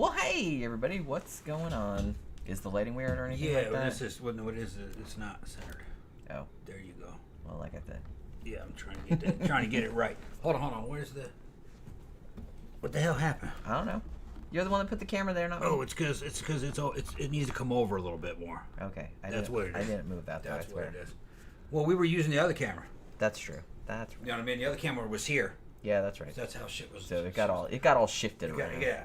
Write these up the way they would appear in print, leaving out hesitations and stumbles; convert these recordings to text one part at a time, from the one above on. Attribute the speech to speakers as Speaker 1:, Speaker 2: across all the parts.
Speaker 1: Well, hey, everybody, what's going on? Is the lighting weird or anything like that?
Speaker 2: Yeah, this is, well, no, it is, it's not centered.
Speaker 1: Oh.
Speaker 2: There you go.
Speaker 1: Well, like I said.
Speaker 2: Yeah, I'm trying to get that, trying to get it right. Hold on, where's the, what the hell happened?
Speaker 1: I don't know. You're the one that put the camera there, not me.
Speaker 2: Oh, it's because it needs to come over a little bit more.
Speaker 1: Okay.
Speaker 2: That's what it is.
Speaker 1: I didn't move that, though,
Speaker 2: That's
Speaker 1: I swear.
Speaker 2: what it is. Well, we were using the other camera.
Speaker 1: That's true. That's right.
Speaker 2: You know what I mean? The other camera was here.
Speaker 1: Yeah, that's right.
Speaker 2: So that's how shit was.
Speaker 1: So it got all shifted around.
Speaker 2: Yeah.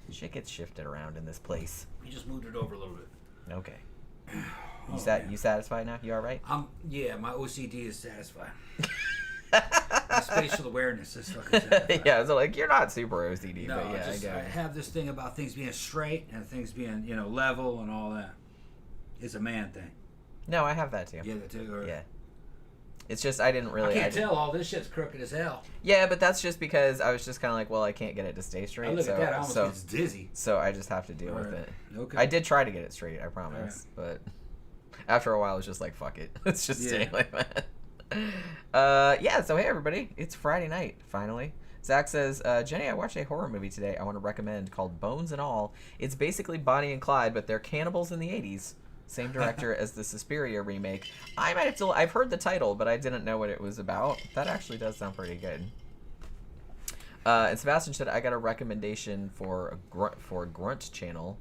Speaker 1: Shit gets shifted around in this place.
Speaker 2: You just moved it over a little bit.
Speaker 1: Okay.
Speaker 2: Man.
Speaker 1: You satisfied now? You all right?
Speaker 2: Yeah, my OCD is satisfied. My spatial awareness is fucking satisfied.
Speaker 1: Yeah, so like you're not super OCD,
Speaker 2: No,
Speaker 1: but yeah, I
Speaker 2: I
Speaker 1: get it.
Speaker 2: have this thing about things being straight and things being, level and all that. It's a man thing.
Speaker 1: No, I have that too.
Speaker 2: Yeah, that too. Or...
Speaker 1: Yeah. It's just I didn't really.
Speaker 2: I can't tell. All this shit's crooked as hell.
Speaker 1: Yeah, but that's just because I was just kind of like, well, I can't get it to stay straight.
Speaker 2: I look at that, I almost get dizzy.
Speaker 1: So I just have to deal with it.
Speaker 2: Okay.
Speaker 1: I did try to get it straight, I promise, but after a while, it's just like, fuck it, it's just staying like that. Yeah. So hey, everybody, it's Friday night finally. Zach says, Jenny, I watched a horror movie today I want to recommend called Bones and All. It's basically Bonnie and Clyde, but they're cannibals in the 80s. Same director as the Suspiria remake. I might have to. I've heard the title, but I didn't know what it was about. That actually does sound pretty good. And Sebastian said, I got a recommendation for a Grunt channel.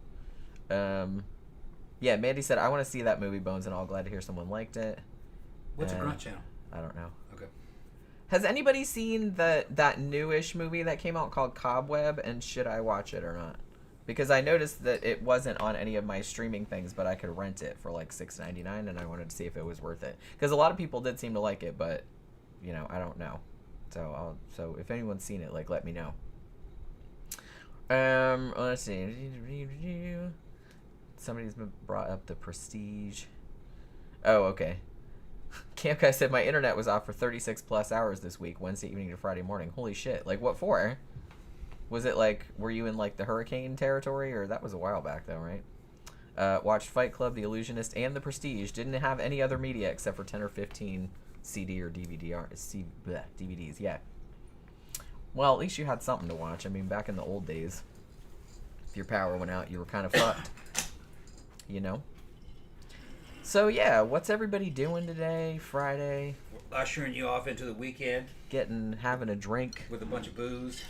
Speaker 1: Yeah, Mandy said, I want to see that movie, Bones and All. Glad to hear someone liked it.
Speaker 2: What's a Grunt channel?
Speaker 1: I don't know.
Speaker 2: Okay.
Speaker 1: Has anybody seen that newish movie that came out called Cobweb, and should I watch it or not? Because I noticed that it wasn't on any of my streaming things, but I could rent it for like $6.99, and I wanted to see if it was worth it. Because a lot of people did seem to like it, but I don't know. So if anyone's seen it, like, let me know. Let's see. Somebody's brought up The Prestige. Oh, okay. Camp Guy said my internet was off for 36 plus hours this week, Wednesday evening to Friday morning. Holy shit! Like, what for? Was it like, were you in like the hurricane territory, or that was a while back though, right? Watched Fight Club, The Illusionist, and The Prestige. Didn't have any other media except for 10 or 15 CD or DVDs. Yeah. Well, at least you had something to watch. I mean, back in the old days, if your power went out, you were kind of fucked. So yeah, what's everybody doing today? Friday.
Speaker 2: Ushering you off into the weekend.
Speaker 1: Having a drink
Speaker 2: with a bunch of booze.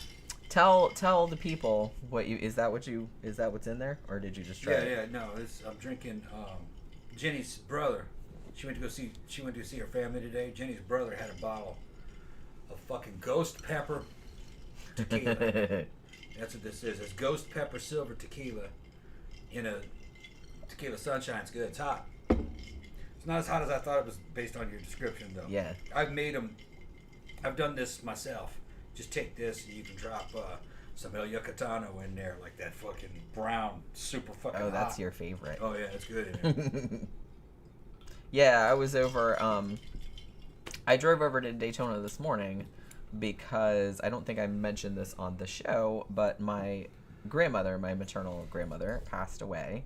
Speaker 1: Tell the people what is that what's in there, or did you just try it?
Speaker 2: Yeah, no, I'm drinking Jenny's brother. She went to see her family today. Jenny's brother had a bottle of fucking ghost pepper tequila. That's what this is. It's ghost pepper silver tequila in a tequila sunshine. It's good. It's hot. It's not as hot as I thought it was based on your description, though.
Speaker 1: Yeah.
Speaker 2: I've done this myself. Just take this and you can drop some El Yucatano in there, like that fucking brown, super fucking hot.
Speaker 1: That's your favorite.
Speaker 2: Oh, yeah, it's good in it.
Speaker 1: Yeah, I was over, I drove over to Daytona this morning because I don't think I mentioned this on the show, but my grandmother, my maternal grandmother, passed away.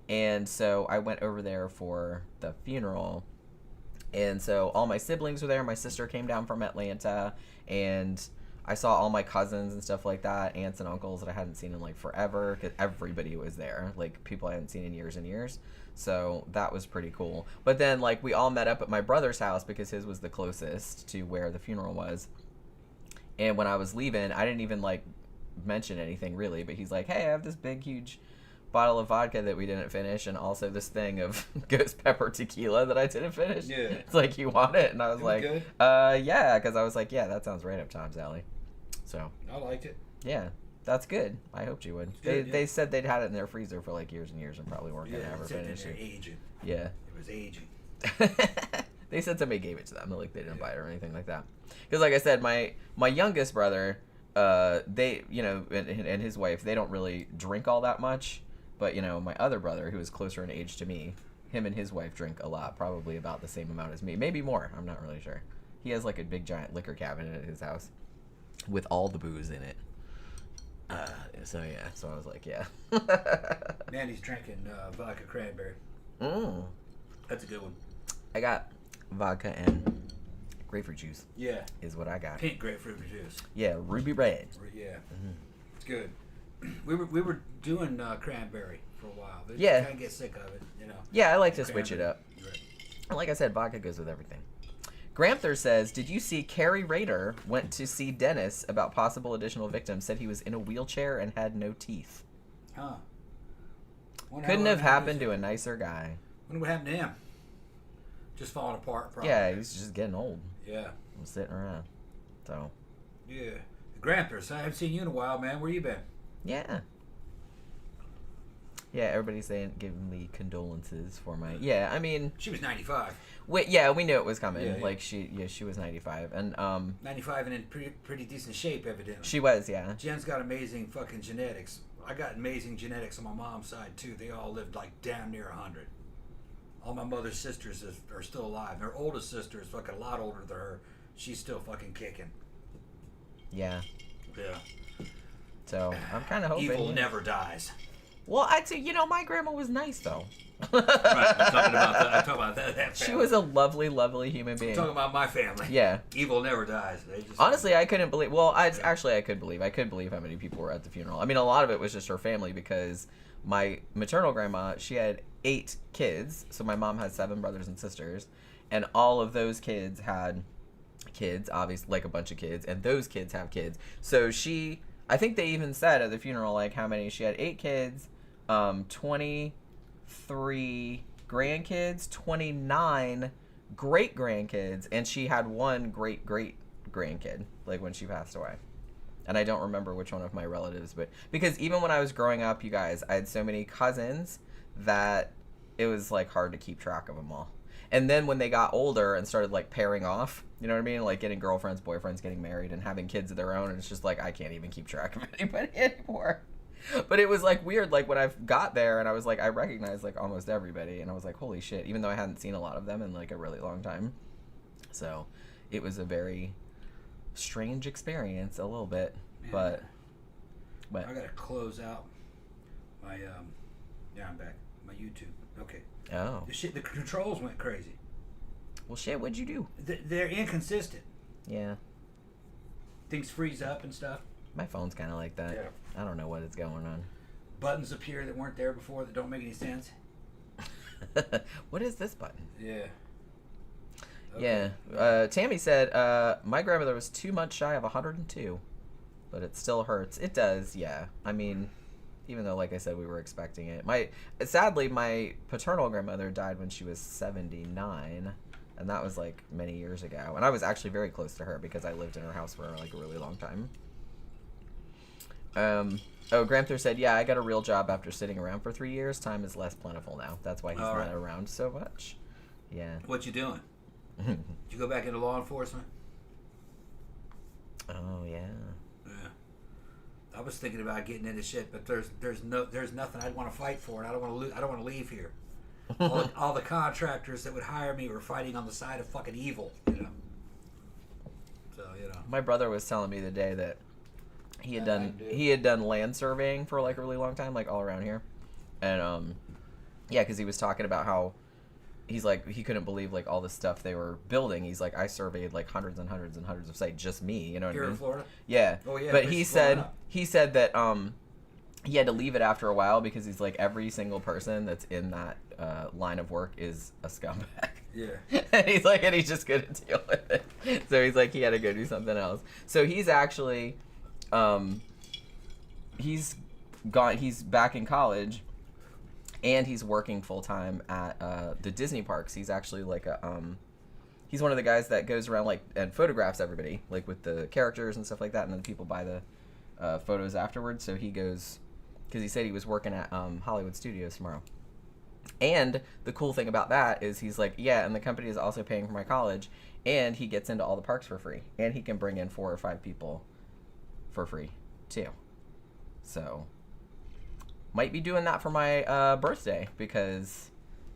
Speaker 1: And so I went over there for the funeral. And so all my siblings were there. My sister came down from Atlanta, and I saw all my cousins and stuff like that, aunts and uncles that I hadn't seen in like forever, because everybody was there, like people I hadn't seen in years and years. So that was pretty cool. But then like we all met up at my brother's house because his was the closest to where the funeral was. And when I was leaving, I didn't even like mention anything really, but he's like, hey, I have this big, huge bottle of vodka that we didn't finish, and also this thing of ghost pepper tequila that I didn't finish. Yeah. It's like, you want it? And I was like, good? Yeah, because I was like, yeah, that sounds right up Tom's alley. So
Speaker 2: I liked it.
Speaker 1: Yeah, that's good. I hoped you would. They said they'd had it in their freezer for like years and years and probably weren't gonna ever finish it.
Speaker 2: Aging.
Speaker 1: Yeah.
Speaker 2: It was aging.
Speaker 1: They said somebody gave it to them. Like they didn't buy it or anything like that. Because like I said, my youngest brother, they and his wife, they don't really drink all that much. But my other brother, who is closer in age to me, him and his wife drink a lot, probably about the same amount as me, maybe more. I'm not really sure. He has like a big giant liquor cabinet at his house with all the booze in it. So I was like, yeah.
Speaker 2: Mandy's drinking vodka cranberry. That's a good one.
Speaker 1: I got vodka and grapefruit juice.
Speaker 2: Yeah.
Speaker 1: Is what I got.
Speaker 2: Pink grapefruit juice.
Speaker 1: Yeah, ruby red.
Speaker 2: Yeah. Mm-hmm. It's good. we were doing cranberry for a while. But
Speaker 1: Yeah.
Speaker 2: You kind of get sick of it, you know.
Speaker 1: Yeah, I like to switch it
Speaker 2: Cranberry.
Speaker 1: up.
Speaker 2: Right.
Speaker 1: And like I said, vodka goes with everything. Gramthars says, did you see Carrie Rader went to see Dennis about possible additional victims, said he was in a wheelchair and had no teeth.
Speaker 2: Huh.
Speaker 1: Couldn't have happened to a nicer guy.
Speaker 2: Wonder what happened to him. Just falling apart, probably.
Speaker 1: Yeah, he's just getting old.
Speaker 2: Yeah.
Speaker 1: I'm sitting around. So.
Speaker 2: Yeah. Gramthars, I haven't seen you in a while, man. Where you been?
Speaker 1: Yeah. Yeah, everybody's saying, giving me condolences for my... Yeah, I mean...
Speaker 2: She was 95.
Speaker 1: We knew it was coming.
Speaker 2: Yeah, yeah.
Speaker 1: Like, she was 95. And,
Speaker 2: 95 and in pretty decent shape, evidently.
Speaker 1: she was, yeah.
Speaker 2: Jen's got amazing fucking genetics. I got amazing genetics on my mom's side, too. They all lived, like, damn near 100. All my mother's sisters are still alive. Her oldest sister is fucking a lot older than her. She's still fucking kicking.
Speaker 1: Yeah.
Speaker 2: Yeah.
Speaker 1: So, I'm kind of hoping...
Speaker 2: Evil never dies.
Speaker 1: Well, I'd say, my grandma was nice, though.
Speaker 2: Right, I'm talking about that family.
Speaker 1: She was a lovely, lovely human being.
Speaker 2: I'm talking about my family.
Speaker 1: Yeah.
Speaker 2: Evil never dies. They just
Speaker 1: Honestly, I couldn't believe... Well, I could believe. I could believe how many people were at the funeral. I mean, a lot of it was just her family because my maternal grandma, she had 8 kids. So my mom had 7 brothers and sisters. And all of those kids had kids, obviously, like a bunch of kids. And those kids have kids. So I think they even said at the funeral, like, how many... She had 8 kids, 23 grandkids, 29 great-grandkids, and she had 1 great-great-grandkid, like, when she passed away. And I don't remember which one of my relatives, but... Because even when I was growing up, you guys, I had so many cousins that it was, like, hard to keep track of them all. And then when they got older and started, like, pairing off, you know what I mean? Like, getting girlfriends, boyfriends, getting married, and having kids of their own, and it's just, like, I can't even keep track of anybody anymore. But it was, like, weird, like, when I got there, and I was, like, I recognized, like, almost everybody, and I was like, holy shit, even though I hadn't seen a lot of them in, like, a really long time. So, it was a very strange experience, a little bit,
Speaker 2: Man.
Speaker 1: but...
Speaker 2: I gotta close out my, yeah, I'm back. My YouTube. Okay.
Speaker 1: Oh.
Speaker 2: The controls went crazy.
Speaker 1: Well, shit, what'd you do?
Speaker 2: They're inconsistent.
Speaker 1: Yeah.
Speaker 2: Things freeze up and stuff.
Speaker 1: My phone's kind of like that.
Speaker 2: Yeah.
Speaker 1: I don't know what is going on.
Speaker 2: Buttons appear that weren't there before that don't make any sense.
Speaker 1: What is this button?
Speaker 2: Yeah.
Speaker 1: Okay. Yeah. Tammy said, my grandmother was 2 months shy of 102, but it still hurts. It does, yeah. I mean, even though, like I said, we were expecting it. Sadly, my paternal grandmother died when she was 79, and that was, like, many years ago. And I was actually very close to her because I lived in her house for, like, a really long time. Gramthar said, yeah, I got a real job after sitting around for 3 years. Time is less plentiful now. That's why he's not around so much. Yeah.
Speaker 2: What you doing? Did you go back into law enforcement?
Speaker 1: Oh, yeah.
Speaker 2: Yeah. I was thinking about getting into shit, but there's nothing I'd want to fight for, and I don't want to leave here. All the contractors that would hire me were fighting on the side of fucking evil, you know. So, you know.
Speaker 1: My brother was telling me the day that he had done land surveying for like a really long time, like all around here, and yeah, because he was talking about how he's like he couldn't believe like all the stuff they were building. He's like, I surveyed like hundreds and hundreds and hundreds of sites, just me, you know what I mean?
Speaker 2: Here in Florida?
Speaker 1: Yeah.
Speaker 2: Oh yeah.
Speaker 1: But he said that he had to leave it after a while because he's like every single person that's in that line of work is a scumbag.
Speaker 2: Yeah.
Speaker 1: And he's like, and he just couldn't deal with it. So he's like, he had to go do something else. So he's actually, he's back in college, and he's working full time at the Disney parks. He's actually like he's one of the guys that goes around like and photographs everybody, like with the characters and stuff like that, and then people buy the photos afterwards. So he goes, because he said he was working at Hollywood Studios tomorrow. And the cool thing about that is he's like, yeah, and the company is also paying for my college, and he gets into all the parks for free, and he can bring in 4 or 5 people for free too. So might be doing that for my birthday, because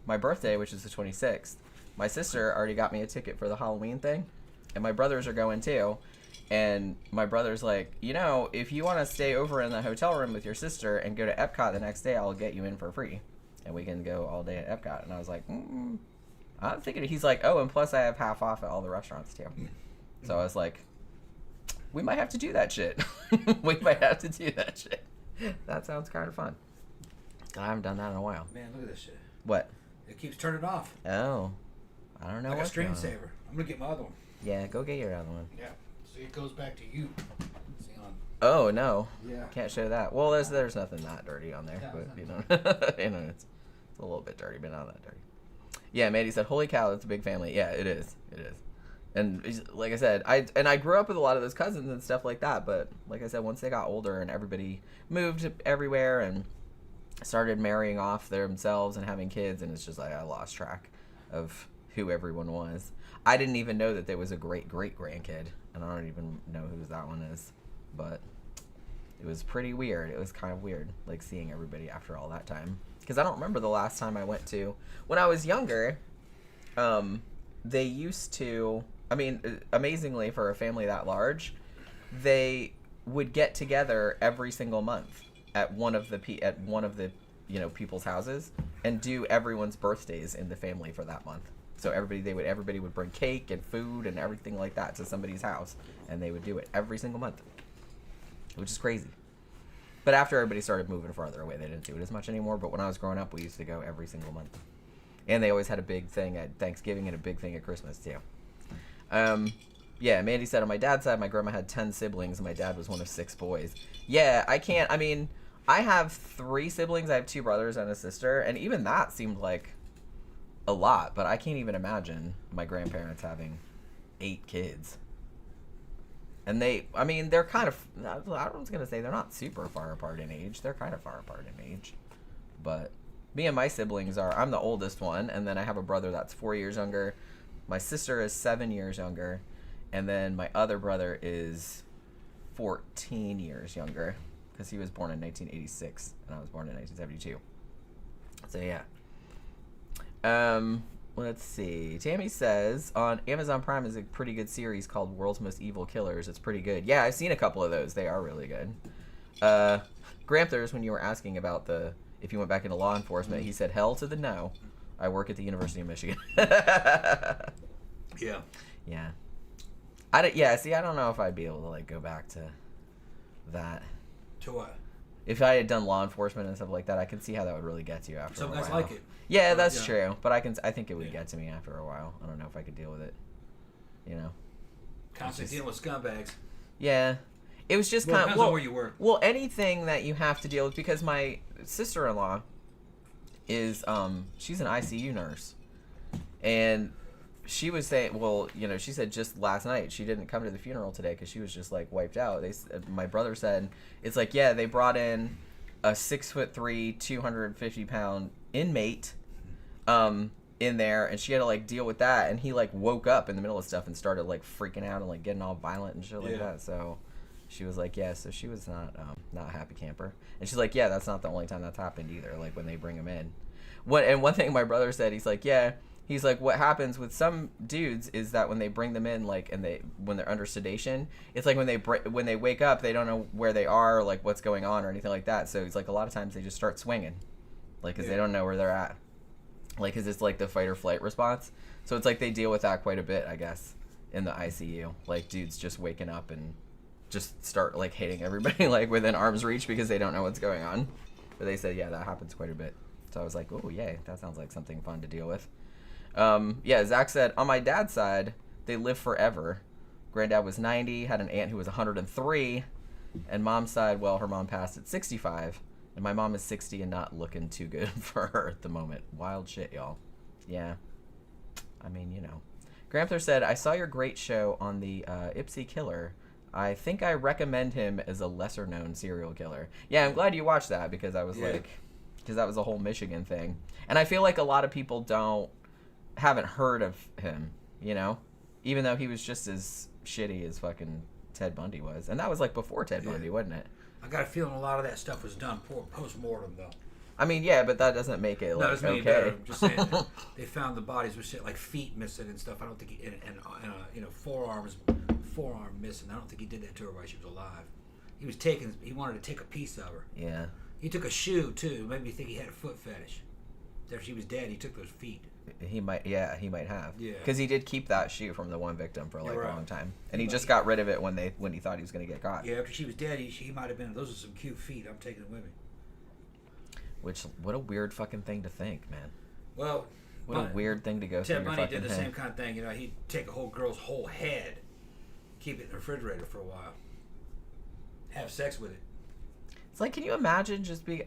Speaker 1: my birthday, which is the 26th, my sister already got me a ticket for the Halloween thing, and my brothers are going too. And my brother's like, you know, if you want to stay over in the hotel room with your sister and go to Epcot the next day, I'll get you in for free, and we can go all day at Epcot. And I was like, I'm thinking. He's like, oh, and plus I have half off at all the restaurants too. So I was like, we might have to do that shit. We might have to do that shit. That sounds kind of fun. I haven't done that in a while.
Speaker 2: Man, look at this shit.
Speaker 1: What?
Speaker 2: It keeps turning off.
Speaker 1: Oh. I don't know
Speaker 2: like a
Speaker 1: what's going on.
Speaker 2: screensaver. I'm going to get my other one.
Speaker 1: Yeah, go get your other one.
Speaker 2: Yeah. See, it goes back to you. See on.
Speaker 1: Oh, no.
Speaker 2: Yeah.
Speaker 1: Can't show that. Well, there's nothing that dirty on there.
Speaker 2: Yeah,
Speaker 1: But, you know, it's a little bit dirty, but not that dirty. Yeah, Mandy said, holy cow, that's a big family. Yeah, it is. It is. And like I said, I grew up with a lot of those cousins and stuff like that. But like I said, once they got older and everybody moved everywhere and started marrying off themselves and having kids, and it's just like I lost track of who everyone was. I didn't even know that there was a great-great-grandkid, and I don't even know who that one is. But it was pretty weird. It was kind of weird, like seeing everybody after all that time. Because I don't remember the last time I went to. When I was younger, they used to... I mean, amazingly, for a family that large, they would get together every single month at one of the people's houses and do everyone's birthdays in the family for that month. So everybody would bring cake and food and everything like that to somebody's house, and they would do it every single month, which is crazy. But after everybody started moving farther away, they didn't do it as much anymore. But when I was growing up, we used to go every single month, and they always had a big thing at Thanksgiving and a big thing at Christmas too. Yeah, Mandy said on my dad's side, my grandma had 10 siblings, and my dad was one of 6 boys. Yeah, I have 3 siblings. I have 2 brothers and a sister, and even that seemed like a lot, but I can't even imagine my grandparents having 8 kids. And they're kind of, I was going to say they're not super far apart in age. They're kind of far apart in age. But me and my siblings I'm the oldest one, and then I have a brother that's 4 years younger. My sister is 7 years younger, and then my other brother is 14 years younger, because he was born in 1986, and I was born in 1972. So, yeah. Let's see. Tammy says, on Amazon Prime is a pretty good series called World's Most Evil Killers. It's pretty good. Yeah, I've seen a couple of those. They are really good. Gramthars, when you were asking about if you went back into law enforcement, he said, hell to the no. I work at the University of Michigan.
Speaker 2: Yeah.
Speaker 1: Yeah. I don't know if I'd be able to, like, go back to that.
Speaker 2: To what?
Speaker 1: If I had done law enforcement and stuff like that, I can see how that would really get to you after a while.
Speaker 2: Some guys like it.
Speaker 1: Yeah, that's true. But I think it would get to me after a while. I don't know if I could deal with it. You know?
Speaker 2: Constantly dealing with scumbags.
Speaker 1: Yeah. It was just kind of...
Speaker 2: Depends on where you work.
Speaker 1: Well, anything that you have to deal with, because my sister-in-law is, she's an ICU nurse. And she was saying, well, you know, she said just last night she didn't come to the funeral today because she was just, like, wiped out. My brother said, it's like, yeah, they brought in a 6'3", 250-pound inmate in there, and she had to, like, deal with that, and he, like, woke up in the middle of stuff and started, like, freaking out and, like, getting all violent and shit like that. So she was like, yeah, so she was not a happy camper. And she's like, yeah, that's not the only time that's happened either, like, when they bring him in. One thing my brother said, he's like, yeah, he's like, what happens with some dudes is that when they bring them in, like, and when they're under sedation, it's like when they wake up, they don't know where they are or, like, what's going on or anything like that. So it's like a lot of times they just start swinging, like, because they don't know where they're at, like, because it's like the fight or flight response. So it's like they deal with that quite a bit, I guess, in the ICU, like dudes just waking up and just start, like, hitting everybody, like, within arm's reach because they don't know what's going on. But they said, yeah, that happens quite a bit. So I was like, oh, yay, that sounds like something fun to deal with. Yeah, Zach said, on my dad's side, they live forever. Granddad was 90, had an aunt who was 103, and mom's side, well, her mom passed at 65, and my mom is 60 and not looking too good for her at the moment. Wild shit, y'all. Yeah. I mean, you know. Gramthar said, I saw your great show on the Ipsy Killer. I think I recommend him as a lesser-known serial killer. Yeah, I'm glad you watched that, because I was like, because that was a whole Michigan thing. And I feel like a lot of people haven't heard of him, you know? Even though he was just as shitty as fucking Ted Bundy was. And that was, like, before Ted Bundy, wasn't it?
Speaker 2: I got a feeling a lot of that stuff was done post-mortem, though.
Speaker 1: I mean, yeah, but that doesn't make it, like, okay.
Speaker 2: Better. I'm just saying, they found the bodies with shit like feet missing and stuff. I don't think and forearm missing. I don't think he did that to her while she was alive. He wanted to take a piece of her.
Speaker 1: Yeah.
Speaker 2: He took a shoe, too. It made me think he had a foot fetish. after she was dead, he took those feet.
Speaker 1: He might have.
Speaker 2: Yeah.
Speaker 1: Because he did keep that shoe from the one victim for like
Speaker 2: right.
Speaker 1: a long time, and he just got rid of it when he thought he was going to get caught.
Speaker 2: Yeah, after she was dead, he might have been. Those are some cute feet. I'm taking them with me.
Speaker 1: Which, what a weird fucking thing to think, man.
Speaker 2: Well,
Speaker 1: what a weird thing to go through.
Speaker 2: Ted
Speaker 1: your
Speaker 2: Bundy
Speaker 1: fucking
Speaker 2: did the
Speaker 1: head.
Speaker 2: same kind of thing. You know, he'd take a whole girl's whole head, keep it in the refrigerator for a while, have sex with it.
Speaker 1: It's like, can you imagine just being?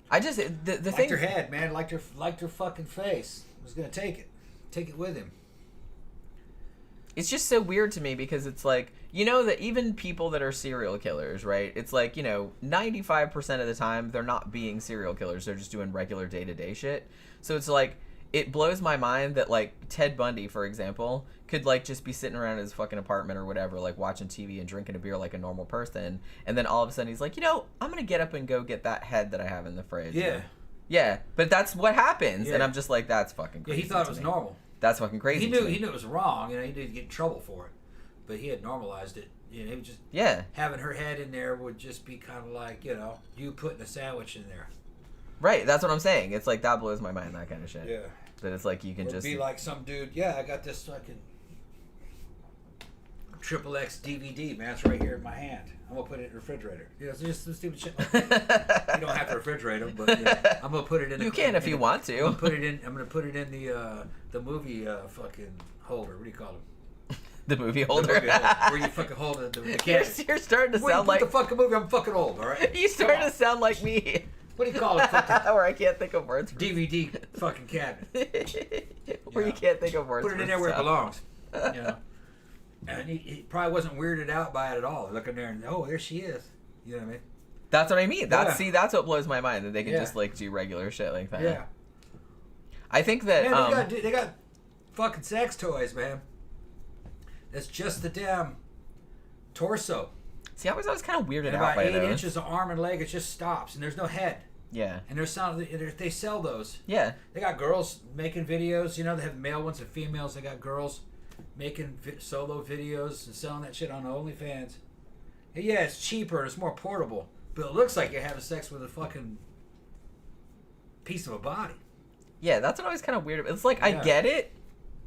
Speaker 1: I just the
Speaker 2: Liked
Speaker 1: thing.
Speaker 2: her head, man. Liked her fucking face. Was gonna take it with him.
Speaker 1: It's just so weird to me because it's like, you know, that even people that are serial killers, right? It's like, you know, 95% of the time they're not being serial killers. They're just doing regular day-to-day shit. So it's like, it blows my mind that like Ted Bundy, for example, could like just be sitting around his fucking apartment or whatever, like watching TV and drinking a beer like a normal person. And then all of a sudden he's like, you know, I'm going to get up and go get that head that I have in the fridge.
Speaker 2: Yeah.
Speaker 1: Yeah. But that's what happens.
Speaker 2: Yeah.
Speaker 1: And I'm just like, that's fucking crazy.
Speaker 2: Yeah, he thought
Speaker 1: to
Speaker 2: it was
Speaker 1: me.
Speaker 2: normal.
Speaker 1: That's fucking crazy.
Speaker 2: He knew it was wrong. You know, he didn't get in trouble for it, but he had normalized it. You know, he was just having her head in there would just be kind of like, you know, you putting a sandwich in there.
Speaker 1: Right. That's what I'm saying. It's like that blows my mind. That kind of shit.
Speaker 2: Yeah.
Speaker 1: That it's like you can just
Speaker 2: be like some dude. Yeah, I got this fucking XXX DVD, man. It's right here in my hand. I'm gonna put it in the refrigerator. You know, it's just some stupid shit. Like that. You don't have to refrigerate them, but yeah, I'm gonna put it in.
Speaker 1: You can if you want to.
Speaker 2: I'm gonna put it in the movie fucking holder. What do you call them?
Speaker 1: The movie holder.
Speaker 2: The movie holder, where you fucking hold it.
Speaker 1: You're starting to sound like
Speaker 2: the fucking movie. I'm fucking old. All right.
Speaker 1: You starting to sound like me.
Speaker 2: What do you call it? Fucking
Speaker 1: Or I can't think of words. For
Speaker 2: DVD fucking cabinet.
Speaker 1: Where you can't think of words.
Speaker 2: Put it in there where it belongs. You know. And he probably wasn't weirded out by it at all. Looking there and there she is. You know what I mean?
Speaker 1: That's what I mean. That's what blows my mind, that they can just like do regular shit like that.
Speaker 2: Yeah.
Speaker 1: I think that
Speaker 2: man, they got fucking sex toys, man. That's just the damn torso.
Speaker 1: See, I was always kind of weirded
Speaker 2: and
Speaker 1: out by
Speaker 2: 8
Speaker 1: those.
Speaker 2: inches of arm and leg, it just stops, and there's no head.
Speaker 1: Yeah.
Speaker 2: And they sell those.
Speaker 1: Yeah.
Speaker 2: They got girls making videos. You know, they have male ones and females. They got girls making solo videos and selling that shit on OnlyFans. And yeah, it's cheaper and it's more portable, but it looks like you're having sex with a fucking piece of a body.
Speaker 1: Yeah, that's what I was kind of weird about. It's like, I get it.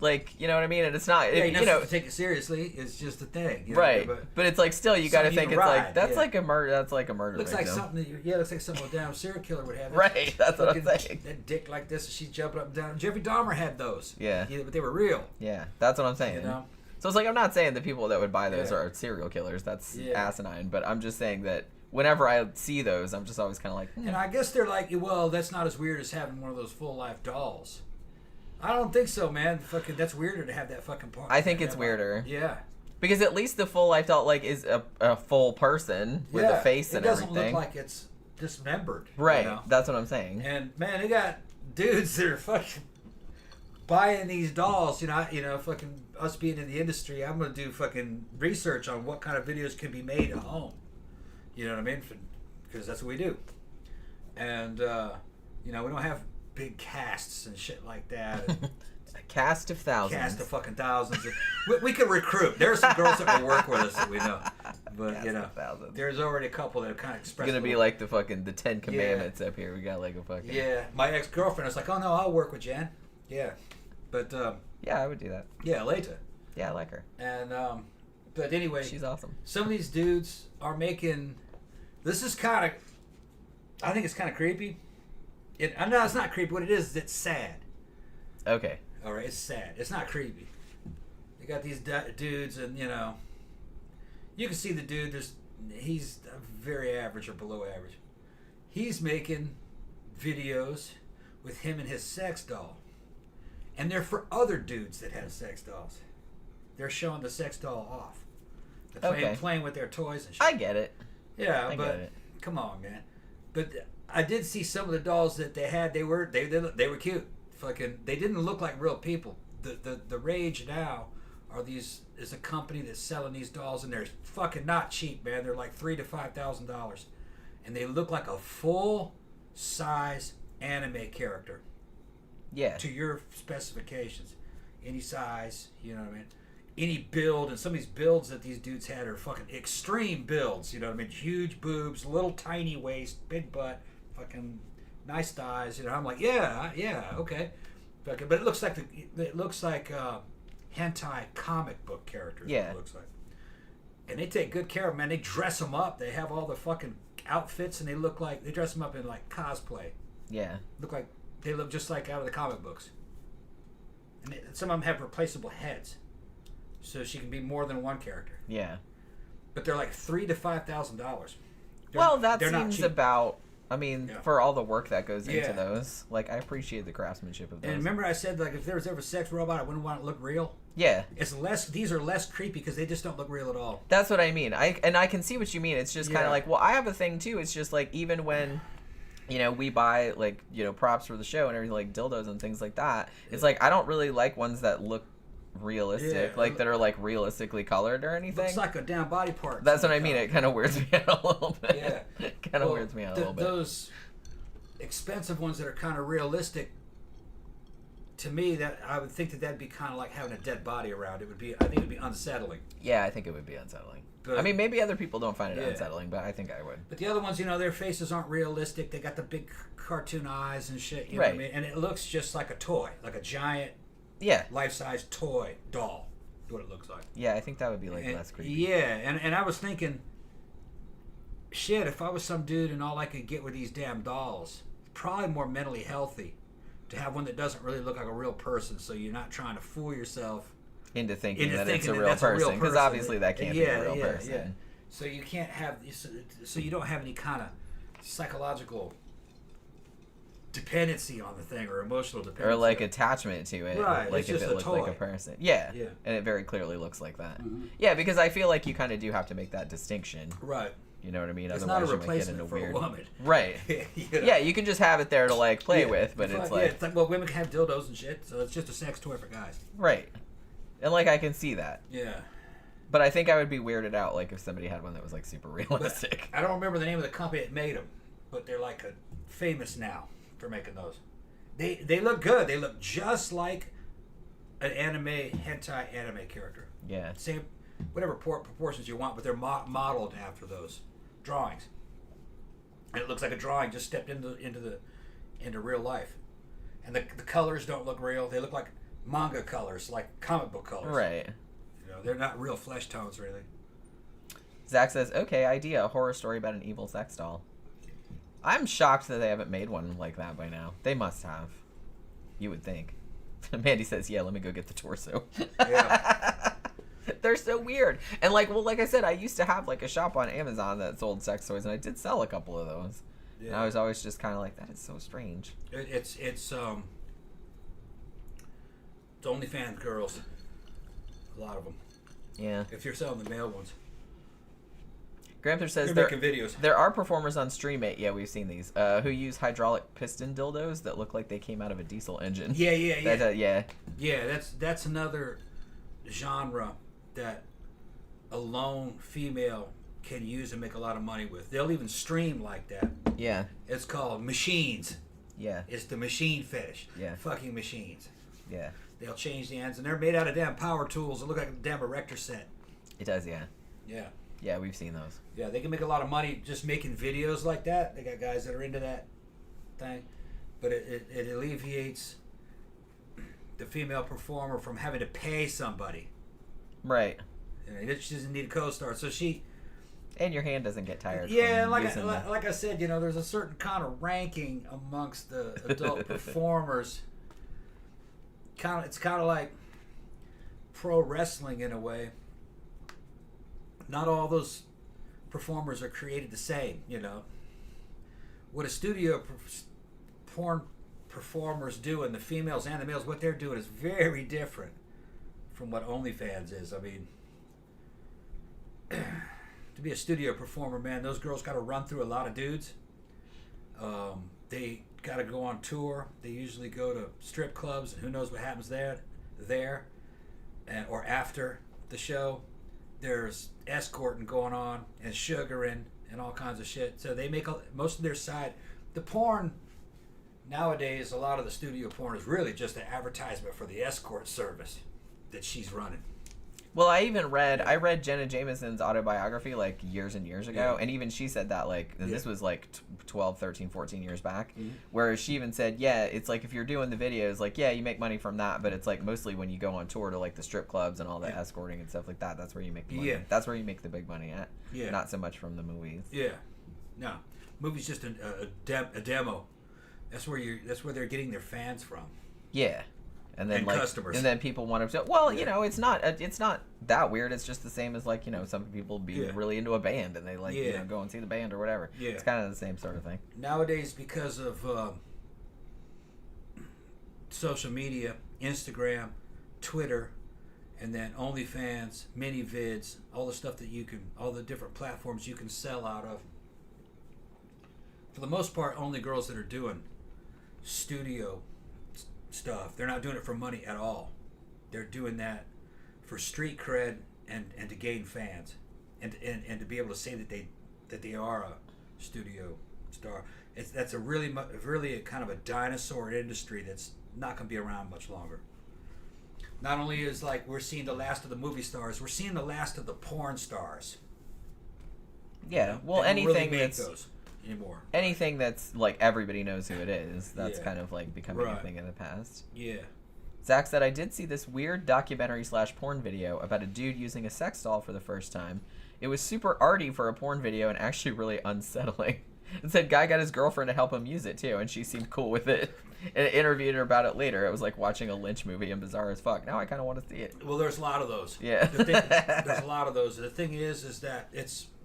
Speaker 1: Like, you know what I mean? And it's not,
Speaker 2: Yeah,
Speaker 1: you know,
Speaker 2: to take it seriously. It's just a thing. You
Speaker 1: right.
Speaker 2: know,
Speaker 1: but it's like, still, you got to think it's like, that's like a murder. That's like a murder.
Speaker 2: Looks
Speaker 1: victim.
Speaker 2: like something. Looks like something a damn serial killer would have.
Speaker 1: Right, that's what I'm saying.
Speaker 2: That dick like this, and she's jumping up and down. Jeffrey Dahmer had those.
Speaker 1: Yeah.
Speaker 2: But they were real.
Speaker 1: Yeah, that's what I'm saying.
Speaker 2: You know?
Speaker 1: So it's like, I'm not saying the people that would buy those are serial killers. That's asinine. But I'm just saying that whenever I see those, I'm just always kind of like,
Speaker 2: And I guess they're like, well, that's not as weird as having one of those full life dolls. I don't think so, man. Fucking, that's weirder to have that fucking part.
Speaker 1: I think it's weirder.
Speaker 2: Yeah.
Speaker 1: Because at least the full life doll like is a full person with a face and everything.
Speaker 2: It doesn't look like it's dismembered.
Speaker 1: Right.
Speaker 2: You know?
Speaker 1: That's what I'm saying.
Speaker 2: And man, they got dudes that are fucking buying these dolls. You know, fucking us being in the industry, I'm gonna do fucking research on what kind of videos can be made at home. You know what I mean? Because that's what we do. And you know, we don't have big casts and shit like that.
Speaker 1: A cast of thousands.
Speaker 2: Cast of fucking thousands. We can recruit. There are some girls that will work with us that we know. But
Speaker 1: Cast
Speaker 2: you know, there's already a couple that have kind of expressed.
Speaker 1: It's gonna be like the fucking the 10 Commandments up here. We got like a fucking.
Speaker 2: Yeah, my ex-girlfriend was like, "Oh no, I'll work with Jan." Yeah, but
Speaker 1: yeah, I would do that.
Speaker 2: Yeah, later.
Speaker 1: Yeah, I like her.
Speaker 2: And but anyway,
Speaker 1: she's awesome.
Speaker 2: Some of these dudes are making. This is kind of. I think it's kind of creepy. No, it's not creepy. What it is, it's sad.
Speaker 1: Okay.
Speaker 2: All right, it's sad. It's not creepy. They got these dudes, and you know, you can see the dude. He's very average or below average. He's making videos with him and his sex doll, and they're for other dudes that have sex dolls. They're showing the sex doll off. They're playing with their toys and shit.
Speaker 1: I get it.
Speaker 2: Yeah, but come on, man. But I did see some of the dolls that they had. They were cute. Fucking, they didn't look like real people. The rage now is a company that's selling these dolls, and they're fucking not cheap, man. They're like $3,000 to $5,000, and they look like a full size anime character.
Speaker 1: Yeah.
Speaker 2: To your specifications, any size, you know what I mean. Any build, and some of these builds that these dudes had are fucking extreme builds, you know what I mean? Huge boobs, little tiny waist, big butt, fucking nice thighs. I'm like, yeah, okay. But it looks like hentai comic book characters.
Speaker 1: Yeah.
Speaker 2: It looks like. And they take good care of them, man. They dress them up. They have all the fucking outfits, and they dress them up in like cosplay.
Speaker 1: Yeah.
Speaker 2: They look just like out of the comic books. And some of them have replaceable heads, so she can be more than one character.
Speaker 1: Yeah.
Speaker 2: But they're like $3,000 to $5,000.
Speaker 1: Well, that seems about. I mean,
Speaker 2: Yeah.
Speaker 1: for all the work that goes into
Speaker 2: Yeah.
Speaker 1: those, like I appreciate the craftsmanship of those.
Speaker 2: And remember, I said like if there was ever a sex robot, I wouldn't want it to look real.
Speaker 1: Yeah.
Speaker 2: These are less creepy because they just don't look real at all.
Speaker 1: That's what I mean. I can see what you mean. It's just kind
Speaker 2: Yeah.
Speaker 1: of like, well, I have a thing too. It's just like even when, we buy like props for the show and everything like dildos and things like that. It's like I don't really like ones that look realistic, like that are like realistically colored or anything.
Speaker 2: Looks like a damn body part.
Speaker 1: That's what I mean. It kind of weirds me out a little bit.
Speaker 2: Yeah.
Speaker 1: It kind of weirds me out a little bit.
Speaker 2: Those expensive ones that are kind of realistic. To me, that I would think that'd be kind of like having a dead body around. I think it would be unsettling.
Speaker 1: Yeah, I think it would be unsettling.
Speaker 2: But,
Speaker 1: I mean, maybe other people don't find it unsettling, but I think I would.
Speaker 2: But the other ones, their faces aren't realistic. They got the big cartoon eyes and shit. You know
Speaker 1: Right.
Speaker 2: what I mean? And it looks just like a toy, like a giant, life-size toy doll. Is what it looks like.
Speaker 1: Yeah, I think that would be like less creepy.
Speaker 2: Yeah, and I was thinking, shit, if I was some dude and all I could get were these damn dolls, probably more mentally healthy to have one that doesn't really look like a real person, so you're not trying to fool yourself
Speaker 1: into thinking that it's
Speaker 2: thinking
Speaker 1: a
Speaker 2: that
Speaker 1: real
Speaker 2: that's a real
Speaker 1: person, because
Speaker 2: person.
Speaker 1: obviously that can't be a real person.
Speaker 2: Yeah. So you can't have, so you don't have any kind of psychological dependency on the thing or emotional dependency.
Speaker 1: Or like attachment to it.
Speaker 2: Right,
Speaker 1: Like
Speaker 2: it's
Speaker 1: if
Speaker 2: just
Speaker 1: it
Speaker 2: a
Speaker 1: looked
Speaker 2: toy.
Speaker 1: like a person. Yeah.
Speaker 2: Yeah.
Speaker 1: And it very clearly looks like that.
Speaker 2: Mm-hmm.
Speaker 1: Yeah, because I feel like you kind of do have to make that distinction.
Speaker 2: Right.
Speaker 1: You know what I mean?
Speaker 2: It's
Speaker 1: Otherwise
Speaker 2: not a
Speaker 1: you might get
Speaker 2: replacement
Speaker 1: into
Speaker 2: for
Speaker 1: weird.
Speaker 2: a woman.
Speaker 1: Right. Yeah, you can just have it there to like play with, but it's like
Speaker 2: it's like, well, women can have dildos and shit, so it's just a sex toy for guys.
Speaker 1: right. And like I can see that.
Speaker 2: Yeah.
Speaker 1: But I think I would be weirded out like if somebody had one that was like super realistic.
Speaker 2: I don't remember the name of the company that made them, but they're like famous now for making those. They look good. They look just like an hentai anime character.
Speaker 1: Yeah.
Speaker 2: Same, whatever proportions you want, but they're modeled after those drawings. And it looks like a drawing just stepped into real life. And the colors don't look real. They look like manga colors, like comic book colors.
Speaker 1: Right.
Speaker 2: They're not real flesh tones or anything.
Speaker 1: Zach says, okay, idea, a horror story about an evil sex doll. I'm shocked that they haven't made one like that by now. They must have. You would think. Mandy says, yeah, let me go get the torso.
Speaker 2: Yeah.
Speaker 1: They're so weird. And like I said, I used to have like a shop on Amazon that sold sex toys, and I did sell a couple of those. Yeah. And I was always just kind of like, that is so strange.
Speaker 2: It's OnlyFans girls. A lot of them.
Speaker 1: Yeah.
Speaker 2: If you're selling the male ones.
Speaker 1: Gramthars says
Speaker 2: they're making videos.
Speaker 1: There are performers on Stream8, yeah, we've seen these, who use hydraulic piston dildos that look like they came out of a diesel engine.
Speaker 2: Yeah.
Speaker 1: Yeah.
Speaker 2: Yeah, that's another genre that a lone female can use and make a lot of money with. They'll even stream like that.
Speaker 1: Yeah.
Speaker 2: It's called machines.
Speaker 1: Yeah.
Speaker 2: It's the machine fetish.
Speaker 1: Yeah.
Speaker 2: Fucking machines.
Speaker 1: Yeah.
Speaker 2: They'll change the ends, and they're made out of damn power tools. They look like a damn erector set.
Speaker 1: It does, yeah.
Speaker 2: Yeah.
Speaker 1: Yeah, we've seen those.
Speaker 2: Yeah, they can make a lot of money just making videos like that. They got guys that are into that thing. But it alleviates the female performer from having to pay somebody.
Speaker 1: Right.
Speaker 2: She doesn't need a co-star. So she...
Speaker 1: And your hand doesn't get tired.
Speaker 2: Yeah, like I said, there's a certain kind of ranking amongst the adult performers. It's kind of like pro wrestling in a way. Not all those performers are created the same, What a studio porn performers do, and the females and the males, what they're doing is very different from what OnlyFans is. I mean, to be a studio performer, man, those girls got to run through a lot of dudes. They got to go on tour. They usually go to strip clubs, and who knows what happens there, or after the show. There's escorting going on and sugaring and all kinds of shit. So they make most of their side. The porn nowadays, a lot of the studio porn is really just an advertisement for the escort service that she's running.
Speaker 1: Well, I read Jenna Jameson's autobiography like years and years ago, and even she said that and this was like 12, 13, 14 years back, where she even said, yeah, it's like if you're doing the videos, like, yeah, you make money from that, but it's like mostly when you go on tour to like the strip clubs and all the escorting and stuff like that, that's where you make the money. That's where you make the big money at. Not so much from the movies.
Speaker 2: No, movie's just a demo. That's where they're getting their fans from.
Speaker 1: And then
Speaker 2: customers.
Speaker 1: And then people want to. Well, you know, it's not that weird. It's just the same as like, you know, some people be really into a band and they like you know, go and see the band or whatever. It's kind of the same sort of thing.
Speaker 2: Nowadays, because of social media, Instagram, Twitter, and then OnlyFans, mini vids, all the stuff that all the different platforms you can sell out of. For the most part, only girls that are doing studio stuff. They're not doing it for money at all. They're doing that for street cred and to gain fans, and to be able to say that they are a studio star. That's a really a kind of a dinosaur industry that's not going to be around much longer. Not only is like we're seeing the last of the movie stars, we're seeing the last of the porn stars.
Speaker 1: Yeah, well, anything that's
Speaker 2: those anymore.
Speaker 1: Anything that's like everybody knows who it is. That's kind of like becoming a thing in the past. Zach said, I did see this weird documentary/porn video about a dude using a sex doll for the first time. It was super arty for a porn video and actually really unsettling. It said guy got his girlfriend to help him use it too, and she seemed cool with it. And I interviewed her about it later. It was like watching a Lynch movie and bizarre as fuck. Now I kind of want to see it.
Speaker 2: Well, there's a lot of those.
Speaker 1: There's
Speaker 2: a lot of those. The thing is that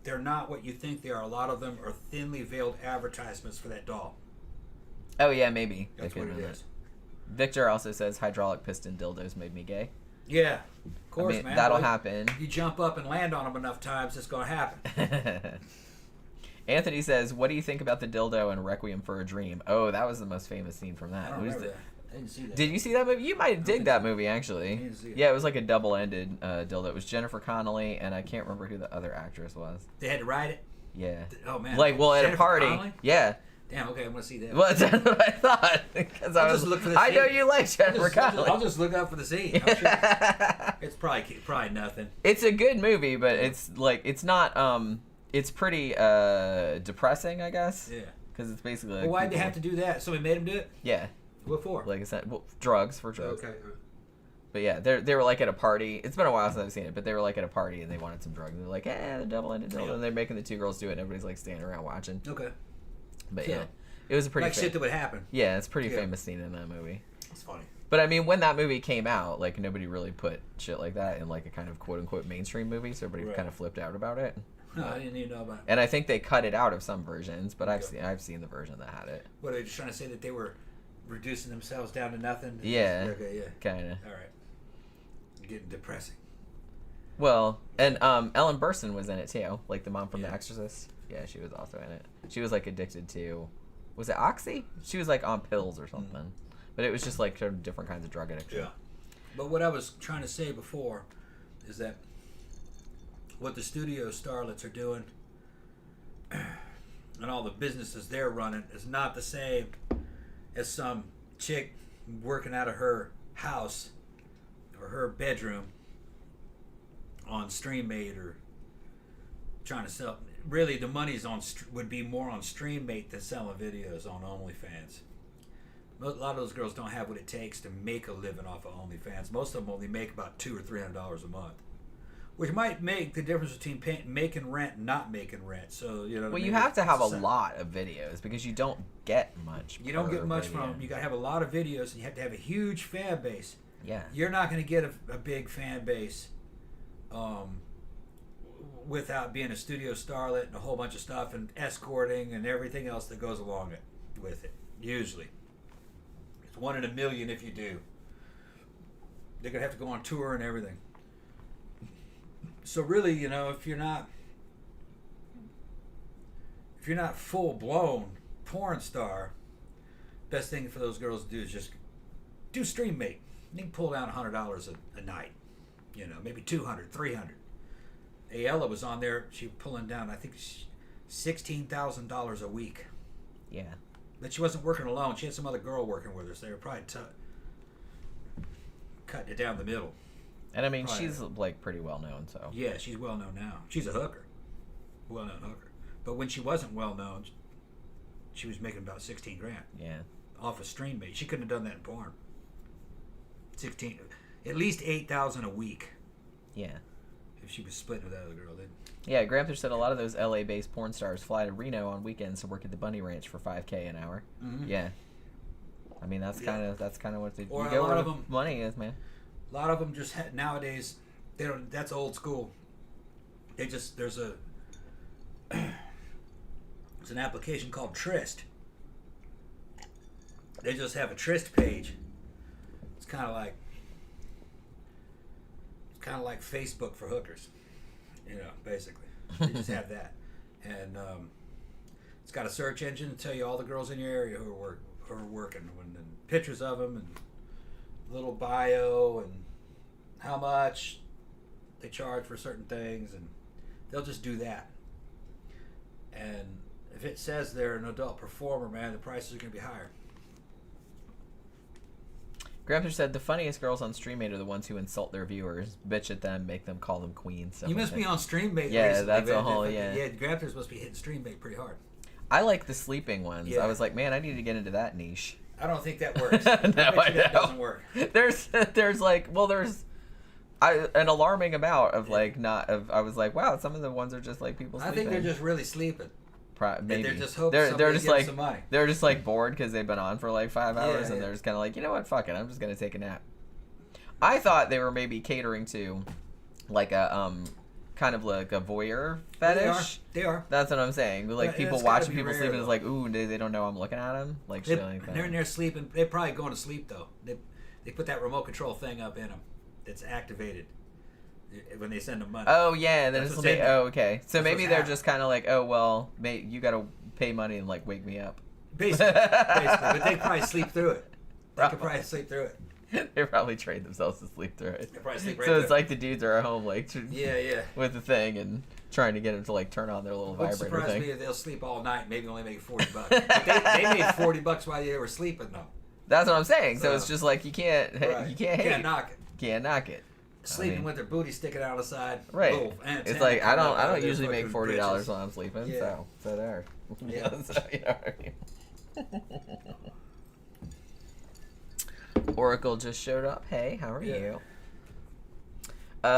Speaker 2: they're not what you think they are. A lot of them are thinly veiled advertisements for that doll.
Speaker 1: Oh yeah, maybe.
Speaker 2: That's what it is.
Speaker 1: Victor also says hydraulic piston dildos made me gay.
Speaker 2: Yeah, of course, man.
Speaker 1: That'll happen.
Speaker 2: You jump up and land on them enough times, it's going to happen.
Speaker 1: Anthony says, what do you think about the dildo in Requiem for a Dream? Oh, that was the most famous scene from that.
Speaker 2: I don't remember that. I didn't see that.
Speaker 1: Did you see that movie? You might dig that movie, actually.
Speaker 2: I didn't see it.
Speaker 1: Yeah, it was like a double-ended dildo. It was Jennifer Connelly, and I can't remember who the other actress was.
Speaker 2: They had to ride it?
Speaker 1: Yeah.
Speaker 2: Oh, man.
Speaker 1: Like, well,
Speaker 2: Jennifer
Speaker 1: at a party.
Speaker 2: Connelly?
Speaker 1: Yeah.
Speaker 2: Damn, okay, I'm going to see that.
Speaker 1: Well, that's what I thought. Because I know you like Jennifer Connelly.
Speaker 2: I'll just look out for the scene. I'm sure it's probably nothing.
Speaker 1: It's a good movie, but it's like, it's not, it's pretty depressing, I guess.
Speaker 2: Yeah.
Speaker 1: Because it's basically like...
Speaker 2: Well, why'd they have to do that? Somebody made them do it?
Speaker 1: Yeah.
Speaker 2: What for?
Speaker 1: Like I said, drugs, for drugs.
Speaker 2: Okay.
Speaker 1: But yeah, they were like at a party. It's been a while since I've seen it, but they were like at a party and they wanted some drugs. They're like, the double-ended dildo. And they're making the two girls do it and everybody's like standing around watching.
Speaker 2: Okay.
Speaker 1: But yeah, it was a pretty...
Speaker 2: Like shit that would happen.
Speaker 1: Yeah, it's a pretty famous scene in that movie.
Speaker 2: That's funny.
Speaker 1: But I mean, when that movie came out, like nobody really put shit like that in like a kind of quote-unquote mainstream movie, so everybody kind of flipped out about it.
Speaker 2: No, I didn't even know about it.
Speaker 1: And I think they cut it out of some versions, but I've seen the version that had it.
Speaker 2: What, are they just trying to say that they were reducing themselves down to nothing?
Speaker 1: Yeah.
Speaker 2: Okay, yeah.
Speaker 1: Kind of.
Speaker 2: All right. Getting depressing.
Speaker 1: Well, and Ellen Burstyn was in it too, like the mom from The Exorcist. Yeah, she was also in it. She was like addicted to, was it Oxy? She was like on pills or something. But it was just like sort of different kinds of drug addiction.
Speaker 2: Yeah. But what I was trying to say before is that what the studio starlets are doing and all the businesses they're running is not the same as some chick working out of her house or her bedroom on StreamMate or trying to sell. Really, the money's would be more on StreamMate than selling videos on OnlyFans. A lot of those girls don't have what it takes to make a living off of OnlyFans. Most of them only make about $200 or $300 a month, which might make the difference between making rent and not making rent. So you know.
Speaker 1: Well, you have to have a lot of videos because you don't get much.
Speaker 2: You don't get much from them. You got to have a lot of videos, and you have to have a huge fan base.
Speaker 1: Yeah.
Speaker 2: You're not going to get a big fan base without being a studio starlet and a whole bunch of stuff and escorting and everything else that goes along with it. Usually. It's 1 in a million if you do. They're going to have to go on tour and everything. So really, you know, if you're not full-blown porn star, best thing for those girls to do is just do StreamMate. You can pull down $100 a night. You know, maybe $200, $300. Ayala was on there. She was pulling down, I think, $16,000 a week.
Speaker 1: Yeah.
Speaker 2: But she wasn't working alone. She had some other girl working with her, so they were probably cutting it down the middle.
Speaker 1: And I mean,
Speaker 2: Probably.
Speaker 1: she's like pretty well known, so.
Speaker 2: Yeah, she's well known now. She's a hooker. Well known hooker. But when she wasn't well known, she was making about 16 grand.
Speaker 1: Yeah.
Speaker 2: Off a stream bait. She couldn't have done that in porn. 16, at least 8,000 a week.
Speaker 1: Yeah.
Speaker 2: If she was splitting with that other girl, then.
Speaker 1: Yeah, Gramthars said a lot of those LA-based porn stars fly to Reno on weekends to work at the Bunny Ranch for $5K an hour.
Speaker 2: Mm-hmm.
Speaker 1: Yeah. I mean, that's kind of what they
Speaker 2: Or
Speaker 1: you
Speaker 2: a
Speaker 1: go
Speaker 2: lot
Speaker 1: where
Speaker 2: of
Speaker 1: the
Speaker 2: them-
Speaker 1: money is, man.
Speaker 2: A lot of them just nowadays, they don't. That's old school. They just there's an application called Tryst. They just have a Tryst page. It's kind of like Facebook for hookers, basically. They just have that, and it's got a search engine to tell you all the girls in your area who are working, and pictures of them, and little bio, and how much they charge for certain things, and they'll just do that. And if it says they're an adult performer, man, the prices are going to be higher.
Speaker 1: Gramthars said the funniest girls on StreamMate are the ones who insult their viewers, bitch at them, make them call them queens.
Speaker 2: You must be on StreamMate.
Speaker 1: Yeah,
Speaker 2: recently,
Speaker 1: that's
Speaker 2: man.
Speaker 1: a whole, yeah.
Speaker 2: Yeah, Gramthars must be hitting StreamMate pretty hard.
Speaker 1: I like the sleeping ones.
Speaker 2: Yeah.
Speaker 1: I was like, man, I need to get into that niche.
Speaker 2: I don't think that works.
Speaker 1: No,
Speaker 2: I bet
Speaker 1: I
Speaker 2: you that
Speaker 1: know.
Speaker 2: doesn't work.
Speaker 1: There's an alarming amount of like not of. I was like, wow, some of the ones are just like people
Speaker 2: I
Speaker 1: sleeping.
Speaker 2: think they're just really sleeping.
Speaker 1: Maybe
Speaker 2: They're just hoping
Speaker 1: they're
Speaker 2: somebody
Speaker 1: just
Speaker 2: gives
Speaker 1: like
Speaker 2: some money.
Speaker 1: they're just like bored because they've been on for like 5 hours and
Speaker 2: yeah.
Speaker 1: they're just kind of like, you know what, fuck it, I'm just gonna take a nap. I thought they were maybe catering to like a kind of like a voyeur fetish.
Speaker 2: They are.
Speaker 1: That's what I'm saying. Like
Speaker 2: But
Speaker 1: people
Speaker 2: it's gotta
Speaker 1: watching
Speaker 2: be
Speaker 1: people
Speaker 2: rare,
Speaker 1: sleeping is
Speaker 2: though.
Speaker 1: like, ooh, they don't know I'm looking at them. Like shit like that.
Speaker 2: They're in there sleeping. They're probably going to sleep though. They put that remote control thing up in them that's activated when they send them money.
Speaker 1: Oh yeah, then
Speaker 2: That's
Speaker 1: it's
Speaker 2: what's
Speaker 1: like,
Speaker 2: in there.
Speaker 1: oh okay. So
Speaker 2: That's
Speaker 1: maybe
Speaker 2: what's
Speaker 1: they're
Speaker 2: happening.
Speaker 1: just kind of like, oh well, mate, you gotta pay money and like wake me up.
Speaker 2: Basically, but they probably sleep through it. They could probably sleep through it.
Speaker 1: They probably trained themselves to sleep through it.
Speaker 2: They probably sleep right
Speaker 1: So
Speaker 2: through
Speaker 1: it's
Speaker 2: it.
Speaker 1: like the dudes are at home like
Speaker 2: Yeah.
Speaker 1: with the thing and trying to get them to like turn on their little
Speaker 2: Wouldn't
Speaker 1: vibrator
Speaker 2: surprise
Speaker 1: thing.
Speaker 2: me if they'll sleep all night, maybe only make $40. But they made $40 while they were sleeping though.
Speaker 1: That's what I'm saying. So
Speaker 2: So-
Speaker 1: it's just like you can't
Speaker 2: Right.
Speaker 1: you can't hate.
Speaker 2: Can't knock it.
Speaker 1: Can't knock it.
Speaker 2: Sleeping
Speaker 1: mean-
Speaker 2: with their booty sticking out of the side.
Speaker 1: Right.
Speaker 2: Little antenna
Speaker 1: It's like I
Speaker 2: coming up out
Speaker 1: don't
Speaker 2: of their
Speaker 1: usually make
Speaker 2: fucking
Speaker 1: $40
Speaker 2: britches.
Speaker 1: while I'm sleeping.
Speaker 2: Yeah.
Speaker 1: So there.
Speaker 2: Yeah.
Speaker 1: So, you know what I mean? Oracle just showed up. Hey, how are
Speaker 2: Yeah.
Speaker 1: you?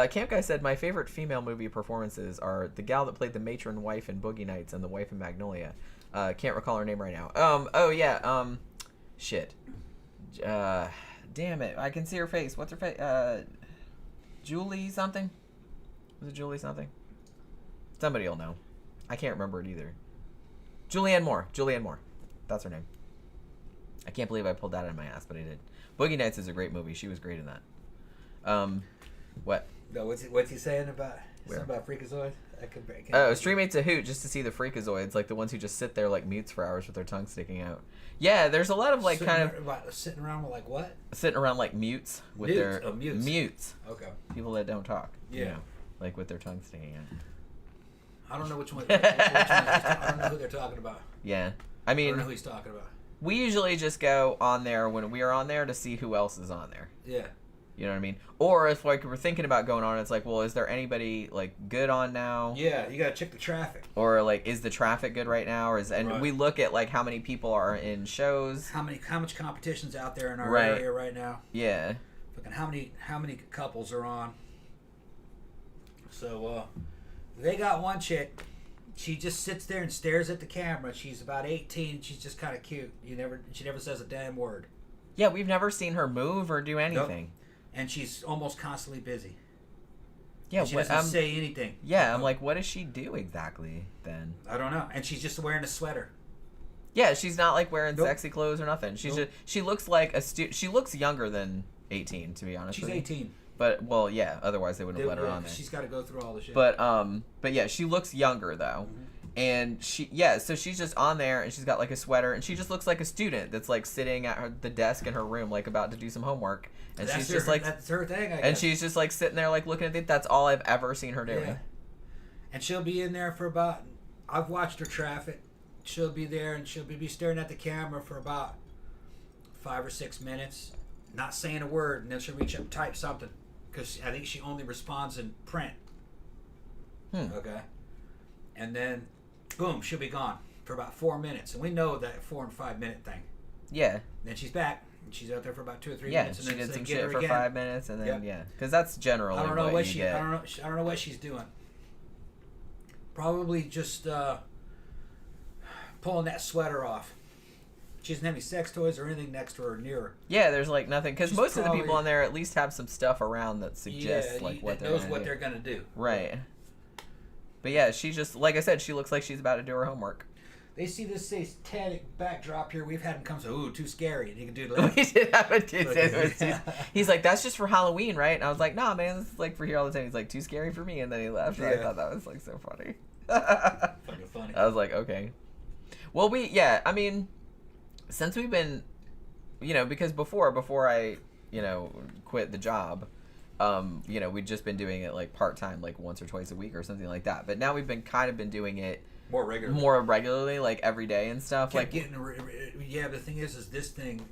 Speaker 1: Camp Guy said my favorite female movie performances are the gal that played the matron wife in Boogie Nights and the wife in Magnolia. Can't recall her name right now. Oh yeah. Shit. Damn it. I can see her face. What's her face? Julie something? Was it Julie something? Somebody will know. I can't remember it either. Julianne Moore. That's her name. I can't believe I pulled that out of my ass, but I did. Boogie Nights is a great movie. She was great in that. What?
Speaker 2: No, what's he saying about
Speaker 1: Where?
Speaker 2: something about freakazoid?
Speaker 1: Oh, Streammate's a hoot just to see the freakazoids, like the ones who just sit there like mutes for hours with their tongue sticking out. Yeah, there's a lot of like
Speaker 2: sitting around with like what?
Speaker 1: sitting around like mutes with
Speaker 2: Mutes?
Speaker 1: their
Speaker 2: Oh, mutes.
Speaker 1: mutes.
Speaker 2: Okay.
Speaker 1: People that don't talk. you
Speaker 2: Yeah.
Speaker 1: know, like with their tongue sticking out.
Speaker 2: I don't know which one. I don't know who they're talking about.
Speaker 1: Yeah.
Speaker 2: I don't know who he's talking about.
Speaker 1: We usually just go on there when we are on there to see who else is on there.
Speaker 2: Yeah.
Speaker 1: You know what I mean? Or if like we're thinking about going on, it's like, well, is there anybody like good on now?
Speaker 2: Yeah, you gotta check the traffic.
Speaker 1: Or like, is the traffic good right now? Or and
Speaker 2: Right.
Speaker 1: we look at like how many people are in shows.
Speaker 2: How much competition's out there in our
Speaker 1: Right.
Speaker 2: area right now?
Speaker 1: Yeah.
Speaker 2: Fucking how many couples are on? So they got one chick. She just sits there and stares at the camera. She's about 18. She's just kind of cute. She never says a damn word.
Speaker 1: Yeah, we've never seen her move or do anything.
Speaker 2: And she's almost constantly busy.
Speaker 1: Yeah,
Speaker 2: And she doesn't say anything.
Speaker 1: Yeah, I'm like, what does she do exactly then?
Speaker 2: I don't know. And she's just wearing a sweater.
Speaker 1: Yeah, she's not like wearing
Speaker 2: Nope.
Speaker 1: sexy clothes or nothing. She's
Speaker 2: Nope.
Speaker 1: just she looks like she looks younger than 18, to be honest.
Speaker 2: She's
Speaker 1: with you.
Speaker 2: 18.
Speaker 1: But well, yeah. Otherwise, they wouldn't have let her on there.
Speaker 2: She's got to go through all the shit.
Speaker 1: But yeah, she looks younger though, and so she's just on there, and she's got like a sweater, and she just looks like a student that's like sitting at the desk in her room, like about to do some homework, and
Speaker 2: that's
Speaker 1: she's just like,
Speaker 2: that's her thing. I guess.
Speaker 1: and she's just like sitting there like looking at it. That's all I've ever seen her doing.
Speaker 2: Yeah. And she'll be in there for about. I've watched her traffic. She'll be there, and she'll be staring at the camera for about 5 or 6 minutes, not saying a word, and then she'll reach up and type something. because I think she only responds in print. Okay, and then boom, she'll be gone for about 4 minutes, and we know that 4 and 5 minute thing.
Speaker 1: Yeah.
Speaker 2: Then she's back, and she's out there for about 2 or 3
Speaker 1: Yeah,
Speaker 2: minutes, and
Speaker 1: she
Speaker 2: then
Speaker 1: did
Speaker 2: they
Speaker 1: some
Speaker 2: get
Speaker 1: shit
Speaker 2: her
Speaker 1: for
Speaker 2: again.
Speaker 1: 5 minutes, and then yeah, because that's generally
Speaker 2: I don't know
Speaker 1: what you get.
Speaker 2: I don't know what she's doing. Probably just pulling that sweater off. She doesn't have any sex toys or anything next to her or near her.
Speaker 1: Yeah, there's like nothing, because
Speaker 2: She's
Speaker 1: most of the
Speaker 2: probably-
Speaker 1: people on there at least have some stuff around that suggests like what they're
Speaker 2: knows
Speaker 1: gonna
Speaker 2: what
Speaker 1: do.
Speaker 2: they're gonna do.
Speaker 1: Right. But yeah, she just, like I said, she looks like she's about to do her homework.
Speaker 2: They see this satanic backdrop here. We've had him come say, "Ooh, too scary." And he can do like,
Speaker 1: We did have a dude. He's like, "That's just for Halloween, right?" And I was like, "Nah, man, this is like for here all the time." He's like, "Too scary for me," and then he left. And I thought that was like so funny.
Speaker 2: fucking funny.
Speaker 1: I was like, okay. Well, I mean, since we've been, because before I, quit the job, we'd just been doing it like part-time, like once or twice a week or something like that. But now we've been been doing it
Speaker 2: more
Speaker 1: regularly, like every day and stuff.
Speaker 2: Kept getting, the thing is this thing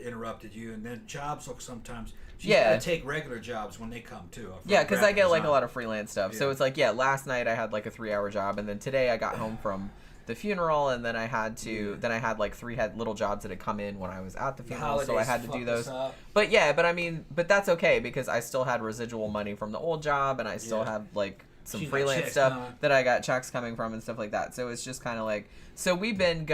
Speaker 2: interrupted you, and then jobs will sometimes. She's gotta take regular jobs when they come too.
Speaker 1: Yeah, because I get like a lot of freelance stuff. Yeah. So it's like, last night I had like a 3-hour job, and then today I got home from the funeral, and then I had like 3 little jobs that had come in when I was at the funeral, so I had to do those. But but that's okay, because I still had residual money from the old job, and I still have like some freelance stuff that I got checks coming from and stuff like that. So it's just kind of like, so we've been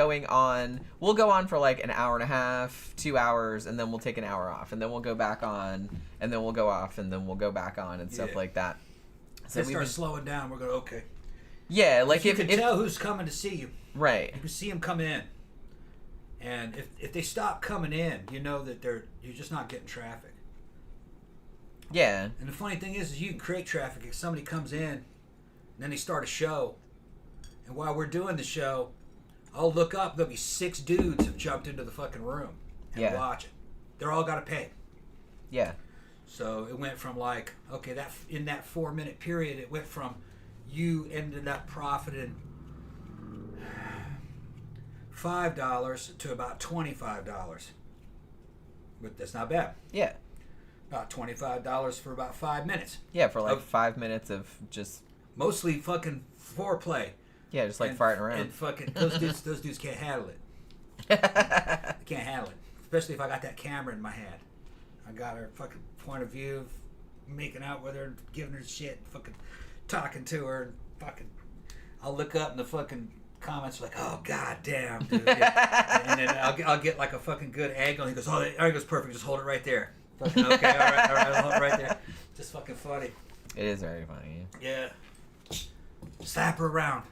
Speaker 1: we'll go on for like an hour and a half, 2 hours, and then we'll take an hour off, and then we'll go back on, and then we'll go off, and then we'll go back on, and stuff like that.
Speaker 2: So we start slowing down. We're going, okay.
Speaker 1: Yeah, like
Speaker 2: you can tell who's coming to see you.
Speaker 1: Right.
Speaker 2: You can see them come in. And if they stop coming in, you know that you're just not getting traffic.
Speaker 1: Yeah.
Speaker 2: And the funny thing is you can create traffic if somebody comes in, and then they start a show. And while we're doing the show, I'll look up, there'll be 6 dudes have jumped into the fucking room and watch it. They're all got to pay. Yeah. So it went from like, okay, in that 4-minute period, it went from you ended up profiting $5 to about $25. But that's not bad. Yeah. About $25 for about 5 minutes.
Speaker 1: Yeah, for like 5 minutes of just
Speaker 2: mostly fucking foreplay.
Speaker 1: Yeah, just like farting around.
Speaker 2: And fucking those dudes can't handle it. They can't handle it. Especially if I got that camera in my hand. I got her fucking point of view of making out with her, giving her shit, fucking talking to her, and fucking I'll look up in the fucking comments like, oh god damn, dude. And then I'll get like a fucking good angle, and he goes, oh, the angle's perfect, just hold it right there. Fucking okay, all right, I'll hold it right there. Just fucking funny.
Speaker 1: It is very funny.
Speaker 2: Yeah. Slap her around,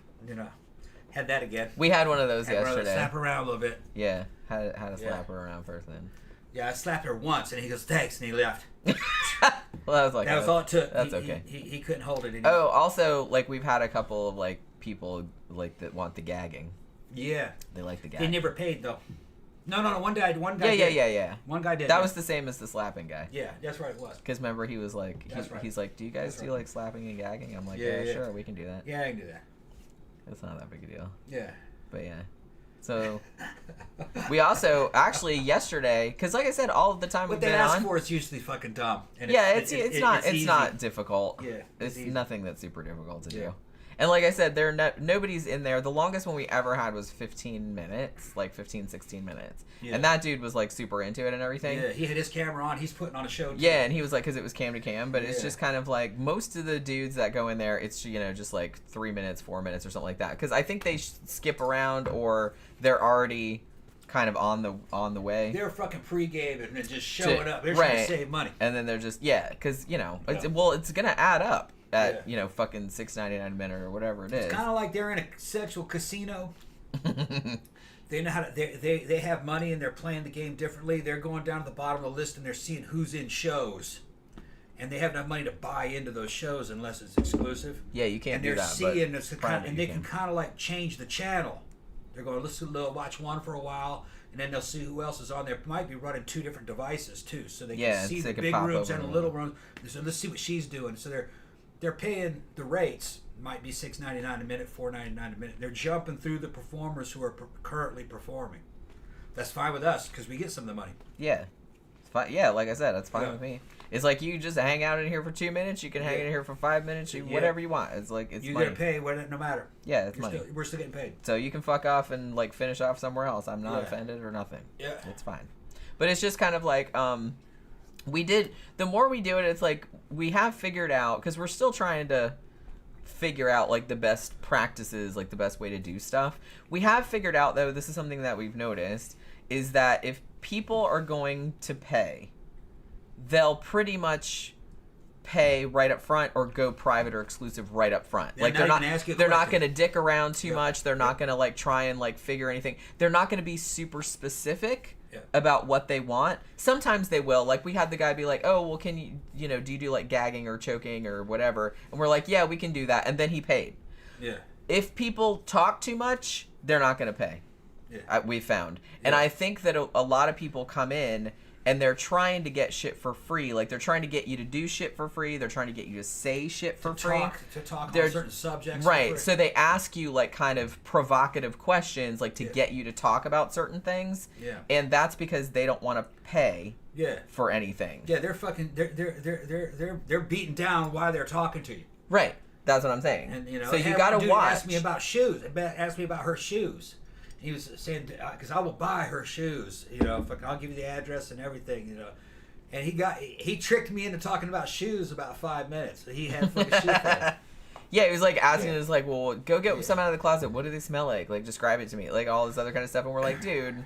Speaker 2: Had that again.
Speaker 1: We had one of those yesterday.
Speaker 2: Slap her around a little bit.
Speaker 1: Yeah, had to slap her around first then.
Speaker 2: Yeah, I slapped her once, and he goes, thanks, and he left.
Speaker 1: Well, that was like...
Speaker 2: That was all it took.
Speaker 1: That's okay.
Speaker 2: He couldn't hold it anymore.
Speaker 1: Oh, also, like, we've had a couple of, like, people, like, that want the gagging.
Speaker 2: Yeah.
Speaker 1: They like the gagging.
Speaker 2: They never paid, though. No, one guy did.
Speaker 1: Yeah.
Speaker 2: One guy did.
Speaker 1: That was the same as the slapping guy.
Speaker 2: Yeah, that's right, it was.
Speaker 1: Because remember, he was like, he's like, do you guys do, like, slapping and gagging? I'm like, yeah, sure, we can do that.
Speaker 2: Yeah, I can do that.
Speaker 1: It's not that big a deal.
Speaker 2: Yeah.
Speaker 1: But yeah. So, we also, actually, yesterday, because like I said, all of the time we've been on...
Speaker 2: What they ask for is usually fucking dumb. And
Speaker 1: it's not difficult.
Speaker 2: Yeah.
Speaker 1: It's nothing that's super difficult to do. And like I said, nobody's in there. The longest one we ever had was 15 minutes, like 15, 16 minutes. Yeah. And that dude was like super into it and everything.
Speaker 2: Yeah, he had his camera on. He's putting on a show too.
Speaker 1: Yeah, and he was like, because it was cam to cam, but it's just kind of like most of the dudes that go in there, it's, just like 3 minutes, 4 minutes or something like that. Because I think they skip around or they're already kind of on the way.
Speaker 2: They're fucking pre-game and then just showing up. They're trying to save money.
Speaker 1: And then they're just, because, it's going to add up. At fucking $6.99 a minute or whatever it is.
Speaker 2: It's kind of like they're in a sexual casino. They know how to. They have money and they're playing the game differently. They're going down to the bottom of the list and they're seeing who's in shows, and they have enough money to buy into those shows unless it's exclusive.
Speaker 1: Yeah, you can't
Speaker 2: do that. And they're seeing and they can kind of like change the channel. They're going to watch one for a while. And then they'll see who else is on there. Might be running 2 different devices too, so they can see the big rooms and the little rooms. So let's see what she's doing. So they're paying the rates. Might be $6.99 a minute, $4.99 a minute. They're jumping through the performers who are currently performing. That's fine with us because we get some of the money.
Speaker 1: Yeah, it's fine. Yeah, like I said, that's fine with me. It's like you just hang out in here for 2 minutes. You can hang in here for 5 minutes. Whatever you want. It's like it's money.
Speaker 2: You get paid no matter.
Speaker 1: Yeah, it's money.
Speaker 2: We're still getting paid.
Speaker 1: So you can fuck off and like finish off somewhere else. I'm not offended or nothing.
Speaker 2: Yeah,
Speaker 1: it's fine. But it's just kind of like the more we do it, it's like we have figured out, because we're still trying to figure out like the best practices, like the best way to do stuff. We have figured out, though, this is something that we've noticed, is that if people are going to pay, they'll pretty much pay right up front or go private or exclusive right up front. Like they're not going to dick around too much. They're not going to like try and like figure anything. They're not going to be super specific about what they want. Sometimes they will. Like we had the guy be like, "Oh, well, can you do you do like gagging or choking or whatever?" And we're like, "Yeah, we can do that." And then he paid. Yeah. If people talk too much, they're not going to pay. Yeah. We found. And I think that a lot of people come in and they're trying to get shit for free. Like, they're trying to get you to do shit for free. They're trying to get you to say shit for free.
Speaker 2: To talk on certain subjects.
Speaker 1: Right. So they ask you, like, kind of provocative questions, like, to get you to talk about certain things. Yeah. And that's because they don't want to pay for anything.
Speaker 2: Yeah, they're fucking... They're beaten down while they're talking to you.
Speaker 1: Right. That's what I'm saying.
Speaker 2: And,
Speaker 1: so you got to watch.
Speaker 2: Asked me about shoes. Asked me about her shoes. He was saying, because I will buy her shoes, I'll give you the address and everything, And he tricked me into talking about shoes about 5 minutes. He had fucking shoes for
Speaker 1: Yeah, he was like asking us, like, well, go get some out of the closet. What do they smell like? Like, describe it to me. Like, all this other kind of stuff. And we're like, dude,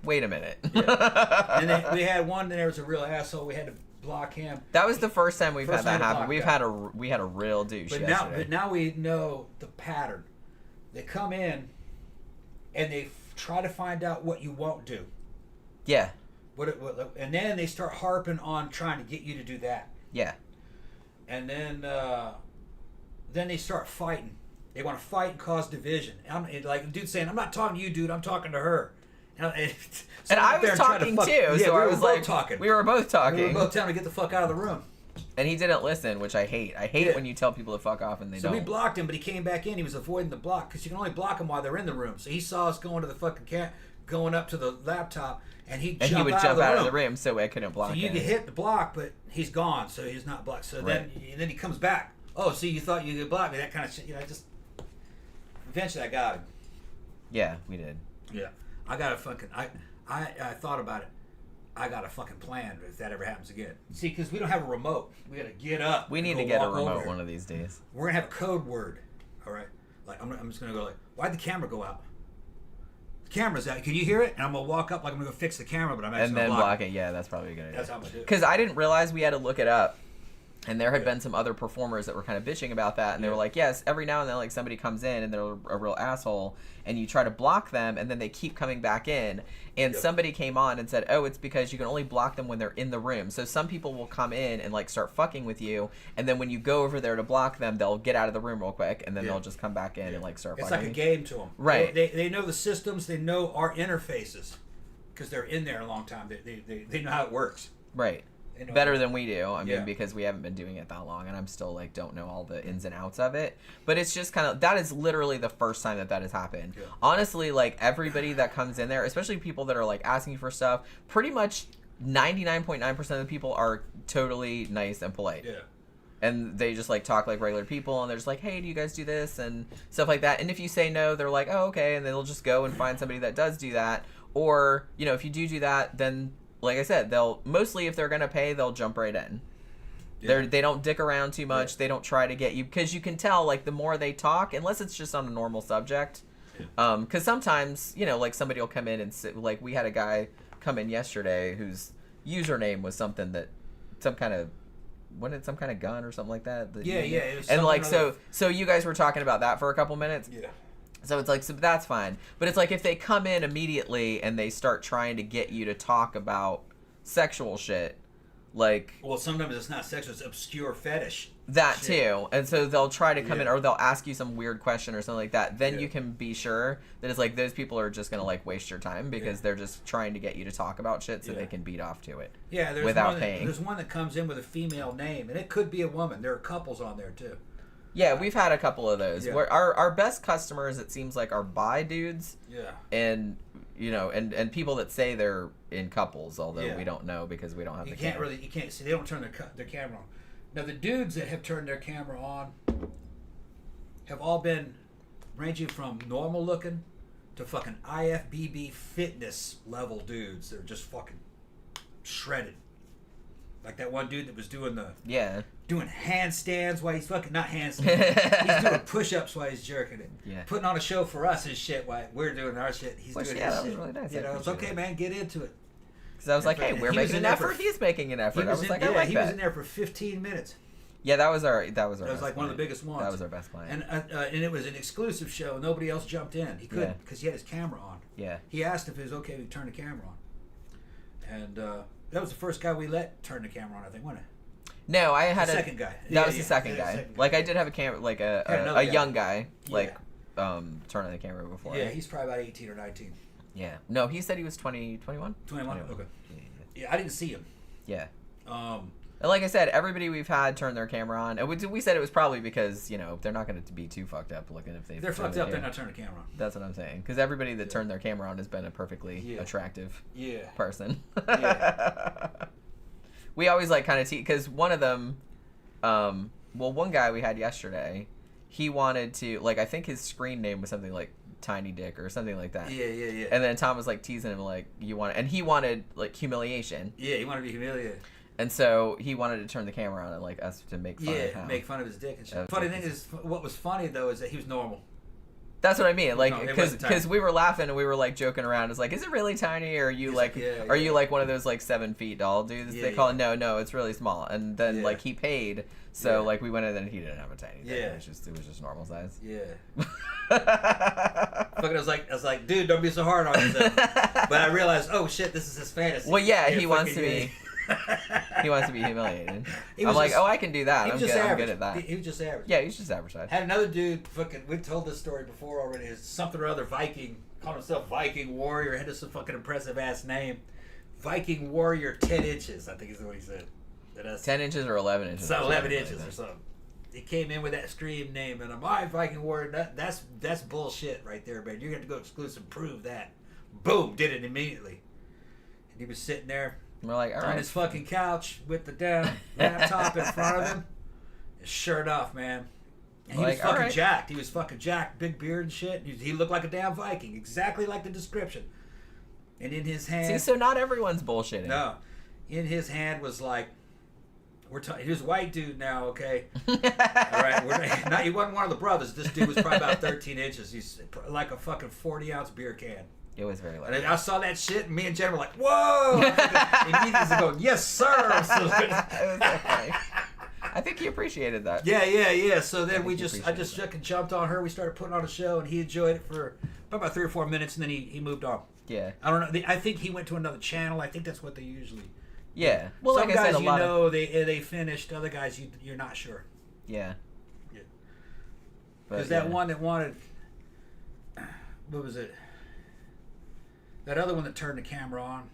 Speaker 1: wait a minute.
Speaker 2: And then we had one, and there was a real asshole. We had to block him.
Speaker 1: That was the first time we've had that happen. We had a real douche yesterday.
Speaker 2: But now we know the pattern. They come in, and they try to find out what you won't do.
Speaker 1: Yeah.
Speaker 2: And then they start harping on trying to get you to do that.
Speaker 1: Yeah.
Speaker 2: And then they start fighting. They want to fight and cause division. Like the dude saying, "I'm not talking to you, dude. I'm talking to her." And
Speaker 1: I was talking too.
Speaker 2: Yeah,
Speaker 1: so I was like,
Speaker 2: talking.
Speaker 1: We were both talking.
Speaker 2: We were both telling him to get the fuck out of the room.
Speaker 1: And he didn't listen, which I hate. I hate it when you tell people to fuck off and they don't.
Speaker 2: So we blocked him, but he came back in. He was avoiding the block because you can only block them while they're in the room. So he saw us going to the fucking going up to the laptop, and he would jump out of the room,
Speaker 1: so I couldn't block him.
Speaker 2: So you could hit the block, but he's gone, so he's not blocked. So then he comes back. Oh, so you thought you could block me? That kind of shit. Just eventually I got him.
Speaker 1: Yeah, we did.
Speaker 2: Yeah, I got a fucking. I thought about it. I got a fucking plan if that ever happens again. See, because we don't have a remote. We got to get up.
Speaker 1: We need to get a remote one of these days.
Speaker 2: We're going to have a code word. All right? Like, I'm just going to go like, why'd the camera go out? The camera's out. Can you hear it? And I'm going to walk up like I'm going to go fix the camera, but I'm actually going to block it.
Speaker 1: Yeah, that's probably a good idea.
Speaker 2: That's how I'm going to do it.
Speaker 1: Because I didn't realize we had to look it up. And there had been some other performers that were kind of bitching about that. And they were like, yes, every now and then, like, somebody comes in and they're a real asshole. And you try to block them, and then they keep coming back in. And somebody came on and said, oh, it's because you can only block them when they're in the room. So some people will come in and, like, start fucking with you. And then when you go over there to block them, they'll get out of the room real quick. And then they'll just come back in and, like, start fucking.
Speaker 2: It's like a game to them.
Speaker 1: Right.
Speaker 2: They know the systems. They know our interfaces. Because they're in there a long time. They know how it works.
Speaker 1: Right. Better than we do. I mean, because we haven't been doing it that long, and I'm still like don't know all the ins and outs of it. But it's just kind of that is literally the first time that has happened. Yeah. Honestly, like everybody that comes in there, especially people that are like asking you for stuff, pretty much 99.9% of the people are totally nice and polite. Yeah. And they just like talk like regular people, and they're just like, hey, do you guys do this and stuff like that. And if you say no, they're like, oh, okay, and they'll just go and find somebody that does do that. Or if you do that, then like I said, they'll mostly if they're gonna pay, they'll jump right in. Yeah. They don't dick around too much. Yeah. They don't try to get you because you can tell like the more they talk, unless it's just on a normal subject. Because sometimes like somebody will come in and sit, like we had a guy come in yesterday whose username was something that some kind of gun or something like that.
Speaker 2: It was
Speaker 1: and like so you guys were talking about that for a couple minutes.
Speaker 2: Yeah.
Speaker 1: So it's like, so that's fine. But it's like if they come in immediately and they start trying to get you to talk about sexual shit, like...
Speaker 2: Well, sometimes it's not sexual, it's obscure fetish.
Speaker 1: That shit. Too. And so they'll try to come in or they'll ask you some weird question or something like that. Then you can be sure that it's like those people are just going to like waste your time because they're just trying to get you to talk about shit so they can beat off to it without paying.
Speaker 2: There's one that comes in with a female name, and it could be a woman. There are couples on there, too.
Speaker 1: Yeah, we've had a couple of those. Yeah. Where our best customers, it seems like, are bi dudes.
Speaker 2: Yeah.
Speaker 1: And you know, and people that say they're in couples, although
Speaker 2: Yeah.
Speaker 1: we don't know because we don't have
Speaker 2: You
Speaker 1: the
Speaker 2: can't
Speaker 1: camera.
Speaker 2: really, you can't see. They don't turn their camera on. Now the dudes that have turned their camera on have all been ranging from normal looking to fucking IFBB fitness level dudes that are just fucking shredded. Like that one dude that was doing doing handstands while he's fucking not handstands. He's doing push-ups while he's jerking it.
Speaker 1: Yeah.
Speaker 2: Putting on a show for us and shit while we're doing our shit. He's doing his
Speaker 1: that
Speaker 2: shit.
Speaker 1: was really nice.
Speaker 2: You
Speaker 1: I
Speaker 2: know, it's
Speaker 1: appreciate
Speaker 2: okay,
Speaker 1: it.
Speaker 2: man. Get into it.
Speaker 1: Because I was like, hey, we're
Speaker 2: He was
Speaker 1: making
Speaker 2: in
Speaker 1: an
Speaker 2: there for-
Speaker 1: effort. He's making an effort. I was like, I like
Speaker 2: he
Speaker 1: that.
Speaker 2: was in there for 15 minutes.
Speaker 1: Yeah, that was our. That was
Speaker 2: That was like one of the biggest ones.
Speaker 1: That was our best client.
Speaker 2: And it was an exclusive show. Nobody else jumped in. He couldn't because he had his camera on.
Speaker 1: Yeah.
Speaker 2: He asked if it was okay if we turn the camera on. And that was the first guy we let turn the camera on, I think, wasn't it?
Speaker 1: No, I had
Speaker 2: The second guy.
Speaker 1: That was the second guy. Like I did have a camera, like a young guy, like turn on the camera before.
Speaker 2: Yeah, he's probably about 18 or 19.
Speaker 1: Yeah. No, he said he was 21.
Speaker 2: 21? Okay. Yeah, I didn't see him.
Speaker 1: Yeah. And like I said, everybody we've had turn their camera on, and we said it was probably because, you know, they're not going to be too fucked up looking if
Speaker 2: they're fucked up. They're not turning the camera on.
Speaker 1: That's what I'm saying. Because everybody that turned their camera on has been a perfectly attractive person.
Speaker 2: Yeah.
Speaker 1: We always like kind of because one of them, one guy we had yesterday, he wanted to, like, I think his screen name was something like Tiny Dick or something like that.
Speaker 2: Yeah.
Speaker 1: And then Tom was like teasing him like, and he wanted like humiliation.
Speaker 2: Yeah, he wanted to be humiliated.
Speaker 1: And so he wanted to turn the camera on and like us to make fun of him.
Speaker 2: Make fun of his dick and shit. Funny thing is, what was funny though is that he was normal.
Speaker 1: That's what I mean, like,
Speaker 2: No,
Speaker 1: because we were laughing and we were like joking around. It's like, is it really tiny, or are you you like one of those like 7 feet doll dudes? They call it. No, it's really small. And then like he paid, so like we went in and he didn't have a tiny thing. It was just normal size.
Speaker 2: Yeah. Fucking, I was like, dude, don't be so hard on yourself. But I realized, oh shit, this is his fantasy.
Speaker 1: Well, yeah, he wants to be. He wants to be humiliated. I'm like, I can do that. I'm good at that.
Speaker 2: He was just average.
Speaker 1: Yeah, he's just average size.
Speaker 2: Had another dude, fucking, we've told this story before already. It's something or other Viking, called himself Viking Warrior, had this fucking impressive ass name. Viking Warrior 10 inches, I think is what he said.
Speaker 1: 10 inches or 11 inches?
Speaker 2: So 11 inches or something. He came in with that stream name, and I'm all Viking Warrior. That's bullshit right there, man. You're going to go exclusive, prove that. Boom, did it immediately. And he was sitting there.
Speaker 1: We're like, all right.
Speaker 2: On his fucking couch with the damn laptop in front of him. Shirt off, man. And he was fucking jacked. He was fucking jacked. Big beard and shit. He looked like a damn Viking. Exactly like the description. And in his hand...
Speaker 1: See, so not everyone's bullshitting.
Speaker 2: No. In his hand was like... He was a white dude now, okay? All right. He wasn't one of the brothers. This dude was probably about 13 inches. He's like a fucking 40-ounce beer can.
Speaker 1: It was very loud.
Speaker 2: And I saw that shit, and me and Jen were like, "Whoa!" Immediately going, "Yes, sir."
Speaker 1: It was so funny. I think he appreciated that.
Speaker 2: Yeah. So then I just jumped on her. We started putting on a show, and he enjoyed it for about 3 or 4 minutes, and then he moved on.
Speaker 1: Yeah.
Speaker 2: I don't know. I think he went to another channel. I think that's what they usually.
Speaker 1: Yeah. Well,
Speaker 2: some
Speaker 1: like
Speaker 2: guys
Speaker 1: I said,
Speaker 2: they finished. Other guys you're not sure.
Speaker 1: Yeah.
Speaker 2: Because that one that wanted, what was it? That other one that turned the camera on,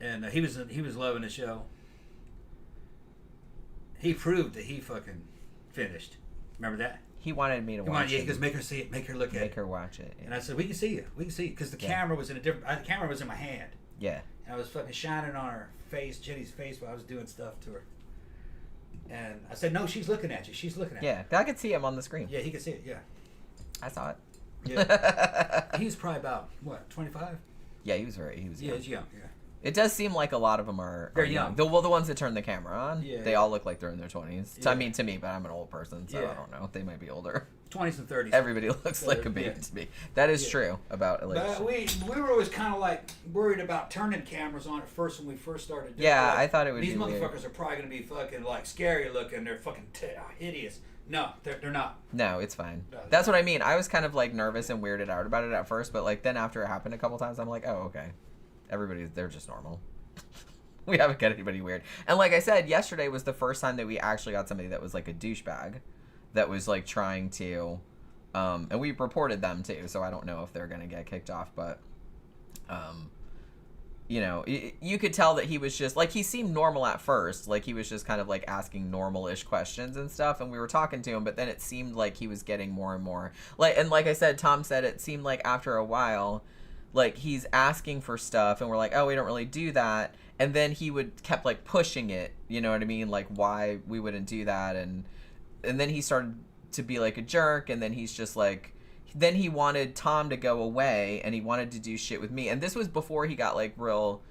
Speaker 2: and he was loving the show. He proved that he fucking finished. Remember that?
Speaker 1: He wanted me to watch it.
Speaker 2: He goes, make her see it, make her look at it.
Speaker 1: Make her watch it. Yeah.
Speaker 2: And I said, we can see you, because the camera was in a different. The camera was in my hand.
Speaker 1: Yeah.
Speaker 2: And I was fucking shining on her face, Jenny's face, while I was doing stuff to her. And I said, no, she's looking at you. She's looking at you.
Speaker 1: Yeah, I could see him on the screen.
Speaker 2: Yeah, he could see it. Yeah.
Speaker 1: I saw it.
Speaker 2: Yeah. He was probably about, what, 25?
Speaker 1: Yeah, he was young.
Speaker 2: Yeah, he's young, yeah.
Speaker 1: It does seem like a lot of them are
Speaker 2: young.
Speaker 1: The ones that turn the camera on, they all look like they're in their 20s. Yeah. I mean, to me, but I'm an old person, so I don't know. They might be older.
Speaker 2: 20s and 30s.
Speaker 1: Everybody looks like a baby to me. That is true about Elliot.
Speaker 2: But we were always kind of like worried about turning cameras on at first when we first started doing
Speaker 1: it.
Speaker 2: I
Speaker 1: thought it would be
Speaker 2: these motherfuckers are probably going to be fucking like scary looking. They're fucking hideous. No, they're not.
Speaker 1: No, it's fine. That's what I mean. I was kind of like nervous and weirded out about it at first, but like then after it happened a couple times, I'm like, oh, okay. They're just normal. We haven't got anybody weird. And like I said, yesterday was the first time that we actually got somebody that was like a douchebag that was like trying to, and we reported them too, so I don't know if they're going to get kicked off, but you know, you could tell that he was just like, he seemed normal at first, like he was just kind of like asking normal-ish questions and stuff, and we were talking to him, but then it seemed like he was getting more and more like, and like I said, Tom said it seemed like after a while, like he's asking for stuff and we're like, oh, we don't really do that, and then he would kept like pushing it, you know what I mean, like why we wouldn't do that, and then he started to be like a jerk, and then he's just like, then he wanted Tom to go away and he wanted to do shit with me, and this was before he got like real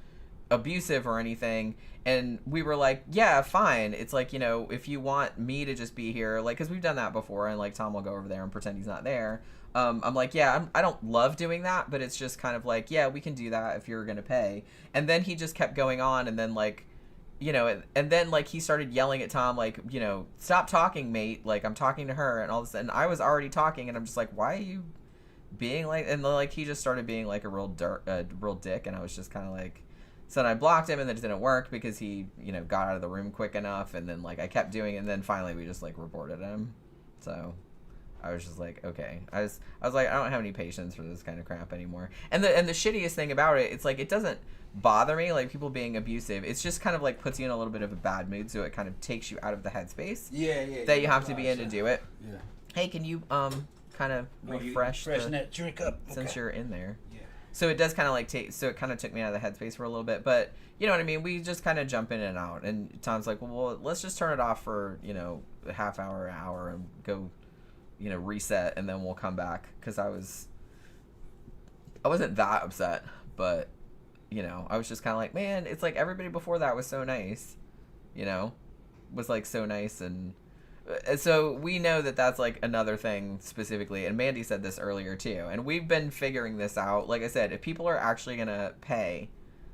Speaker 1: abusive or anything, and we were like, yeah, fine, it's like, you know, if you want me to just be here, like, because we've done that before, and like Tom will go over there and pretend he's not there. I'm like, yeah, I don't love doing that, but it's just kind of like, yeah, we can do that if you're gonna pay. And then he just kept going on, and then like, you know, and then like he started yelling at Tom, like, you know, stop talking, mate, like I'm talking to her, and all this, and I was already talking, and I'm just like, why are you being like, and like he just started being like a real dick, and I was just kind of like, so then I blocked him, and then it didn't work because he, you know, got out of the room quick enough, and then like I kept doing it, and then finally we just like reported him. So I was just like, okay. I was like, I don't have any patience for this kind of crap anymore. And the shittiest thing about it, it's like, it doesn't bother me, like people being abusive. It's just kind of like puts you in a little bit of a bad mood, so it kind of takes you out of the headspace. That you have to be in to do it. Yeah. Hey, can you kind of refresh
Speaker 2: that drink up
Speaker 1: since you're in there? Yeah. So it does kind of like so it kind of took me out of the headspace for a little bit, but you know what I mean. We just kind of jump in and out, and Tom's like, well, let's just turn it off for, you know, a half hour, an hour, and go, you know, reset, and then we'll come back, because I wasn't that upset, but you know, I was just kind of like, man, it's like everybody before that was so nice, you know, was like so nice, and so we know that that's like another thing specifically, and Mandy said this earlier too, and we've been figuring this out. Like I said, if people are actually gonna pay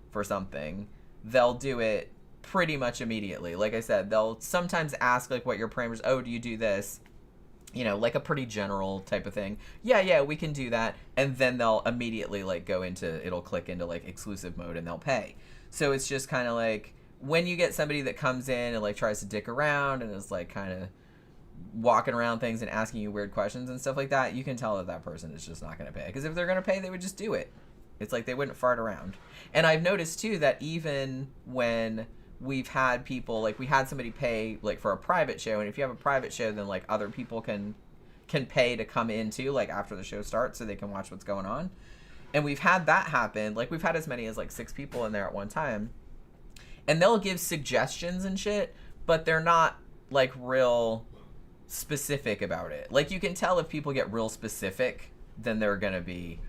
Speaker 1: for something, they'll do it pretty much immediately. Like I said, they'll sometimes ask like what your parameters, oh, do you do this? You know, like a pretty general type of thing. Yeah, we can do that. And then they'll immediately like go into, it'll click into like exclusive mode and they'll pay. So it's just kind of like when you get somebody that comes in and like tries to dick around and is like kind of walking around things and asking you weird questions and stuff like that, you can tell that that person is just not going to pay. Because if they're going to pay, they would just do it. It's like they wouldn't fart around. And I've noticed too that even when we've had people, like we had somebody pay like for a private show, and if you have a private show, then like other people can pay to come in too, like after the show starts, so they can watch what's going on. And we've had that happen. Like we've had as many as like 6 people in there at one time, and they'll give suggestions and shit, but they're not like real specific about it. Like you can tell if people get real specific, then they're gonna be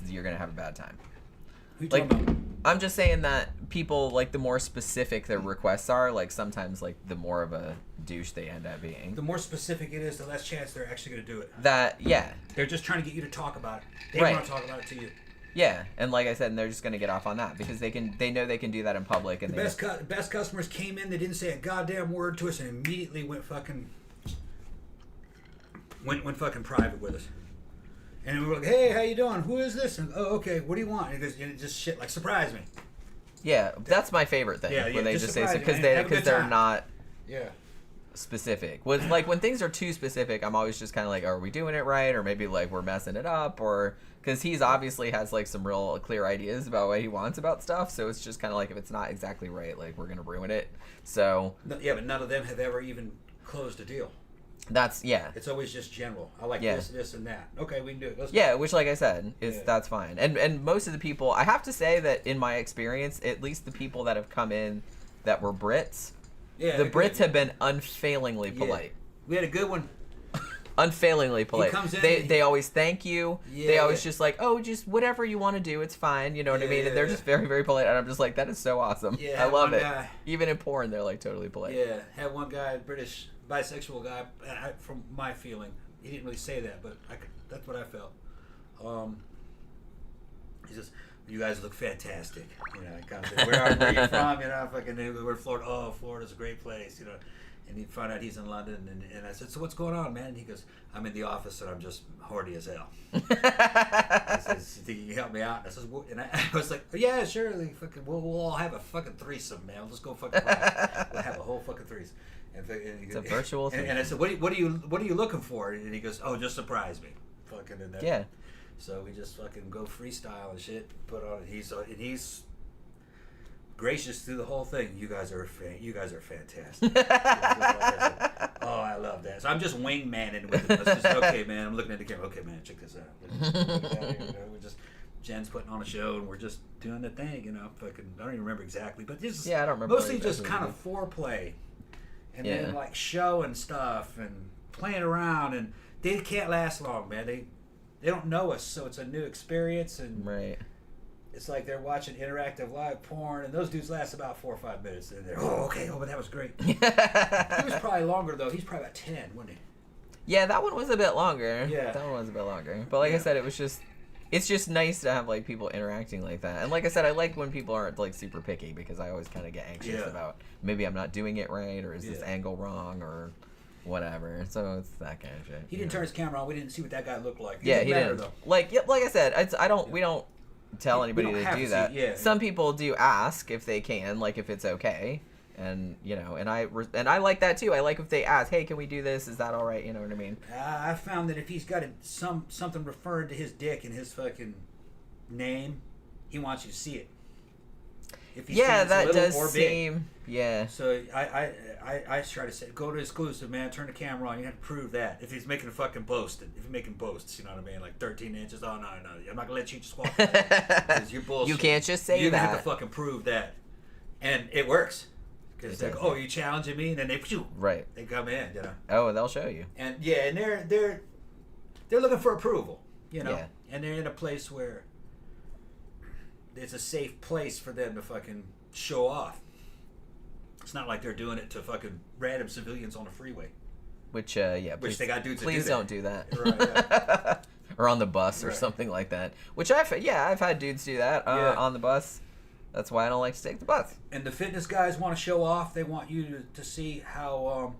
Speaker 1: you're gonna have a bad time. Like, I'm just saying that people, like, the more specific their requests are, like, sometimes, like, the more of a douche they end up being.
Speaker 2: The more specific it is, the less chance they're actually going to do it.
Speaker 1: That, yeah.
Speaker 2: They're just trying to get you to talk about it. They
Speaker 1: right.
Speaker 2: want to talk about it to you.
Speaker 1: Yeah, and like I said, they're just going to get off on that because they know they can do that in public. And
Speaker 2: the best customers came in, they didn't say a goddamn word to us, and immediately went fucking private with us. And we were like, hey, how you doing? Who is this? And, oh, okay, what do you want? And it just shit, like, surprise me.
Speaker 1: Yeah, that's my favorite thing. Yeah, when they just say, because they're not specific. With, like, when things are too specific, I'm always just kind of like, are we doing it right? Or maybe, like, we're messing it up. Or, because he's obviously has, like, some real clear ideas about what he wants about stuff. So it's just kind of like, if it's not exactly right, like, we're going to ruin it. So.
Speaker 2: Yeah, but none of them have ever even closed a deal.
Speaker 1: That's, yeah.
Speaker 2: It's always just general. I like this, and that. Okay, we can do it. Let's
Speaker 1: do it. Which, like I said, that's fine. And most of the people, I have to say that in my experience, at least the people that have come in that were Brits, the Brits have been unfailingly polite.
Speaker 2: We had a good one.
Speaker 1: Unfailingly polite.
Speaker 2: He comes in,
Speaker 1: they always thank you. They always just like, oh, just whatever you want to do, it's fine. You know what I mean? And they're just very, very polite. And I'm just like, that is so awesome. I love it. Guy, even in porn, they're like totally polite.
Speaker 2: Yeah, had one guy, British bisexual guy, from my feeling, he didn't really say that, but that's what I felt. He says, you guys look fantastic. You know, kind of, where are you from? You know, fucking, we're in Florida. Oh, Florida's a great place. You know, and he found out he's in London, and I said, so what's going on, man? And he goes, I'm in the office and I'm just horny as hell. I says, you think you can help me out? And I says, and I was like, oh, yeah, sure. Like, fucking, we'll all have a fucking threesome, man. We'll just go fucking we'll have a whole fucking threesome.
Speaker 1: It's a virtual thing.
Speaker 2: And I said, what are you looking for? And he goes, oh, just surprise me. Fucking and that.
Speaker 1: Yeah.
Speaker 2: So we just fucking go freestyle and shit. Put on it. He's gracious through the whole thing. You guys are fantastic. Oh, I love that. So I'm just wingmanning with it. It's just, okay, man, I'm looking at the camera. Okay, man, check this out. We're just, Jen's putting on a show, and we're just doing the thing, you know. Fucking, I don't even remember exactly, but this is
Speaker 1: I don't remember
Speaker 2: mostly just kind of foreplay, and then like show and stuff, and playing around, and they can't last long, man. They don't know us, so it's a new experience, and
Speaker 1: right.
Speaker 2: It's like they're watching interactive live porn, and those dudes last about 4 or 5 minutes, and they're but that was great. He was probably longer though. He's probably about 10, wasn't he?
Speaker 1: Yeah, that one was a bit longer.
Speaker 2: Yeah,
Speaker 1: that one was a bit longer. But like I said, it's just nice to have like people interacting like that. And like I said, I like when people aren't like super picky, because I always kind of get anxious about maybe I'm not doing it right, or is this angle wrong, or whatever. So it's that kind of shit.
Speaker 2: He didn't turn his camera on. We didn't see what that guy looked like.
Speaker 1: He didn't. Though. Like I said, we don't tell anybody to do that. Some people do ask if they can, like if it's okay, and you know, and I like that too. I like if they ask, hey, can we do this? Is that all right? You know what I mean? I
Speaker 2: found that if he's got something referring to his dick in his fucking name, he wants you to see it. If
Speaker 1: that does seem. Yeah.
Speaker 2: So I try to say, go to exclusive, man. Turn the camera on. You have to prove that. If he's making a fucking boast, if he's making boasts, you know what I mean, like 13 inches. Oh no, I'm not gonna let you just walk. Because you're bullshit.
Speaker 1: You can't just say that.
Speaker 2: You have to fucking prove that, and it works. Because it's like, oh, you challenging me, and then they they come in, you know.
Speaker 1: Oh, they'll show you.
Speaker 2: And and they're looking for approval, you know, and they're in a place where it's a safe place for them to fucking show off. It's not like they're doing it to fucking random civilians on the freeway.
Speaker 1: Which
Speaker 2: they got dudes.
Speaker 1: Please
Speaker 2: to
Speaker 1: don't do that.
Speaker 2: Right,
Speaker 1: or on the bus or something like that. Which I've had dudes do that on the bus. That's why I don't like to take the bus.
Speaker 2: And the fitness guys want to show off. They want you to see how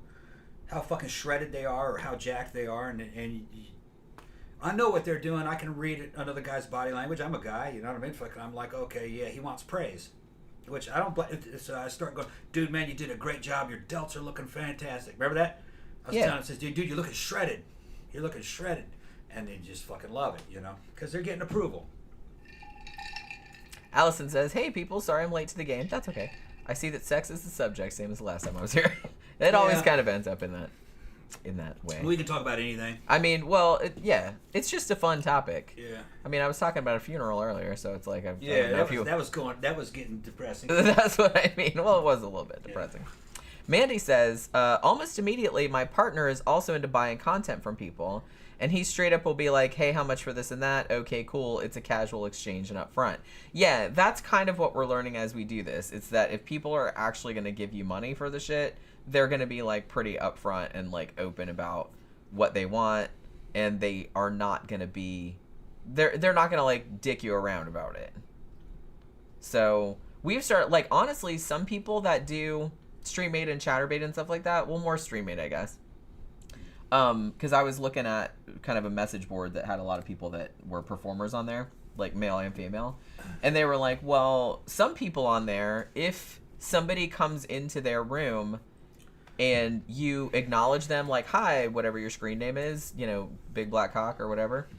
Speaker 2: fucking shredded they are, or how jacked they are, and I know what they're doing. I can read another guy's body language. I'm a guy, you know what I mean? Fucking, I'm like, okay, yeah, he wants praise, which I don't. So I start going, dude, man, you did a great job. Your delts are looking fantastic. Remember that? I was telling him, says, dude, you're looking shredded. You're looking shredded, and they just fucking love it, you know, because they're getting approval.
Speaker 1: Allison says, hey, people, sorry I'm late to the game. That's okay. I see that sex is the subject, same as the last time I was here. It always kind of ends up in that way.
Speaker 2: We can talk about anything.
Speaker 1: I mean, well, it's just a fun topic.
Speaker 2: Yeah.
Speaker 1: I mean, I was talking about a funeral earlier, so it's like
Speaker 2: that was getting depressing.
Speaker 1: That's what I mean. Well, it was a little bit depressing. Yeah. Mandy says, almost immediately, my partner is also into buying content from people. And he straight up will be like, hey, how much for this and that? Okay, cool. It's a casual exchange and upfront. Yeah, that's kind of what we're learning as we do this. It's that if people are actually going to give you money for the shit, they're going to be like pretty upfront and like open about what they want. And they are not going to be, they're not going to like dick you around about it. So we've started, like, honestly, some people that do StreamMate and ChatterBait and stuff like that, well, more StreamMate, I guess. Because I was looking at kind of a message board that had a lot of people that were performers on there, like male and female. And they were like, well, some people on there, if somebody comes into their room and you acknowledge them like, hi, whatever your screen name is, you know, Big Black Cock or whatever,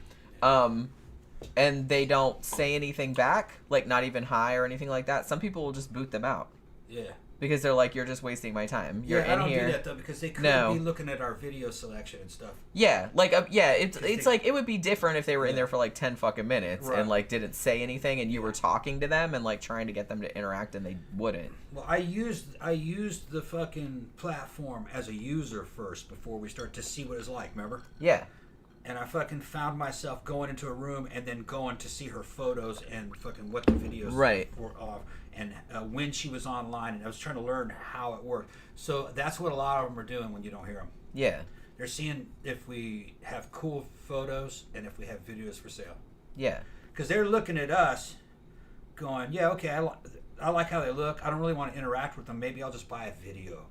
Speaker 1: and they don't say anything back, like not even hi or anything like that, some people will just boot them out.
Speaker 2: Yeah.
Speaker 1: Because they're like, you're just wasting my time. You're in here.
Speaker 2: I don't do that though, because they could be looking at our video selection and stuff.
Speaker 1: Yeah, like it's like it would be different if they were in there for like 10 fucking minutes and like didn't say anything, and you were talking to them and like trying to get them to interact, and they wouldn't.
Speaker 2: Well, I used the fucking platform as a user first before we start to see what it's like. Remember?
Speaker 1: Yeah.
Speaker 2: And I fucking found myself going into a room and then going to see her photos and fucking what the videos were of. And when she was online, and I was trying to learn how it worked. So that's what a lot of them are doing when you don't hear them.
Speaker 1: Yeah.
Speaker 2: They're seeing if we have cool photos and if we have videos for sale.
Speaker 1: Yeah.
Speaker 2: Because they're looking at us going, yeah, okay, I like how they look. I don't really want to interact with them. Maybe I'll just buy a video.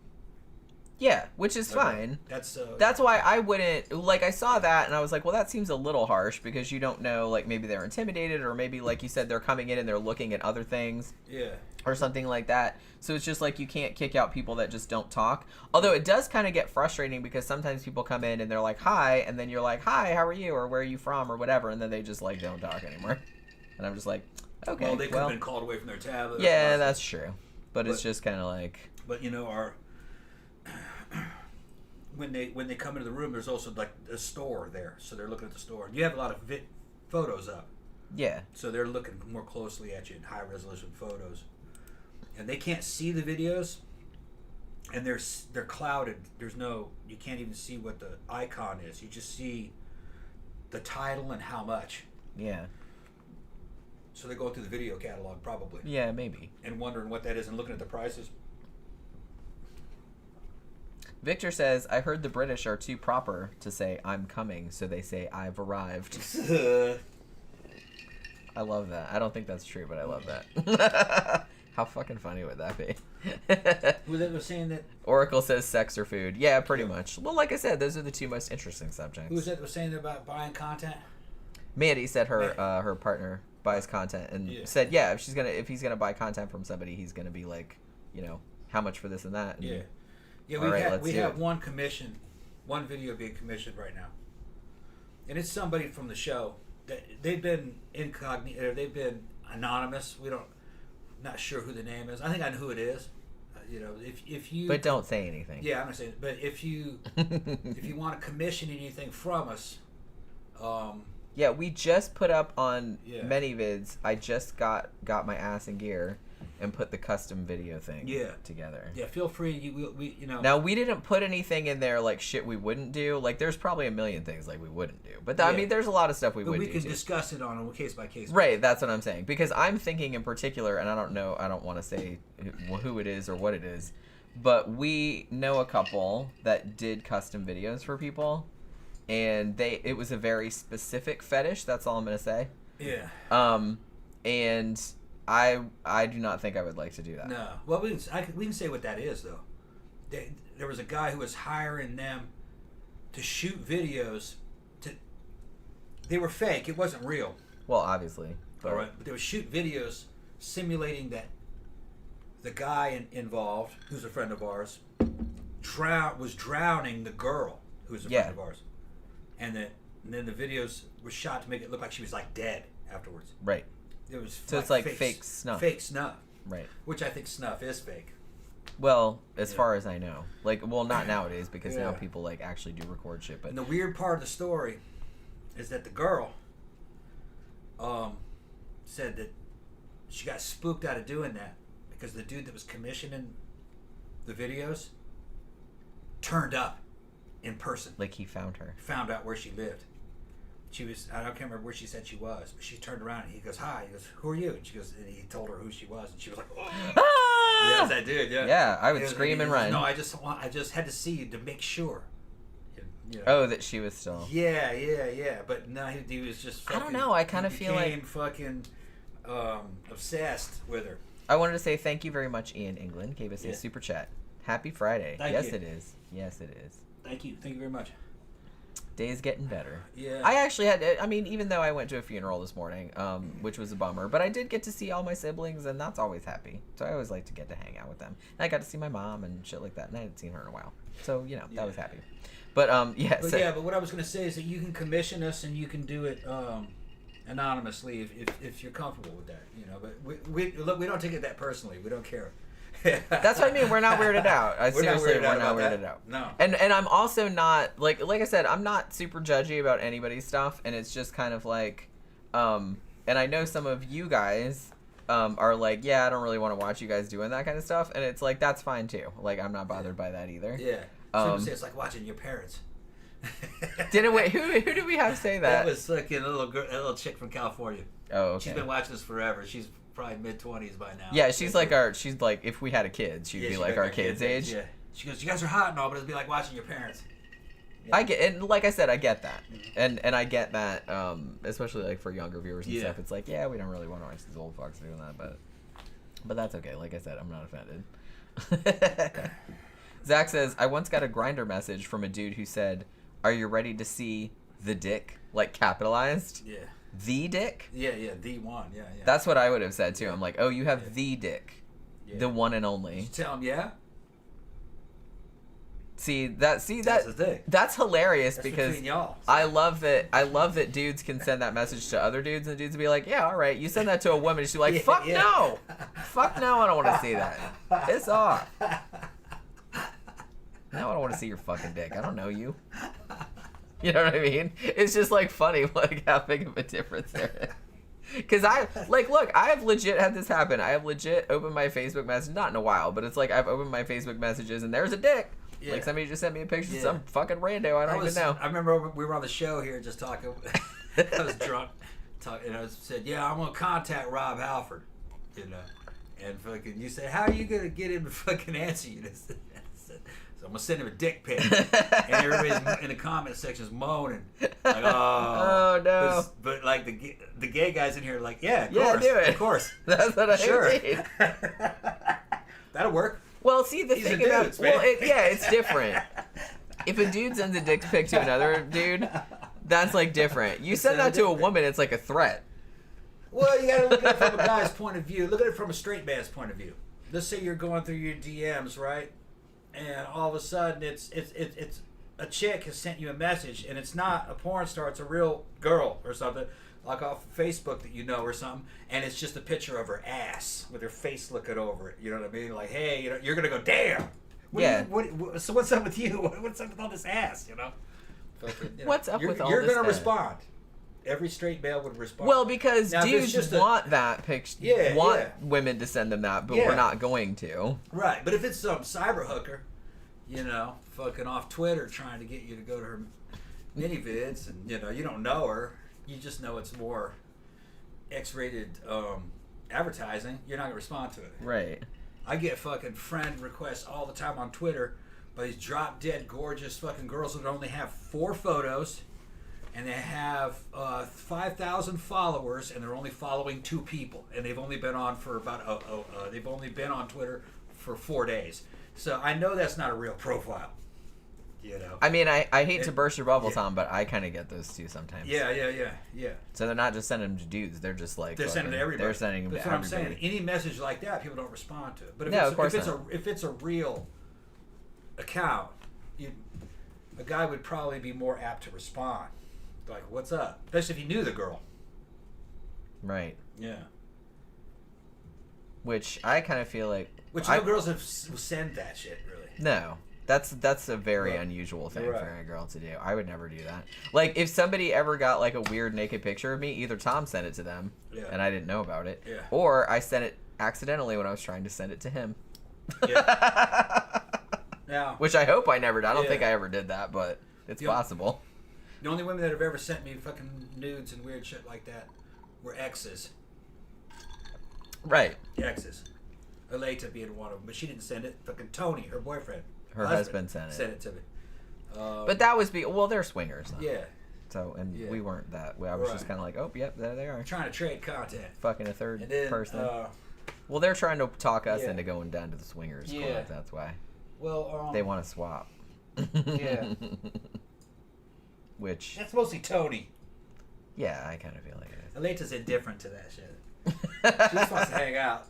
Speaker 1: Yeah, which is fine.
Speaker 2: That's
Speaker 1: why I wouldn't, like, I saw that and I was like, well, that seems a little harsh, because you don't know, like, maybe they're intimidated, or maybe, like you said, they're coming in and they're looking at other things.
Speaker 2: Yeah.
Speaker 1: Or something like that. So it's just like, you can't kick out people that just don't talk. Although it does kind of get frustrating, because sometimes people come in and they're like, hi, and then you're like, hi, how are you, or where are you from, or whatever, and then they just, like, don't talk anymore. And I'm just like, Okay.
Speaker 2: Well, they could have been called away from their tablet.
Speaker 1: Yeah, that's true. But it's just kind of like.
Speaker 2: But our when they come into the room, there's also like a store there, so they're looking at the store. You have a lot of photos up. Yeah. So they're looking more closely at you in high resolution photos, and they can't see the videos, and they're clouded. You can't even see what the icon is. You just see the title and how much. Yeah. So they're going through the video catalog probably.
Speaker 1: Yeah, maybe.
Speaker 2: And wondering what that is and looking at the prices.
Speaker 1: Victor says, I heard the British are too proper to say I'm coming, so they say I've arrived. I love that. I don't think that's true, but I love that. How fucking funny would that be?
Speaker 2: Was saying that?
Speaker 1: Oracle says sex or food. Yeah, pretty much. Well, like I said, those are the two most interesting subjects.
Speaker 2: Who was that was saying about buying content?
Speaker 1: Mandy said her partner buys content and said, if he's gonna buy content from somebody, he's gonna be like, how much for this and that. And,
Speaker 2: we have one video being commissioned right now, and it's somebody from the show. They've been incognito. They've been anonymous. Not sure who the name is. I think I know who it is. If you.
Speaker 1: But don't say anything.
Speaker 2: Yeah, I'm not saying. But if you want to commission anything from us.
Speaker 1: Yeah, we just put up on many vids. I just got my ass in gear and put the custom video thing together.
Speaker 2: Yeah, feel free.
Speaker 1: Now, we didn't put anything in there like shit we wouldn't do. Like, there's probably a million things like we wouldn't do. But, I mean, there's a lot of stuff we would do.
Speaker 2: But we can discuss it on a case-by-case.
Speaker 1: Right, that's what I'm saying. Because I'm thinking in particular, and I don't want to say who it is or what it is, but we know a couple that did custom videos for people. And it was a very specific fetish. That's all I'm gonna say. Yeah. And I do not think I would like to do that.
Speaker 2: No. Well, we can say what that is though. There was a guy who was hiring them to shoot videos. They were fake. It wasn't real.
Speaker 1: Well, obviously.
Speaker 2: All right. But they would shoot videos simulating that the guy involved, who's a friend of ours, was drowning the girl who's a friend of ours. And then the videos were shot to make it look like she was like dead afterwards. Right. It was
Speaker 1: so it's like fake snuff.
Speaker 2: Fake snuff.
Speaker 1: Right.
Speaker 2: Which I think snuff is fake.
Speaker 1: Well, as far as I know, not nowadays because now people like actually do record shit. But
Speaker 2: and the weird part of the story is that the girl said that she got spooked out of doing that because the dude that was commissioning the videos turned up in person.
Speaker 1: Like he found her.
Speaker 2: Found out where she lived. I can't remember where she said she was, but she turned around and he goes, hi. He goes, who are you? And she goes, and he told her who she was, and she was like, oh. Ah! Yes, I did, yeah.
Speaker 1: Yeah, I would scream and run.
Speaker 2: No, I just had to see you to make sure.
Speaker 1: Oh, that she was still.
Speaker 2: Yeah. But no, he was just fucking,
Speaker 1: I don't know, I kind of feel like
Speaker 2: fucking obsessed with her.
Speaker 1: I wanted to say thank you very much, Ian England. Gave us a super chat. Happy Friday.
Speaker 2: Thank
Speaker 1: you.
Speaker 2: It
Speaker 1: is. Yes, it is.
Speaker 2: Thank you very much.
Speaker 1: Day's getting better.
Speaker 2: Yeah.
Speaker 1: I actually even though I went to a funeral this morning, which was a bummer, but I did get to see all my siblings, and that's always happy. So I always like to get to hang out with them. And I got to see my mom and shit like that, and I hadn't seen her in a while. So, that was happy. But,
Speaker 2: But what I was going to say is that you can commission us, and you can do it anonymously if you're comfortable with that, But we don't take it that personally. We don't care.
Speaker 1: That's what I mean. We're not weirded out. We're not weirded out.
Speaker 2: No.
Speaker 1: And I'm also not like I said, I'm not super judgy about anybody's stuff, and it's just kind of like, and I know some of you guys are like, yeah, I don't really want to watch you guys doing that kind of stuff, and it's like that's fine too. Like I'm not bothered by that either.
Speaker 2: Yeah. Some say it's like watching your parents.
Speaker 1: Who did we have say that?
Speaker 2: That was fucking a little chick from California.
Speaker 1: Oh, okay.
Speaker 2: She's been watching this forever. She's probably mid-20s by now.
Speaker 1: Yeah, she's like if we had a kid, she'd be like our kids' age.
Speaker 2: Yeah. She goes, you guys are hot and all, but it'd be like watching your parents.
Speaker 1: Yeah. I get, and like I said, I get that, and I get that, especially like for younger viewers and stuff. It's like, we don't really want to watch these old fucks doing that, but that's okay. Like I said, I'm not offended. Zach says, I once got a Grindr message from a dude who said, "Are you ready to see the dick?" Like capitalized.
Speaker 2: Yeah.
Speaker 1: The dick?
Speaker 2: Yeah, the one, yeah.
Speaker 1: That's what I would have said, too. I'm like, oh, you have the dick. Yeah. The one and only.
Speaker 2: Did you tell him, yeah? That's the thing.
Speaker 1: That's hilarious
Speaker 2: That's
Speaker 1: because
Speaker 2: between y'all.
Speaker 1: I love that dudes can send that message to other dudes, and dudes will be like, yeah, all right. You send that to a woman, and she's like, fuck no, fuck no, I don't want to see that. Piss off. No, I don't want to see your fucking dick. I don't know you. You know what I mean? It's just like funny, like how big of a difference there is. Because look, I have legit had this happen. I have legit opened my Facebook message, not in a while, but it's like I've opened my Facebook messages and there's a dick. Yeah. Like somebody just sent me a picture of some fucking rando I don't even know.
Speaker 2: I remember we were on the show here just talking. I was drunk, and I said, "Yeah, I'm gonna contact Rob Halford," you know, and fucking you said, "How are you gonna get him to fucking answer you?" So I'm gonna send him a dick pic, and everybody's in the comment sections moaning, like, "Oh,
Speaker 1: no!"
Speaker 2: But like the gay guys in here, are like, "Yeah, of course,
Speaker 1: do it.
Speaker 2: Of course,
Speaker 1: that's what I need."
Speaker 2: That'll work.
Speaker 1: Well, see, the thing about it's different. If a dude sends a dick pic to another dude, that's like different. You send that to a woman, it's like a threat.
Speaker 2: Well, you gotta look at it from a guy's point of view. Look at it from a straight man's point of view. Let's say you're going through your DMs, right? And all of a sudden, it's a chick has sent you a message, and it's not a porn star; it's a real girl or something, like off Facebook that you know or something, and it's just a picture of her ass with her face looking over it. You know what I mean? Like, hey, you know, you're gonna go, damn. So what's up with you? What's up with all this ass? You know? Fucking, you know,
Speaker 1: what's up with all this?
Speaker 2: You're gonna respond. Every straight male would respond.
Speaker 1: Well, because now, dudes want that picture, women to send them that, but we're not going to.
Speaker 2: Right, but if it's some cyber hooker, you know, fucking off Twitter trying to get you to go to her mini vids, and you know, you don't know her, you just know it's more X-rated advertising, you're not gonna respond to it.
Speaker 1: Right.
Speaker 2: I get fucking friend requests all the time on Twitter by these drop dead gorgeous fucking girls that only have 4 photos. And they have 5,000 followers, and they're only following 2 people, and they've only been on for about they've only been on Twitter for 4 days. So I know that's not a real profile. You know.
Speaker 1: I mean, I hate to burst your bubble, Tom, but I kind of get those too sometimes.
Speaker 2: Yeah.
Speaker 1: So they're not just sending them to dudes; they're just like
Speaker 2: sending to everybody.
Speaker 1: They're sending them to everybody.
Speaker 2: That's what I'm saying. Any message like that, people don't respond to it. But if it's a real account, a guy would probably be more apt to respond. Like, what's up? Especially if you knew the girl.
Speaker 1: Right.
Speaker 2: Yeah.
Speaker 1: Which I kind of feel like...
Speaker 2: no girls have send that shit, really.
Speaker 1: No. That's a very unusual thing for a girl to do. I would never do that. Like, if somebody ever got, like, a weird naked picture of me, either Tom sent it to them, and I didn't know about it, or I sent it accidentally when I was trying to send it to him.
Speaker 2: Yeah. Now,
Speaker 1: which I hope I never did. I don't think I ever did that, but it's possible.
Speaker 2: The only women that have ever sent me fucking nudes and weird shit like that were exes.
Speaker 1: Right.
Speaker 2: Exes. Aleta being one of them, but she didn't send it. Fucking Tony, her boyfriend.
Speaker 1: Her husband sent
Speaker 2: it to me.
Speaker 1: But that was they're swingers. Though.
Speaker 2: Yeah.
Speaker 1: So, we weren't that. I was just kind of like, oh, yep, there they are.
Speaker 2: Trying to trade content.
Speaker 1: Fucking a third person. Well, they're trying to talk us into going down to the swingers club. That's why.
Speaker 2: Well,
Speaker 1: they want to swap.
Speaker 2: Yeah.
Speaker 1: Which
Speaker 2: that's mostly Tony.
Speaker 1: Yeah, I kind of feel like it is.
Speaker 2: Aleta's indifferent to that shit. She just wants to hang out.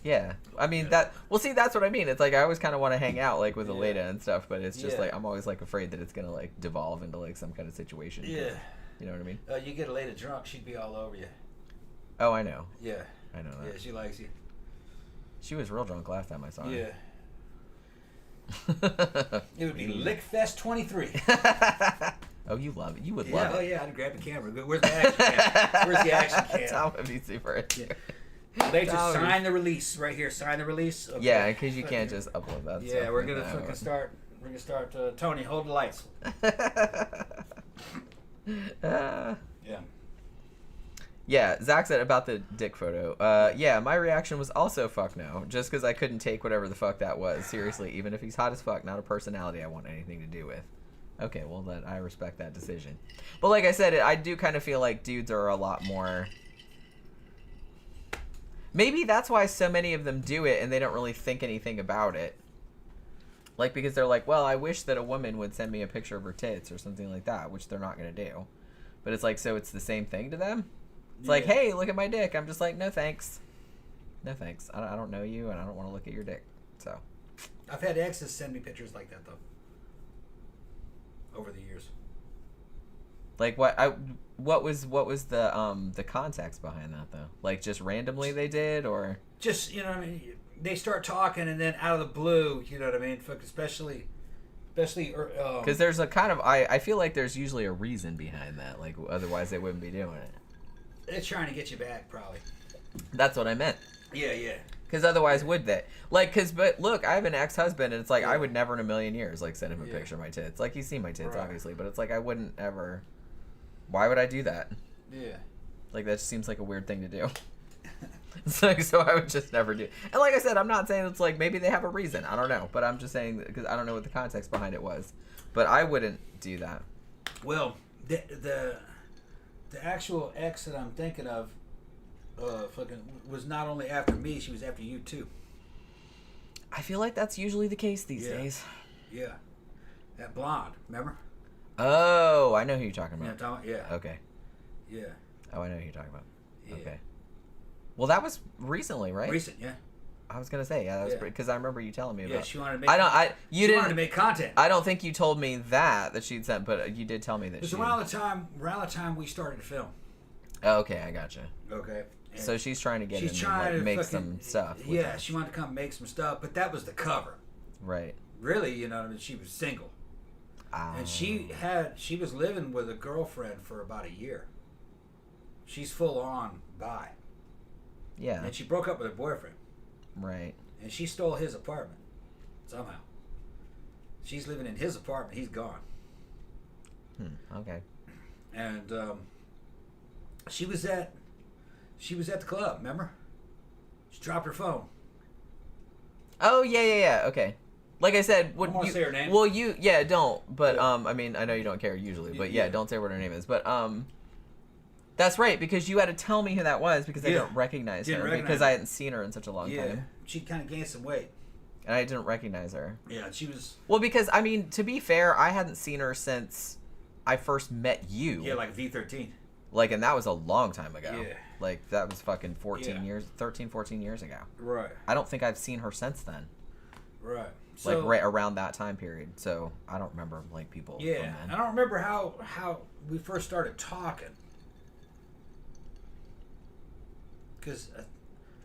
Speaker 1: Yeah, I mean that. Well, see, that's what I mean. It's like I always kind of want to hang out like with Aleta and stuff, but it's just like I'm always like afraid that it's gonna like devolve into like some kind of situation.
Speaker 2: Yeah,
Speaker 1: you know what I mean.
Speaker 2: You get Aleta drunk, she'd be all over you.
Speaker 1: Oh, I know.
Speaker 2: Yeah,
Speaker 1: I know that.
Speaker 2: Yeah, she likes you.
Speaker 1: She was real drunk last time I saw her.
Speaker 2: Yeah. It would be Lickfest 23.
Speaker 1: Oh, you love it. You would love it.
Speaker 2: Oh, yeah. I'd grab the camera. Where's the action cam? Where's the action cam?
Speaker 1: Tom would be super into it.
Speaker 2: They just sign the release right here. Sign the release. Okay.
Speaker 1: Yeah, because you can't just upload that.
Speaker 2: Yeah, we're gonna fucking start. We're gonna start. Tony, hold the lights. Yeah.
Speaker 1: Yeah, Zach said about the dick photo. Yeah, my reaction was also fuck no, just because I couldn't take whatever the fuck that was. Seriously, even if he's hot as fuck, not a personality I want anything to do with. Okay, well, then I respect that decision. But like I said, I do kind of feel like dudes are a lot more... Maybe that's why so many of them do it and they don't really think anything about it. Like, because they're like, well, I wish that a woman would send me a picture of her tits or something like that, which they're not going to do. But it's like, so it's the same thing to them? It's like, hey, look at my dick. I'm just like, no thanks. No thanks. I don't know you, and I don't want to look at your dick. So,
Speaker 2: I've had exes send me pictures like that, though. over the years.
Speaker 1: Like what was the context behind that though? Like just randomly they did, or
Speaker 2: just what I mean, they start talking and then out of the blue, you know what I mean? Especially
Speaker 1: because there's a kind of I feel like there's usually a reason behind that. Like otherwise they wouldn't be doing it.
Speaker 2: They're trying to get you back, probably.
Speaker 1: That's what I meant.
Speaker 2: Yeah.
Speaker 1: Because otherwise, would they? Like, but look, I have an ex-husband, and it's like I would never in a million years like send him a picture of my tits. Like he's seen my tits, obviously, but it's like I wouldn't ever. Why would I do that?
Speaker 2: Yeah.
Speaker 1: Like that just seems like a weird thing to do. It's like, so I would just never do. And like I said, I'm not saying it's like maybe they have a reason. I don't know, but I'm just saying because I don't know what the context behind it was. But I wouldn't do that.
Speaker 2: Well, the actual ex that I'm thinking of, was not only after me, she was after you too.
Speaker 1: I feel like that's usually the case these days.
Speaker 2: Yeah. That blonde, remember?
Speaker 1: Oh, I know who you're talking about.
Speaker 2: Yeah.
Speaker 1: Okay.
Speaker 2: Yeah.
Speaker 1: Oh, I know who you're talking about.
Speaker 2: Yeah.
Speaker 1: Okay. Well, that was recently, right?
Speaker 2: Recent, yeah.
Speaker 1: I was gonna say, yeah, that was because I remember you telling me about.
Speaker 2: Yeah, she wanted to make. She wanted to make content.
Speaker 1: I don't think you told me that she'd sent, but you did tell me that.
Speaker 2: It was around the time we started to film.
Speaker 1: Oh, okay, I gotcha.
Speaker 2: Okay.
Speaker 1: And so she's trying to get in
Speaker 2: trying
Speaker 1: and
Speaker 2: to
Speaker 1: make some stuff.
Speaker 2: Yeah, she wanted to come make some stuff, but that was the cover.
Speaker 1: Right.
Speaker 2: Really, you know, I mean, she was single, and she was living with a girlfriend for about a year. She's full on bi.
Speaker 1: Yeah.
Speaker 2: And she broke up with her boyfriend.
Speaker 1: Right.
Speaker 2: And she stole his apartment somehow. She's living in his apartment. He's gone.
Speaker 1: Okay.
Speaker 2: And she was at the club. Remember? She dropped her phone.
Speaker 1: Oh yeah. Okay. Like I said,
Speaker 2: I don't want to say her name.
Speaker 1: Well, don't. But I mean, I know you don't care usually, but don't say what her name is. But that's right, because you had to tell me who that was because I don't recognize her because I hadn't seen her in such a long time.
Speaker 2: She kind of gained some weight.
Speaker 1: And I didn't recognize her.
Speaker 2: Yeah, she was.
Speaker 1: Well, because I mean, to be fair, I hadn't seen her since I first met you.
Speaker 2: Yeah, like V13.
Speaker 1: Like, and that was a long time ago.
Speaker 2: Yeah.
Speaker 1: Like, that was fucking 14 years ago.
Speaker 2: Right.
Speaker 1: I don't think I've seen her since then.
Speaker 2: Right.
Speaker 1: So, like, right around that time period. So, I don't remember, like, people.
Speaker 2: Yeah. I don't remember how we first started talking. Because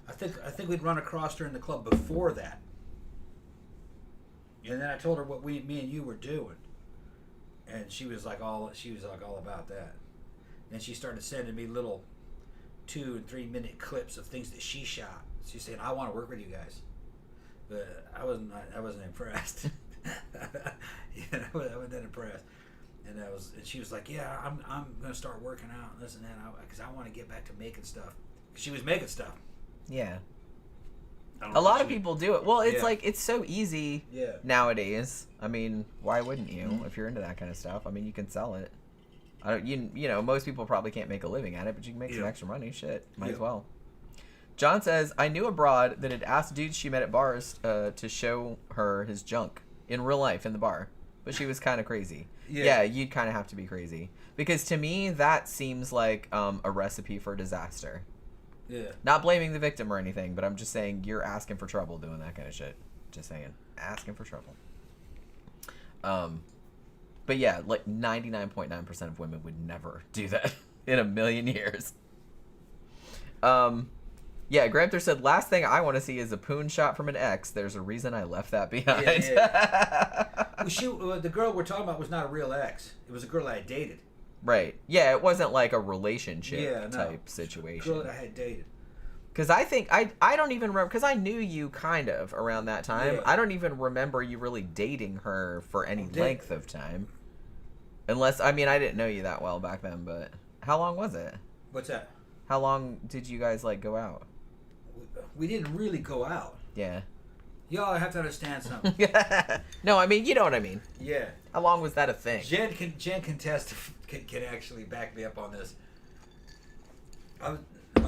Speaker 2: I think we'd run across her in the club before that. And then I told her what me and you were doing. And she was like all about that. And she started sending me little 2 and 3 minute clips of things that she shot. She's saying, "I want to work with you guys," but I wasn't impressed. I wasn't that impressed. And she was like, "Yeah, I'm gonna start working out and this and that because I want to get back to making stuff." She was making stuff.
Speaker 1: Yeah. A lot of people do it. Well, it's like it's so easy
Speaker 2: Yeah.
Speaker 1: nowadays. I mean, why wouldn't you if you're into that kind of stuff? I mean, you can sell it. I don't. You know, most people probably can't make a living at it, but you can make some extra money. Shit, might as well. John says, I knew a broad that had asked dudes she met at bars to show her his junk in real life in the bar, but she was kind of crazy. Yeah, you'd kind of have to be crazy because to me that seems like a recipe for disaster.
Speaker 2: Yeah.
Speaker 1: Not blaming the victim or anything, but I'm just saying you're asking for trouble doing that kind of shit. Just saying, asking for trouble. But yeah, like 99.9% of women would never do that in a million years. Yeah, Gramthars said, last thing I want to see is a poon shot from an ex. There's a reason I left that behind.
Speaker 2: Well, the girl we're talking about was not a real ex. It was a girl I had dated.
Speaker 1: Right. Yeah, it wasn't like a relationship type situation.
Speaker 2: Girl that I had dated.
Speaker 1: Because I think, I don't even remember, because I knew you kind of around that time.
Speaker 2: Yeah.
Speaker 1: I don't even remember you really dating her for any length of time. Unless, I mean, I didn't know you that well back then, but how long was it?
Speaker 2: What's that?
Speaker 1: How long did you guys, like, go out?
Speaker 2: We didn't really go out.
Speaker 1: Yeah.
Speaker 2: Y'all have to understand something.
Speaker 1: No, I mean, you know what I mean.
Speaker 2: Yeah.
Speaker 1: How long was that a thing?
Speaker 2: Jen can actually back me up on this. I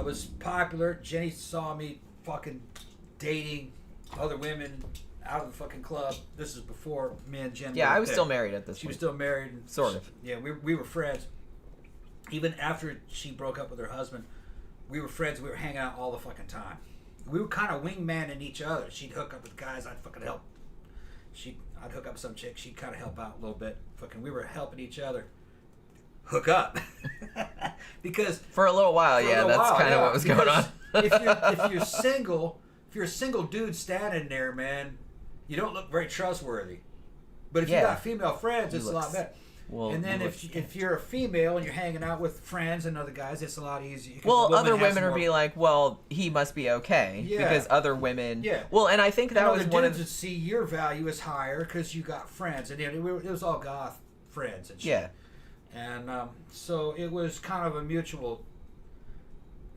Speaker 2: was popular. Jenny saw me fucking dating other women out of the fucking club. This is before me and Jen.
Speaker 1: Yeah, I was still married at this point.
Speaker 2: She was still married.
Speaker 1: Sort of.
Speaker 2: Yeah, we were friends. Even after she broke up with her husband, we were friends. We were hanging out all the fucking time. We were kind of wingmanning each other. She'd hook up with guys. I'd fucking help, I'd hook up some chick. She'd kind of help out a little bit. Fucking, we were helping each other hook up because
Speaker 1: for a little while, that's kind of what was going on.
Speaker 2: if you're single, if you're a single dude standing there, man, you don't look very trustworthy. But if you got female friends, it's a lot better.
Speaker 1: Well,
Speaker 2: and then if you're a female and you're hanging out with friends and other guys, it's a lot easier.
Speaker 1: Well, other women are be like, well, he must be okay because other women. Yeah. Well, and I think that was one of
Speaker 2: the dudes see your value is higher because you got friends, and it was all goth friends and shit. Yeah. And so it was kind of a mutual.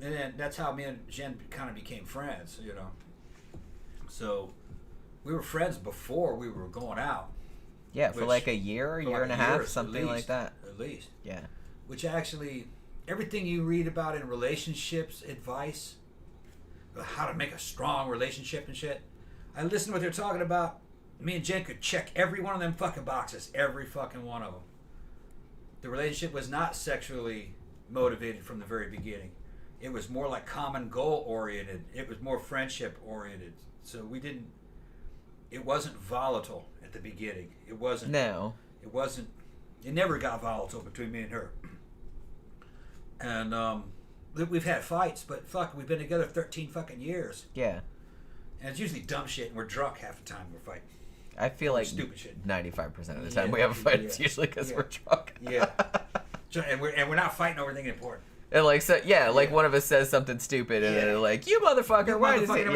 Speaker 2: And then that's how me and Jen kind of became friends, you know. So we were friends before we were going out.
Speaker 1: Yeah, for like a year and a half, something like that.
Speaker 2: At least.
Speaker 1: Yeah.
Speaker 2: Which actually, everything you read about in relationships, advice, how to make a strong relationship and shit, I listened to what they're talking about. Me and Jen could check every one of them fucking boxes. Every fucking one of them. The relationship was not sexually motivated from the very beginning. It was more like common goal oriented. It was more friendship oriented. So it wasn't volatile at the beginning. It wasn't.
Speaker 1: No.
Speaker 2: It wasn't. It never got volatile between me and her. And we've had fights, but fuck, we've been together 13 fucking years.
Speaker 1: Yeah.
Speaker 2: And it's usually dumb shit, and we're drunk half the time we're fighting.
Speaker 1: I feel like
Speaker 2: stupid shit.
Speaker 1: 95% of the time we have a fight, it's usually because we're drunk.
Speaker 2: Yeah. And we're not fighting over anything important.
Speaker 1: And like one of us says something stupid, and they're like, "You motherfucker, why did you?"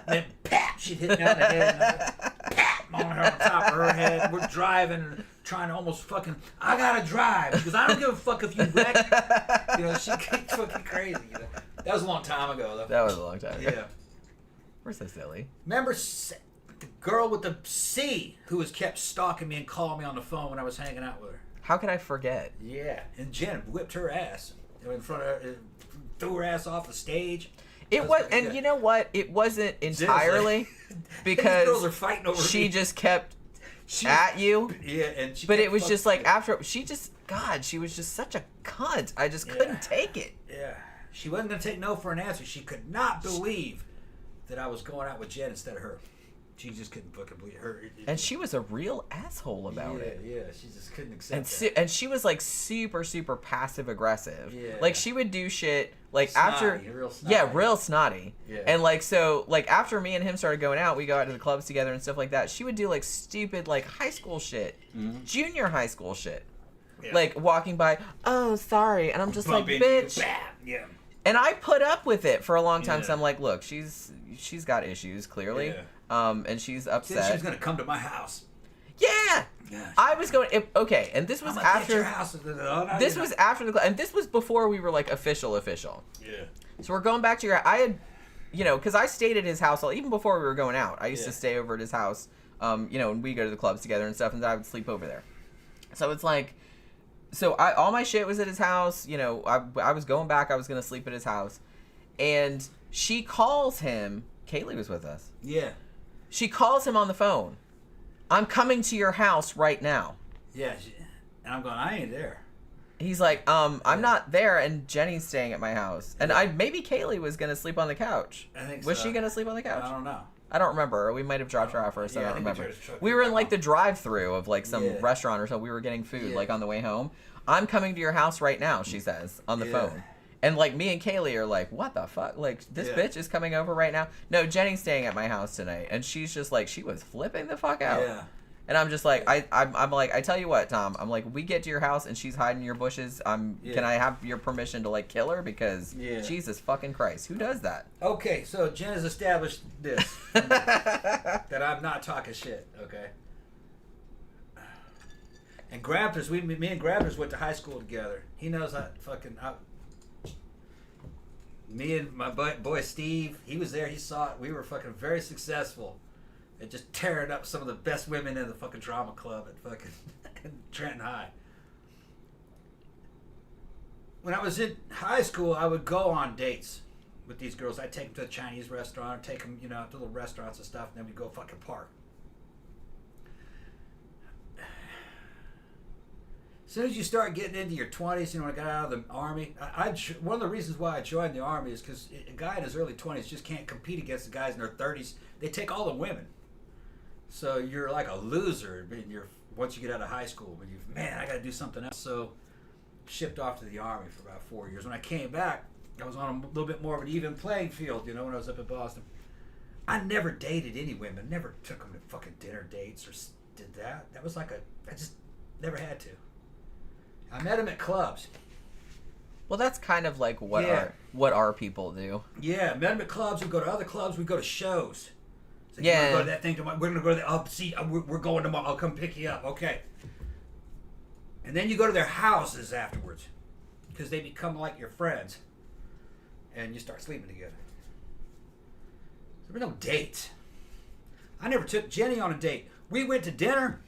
Speaker 2: Then pat, she'd hit me on the head, and pat on her on top of her head. We're driving, and trying to almost fucking. I gotta drive because I don't give a fuck if you wreck. You know, she gets fucking crazy. You know? That was a long time ago, though.
Speaker 1: That was a long time ago.
Speaker 2: Yeah.
Speaker 1: We're so silly.
Speaker 2: Remember the girl with the C who was kept stalking me and calling me on the phone when I was hanging out with her?
Speaker 1: How could I forget?
Speaker 2: Yeah, and Jen whipped her ass in front of her, threw her ass off the stage.
Speaker 1: It was, and you know what? It wasn't entirely because
Speaker 2: girls are fighting over
Speaker 1: she just kept at you.
Speaker 2: Yeah, and
Speaker 1: but it was just like after she was just such a cunt. I just couldn't take it.
Speaker 2: Yeah, she wasn't gonna take no for an answer. She could not believe that I was going out with Jen instead of her. She just couldn't fucking believe her.
Speaker 1: And she was a real asshole about it.
Speaker 2: Yeah, she just couldn't accept it.
Speaker 1: And she was like super, super passive aggressive.
Speaker 2: Yeah.
Speaker 1: Like she would do shit like
Speaker 2: snotty, real snotty.
Speaker 1: Yeah, real snotty.
Speaker 2: Yeah.
Speaker 1: And like so like after me and him started going out, we go out to the clubs together and stuff like that. She would do like stupid like high school shit, junior high school shit, like walking by. Oh, sorry, and I'm just like, bitch.
Speaker 2: Yeah.
Speaker 1: And I put up with it for a long time. So I'm like, look, she's got issues clearly.
Speaker 2: Yeah.
Speaker 1: And she's upset.
Speaker 2: She was gonna come to my house.
Speaker 1: Yeah, I was going. Okay, and this was after.
Speaker 2: Your house.
Speaker 1: This was after the, and this was before we were like official.
Speaker 2: Yeah.
Speaker 1: So we're going back to your. I had, because I stayed at his house even before we were going out. I used to stay over at his house. And we go to the clubs together and stuff, and I would sleep over there. So it's like, all my shit was at his house. I was going back. I was gonna sleep at his house, and she calls him. Kaylee was with us.
Speaker 2: Yeah.
Speaker 1: She calls him on the phone. I'm coming to your house right now.
Speaker 2: Yeah, and I'm going, I ain't there.
Speaker 1: He's like, I'm not there, and Jenny's staying at my house. And maybe Kaylee was going to sleep on the couch.
Speaker 2: I think
Speaker 1: was she going to sleep on the couch?
Speaker 2: I don't know.
Speaker 1: I don't remember. We might have dropped her off first. I don't remember. We were in like the drive-through of like some restaurant or something. We were getting food like on the way home. I'm coming to your house right now, she says, on the phone. And, like, me and Kaylee are like, what the fuck? Like, this bitch is coming over right now? No, Jenny's staying at my house tonight. And she's just like, she was flipping the fuck out.
Speaker 2: Yeah.
Speaker 1: And I'm just like, I'm like, I tell you what, Tom. I'm like, we get to your house and she's hiding in your bushes. Can I have your permission to, like, kill her? Because Jesus fucking Christ. Who does that?
Speaker 2: Okay, so Jen has established this. that I'm not talking shit, okay? And Gramthars, me and Gramthars went to high school together. He knows me and my boy Steve, he was there, he saw it. We were fucking very successful at just tearing up some of the best women in the fucking drama club at fucking Trenton High. When I was in high school, I would go on dates with these girls. I'd take them to a Chinese restaurant, take them, to little restaurants and stuff, and then we'd go fucking park. As soon as you start getting into your 20s, when I got out of the Army, one of the reasons why I joined the Army is because a guy in his early 20s just can't compete against the guys in their 30s. They take all the women. So you're like a loser once you get out of high school. But man, I got to do something else. So shipped off to the Army for about 4 years. When I came back, I was on a little bit more of an even playing field, when I was up in Boston. I never dated any women. Never took them to fucking dinner dates or did that. That was I just never had to. I met them at clubs.
Speaker 1: Well, that's kind of like what our people do.
Speaker 2: Yeah, met them at clubs. We go to other clubs. We go to shows. So
Speaker 1: yeah.
Speaker 2: You want to go to that thing tomorrow? We're going to go to that. Oh, see, we're going tomorrow. I'll come pick you up. Okay. And then you go to their houses afterwards because they become like your friends. And you start sleeping together. There were no dates. I never took Jenny on a date. We went to dinner,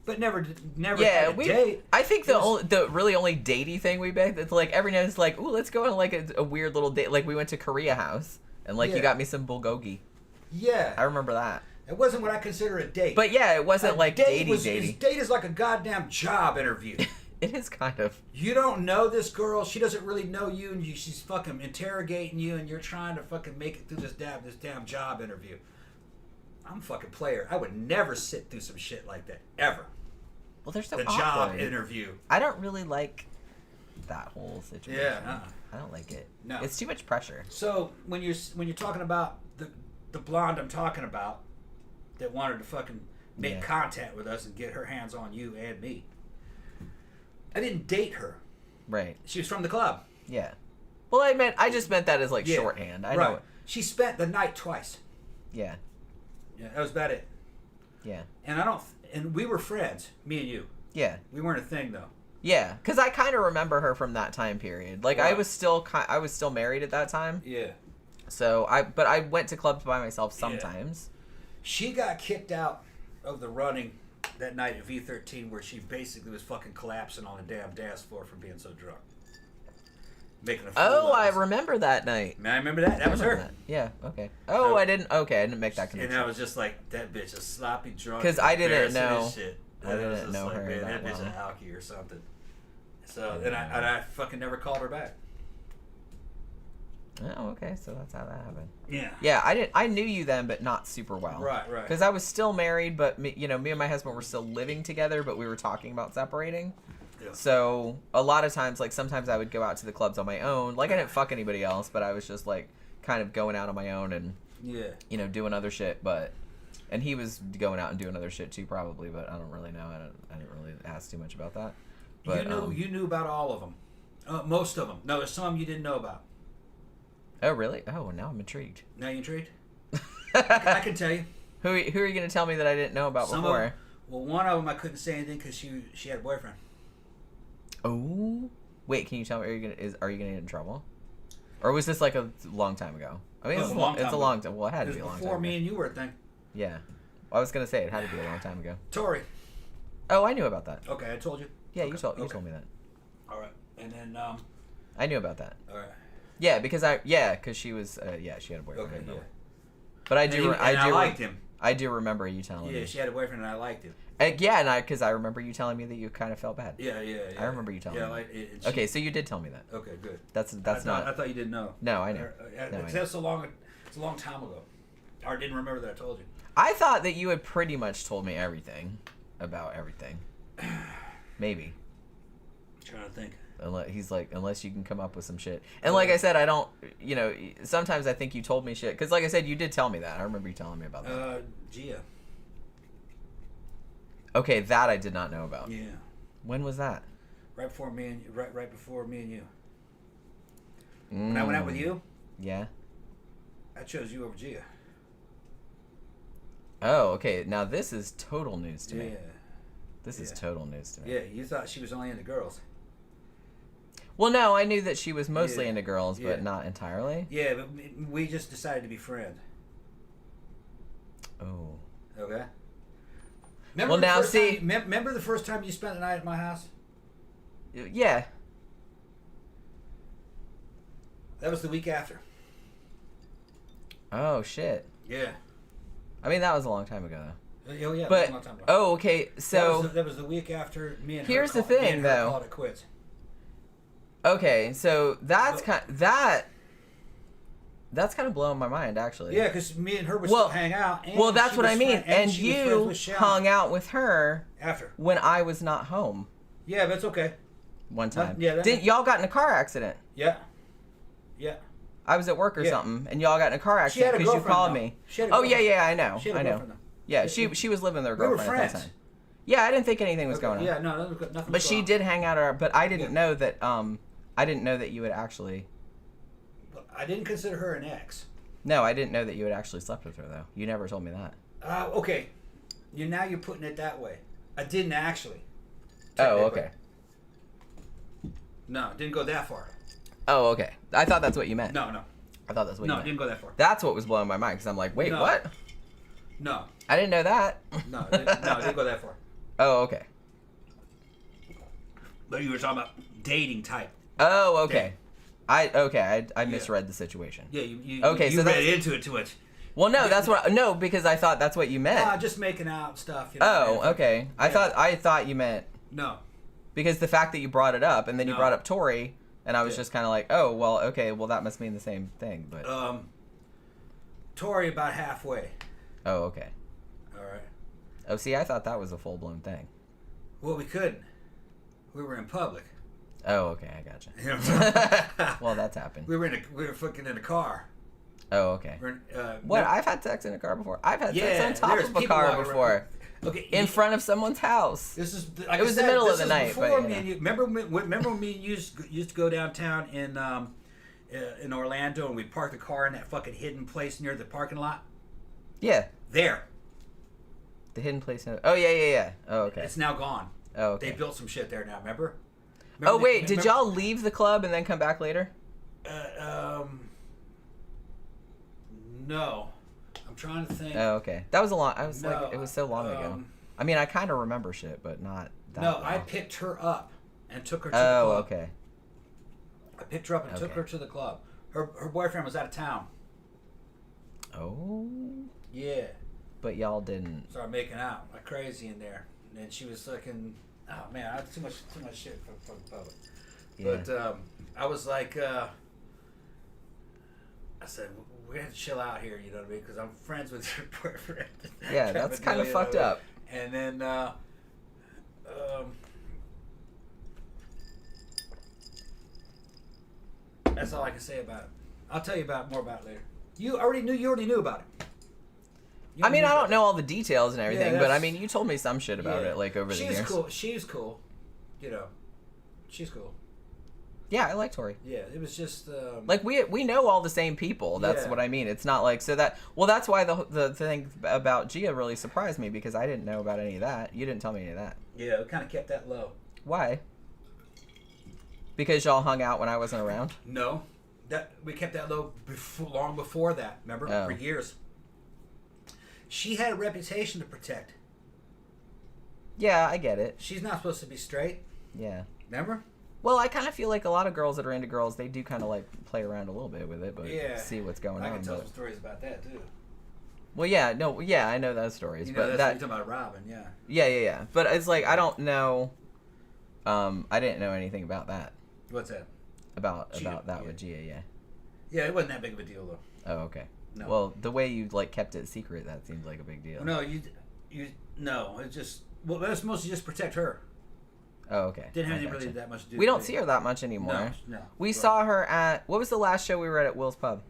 Speaker 2: but never had a date.
Speaker 1: I think the really only datey thing we made, it's like every night it's like, ooh, let's go on like a weird little date. Like we went to Korea House and you got me some bulgogi.
Speaker 2: Yeah.
Speaker 1: I remember that.
Speaker 2: It wasn't what I consider a date.
Speaker 1: But yeah, it wasn't like datey.
Speaker 2: Date is like a goddamn job interview.
Speaker 1: It is kind of.
Speaker 2: You don't know this girl. She doesn't really know you, and she's fucking interrogating you, and you're trying to fucking make it through this damn job interview. I'm a fucking player. I would never sit through some shit like that ever.
Speaker 1: Well, there's so
Speaker 2: the
Speaker 1: awkward.
Speaker 2: Job interview.
Speaker 1: I don't really like that whole situation.
Speaker 2: Yeah,
Speaker 1: I don't like it.
Speaker 2: No,
Speaker 1: it's too much pressure.
Speaker 2: So when you're talking about the blonde I'm talking about that wanted to fucking make contact with us and get her hands on you and me. I didn't date her.
Speaker 1: Right.
Speaker 2: She was from the club.
Speaker 1: Yeah. Well, I just meant that as shorthand. I know.
Speaker 2: She spent the night twice.
Speaker 1: Yeah.
Speaker 2: Yeah, that was about it.
Speaker 1: Yeah.
Speaker 2: And we were friends, me and you.
Speaker 1: Yeah.
Speaker 2: We weren't a thing though.
Speaker 1: Yeah, because I kind of remember her from that time period. Like I was still married at that time.
Speaker 2: Yeah.
Speaker 1: So I went to clubs by myself sometimes.
Speaker 2: Yeah. She got kicked out of the running that night at V13 where she basically was fucking collapsing on the damn dance floor from being so drunk. Making a fool of us.
Speaker 1: I remember that night.
Speaker 2: Man, I remember that. That was her.
Speaker 1: That. Yeah, okay. Oh, I didn't make that connection.
Speaker 2: And I was just like, that bitch is sloppy drunk.
Speaker 1: Because I didn't know.
Speaker 2: I didn't know her that bitch is an alky or something. So, and I fucking never called her back.
Speaker 1: Oh, okay. So that's how that happened.
Speaker 2: Yeah.
Speaker 1: Yeah, I knew you then, but not super well.
Speaker 2: Right.
Speaker 1: Because I was still married, but me and my husband were still living together, but we were talking about separating. Yeah. So a lot of times, sometimes I would go out to the clubs on my own. I didn't fuck anybody else, but I was just kind of going out on my own and doing other shit. And he was going out and doing other shit too, probably. But I don't really know. I didn't really ask too much about that. But
Speaker 2: you knew about all of them, most of them. No, there's some you didn't know about.
Speaker 1: Oh, really? Oh, now I'm intrigued.
Speaker 2: Now you intrigued? I can tell you.
Speaker 1: Who are you going to tell me that I didn't know about before?
Speaker 2: One of them I couldn't say anything because she had a boyfriend.
Speaker 1: Oh, wait! Can you tell me? Are you gonna get in trouble? Or was this a long time ago? I mean, it's a long time. Well, it had to be a long time.
Speaker 2: Before me and you were a thing.
Speaker 1: Yeah, well, I was gonna say it had to be a long time ago.
Speaker 2: Tori.
Speaker 1: Oh, I knew about that.
Speaker 2: Okay, I told you.
Speaker 1: Yeah, you told me that.
Speaker 2: All right, and then
Speaker 1: I knew about that.
Speaker 2: All right.
Speaker 1: Yeah, because she was she had a boyfriend.
Speaker 2: Okay, yeah.
Speaker 1: But I
Speaker 2: liked him.
Speaker 1: I do remember you telling me.
Speaker 2: Yeah, she had a boyfriend and I liked him.
Speaker 1: Yeah, because I remember you telling me that you kind of felt bad.
Speaker 2: Yeah.
Speaker 1: I rember you telling me. Okay, so you did tell me that.
Speaker 2: Okay, good.
Speaker 1: That's not.
Speaker 2: I thought you didn't know.
Speaker 1: No, I know.
Speaker 2: It's a long time ago. I didn't remember that I told you.
Speaker 1: I thought that you had pretty much told me everything about everything. Maybe.
Speaker 2: I'm trying to think.
Speaker 1: Unless you can come up with some shit. And like I said, I don't, sometimes I think you told me shit. Because like I said, you did tell me that. I remember you telling me about that.
Speaker 2: Gia.
Speaker 1: Okay, that I did not know about.
Speaker 2: Yeah.
Speaker 1: When was that?
Speaker 2: Right before me and you. When I went out with you?
Speaker 1: Yeah.
Speaker 2: I chose you over Gia.
Speaker 1: Oh, okay. Now this is total news to me.
Speaker 2: Yeah.
Speaker 1: This is total news to me.
Speaker 2: Yeah, you thought she was only into girls.
Speaker 1: Well, no, I knew that she was mostly into girls, but not entirely.
Speaker 2: Yeah, but we just decided to be friends.
Speaker 1: Oh.
Speaker 2: Okay.
Speaker 1: Remember
Speaker 2: remember the first time you spent the night at my house?
Speaker 1: Yeah.
Speaker 2: That was the week after.
Speaker 1: Oh, shit.
Speaker 2: Yeah.
Speaker 1: I mean, that was a long time ago, though.
Speaker 2: Oh, yeah,
Speaker 1: but,
Speaker 2: that was a long time ago.
Speaker 1: Oh, okay, so...
Speaker 2: That was the week after me and
Speaker 1: here's
Speaker 2: her
Speaker 1: the thing, though.
Speaker 2: called it quits.
Speaker 1: Okay, so that's that That's kind of blowing my mind, actually.
Speaker 2: Yeah, because me and her would still hang out. And
Speaker 1: that's what I mean. And you hung out with her
Speaker 2: after
Speaker 1: when I was not home.
Speaker 2: Yeah, that's okay.
Speaker 1: One time.
Speaker 2: Didn't
Speaker 1: y'all got in a car accident?
Speaker 2: Yeah.
Speaker 1: I was at work or something, and y'all got in a car accident because you called me.
Speaker 2: Oh
Speaker 1: yeah, I know.
Speaker 2: She had a girlfriend, though.
Speaker 1: Yeah, she was living with her girlfriend
Speaker 2: we were
Speaker 1: at that time. Yeah, I didn't think anything was going on.
Speaker 2: Yeah, no, nothing.
Speaker 1: But she did hang out but I didn't know that. I didn't know that you had actually.
Speaker 2: I didn't consider her an ex.
Speaker 1: No, I didn't know that you had actually slept with her though. You never told me that.
Speaker 2: Okay, now you're putting it that way. I didn't actually.
Speaker 1: Oh, okay.
Speaker 2: No, didn't go that far.
Speaker 1: Oh, okay. I thought that's what you meant.
Speaker 2: No.
Speaker 1: I thought that's what you meant.
Speaker 2: No, didn't go that far.
Speaker 1: That's what was blowing my mind because I'm like, wait, what?
Speaker 2: No.
Speaker 1: I didn't know that.
Speaker 2: No, didn't go that far.
Speaker 1: Oh, okay.
Speaker 2: But you were talking about dating type.
Speaker 1: Oh, okay. I misread the situation.
Speaker 2: Yeah, you read into it too much.
Speaker 1: Well, no, because I thought that's what you meant.
Speaker 2: Just making out stuff. You
Speaker 1: know, okay. I thought you meant
Speaker 2: no.
Speaker 1: Because the fact that you brought it up and then you brought up Tori, and I was just kind of like, oh, well, okay, well that must mean the same thing, but
Speaker 2: Tori about halfway.
Speaker 1: Oh, okay.
Speaker 2: All right.
Speaker 1: Oh, see, I thought that was a full blown thing.
Speaker 2: Well, we couldn't. We were in public.
Speaker 1: Oh, okay, I gotcha. Well, that's happened.
Speaker 2: We were fucking in a car.
Speaker 1: Oh, okay. What? I've had sex in a car before. I've had sex on top of a car before.
Speaker 2: Okay.
Speaker 1: In front of someone's house.
Speaker 2: This is.
Speaker 1: Like it was the middle of the night.
Speaker 2: Before me and you. Remember when me and you used to go downtown in Orlando and we parked the car in that fucking hidden place near the parking lot?
Speaker 1: Yeah.
Speaker 2: There.
Speaker 1: The hidden place. Oh yeah. Oh, okay.
Speaker 2: It's now gone.
Speaker 1: Oh, okay.
Speaker 2: They built some shit there now. Remember?
Speaker 1: Did y'all leave the club and then come back later?
Speaker 2: No. I'm trying to think.
Speaker 1: Oh, okay. That was a long. It was so long ago. I mean, I kind of remember shit, but not that.
Speaker 2: No,
Speaker 1: long.
Speaker 2: I picked her up and took her to the
Speaker 1: club.
Speaker 2: club.
Speaker 1: Oh, okay.
Speaker 2: I picked her up and took her to the club. Her boyfriend was out of town.
Speaker 1: Oh.
Speaker 2: Yeah.
Speaker 1: But y'all didn't.
Speaker 2: Started making out like crazy in there, and she was looking. Oh man, I had too much shit for the public. Yeah. But I was like, I said, we have to chill out here, you know what I mean? Because I'm friends with your boyfriend.
Speaker 1: Yeah, that's kind of fucked up.
Speaker 2: And then, that's all I can say about it. I'll tell you more about it later. You already knew about it.
Speaker 1: I mean, I don't know all the details and everything, but I mean, you told me some shit about it, like over the years.
Speaker 2: She's cool. You know, she's cool.
Speaker 1: Yeah, I like Tori.
Speaker 2: Yeah, it was just
Speaker 1: like we know all the same people. That's what I mean. It's not like that's why the thing about Gia really surprised me because I didn't know about any of that. You didn't tell me any of that.
Speaker 2: Yeah, we kind of kept that low.
Speaker 1: Why? Because y'all hung out when I wasn't around?
Speaker 2: No, that we kept that low long before that. Remember, for years. She had a reputation to protect.
Speaker 1: Yeah, I get it.
Speaker 2: She's not supposed to be straight.
Speaker 1: Yeah.
Speaker 2: Remember?
Speaker 1: Well, I kind of feel like a lot of girls that are into girls, they do kind of like play around a little bit with it, but see what's going on.
Speaker 2: I can tell some stories about that too.
Speaker 1: Well, I know those stories, but
Speaker 2: that's you're talking about Robin, yeah.
Speaker 1: Yeah. But it's like I don't know. I didn't know anything about that.
Speaker 2: What's that?
Speaker 1: About that with Gia, yeah.
Speaker 2: Yeah, it wasn't that big of a deal though.
Speaker 1: Oh, okay.
Speaker 2: No.
Speaker 1: Well, the way you like kept it secret, that seems like a big deal.
Speaker 2: No, no, it's just that's mostly just protect her.
Speaker 1: Oh, okay.
Speaker 2: Didn't have really that much to do.
Speaker 1: We don't see her that much anymore.
Speaker 2: No.
Speaker 1: We saw her at what was the last show we were at Will's Pub?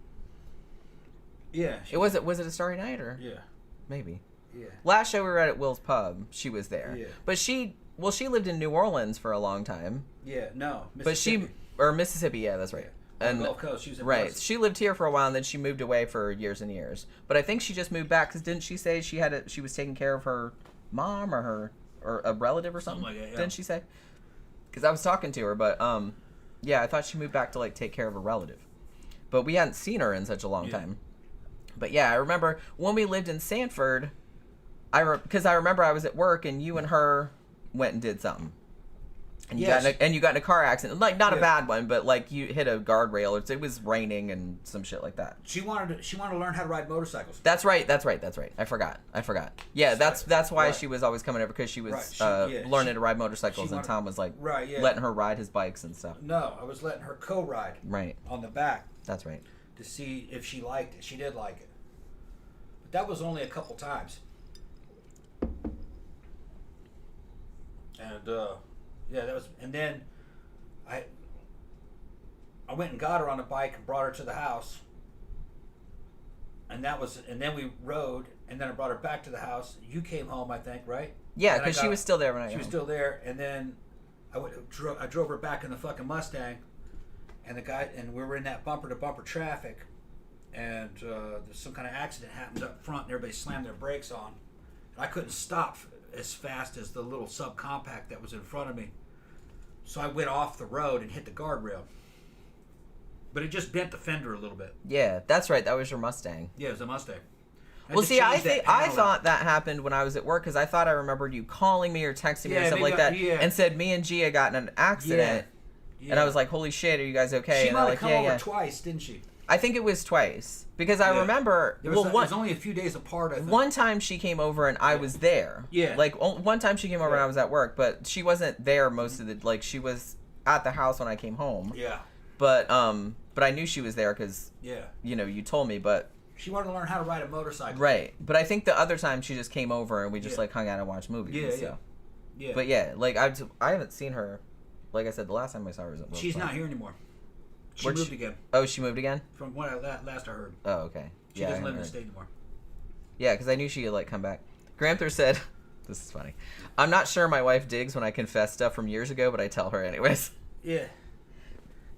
Speaker 2: Yeah.
Speaker 1: Was it a Starry Night or?
Speaker 2: Yeah.
Speaker 1: Maybe.
Speaker 2: Yeah.
Speaker 1: Last show we were at Will's Pub, she was there.
Speaker 2: Yeah.
Speaker 1: But she lived in New Orleans for a long time.
Speaker 2: Yeah. No.
Speaker 1: Mississippi. Yeah, that's right.
Speaker 2: Yeah.
Speaker 1: And
Speaker 2: Gulf Coast, she was in
Speaker 1: right.
Speaker 2: Boston.
Speaker 1: She lived here for a while, and then she moved away for years and years. But I think she just moved back because didn't she say she was taking care of her mom or a relative or something?
Speaker 2: Like that, yeah.
Speaker 1: Didn't she say? Because I was talking to her, but I thought she moved back to like take care of a relative. But we hadn't seen her in such a long time. But yeah, I remember when we lived in Sanford, because I remember I was at work and you and her went and did something. And you got in a car accident, like not a bad one, but like you hit a guardrail. Or it was raining and some shit like that.
Speaker 2: She wanted to learn how to ride motorcycles.
Speaker 1: That's right. I forgot. Yeah, that's why she was always coming over because she was learning to ride motorcycles, and Tom was like letting her ride his bikes and stuff.
Speaker 2: No, I was letting her co-ride.
Speaker 1: Right.
Speaker 2: On the back.
Speaker 1: That's right.
Speaker 2: to see if she liked it. She did like it. But that was only a couple times. And yeah, that was. And then I went and got her on a bike and brought her to the house. And then we rode, and then I brought her back to the house. You came home, I think, right?
Speaker 1: Yeah, because she was still there when I got home.
Speaker 2: She was still there, and then I drove her back in the fucking Mustang, and we were in that bumper to bumper traffic, and there's some kind of accident happened up front, and everybody slammed their brakes on. And I couldn't stop as fast as the little subcompact that was in front of me, so I went off the road and hit the guardrail. But it just bent the fender a little bit.
Speaker 1: Yeah, that's right. That was your Mustang.
Speaker 2: Yeah, it was a Mustang.
Speaker 1: Well, see, I thought that happened when I was at work because I thought I remembered you calling me or texting me or something like that, and said me and Gia got in an accident, and I was like, "Holy shit, are you guys okay?"
Speaker 2: She might have come over twice, didn't she?
Speaker 1: I think it was twice because I remember.
Speaker 2: It was only a few days apart. I think.
Speaker 1: One time she came over and I was there.
Speaker 2: Yeah.
Speaker 1: Like one time she came over and I was at work, but she wasn't there most of the. Like she was at the house when I came home.
Speaker 2: Yeah.
Speaker 1: But I knew she was there because you told me, but.
Speaker 2: She wanted to learn how to ride a motorcycle.
Speaker 1: Right. But I think the other time she just came over and we just like hung out and watched movies. Yeah. But yeah, like I haven't seen her. Like I said, the last time I saw her was at work.
Speaker 2: She's not here anymore. She moved again.
Speaker 1: Oh, she moved again?
Speaker 2: From what last I heard.
Speaker 1: Oh, okay.
Speaker 2: She doesn't live in the state anymore.
Speaker 1: Yeah, because I knew she had like come back. Gramthars said, this is funny. I'm not sure my wife digs when I confess stuff from years ago, but I tell her anyways.
Speaker 2: Yeah.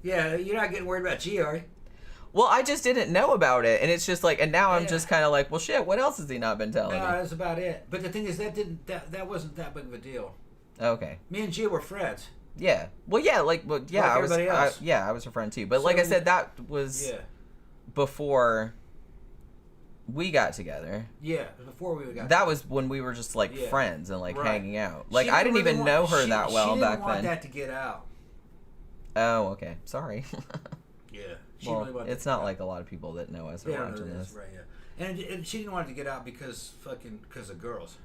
Speaker 2: Yeah, you're not getting worried about G, are you?
Speaker 1: Well, I just didn't know about it, and it's just like, and now I'm just kind of like, well, shit, what else has he not been telling me?
Speaker 2: No, that's about it. But the thing is, that wasn't that big of a deal.
Speaker 1: Okay.
Speaker 2: Me and Gia were friends.
Speaker 1: Yeah. Well, yeah, like
Speaker 2: everybody else.
Speaker 1: I was her friend too. But like I said, that was before we got together.
Speaker 2: Yeah, before we got together.
Speaker 1: That was when we were just like friends and like hanging out. Like I didn't even know her that well back then. She didn't want
Speaker 2: that to get out.
Speaker 1: Oh, okay. Sorry.
Speaker 2: Yeah.
Speaker 1: Well, really it's not like a lot of people that know us are watching this.
Speaker 2: Right, yeah. And she didn't want it to get out because of girls.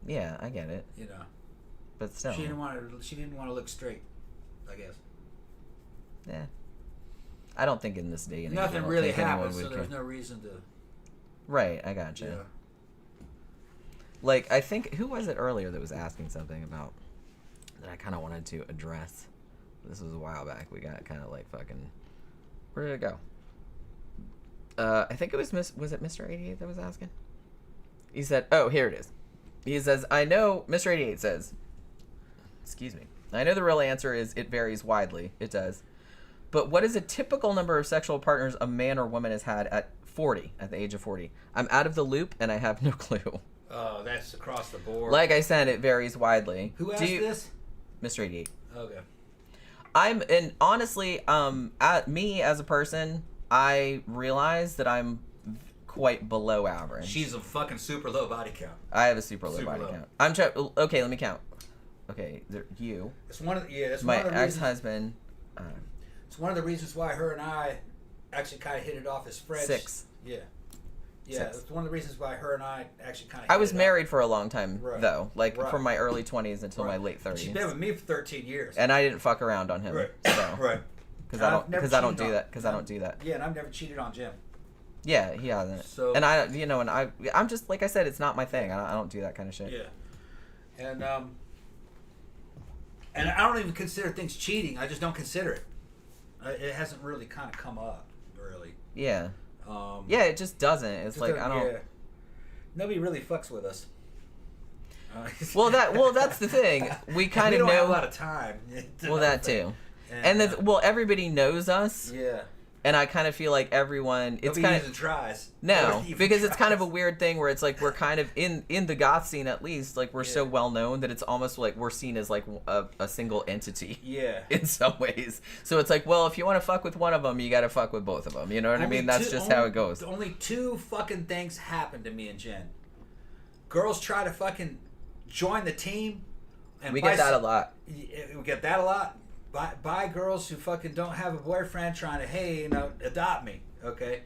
Speaker 1: Yeah, I get it.
Speaker 2: You know.
Speaker 1: But still.
Speaker 2: She didn't want to look straight, I guess.
Speaker 1: Yeah. I don't think in this day and age
Speaker 2: nothing really happened, so there's no reason to.
Speaker 1: Right, I gotcha. Yeah. Like, I think, who was it earlier that was asking something about that I kind of wanted to address? This was a while back. We got kind of like fucking. Where did it go? I think it was was it Mr. 88 that was asking? He said, oh, here it is. He says, I know, Mr. 88 says, excuse me, I know the real answer is it varies widely. It does. But what is a typical number of sexual partners a man or woman has had at 40, at the age of 40? I'm out of the loop and I have no clue.
Speaker 2: Oh, that's across the board.
Speaker 1: Like I said, it varies widely.
Speaker 2: Who asked this?
Speaker 1: Mr. 88.
Speaker 2: Okay.
Speaker 1: And honestly, me as a person, I realize that I'm quite below average.
Speaker 2: She's a fucking super low body count.
Speaker 1: I have a super low body count. I'm okay, let me count. Okay, you.
Speaker 2: It's one of the, that's
Speaker 1: my
Speaker 2: one of the
Speaker 1: ex-husband.
Speaker 2: It's one of the reasons why her and I actually kind of hit it off as friends.
Speaker 1: 6.
Speaker 2: Yeah. Yeah, it's one of the reasons why her and I actually kind of.
Speaker 1: I was married for a long time though, like
Speaker 2: right.
Speaker 1: from my early 20s until my late 30s.
Speaker 2: She's been with me for 13 years.
Speaker 1: And I didn't fuck around on him.
Speaker 2: Right.
Speaker 1: So.
Speaker 2: Right.
Speaker 1: Because I don't do that. Because I don't do that.
Speaker 2: Yeah, and I've never cheated on Jim.
Speaker 1: Yeah, he hasn't.
Speaker 2: So.
Speaker 1: And I'm just like I said, it's not my thing. I don't do that kind of shit.
Speaker 2: Yeah. And I don't even consider things cheating. I just don't consider it. It hasn't really kind of come up, really.
Speaker 1: Yeah. Yeah, it just doesn't. It's just like I don't.
Speaker 2: Yeah. Nobody really fucks with us.
Speaker 1: Well, that's the thing. We kind of know.
Speaker 2: We don't have a lot of time.
Speaker 1: Well, that too. And everybody knows us.
Speaker 2: Yeah.
Speaker 1: And I kind of feel like everyone. It's
Speaker 2: Nobody
Speaker 1: kind
Speaker 2: even tries.
Speaker 1: No, because it's kind of a weird thing where it's like we're kind of in the goth scene at least. Like we're so well known that it's almost like we're seen as like a single entity.
Speaker 2: Yeah.
Speaker 1: In some ways, so it's like, well, if you want to fuck with one of them, you got to fuck with both of them. You know what I mean? That's just how it goes.
Speaker 2: Only 2 fucking things happened to me and Jen. Girls try to fucking join the team. And
Speaker 1: we get that a lot.
Speaker 2: We get that a lot. By girls who fucking don't have a boyfriend trying to, adopt me, okay?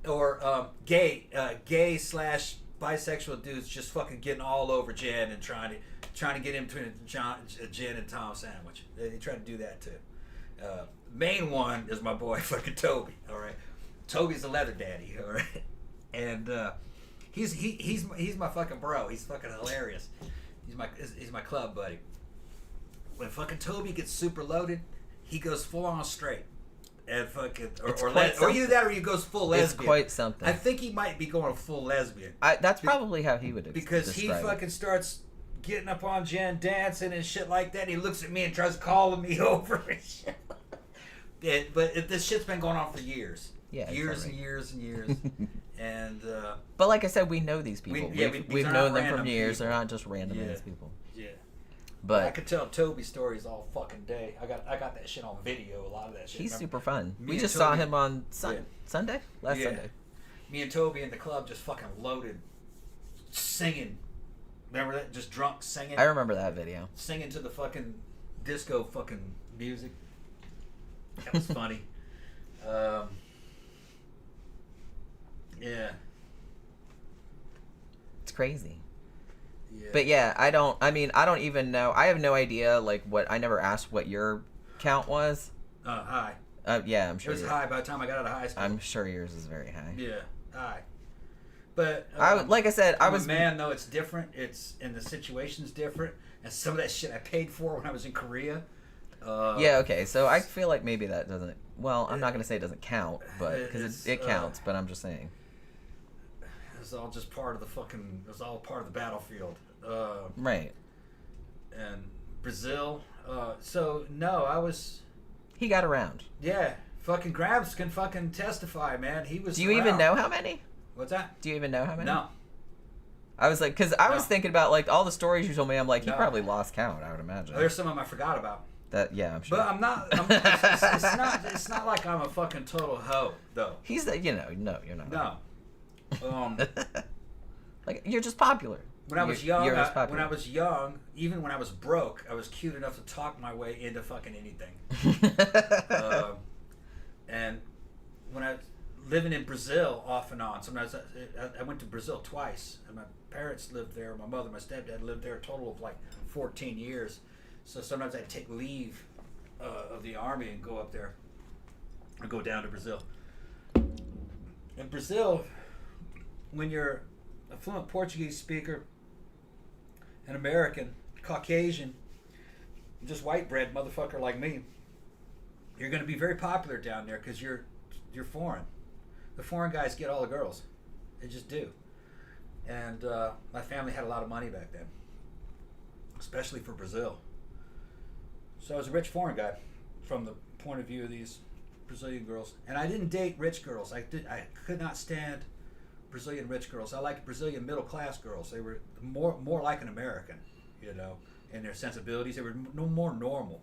Speaker 2: Or gay / bisexual dudes just fucking getting all over Jen and trying to get in between Jen and Tom sandwich. They try to do that too. Main one is my boy fucking Toby, all right? Toby's the leather daddy, all right? And he's my fucking bro. He's fucking hilarious. He's my club buddy. When fucking Toby gets super loaded, he goes full on straight. And fucking or either that or he goes full lesbian.
Speaker 1: It's quite something.
Speaker 2: I think he might be going full lesbian.
Speaker 1: That's probably how he would
Speaker 2: because he fucking starts getting up on Jen, dancing and shit like that. And he looks at me and tries calling me over and shit. But this shit's been going on for years.
Speaker 1: Yeah,
Speaker 2: years and years and years. And
Speaker 1: but like I said, we know these people. We've known them for years.
Speaker 2: People.
Speaker 1: They're not just random ass people.
Speaker 2: Yeah.
Speaker 1: But
Speaker 2: I could tell Toby stories all fucking day. I got that shit on video. A lot of that shit.
Speaker 1: He's super fun. We just
Speaker 2: Toby,
Speaker 1: saw him on Sunday. Last Sunday.
Speaker 2: Me and Toby in the club just fucking loaded, singing. Remember that? Just drunk singing.
Speaker 1: I remember that video.
Speaker 2: Singing to the fucking disco fucking music. That was funny. Yeah.
Speaker 1: It's crazy.
Speaker 2: Yeah.
Speaker 1: But yeah, I don't even know. I have no idea, like, I never asked what your count was.
Speaker 2: High.
Speaker 1: Yeah, I'm sure.
Speaker 2: It was high by the time I got out of high school.
Speaker 1: I'm sure yours is very high.
Speaker 2: Yeah, high. But
Speaker 1: like I said, I was
Speaker 2: a man, though. It's different. And the situation's different. And some of that shit I paid for when I was in Korea.
Speaker 1: Yeah. Okay. So I feel like maybe that doesn't. Well, I'm not gonna say it doesn't count, but because it counts. But I'm just saying.
Speaker 2: It's all just part of the fucking. It was all part of the battlefield.
Speaker 1: Right.
Speaker 2: And Brazil. So no, I was.
Speaker 1: He got around.
Speaker 2: Yeah, fucking Grabs can fucking testify, man. He was.
Speaker 1: Do you even know how many?
Speaker 2: What's that?
Speaker 1: Do you even know how many?
Speaker 2: No.
Speaker 1: I was like, because I was thinking about like all the stories you told me. I'm like, he probably lost count. I would imagine.
Speaker 2: There's some of them I forgot about.
Speaker 1: That I'm sure.
Speaker 2: But I'm not. It's not like I'm a fucking total hoe, though.
Speaker 1: He's the. No, you're not.
Speaker 2: No.
Speaker 1: Like you're just popular.
Speaker 2: When I was young, even when I was broke, I was cute enough to talk my way into fucking anything. And when I was living in Brazil off and on, sometimes I went to Brazil twice, and my parents lived there. My mother, my stepdad lived there a total of like 14 years. So sometimes I'd take leave of the army and go up there, or go down to Brazil. In Brazil, when you're a fluent Portuguese speaker, an American, Caucasian, just white bread motherfucker like me, you're going to be very popular down there because you're foreign. The foreign guys get all the girls. They just do. And my family had a lot of money back then, especially for Brazil. So I was a rich foreign guy from the point of view of these Brazilian girls. And I didn't date rich girls. I could not stand Brazilian rich girls. I liked Brazilian middle class girls. They were more like an American, in their sensibilities. They were more normal.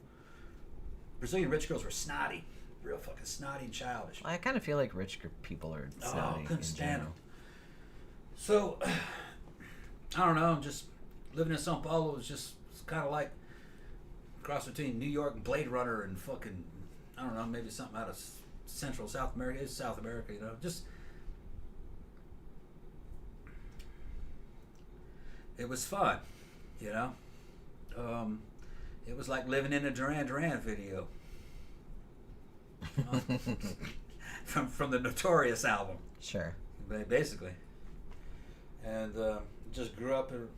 Speaker 2: Brazilian rich girls were snotty, real fucking snotty and childish.
Speaker 1: I kind of feel like rich people are snotty.
Speaker 2: I couldn't stand them. So I don't know. Just living in São Paulo was just kind of like cross between New York and Blade Runner and fucking, I don't know, maybe something out of Central South America. It's South America, just. It was fun, It was like living in a Duran Duran video. From the Notorious album.
Speaker 1: Sure.
Speaker 2: Basically. And just grew up in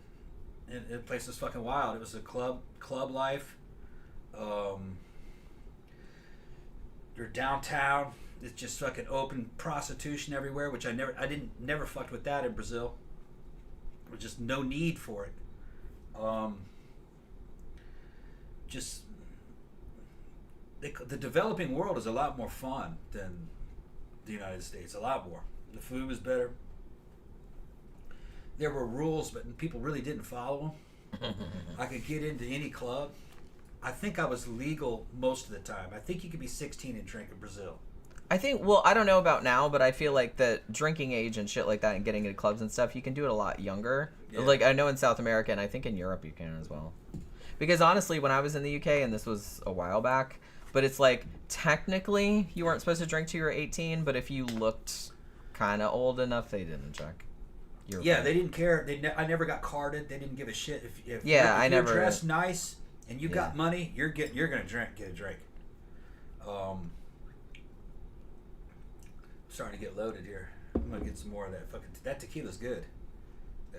Speaker 2: a place that's fucking wild. It was a club life. You're downtown. It's just fucking open prostitution everywhere, which I never fucked with that in Brazil. There was just no need for it. The developing world is a lot more fun than the United States. A lot more. The food was better. There were rules, but people really didn't follow them. I could get into any club. I think I was legal most of the time. I think you could be 16 and drink in Brazil.
Speaker 1: I think, well, I don't know about now, but I feel like the drinking age and shit like that and getting into clubs and stuff, you can do it a lot younger. Yeah. Like, I know in South America, and I think in Europe you can as well. Because honestly, when I was in the UK, and this was a while back, but it's like, technically, you weren't supposed to drink till you were 18, but if you looked kind of old enough, they didn't check.
Speaker 2: They didn't care. I never got carded. They didn't give a shit. If
Speaker 1: I
Speaker 2: you're
Speaker 1: never
Speaker 2: dressed nice and you got money, you're gonna get a drink. starting to get loaded here. I'm gonna get some more of that fucking. That tequila's good.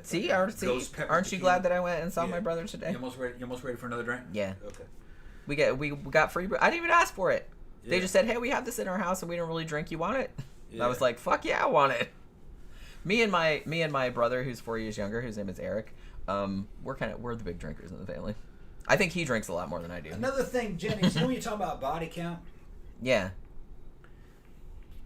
Speaker 1: See, aren't you glad that I went and saw my brother today?
Speaker 2: You almost ready for another drink?
Speaker 1: Yeah.
Speaker 2: Okay.
Speaker 1: We got free. I didn't even ask for it. Yeah. They just said, "Hey, we have this in our house and we don't really drink. You want it?" Yeah. I was like, "Fuck yeah, I want it." Me and my brother, who's 4 years younger, whose name is Eric. We're the big drinkers in the family. I think he drinks a lot more than I do.
Speaker 2: Another thing, Jenny, you know when you're talking about body count?
Speaker 1: Yeah.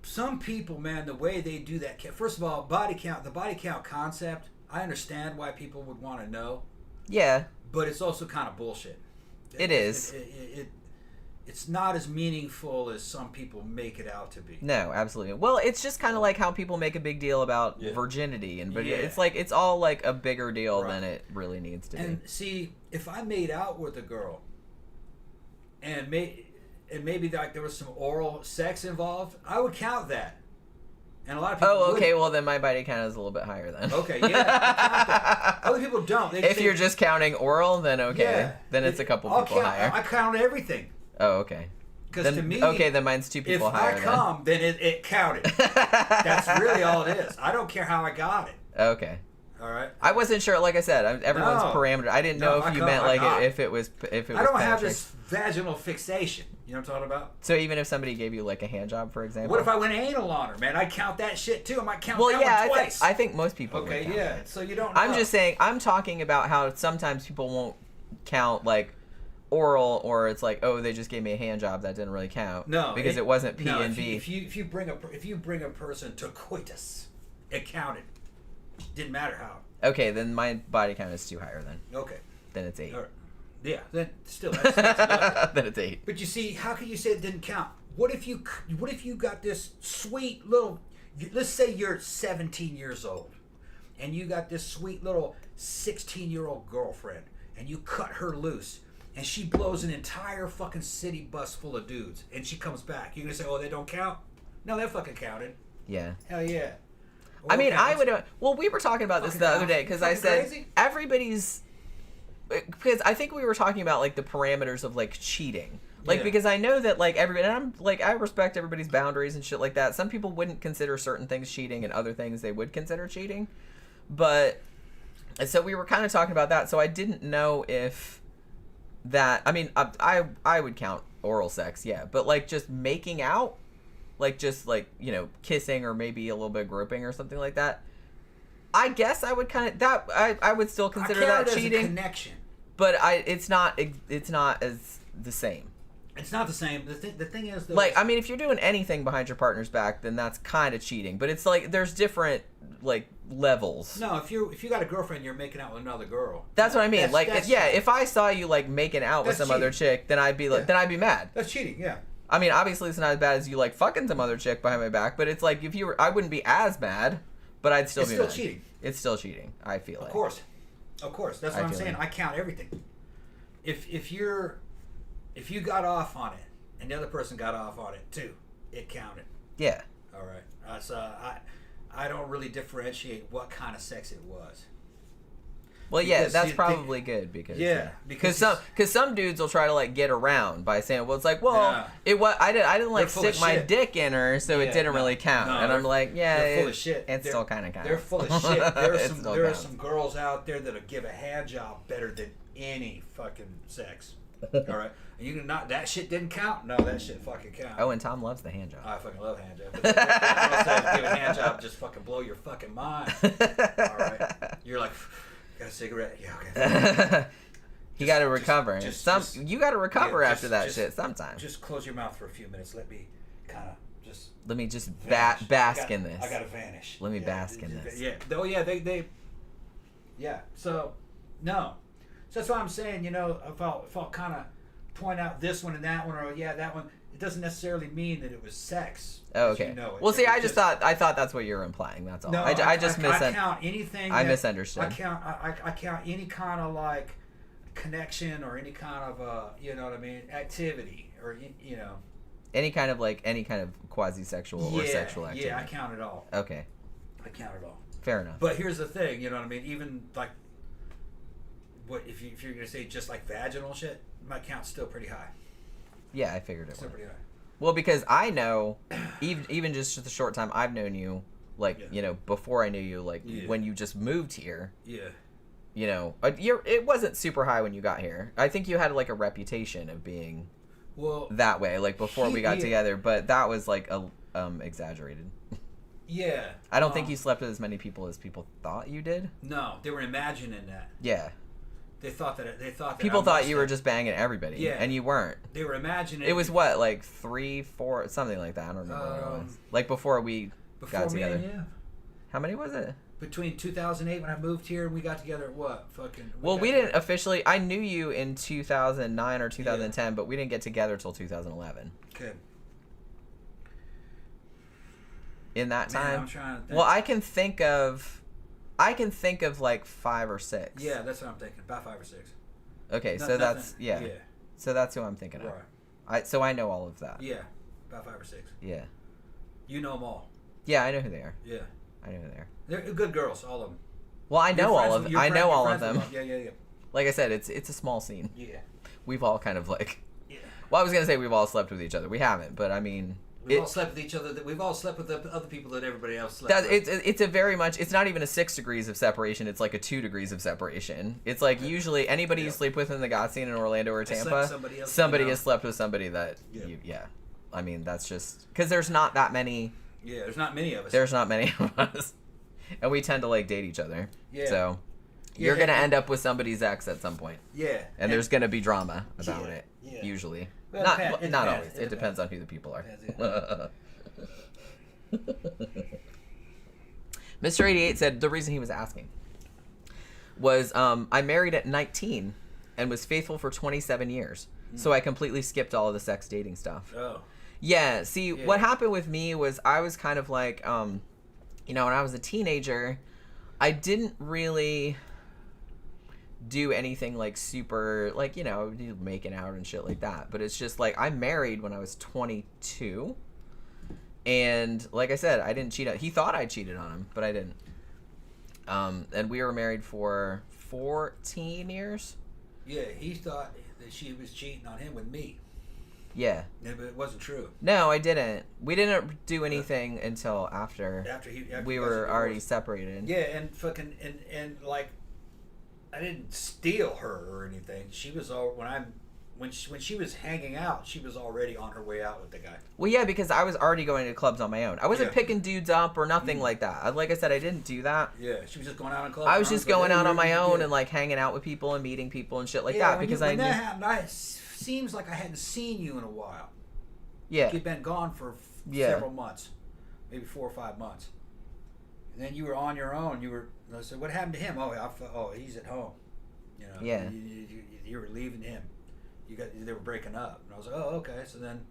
Speaker 2: Some people, man, the way they do that. First of all, body count. The body count concept. I understand why people would want to know.
Speaker 1: Yeah.
Speaker 2: But it's also kind of bullshit.
Speaker 1: It is.
Speaker 2: It's not as meaningful as some people make it out to be.
Speaker 1: No, absolutely. Well, it's just kind of like how people make a big deal about virginity, but it's like it's all like a bigger deal than it really needs to be.
Speaker 2: And see, if I made out with a girl, and maybe like there was some oral sex involved, I would count that. And a lot of people.
Speaker 1: Oh, okay. Well, then my body count is a little bit higher then.
Speaker 2: Okay, yeah. Other people don't.
Speaker 1: If you're just counting oral, then okay. Yeah, then it's a couple people higher.
Speaker 2: I count everything.
Speaker 1: Oh, okay.
Speaker 2: Because to me,
Speaker 1: then mine's 2 people higher.
Speaker 2: If I come, then it counted. That's really all it is. I don't care how I got it.
Speaker 1: Okay.
Speaker 2: All right.
Speaker 1: I wasn't sure. Like I said, everyone's parameter. I didn't know if you meant like if it was. I
Speaker 2: don't have this vaginal fixation. You know what I'm talking about?
Speaker 1: So even if somebody gave you like a hand job, for example.
Speaker 2: What if I went anal on her, man? I count that shit too. I might count that one twice.
Speaker 1: I think most people.
Speaker 2: Okay,
Speaker 1: would count that.
Speaker 2: So you don't know.
Speaker 1: I'm just saying. I'm talking about how sometimes people won't count like oral, or it's like, oh, they just gave me a hand job, that didn't really count. No, because it wasn't P and B.
Speaker 2: If you bring a person to coitus, it counted. Didn't matter how.
Speaker 1: Okay, then my body count is 2 higher then.
Speaker 2: Okay.
Speaker 1: Then it's 8.
Speaker 2: All right. Yeah, then still that's
Speaker 1: then it's 8.
Speaker 2: But you see, how can you say it didn't count? What if you got this sweet little, let's say you're 17 years old, and you got this sweet little 16-year-old girlfriend, and you cut her loose, and she blows an entire fucking city bus full of dudes, and she comes back. You're gonna say, oh, they don't count? No, they fucking counted.
Speaker 1: Yeah.
Speaker 2: Hell yeah.
Speaker 1: I mean, I would. Well, we were talking about this the other day because I said everybody's. Because I think we were talking about like the parameters of like cheating, like because I know that like everybody, and I'm like I respect everybody's boundaries and shit like that. Some people wouldn't consider certain things cheating, and other things they would consider cheating. But so we were kind of talking about that. So I didn't know if that. I mean, I would count oral sex, yeah, but like just making out. Like just like, you know, kissing or maybe a little bit of groping or something like that. I guess I would kind of that I would still consider that cheating.
Speaker 2: As a connection.
Speaker 1: But it's not as the same.
Speaker 2: It's not the same. The thing is though,
Speaker 1: like I mean if you're doing anything behind your partner's back, then that's kind of cheating. But it's like there's different like levels.
Speaker 2: No, if you got a girlfriend, you're making out with another girl.
Speaker 1: That's what I mean. That's if I saw you like making out with some other chick, then I'd be like then I'd be mad.
Speaker 2: That's cheating, yeah.
Speaker 1: I mean, obviously it's not as bad as you like fucking some other chick behind my back, but it's like if you were, I wouldn't be as mad, but I'd still be mad. It's still cheating. It's still cheating. I feel like.
Speaker 2: Of course. That's what I'm saying. I count everything. If you got off on it and the other person got off on it too, it counted.
Speaker 1: Yeah.
Speaker 2: All right. So I don't really differentiate what kind of sex it was.
Speaker 1: Well, yeah, that's probably good because some dudes will try to like get around by saying, well, it's like, well, I didn't like stick my dick in her, so it didn't really count. And I'm like, yeah,
Speaker 2: they're full of shit.
Speaker 1: It still kind of counts.
Speaker 2: They're full of shit. There are some girls out there that'll give a hand job better than any fucking sex. All right, and you can not that shit didn't count. No, that shit fucking counts.
Speaker 1: Oh, and Tom loves the hand job.
Speaker 2: I fucking love hand jobs. Girls that give a hand job just fucking blow your fucking mind. All right, you're like. Got a cigarette? Yeah, okay.
Speaker 1: You got to recover. You got to recover after that shit sometimes.
Speaker 2: Just close your mouth for a few minutes. Let me kind of just.
Speaker 1: Let me just bask in this.
Speaker 2: I got to vanish.
Speaker 1: Let me bask in this.
Speaker 2: Yeah. Oh yeah. They. Yeah. So, no. So that's why I'm saying. You know, if I'll kind of point out this one and that one, or that one, it doesn't necessarily mean that it was sex.
Speaker 1: Oh, okay.
Speaker 2: You know
Speaker 1: well, see, I thought that's what you were implying. That's all.
Speaker 2: No,
Speaker 1: I just misunderstood.
Speaker 2: I count anything.
Speaker 1: I misunderstood.
Speaker 2: I count any kind of like connection or any kind of you know what I mean, activity or you know.
Speaker 1: Any kind of quasi-sexual or sexual activity.
Speaker 2: Yeah, I count it all.
Speaker 1: Okay.
Speaker 2: I count it all.
Speaker 1: Fair enough.
Speaker 2: But here's the thing, you know what I mean? Even like, what if you're gonna say just like vaginal shit, my count's still pretty high.
Speaker 1: Yeah, I figured it was.
Speaker 2: Still pretty high.
Speaker 1: Well, because I know, even just the short time I've known you, like, you know, before I knew you, like, when you just moved here. Yeah. You know, it wasn't super high when you got here. I think you had, like, a reputation of being that way, like, before we got together, but that was, like, exaggerated. Yeah. I don't think you slept with as many people as people thought you did.
Speaker 2: No, they were imagining that.
Speaker 1: Yeah.
Speaker 2: They thought that
Speaker 1: people thought you were just banging everybody. Yeah. And you weren't.
Speaker 2: They were imagining.
Speaker 1: It was what, like 3, 4, something like that. I don't remember what it was. Like before we got together. Yeah. How many was it?
Speaker 2: Between 2008 when I moved here and we got together at what?
Speaker 1: We didn't officially. I knew you in 2009 or 2010, but we didn't get together till 2011. Okay. In that time. I'm trying to think. Well, I can think of like 5 or 6.
Speaker 2: Yeah, that's what I'm thinking. About 5 or 6.
Speaker 1: Okay, so that's So that's who I'm thinking of. Right. So I know all of that.
Speaker 2: Yeah, about 5 or 6.
Speaker 1: Yeah.
Speaker 2: You know them all.
Speaker 1: Yeah, I know who they are.
Speaker 2: Yeah.
Speaker 1: I know who they are.
Speaker 2: They're good girls, all of them.
Speaker 1: Well, I know all of them. I know all of them.
Speaker 2: Yeah.
Speaker 1: Like I said, it's a small scene.
Speaker 2: Yeah.
Speaker 1: We've all kind of like. Yeah. Well, I was gonna say we've all slept with each other. We haven't, but I mean.
Speaker 2: We've all slept with each other. We've all slept with the other people that everybody else slept with.
Speaker 1: It's a very much. It's not even a 6 degrees of separation. It's like a 2 degrees of separation. It's like usually anybody you sleep with in the God scene in Orlando or Tampa, somebody has slept with somebody that. Yeah. I mean, that's just because there's not that many.
Speaker 2: Yeah, there's not many of us.
Speaker 1: There's not many of us, and we tend to like date each other. Yeah. So you're gonna end up with somebody's ex at some point.
Speaker 2: Yeah.
Speaker 1: And there's gonna be drama about it. Yeah. Usually. Well, not always. It depends on who the people are. Mr. 88 said the reason he was asking was I married at 19 and was faithful for 27 years. So I completely skipped all of the sex dating stuff. Oh. Yeah. See, what happened with me was I was kind of like, you know, when I was a teenager, I didn't really do anything like super, like, you know, making out and shit like that. But it's just like I married when I was 22. And like I said, I didn't cheat. He thought I cheated on him, but I didn't. And we were married for 14 years.
Speaker 2: Yeah, he thought that she was cheating on him with me.
Speaker 1: Yeah.
Speaker 2: Yeah, but it wasn't true.
Speaker 1: No, I didn't. We didn't do anything until after we were already separated.
Speaker 2: Yeah, and fucking and like I didn't steal her or anything. She was all when she was hanging out, she was already on her way out with the guy.
Speaker 1: Well, yeah, because I was already going to clubs on my own. I wasn't picking dudes up or nothing like that. Like I said, I didn't do that.
Speaker 2: Yeah, she was just going out in clubs.
Speaker 1: I was just going out on my own and like hanging out with people and meeting people and shit like that because
Speaker 2: when that happened, seems like I hadn't seen you in a while. Yeah, you'd been gone for several months, maybe 4 or 5 months, and then you were on your own. I said, "What happened to him?" Oh, he's at home. You know,
Speaker 1: yeah,
Speaker 2: you were leaving him. They were breaking up, and I was like, "Oh, okay." So then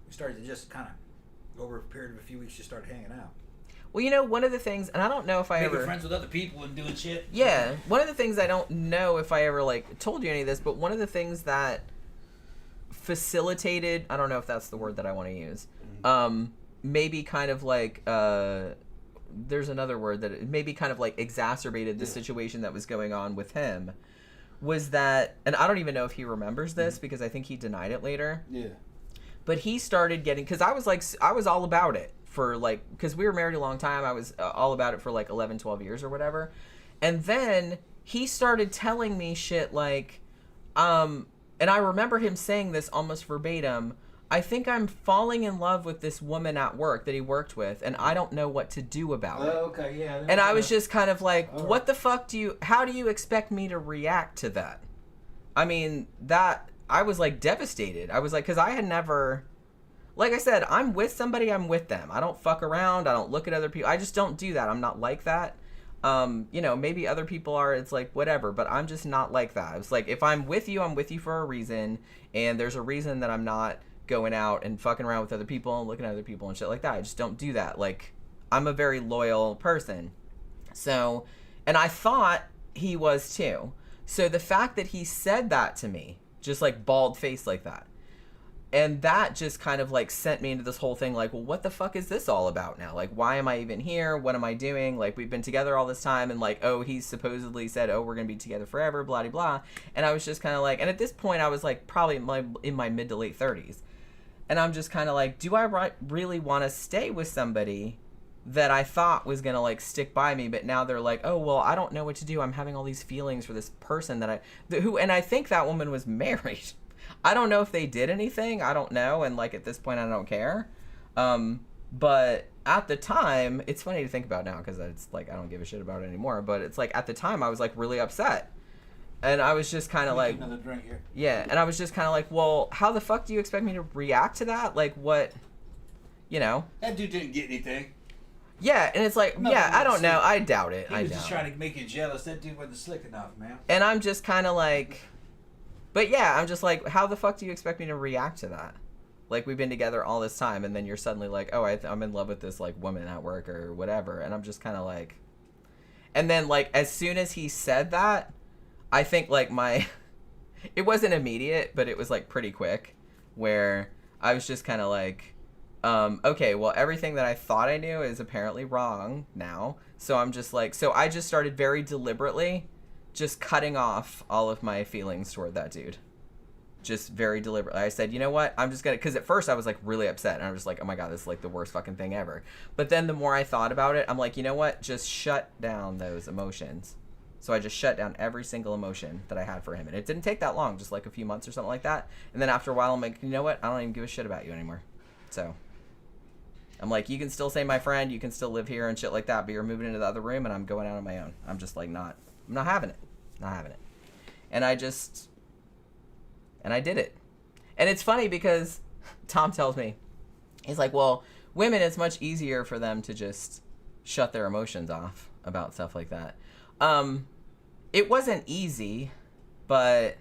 Speaker 2: we started to just kind of over a period of a few weeks, just started hanging out.
Speaker 1: Well, you know, one of the things, and I don't know if I
Speaker 2: making friends with other people and doing shit.
Speaker 1: Yeah, one of the things I don't know if I ever like told you any of this, but one of the things that facilitated, I don't know if that's the word that I want to use, maybe kind of like there's another word that maybe kind of like exacerbated the situation that was going on with him, was that, and I don't even know if he remembers this because I think he denied it later. Yeah. But he started getting, because I was all about it for like, because we were married a long time. I was all about it for like 11, 12 years or whatever. And then he started telling me shit like, and I remember him saying this almost verbatim, I think I'm falling in love with this woman at work that he worked with, and I don't know what to do about it.
Speaker 2: Oh, okay, yeah.
Speaker 1: And I was just kind of like, what the fuck how do you expect me to react to that? I mean, I was like devastated. I was like, because I had never, like I said, I'm with somebody, I'm with them. I don't fuck around. I don't look at other people. I just don't do that. I'm not like that. You know, maybe other people are, it's like, whatever, but I'm just not like that. It's like, if I'm with you for a reason, and there's a reason that I'm not going out and fucking around with other people and looking at other people and shit like that. I just don't do that. Like, I'm a very loyal person. So, and I thought he was too. So the fact that he said that to me, just like bald face like that, and that just kind of like sent me into this whole thing like, well, what the fuck is this all about now? Like, why am I even here? What am I doing? Like, we've been together all this time, and like, oh, he supposedly said, oh, we're gonna be together forever, blah blah blah. And I was just kind of like, and at this point I was like probably in my mid to late 30s. And I'm just kind of like, do I really want to stay with somebody that I thought was going to, like, stick by me, but now they're like, oh, well, I don't know what to do. I'm having all these feelings for this person and I think that woman was married. I don't know if they did anything. I don't know. And, like, at this point, I don't care. But at the time, it's funny to think about now because it's like, I don't give a shit about it anymore. But it's like, at the time, I was, like, really upset. And I was just kind of like,
Speaker 2: another drink here.
Speaker 1: Yeah, and I was just kind of like, well, how the fuck do you expect me to react to that? Like, what, you know?
Speaker 2: That dude didn't get anything.
Speaker 1: Yeah, and it's like, I don't know. I doubt it.
Speaker 2: He was just trying to make you jealous. That dude wasn't slick enough, man.
Speaker 1: And I'm just kind of like, but yeah, I'm just like, how the fuck do you expect me to react to that? Like, we've been together all this time, and then you're suddenly like, oh, I'm in love with this, like, woman at work or whatever. And I'm just kind of like, and then, like, as soon as he said that, I think, like, it wasn't immediate, but it was, like, pretty quick, where I was just kind of like, okay, well, everything that I thought I knew is apparently wrong now, so I'm just like, so I just started very deliberately just cutting off all of my feelings toward that dude. Just very deliberately. I said, you know what, I'm just gonna, because at first I was, like, really upset, and I was just like, oh my god, this is, like, the worst fucking thing ever. But then the more I thought about it, I'm like, you know what, just shut down those emotions. So I just shut down every single emotion that I had for him. And it didn't take that long, just like a few months or something like that. And then after a while, I'm like, you know what? I don't even give a shit about you anymore. So I'm like, you can still say my friend, you can still live here and shit like that, but you're moving into the other room and I'm going out on my own. I'm just like, I'm not having it. Not having it. And I did it. And it's funny because Tom tells me, he's like, well, women, it's much easier for them to just shut their emotions off about stuff like that. It wasn't easy, but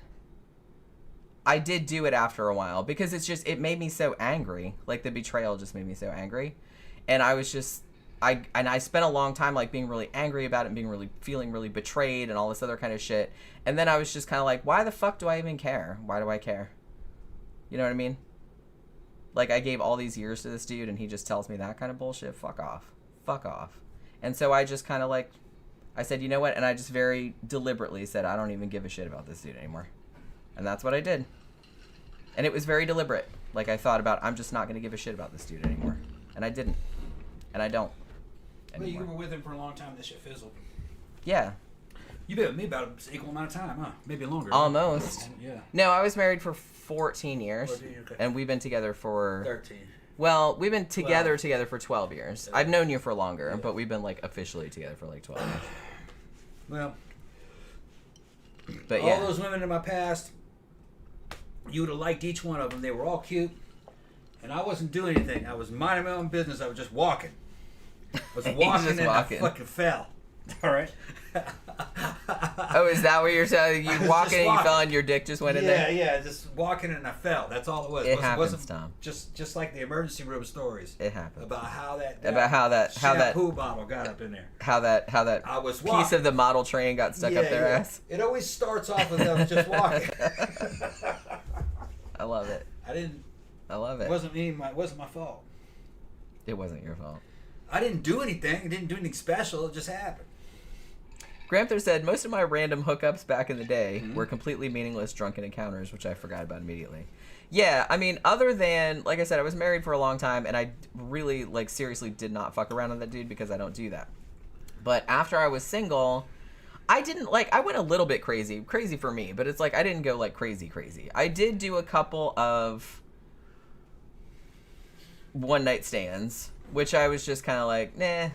Speaker 1: I did do it after a while because it made me so angry. Like, the betrayal just made me so angry. And I was just, I spent a long time, like, being really angry about it and feeling really betrayed and all this other kind of shit. And then I was just kind of like, why the fuck do I even care? Why do I care? You know what I mean? Like, I gave all these years to this dude and he just tells me that kind of bullshit. Fuck off. Fuck off. And so I just kind of, like, I said, you know what? And I just very deliberately said, I don't even give a shit about this dude anymore. And that's what I did. And it was very deliberate. Like, I thought about, I'm just not going to give a shit about this dude anymore. And I didn't. And I don't anymore.
Speaker 2: Well, you were with him for a long time. This shit fizzled.
Speaker 1: Yeah.
Speaker 2: You've been with me about an equal amount of time, huh? Maybe longer.
Speaker 1: Almost.
Speaker 2: Yeah.
Speaker 1: No, I was married for 14 years.
Speaker 2: 14, okay.
Speaker 1: And we've been together for...
Speaker 2: 13.
Speaker 1: Well, we've been together for 12 years.
Speaker 2: Yeah.
Speaker 1: I've known you for longer, but we've been, like, officially together for, like, 12 years.
Speaker 2: Well,
Speaker 1: but yeah.
Speaker 2: All those women in my past, you would have liked each one of them. They were all cute, and I wasn't doing anything. I was minding my own business. I was just walking. I was walking and I fucking fell. All right.
Speaker 1: Oh, is that what you're saying? You walking and you fell and your dick just went in there?
Speaker 2: Yeah, just walking and I fell. That's all it was.
Speaker 1: It happens, Tom.
Speaker 2: Just like the emergency room stories.
Speaker 1: It happens.
Speaker 2: About how that
Speaker 1: shampoo
Speaker 2: bottle got up in there.
Speaker 1: How that
Speaker 2: I was
Speaker 1: piece of the model train got stuck up their ass.
Speaker 2: It always starts off with them just walking.
Speaker 1: I love it. I love it.
Speaker 2: It wasn't me. It wasn't my fault.
Speaker 1: It wasn't your fault.
Speaker 2: I didn't do anything. I didn't do anything special. It just happened.
Speaker 1: Gramthars said, most of my random hookups back in the day were completely meaningless drunken encounters, which I forgot about immediately. Yeah, I mean, other than, like I said, I was married for a long time, and I really, like, seriously did not fuck around with that dude because I don't do that. But after I was single, I didn't, like, I went a little bit crazy for me, but it's like, I didn't go, like, crazy. I did do a couple of one-night stands, which I was just kind of like, nah.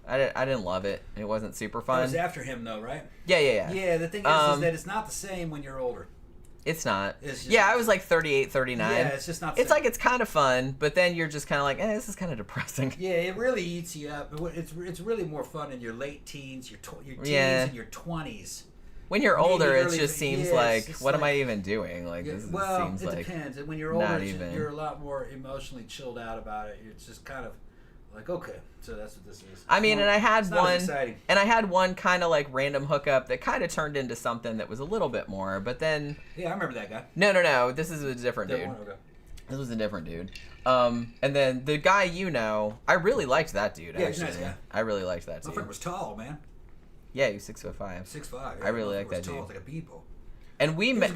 Speaker 1: I didn't love it. It wasn't super fun.
Speaker 2: It was after him, though, right?
Speaker 1: Yeah.
Speaker 2: Yeah, the thing is that it's not the same when you're older.
Speaker 1: It's not. I was like 38, 39.
Speaker 2: Yeah, it's just not the
Speaker 1: It's
Speaker 2: same.
Speaker 1: like, it's kind of fun, but then you're just kind of like, this is kind of depressing.
Speaker 2: Yeah, it really eats you up. It's really more fun in your late teens, your teens and your 20s.
Speaker 1: When you're older, it just seems like, what am I even doing? Like,
Speaker 2: yeah,
Speaker 1: this
Speaker 2: seems like... It depends. And when you're older, you're a lot more emotionally chilled out about it. It's just kind of like, okay, so that's what this is.
Speaker 1: I mean, and I had one kind of like random hookup that kind of turned into something that was a little bit more, but then...
Speaker 2: Yeah, I remember that guy.
Speaker 1: No, this is a different dude.
Speaker 2: Okay.
Speaker 1: This was a different dude. And then the guy I really liked that dude,
Speaker 2: yeah,
Speaker 1: actually.
Speaker 2: He's a nice guy.
Speaker 1: I really liked that dude.
Speaker 2: My friend was tall, man.
Speaker 1: Yeah, he was 6'5".
Speaker 2: 6'5".
Speaker 1: I really like that dude.
Speaker 2: Tall, like a people.
Speaker 1: And we met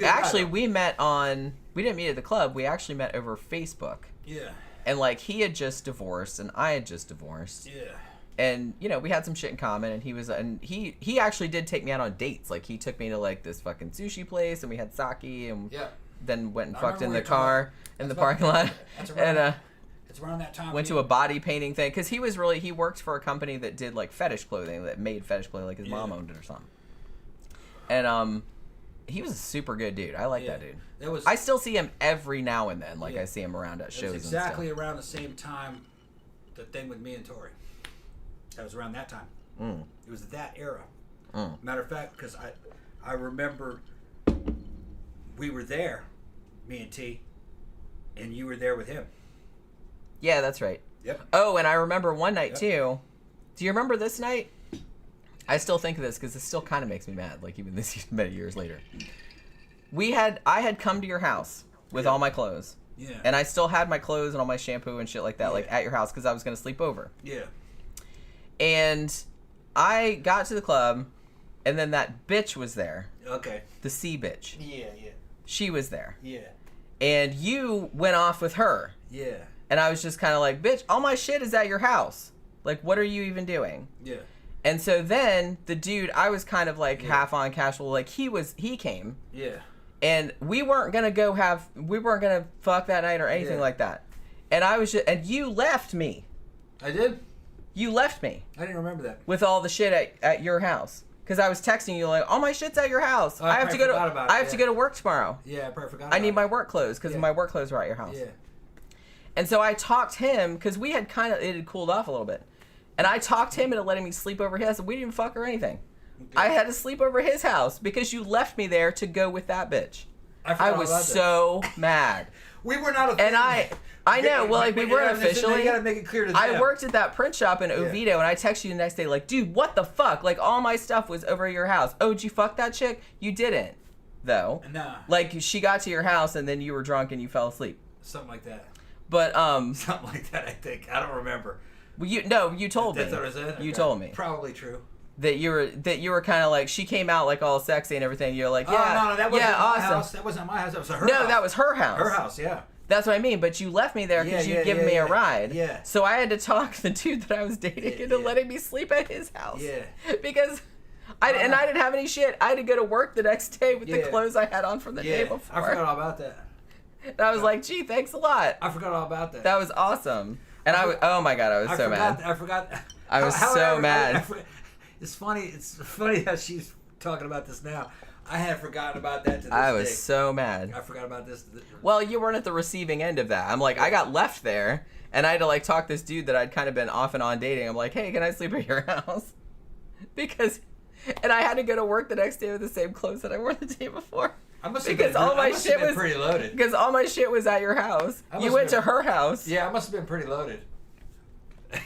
Speaker 1: on we didn't meet at the club. We actually met over Facebook.
Speaker 2: Yeah.
Speaker 1: And, like, he had just divorced, and I had just divorced.
Speaker 2: Yeah.
Speaker 1: And, you know, we had some shit in common, and he actually did take me out on dates. Like, he took me to, like, this fucking sushi place, and we had sake, and then went and fucked in the car in the parking lot.
Speaker 2: That's around, it's around that time.
Speaker 1: Went to a body painting thing, because he worked for a company that did, like, fetish clothing, that made fetish clothing, like his mom owned it or something. And, he was a super good dude. I like that dude. I still see him every now and then. Like, I see him around at shows and stuff.
Speaker 2: Exactly around the same time, the thing with me and Tori. That was around that time. It was that era. Matter of fact, because I remember we were there, me and T, and you were there with him.
Speaker 1: Yeah, that's right.
Speaker 2: Yep.
Speaker 1: Oh, and I remember one night, too. Do you remember this night? I still think of this because it still kind of makes me mad, like even this many years later. I had come to your house with all my clothes.
Speaker 2: Yeah.
Speaker 1: And I still had my clothes and all my shampoo and shit like that, like at your house because I was going to sleep over.
Speaker 2: Yeah.
Speaker 1: And I got to the club, and then that bitch was there.
Speaker 2: Okay.
Speaker 1: The C bitch.
Speaker 2: Yeah.
Speaker 1: She was there.
Speaker 2: Yeah.
Speaker 1: And you went off with her.
Speaker 2: Yeah.
Speaker 1: And I was just kind of like, bitch, all my shit is at your house. Like, what are you even doing?
Speaker 2: Yeah.
Speaker 1: And so then the dude, I was kind of like half on casual, like he came.
Speaker 2: Yeah.
Speaker 1: And we weren't gonna fuck that night or anything like that. And and you left me.
Speaker 2: I did?
Speaker 1: You left me.
Speaker 2: I didn't remember that.
Speaker 1: With all the shit at your house. Because I was texting you like, all my shit's at your house. I have to go to work tomorrow.
Speaker 2: Yeah, I probably forgot about it.
Speaker 1: I need my work clothes because my work clothes were at your house.
Speaker 2: Yeah.
Speaker 1: And so I talked him, because it had cooled off a little bit. And I talked him into letting me sleep over his house. We didn't even fuck or anything. Okay. I had to sleep over his house because you left me there to go with that bitch. I was so mad.
Speaker 2: We were not officially.
Speaker 1: And I know. Well, like we weren't officially.
Speaker 2: You gotta make it clear to them.
Speaker 1: I worked at that print shop in Oviedo, and I texted you the next day like, dude, what the fuck? Like all my stuff was over at your house. Oh, did you fuck that chick? You didn't, though.
Speaker 2: Nah.
Speaker 1: Like she got to your house, and then you were drunk and you fell asleep.
Speaker 2: Something like that.
Speaker 1: But
Speaker 2: something like that. I think I don't remember.
Speaker 1: Well, you told me.
Speaker 2: That's what I said?
Speaker 1: You told me.
Speaker 2: Probably true.
Speaker 1: That you were kind of like, she came out like all sexy and everything. You're like, yeah,
Speaker 2: no, that wasn't my
Speaker 1: awesome.
Speaker 2: house. That wasn't my house. That was her house.
Speaker 1: No, that was her house.
Speaker 2: Her house, yeah.
Speaker 1: That's what I mean. But you left me there because you'd given me a ride.
Speaker 2: Yeah.
Speaker 1: So I had to talk the dude that I was dating into letting me sleep at his house.
Speaker 2: Yeah.
Speaker 1: Because I didn't have any shit. I had to go to work the next day with the clothes I had on from the day before.
Speaker 2: I forgot all about that.
Speaker 1: And I was like, gee, thanks a lot.
Speaker 2: I forgot all about that.
Speaker 1: That was awesome. And oh my God, I was so mad.
Speaker 2: I forgot.
Speaker 1: I was so mad.
Speaker 2: It's funny how she's talking about this now. I had forgotten about that to this day.
Speaker 1: I was so mad.
Speaker 2: I forgot about this.
Speaker 1: Well, you weren't at the receiving end of that. I'm like, I got left there, and I had to like talk this dude that I'd kind of been off and on dating. I'm like, hey, can I sleep at your house? And I had to go to work the next day with the same clothes that I wore the day before. All my shit was
Speaker 2: pretty loaded.
Speaker 1: Because all my shit was at your house. You went to her house.
Speaker 2: Yeah, I must have been pretty loaded.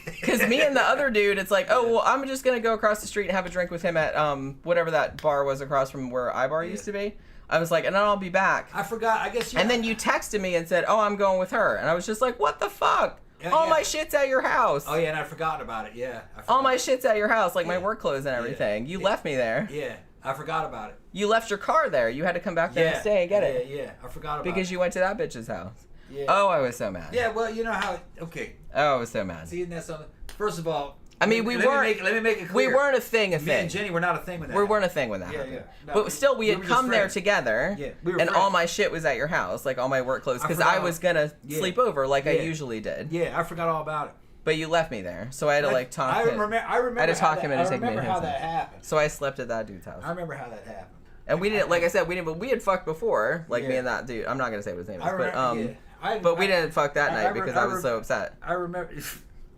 Speaker 1: Because me and the other dude, it's like, oh, well, I'm just going to go across the street and have a drink with him at whatever that bar was across from where iBar used to be. I was like, and then I'll be back.
Speaker 2: I forgot. I guess
Speaker 1: And then you texted me and said, oh, I'm going with her. And I was just like, what the fuck? All my shit's at your house.
Speaker 2: Oh, yeah, and I forgot about it. Yeah.
Speaker 1: All my shit's at your house, like my work clothes and everything. You left me there.
Speaker 2: Yeah, I forgot about it.
Speaker 1: You left your car there. You had to come back the next day and get it.
Speaker 2: Yeah, I forgot about it.
Speaker 1: Because you went to that bitch's house.
Speaker 2: Yeah.
Speaker 1: Oh, I was so mad.
Speaker 2: Yeah, well, you know how... Okay.
Speaker 1: Oh, I was so mad.
Speaker 2: See, that's on... First of all...
Speaker 1: I mean, let
Speaker 2: me make it clear.
Speaker 1: We weren't a thing.
Speaker 2: Me and Jenny were not a thing with that.
Speaker 1: We weren't a thing with that.
Speaker 2: Yeah. No,
Speaker 1: but still, we had come there together,
Speaker 2: we were
Speaker 1: and
Speaker 2: friends.
Speaker 1: all my shit was at your house, like all my work clothes, because I was going to sleep over like I usually did.
Speaker 2: Yeah, I forgot all about it.
Speaker 1: But you left me there, so I had to like talk him. I had to talk him into taking me to his house.
Speaker 2: That happened.
Speaker 1: So I slept at that dude's house.
Speaker 2: I remember how that happened.
Speaker 1: And we didn't, like I said, but we had fucked before, like me and that dude. I'm not going to say what his name is, but we didn't fuck that night because I was so upset.
Speaker 2: I remember.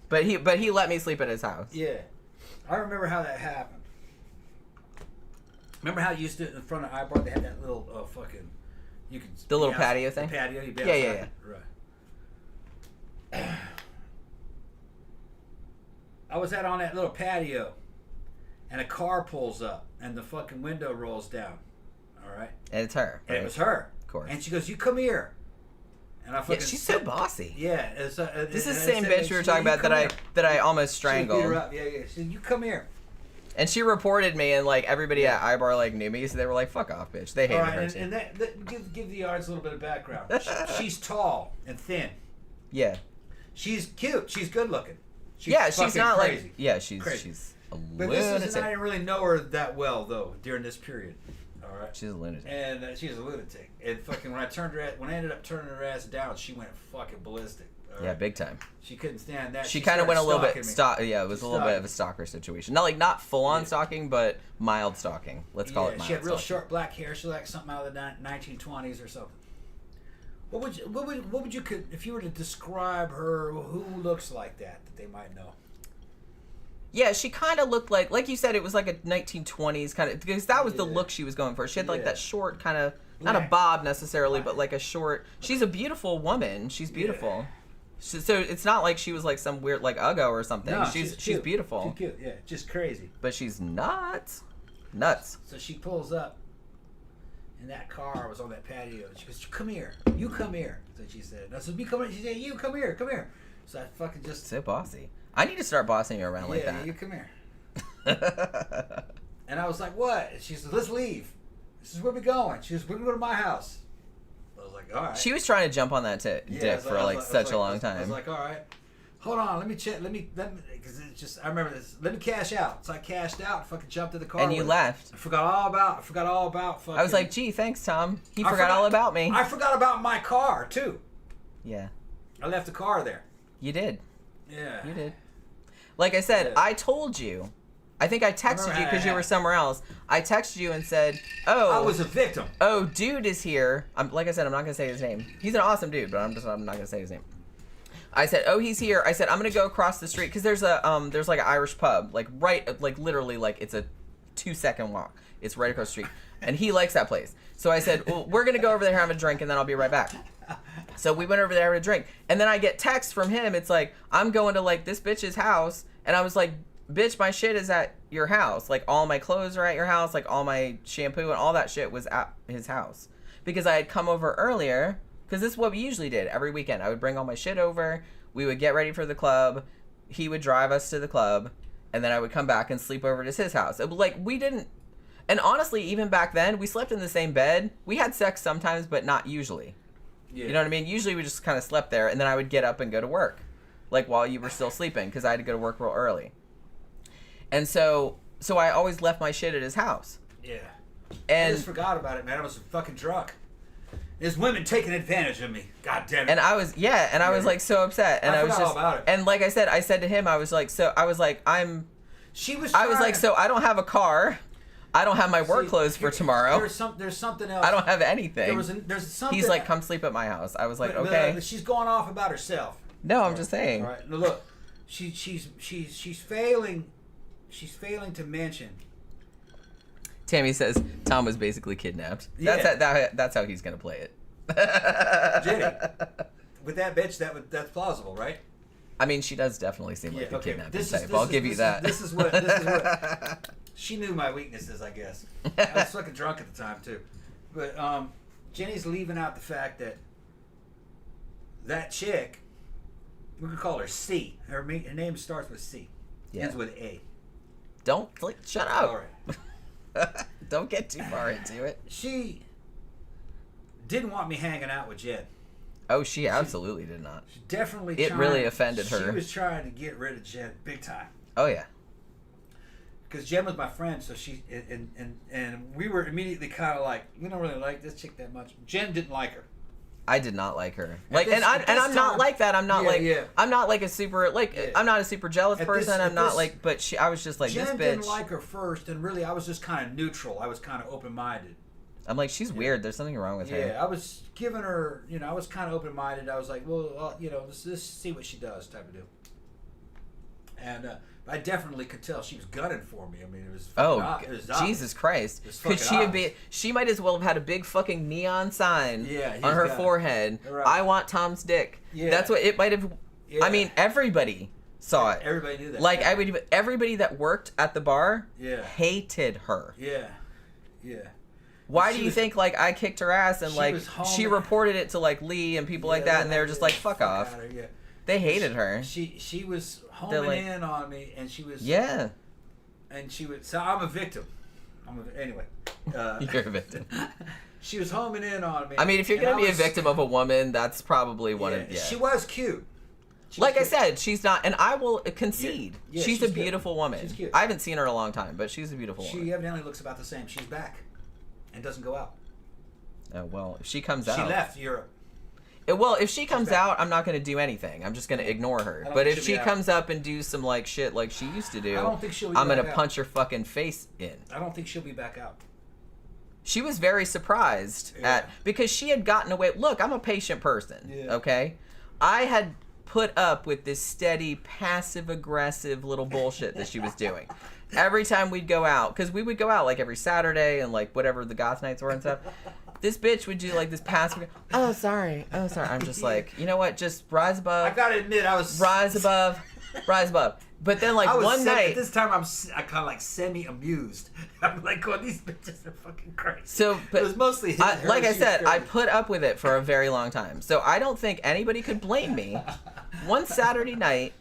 Speaker 1: But he let me sleep at his house.
Speaker 2: Yeah. I remember how that happened. Remember how you stood in front of iBar? They had that little fucking...
Speaker 1: The little patio thing?
Speaker 2: The patio.
Speaker 1: Yeah.
Speaker 2: Right. I was on that little patio, and a car pulls up, and the fucking window rolls down. All right?
Speaker 1: And it's her.
Speaker 2: And it was her.
Speaker 1: Of course.
Speaker 2: And she goes, you come here. And I fucking
Speaker 1: she's so bossy.
Speaker 2: Yeah.
Speaker 1: This is the same bitch we were talking about that I almost strangled.
Speaker 2: She beat her up. Yeah. She said, you come here.
Speaker 1: And she reported me, and like everybody at iBar like knew me, so they were like, "Fuck off, bitch." They hated her.
Speaker 2: And that give the yards a little bit of background. She's tall and thin.
Speaker 1: Yeah.
Speaker 2: She's cute. She's good looking.
Speaker 1: She's not
Speaker 2: crazy.
Speaker 1: like. Yeah, she's a
Speaker 2: But
Speaker 1: lunatic.
Speaker 2: I didn't really know her that well though during this period. All right.
Speaker 1: She's a lunatic.
Speaker 2: And she's a lunatic. And fucking when I ended up turning her ass down, she went fucking ballistic.
Speaker 1: Yeah,
Speaker 2: right?
Speaker 1: big time.
Speaker 2: She couldn't stand that.
Speaker 1: She kind of went a little bit
Speaker 2: Yeah,
Speaker 1: it was a little bit of a stalker situation. Not full on stalking, but mild stalking. Let's call it mild.
Speaker 2: She had real
Speaker 1: stalking.
Speaker 2: short black hair. She looked like something out of the 1920s or something. What would you if you were to describe her? Who looks like that they might know?
Speaker 1: Yeah, she kind of looked like you said, it was like a 1920s kind of, because that was the look she was going for. She had like that short kind of, not a bob necessarily, but like a short. She's a beautiful woman. She's beautiful. So it's not like she was like some weird like Uggo or something.
Speaker 2: No,
Speaker 1: she's
Speaker 2: cute.
Speaker 1: beautiful.
Speaker 2: She's cute, yeah, just crazy.
Speaker 1: But she's nuts.
Speaker 2: So she pulls up, and that car was on that patio. She goes, "Come here, you come here." So she said, "I said, She said, "You come here, come here." So I fucking just
Speaker 1: so bossy. I need to start bossing you around like that.
Speaker 2: Yeah, you come here. And I was like, "What?" She said, "Let's leave." This is where we going. She says, "We're gonna go to my house." I was like, "All right."
Speaker 1: She was trying to jump on that dick for such a long time.
Speaker 2: I was like, "All right, hold on, let me check. Let me, because it's just I remember this. Let me cash out." So I cashed out, and fucking jumped in the car.
Speaker 1: And you left.
Speaker 2: I forgot all about fucking.
Speaker 1: I was like, "Gee, thanks, Tom. He forgot all about me."
Speaker 2: I forgot about my car too.
Speaker 1: Yeah.
Speaker 2: I left the car there.
Speaker 1: You did.
Speaker 2: Yeah.
Speaker 1: You did. Like I said, I told you. I think I texted you because you were somewhere else. I texted you and said, "Oh,
Speaker 2: I was a victim."
Speaker 1: Oh, dude is here. Like I said, I'm not gonna say his name. He's an awesome dude, but I'm not gonna say his name. I said, "Oh, he's here." I said, "I'm gonna go across the street because there's like an Irish pub, like literally like it's a 2-second walk. It's right across the street, and he likes that place." So I said, "Well, we're gonna go over there, have a drink, and then I'll be right back." So we went over there to drink, and then I get text from him. It's like, "I'm going to like this bitch's house," and I was like, "Bitch, my shit is at your house. Like all my clothes are at your house. Like all my shampoo and all that shit was at his house because I had come over earlier. Because this is what we usually did every weekend. I would bring all my shit over. We would get ready for the club. He would drive us to the club, and then I would come back and sleep over at his house. It was like we didn't. And honestly, even back then, we slept in the same bed. We had sex sometimes, but not usually. Yeah. You know what I mean? Usually we just kind of slept there, and then I would get up and go to work, like while you were still sleeping, because I had to go to work real early. And so I always left my shit at his house.
Speaker 2: Yeah.
Speaker 1: And
Speaker 2: I just forgot about it, man. I was fucking drunk. There's women taking advantage of me. God damn it.
Speaker 1: And I was I was like so upset. And I was just
Speaker 2: all about it.
Speaker 1: And like I said to him, I was like, so I was like, I was like, so I don't have a car. I don't have my work clothes for tomorrow.
Speaker 2: There's something else.
Speaker 1: I don't have anything.
Speaker 2: There's something.
Speaker 1: He's like, come sleep at my house. I was like, okay.
Speaker 2: She's going off about herself.
Speaker 1: No, I'm just saying.
Speaker 2: All right. Now look, she's failing. She's failing to mention.
Speaker 1: Tammy says Tom was basically kidnapped.
Speaker 2: Yeah.
Speaker 1: That's how he's gonna play it.
Speaker 2: Jenny, with that bitch, that's plausible, right?
Speaker 1: I mean, she does definitely seem like the kidnapping type. I'll give you that.
Speaker 2: This is what. She knew my weaknesses, I guess. I was fucking drunk at the time too, but Jenny's leaving out the fact that chick, we can call her C. Her name starts with C.
Speaker 1: Yeah.
Speaker 2: Ends with A.
Speaker 1: Shut up.
Speaker 2: All right.
Speaker 1: Don't get too far into it.
Speaker 2: She didn't want me hanging out with Jen.
Speaker 1: Oh, she absolutely did not.
Speaker 2: She definitely.
Speaker 1: It really offended her.
Speaker 2: She was trying to get rid of Jen big time.
Speaker 1: Oh yeah.
Speaker 2: Because Jen was my friend, so she and we were immediately kind of like, we don't really like this chick that much. Jen didn't like her.
Speaker 1: I did not like her. I'm not like that. I'm not I'm not like a super I'm not a super jealous person. But I was just like,
Speaker 2: Jen
Speaker 1: this bitch.
Speaker 2: didn't like her first, and really I was just kind of neutral. I was kind of open-minded.
Speaker 1: I'm like, she's weird. There's something wrong with her.
Speaker 2: Yeah, I was giving her, I was kind of open-minded. I was like, well, let's see what she does, type of deal. And I definitely could tell she was gunning for me. I mean, it was
Speaker 1: Jesus Christ. Could she have been? She might as well have had a big fucking neon sign on her forehead. Right. I want Tom's dick. Yeah. That's what it might have. Yeah. I mean, everybody saw it.
Speaker 2: Everybody knew that.
Speaker 1: Like everybody that worked at the bar hated her.
Speaker 2: Yeah. Yeah.
Speaker 1: Why do you think like I kicked her ass and like she reported it to like Lee and people like that, and they were just like, fuck off. They hated her.
Speaker 2: She was homing in on me, and she was and she would. So I'm a victim. Anyway.
Speaker 1: You're a victim.
Speaker 2: She was homing in on me.
Speaker 1: I mean, if you're gonna be a victim of a woman, that's probably one of. Yeah.
Speaker 2: She was cute.
Speaker 1: Like I said, she's not, and I will concede.
Speaker 2: Yeah,
Speaker 1: she's a beautiful woman.
Speaker 2: She's cute.
Speaker 1: I haven't seen her in a long time, but she's a beautiful woman.
Speaker 2: She evidently looks about the same. She's back, and doesn't go out.
Speaker 1: Oh well, if she comes out.
Speaker 2: She left Europe.
Speaker 1: Well, if she comes out, I'm not going to do anything. I'm just going to ignore her. But if she comes up and do some like shit like she used to do,
Speaker 2: I don't think she'll be
Speaker 1: I'm going to
Speaker 2: back
Speaker 1: punch her fucking face in.
Speaker 2: I don't think she'll be back out.
Speaker 1: She was very surprised because she had gotten away. Look, I'm a patient person. Yeah. Okay, I had put up with this steady, passive-aggressive little bullshit that she was doing. Every time we'd go out, because we would go out like every Saturday and like whatever the goth nights were and stuff. This bitch would do like this passive. Oh sorry. I'm just like, you know what? Just rise above.
Speaker 2: I gotta admit, I was
Speaker 1: rise above. But then like one night,
Speaker 2: at this time I kind of like semi-amused. I'm like, oh, these bitches are fucking crazy.
Speaker 1: So, but
Speaker 2: it was mostly
Speaker 1: like I said, I put up with it for a very long time. So I don't think anybody could blame me. One Saturday night,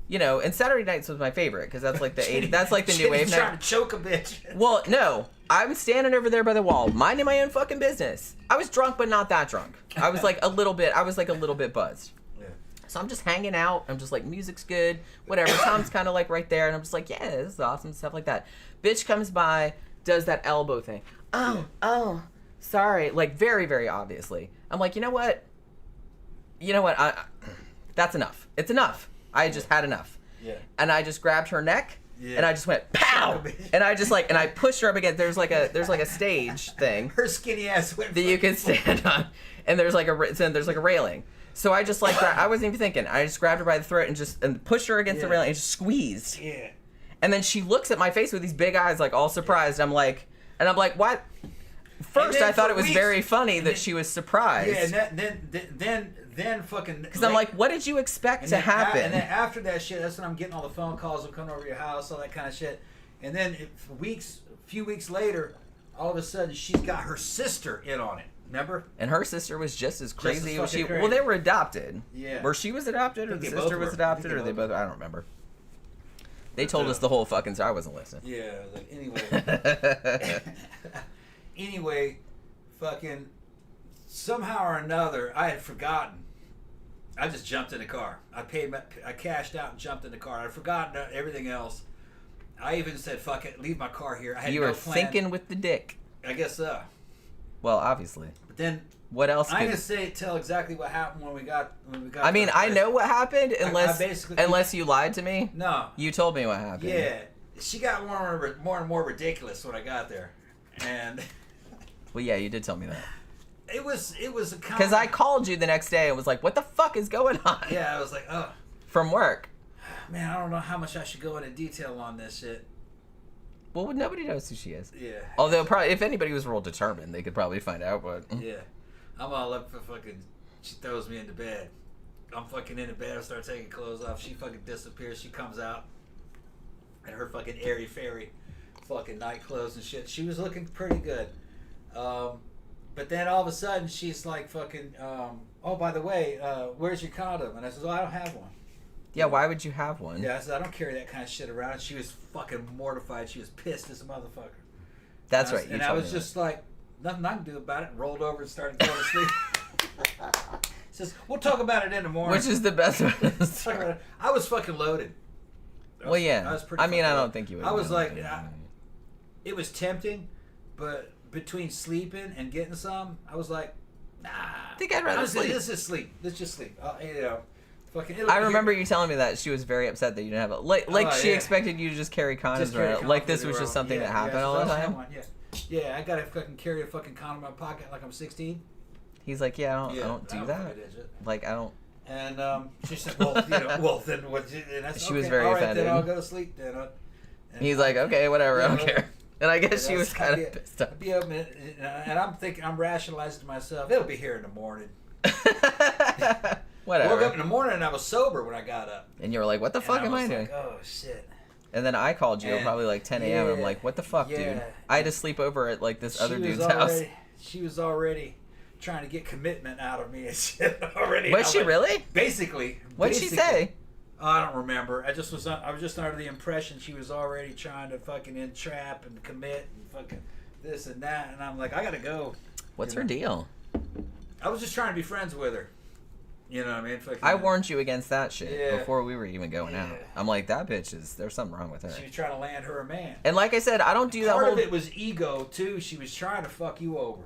Speaker 1: you know, and Saturday nights was my favorite because that's like the 80s. That's like the new wave night.
Speaker 2: Trying to choke a bitch.
Speaker 1: Well, no. I was standing over there by the wall, minding my own fucking business. I was drunk, but not that drunk. I was like a little bit buzzed. Yeah. So I'm just hanging out. I'm just like, music's good, whatever. Tom's kind of like right there, and I'm just like, yeah, this is awesome, stuff like that. Bitch comes by, does that elbow thing. Oh, sorry. Like very, very obviously. I'm like, you know what? That's enough. It's enough. I just had enough. Yeah. And I just grabbed her neck. Yeah. And I just went pow, and I just like, and I pushed her up against. There's like a stage thing.
Speaker 2: Her skinny ass went
Speaker 1: that you can stand on, and there's like a railing. So I just like I wasn't even thinking. I just grabbed her by the throat and pushed her against the railing and just squeezed.
Speaker 2: Yeah.
Speaker 1: And then she looks at my face with these big eyes, like all surprised. I'm like, what? First, I thought it was very funny that she was surprised.
Speaker 2: Yeah, and then fucking.
Speaker 1: Because I'm like, what did you expect to happen?
Speaker 2: And then after that shit, that's when I'm getting all the phone calls. I'm coming over to your house, all that kind of shit. And then a few weeks later, all of a sudden, she's got her sister in on it. Remember?
Speaker 1: And her sister was just as crazy as she. Well, they were adopted.
Speaker 2: Yeah.
Speaker 1: Or she was adopted, or the sister was adopted, or they both. I don't remember. They told us the whole fucking story. I wasn't listening.
Speaker 2: Yeah. Like anyway. Anyway, fucking somehow or another, I had forgotten. I just jumped in the car. I cashed out and jumped in the car. I'd forgotten everything else. I even said, "Fuck it, leave my car here." I had
Speaker 1: you were thinking with the dick.
Speaker 2: I guess so.
Speaker 1: Well, obviously.
Speaker 2: But then,
Speaker 1: what else?
Speaker 2: I'm gonna tell exactly what happened when we got.
Speaker 1: I mean, I know what happened unless you lied to me.
Speaker 2: No,
Speaker 1: you told me what happened.
Speaker 2: Yeah, she got more and more ridiculous when I got there, and.
Speaker 1: Well, yeah, you did tell me that.
Speaker 2: It was a
Speaker 1: because I called you the next day and was like, "What the fuck is going on?"
Speaker 2: Yeah, I was like, "Oh."
Speaker 1: From work.
Speaker 2: Man, I don't know how much I should go into detail on this shit.
Speaker 1: Well, nobody knows who she is.
Speaker 2: Yeah.
Speaker 1: Although, probably, if anybody was real determined, they could probably find out. But
Speaker 2: yeah, I'm all up for fucking. She throws me into bed. I'm fucking in the bed. I start taking clothes off. She fucking disappears. She comes out in her fucking airy fairy, fucking night clothes and shit. She was looking pretty good. But then all of a sudden she's like fucking, oh, by the way, where's your condom? And I said, oh, I don't have one.
Speaker 1: Yeah, why would you have one?
Speaker 2: Yeah, I said, I don't carry that kind of shit around. And she was fucking mortified. She was pissed as a motherfucker.
Speaker 1: That's right.
Speaker 2: And I was just like, nothing I can do about it. Rolled over and started going to sleep. Says, we'll talk about it in the morning.
Speaker 1: Which is the best one.
Speaker 2: I was fucking loaded.
Speaker 1: Well, yeah.
Speaker 2: I was pretty
Speaker 1: I mean, I don't think you would.
Speaker 2: I was like, it was tempting, but between sleeping and getting some, I was like, nah. I
Speaker 1: think I'd rather sleep.
Speaker 2: Let's just sleep. Let's just sleep. You know, fucking.
Speaker 1: I remember you telling me that she was very upset that you didn't have it. Like she expected you to just carry condoms around. Like this was just something that happened all the time.
Speaker 2: Yeah, I gotta fucking carry a fucking condom in my pocket like I'm 16.
Speaker 1: He's like, I don't do that. Like I don't.
Speaker 2: And she said, well, then what? And I said,
Speaker 1: she was very offended.
Speaker 2: Then I'll go to sleep then.
Speaker 1: He's like, okay, whatever, I don't care. And I guess she was kind of pissed off.
Speaker 2: And I'm thinking, I'm rationalizing to myself, it'll be here in the morning.
Speaker 1: Whatever.
Speaker 2: Woke up in the morning and I was sober when I got up.
Speaker 1: And you were like, what the fuck am I doing?
Speaker 2: Like, oh, shit.
Speaker 1: And then I called you probably like 10 a.m. and I'm like, what the fuck, dude? I had to sleep over at like this other dude's house.
Speaker 2: She was already trying to get commitment out of me and shit already.
Speaker 1: Was she really?
Speaker 2: Basically.
Speaker 1: What'd she say?
Speaker 2: I don't remember. I was just under the impression she was already trying to fucking entrap and commit and fucking this and that, and I'm like, I gotta go.
Speaker 1: What's her deal?
Speaker 2: I was just trying to be friends with her. You know what I mean? Fucking,
Speaker 1: I warned you against that shit before we were even going out. I'm like, that bitch there's something wrong with her.
Speaker 2: She was trying to land her a man.
Speaker 1: And like I said, I don't do that whole...
Speaker 2: Part of it was ego, too. She was trying to fuck you over.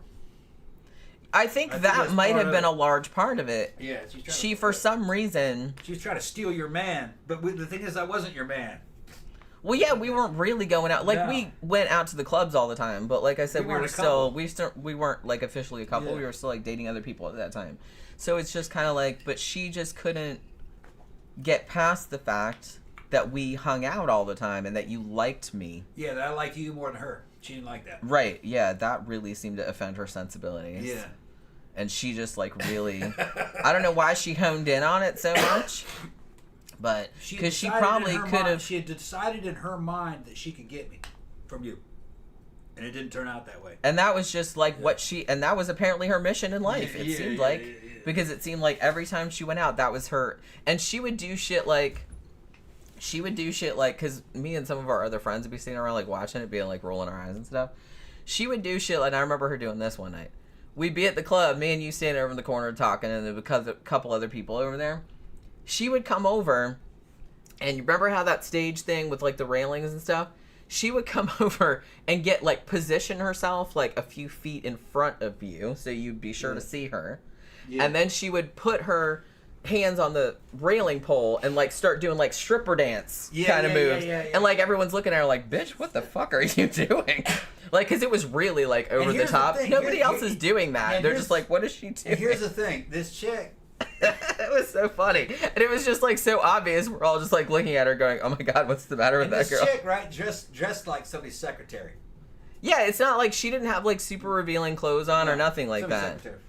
Speaker 1: I think that might have been a large part of it.
Speaker 2: Yeah.
Speaker 1: She for some reason...
Speaker 2: She was trying to steal your man. But the thing is, I wasn't your man.
Speaker 1: Well, yeah, we weren't really going out. Like, we went out to the clubs all the time. But like I said, we weren't like officially a couple. Yeah. We were still like dating other people at that time. So it's just kind of like, but she just couldn't get past the fact that we hung out all the time and that you liked me.
Speaker 2: Yeah, that I liked you more than her. She didn't like that.
Speaker 1: Right, yeah, that really seemed to offend her sensibilities.
Speaker 2: Yeah.
Speaker 1: And she just like really, I don't know why she honed in on it so much, but because she probably could have.
Speaker 2: She had decided in her mind that she could get me from you. And it didn't turn out that way.
Speaker 1: And that was just like what she, and that was apparently her mission in life. It seemed like. Because it seemed like every time she went out, that was her. And she would do shit like, because me and some of our other friends would be sitting around like watching it, being like rolling our eyes and stuff. She would do shit like, I remember her doing this one night. We'd be at the club, me and you standing over in the corner talking, and there was a couple other people over there. She would come over, and you remember how that stage thing with like the railings and stuff? She would come over and get like position herself like a few feet in front of you, so you'd be sure to see her. Yeah. And then she would put her hands on the railing pole and like start doing like stripper dance kind of moves. And like everyone's looking at her like, bitch, what the fuck are you doing? Like, because it was really like over the top. Nobody else is doing that. They're just like, what is she doing?
Speaker 2: And here's the thing, this chick.
Speaker 1: It was so funny. And it was just like so obvious. We're all just like looking at her going, oh my God, what's the matter with that girl?
Speaker 2: This chick, right, dressed like somebody's secretary.
Speaker 1: Yeah, it's not like she didn't have like super revealing clothes on or nothing like that. Secretary.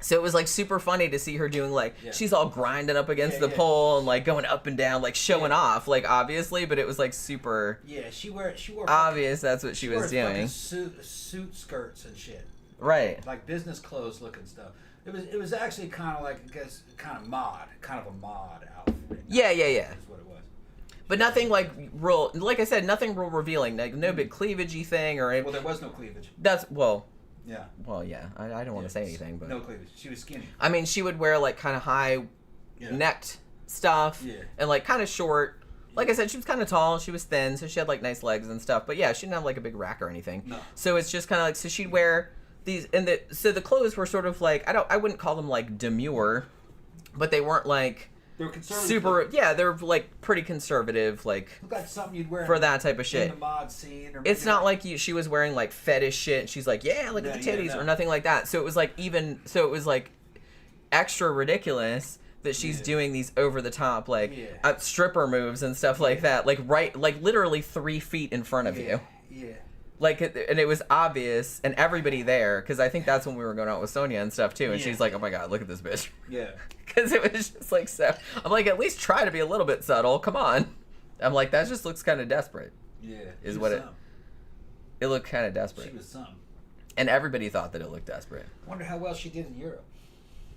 Speaker 1: So it was like super funny to see her doing like she's all grinding up against the pole and like going up and down, like showing off, like obviously, but it was like super.
Speaker 2: Yeah, she wore
Speaker 1: obvious. That's what she was doing.
Speaker 2: Suit skirts and shit.
Speaker 1: Right.
Speaker 2: Like business clothes looking stuff. It was actually kind of like, I guess, kind of a mod outfit.
Speaker 1: Yeah.
Speaker 2: Is what it was.
Speaker 1: But nothing like real. Like I said, nothing real revealing. Like no big cleavagey thing or anything.
Speaker 2: Well, there was no cleavage.
Speaker 1: Yeah. Well, yeah. I don't want to say anything, but
Speaker 2: no cleavage. She was skinny.
Speaker 1: I mean, she would wear like kind of high necked stuff and like kind of short. Like I said, she was kind of tall. She was thin, so she had like nice legs and stuff. But yeah, she didn't have like a big rack or anything.
Speaker 2: No.
Speaker 1: So it's just kind of like, so she'd wear these, and so the clothes were sort of like, I wouldn't call them like demure, but they weren't like.
Speaker 2: They were conservative.
Speaker 1: Super, yeah, they're like pretty conservative, like
Speaker 2: something you'd wear
Speaker 1: for that type of shit.
Speaker 2: In the mod scene, or
Speaker 1: it's not like she was wearing like fetish shit. And she's like, yeah, look at the titties or nothing like that. So it was like it was like extra ridiculous that she's doing these over the top like stripper moves and stuff like that, like literally 3 feet in front of you.
Speaker 2: Yeah.
Speaker 1: Like, and it was obvious, and everybody there, because I think that's when we were going out with Sonia and stuff, too, and she's like, oh my God, look at this bitch.
Speaker 2: Yeah.
Speaker 1: Because it was just like, so, I'm like, at least try to be a little bit subtle, come on. I'm like, that just looks kind of desperate.
Speaker 2: Yeah.
Speaker 1: Is what it looked kind of desperate.
Speaker 2: She was some.
Speaker 1: And everybody thought that it looked desperate.
Speaker 2: Wonder how well she did in Europe.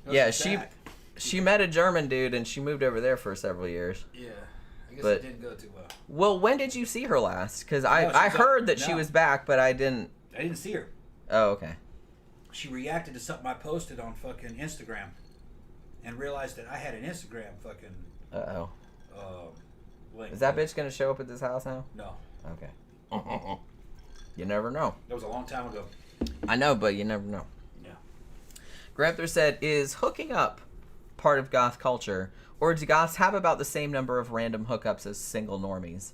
Speaker 1: Yeah, she met a German dude, and she moved over there for several years.
Speaker 2: Yeah. I guess it didn't go too well.
Speaker 1: Well, when did you see her last? Because I heard that she was back, but I didn't
Speaker 2: see her.
Speaker 1: Oh, okay.
Speaker 2: She reacted to something I posted on fucking Instagram and realized that I had an Instagram fucking link.
Speaker 1: Is that bitch going to show up at this house now?
Speaker 2: No.
Speaker 1: Okay. You never know.
Speaker 2: That was a long time ago.
Speaker 1: I know, but you never know.
Speaker 2: Yeah.
Speaker 1: Gramthars said, is hooking up part of goth culture? Or do goths have about the same number of random hookups as single normies?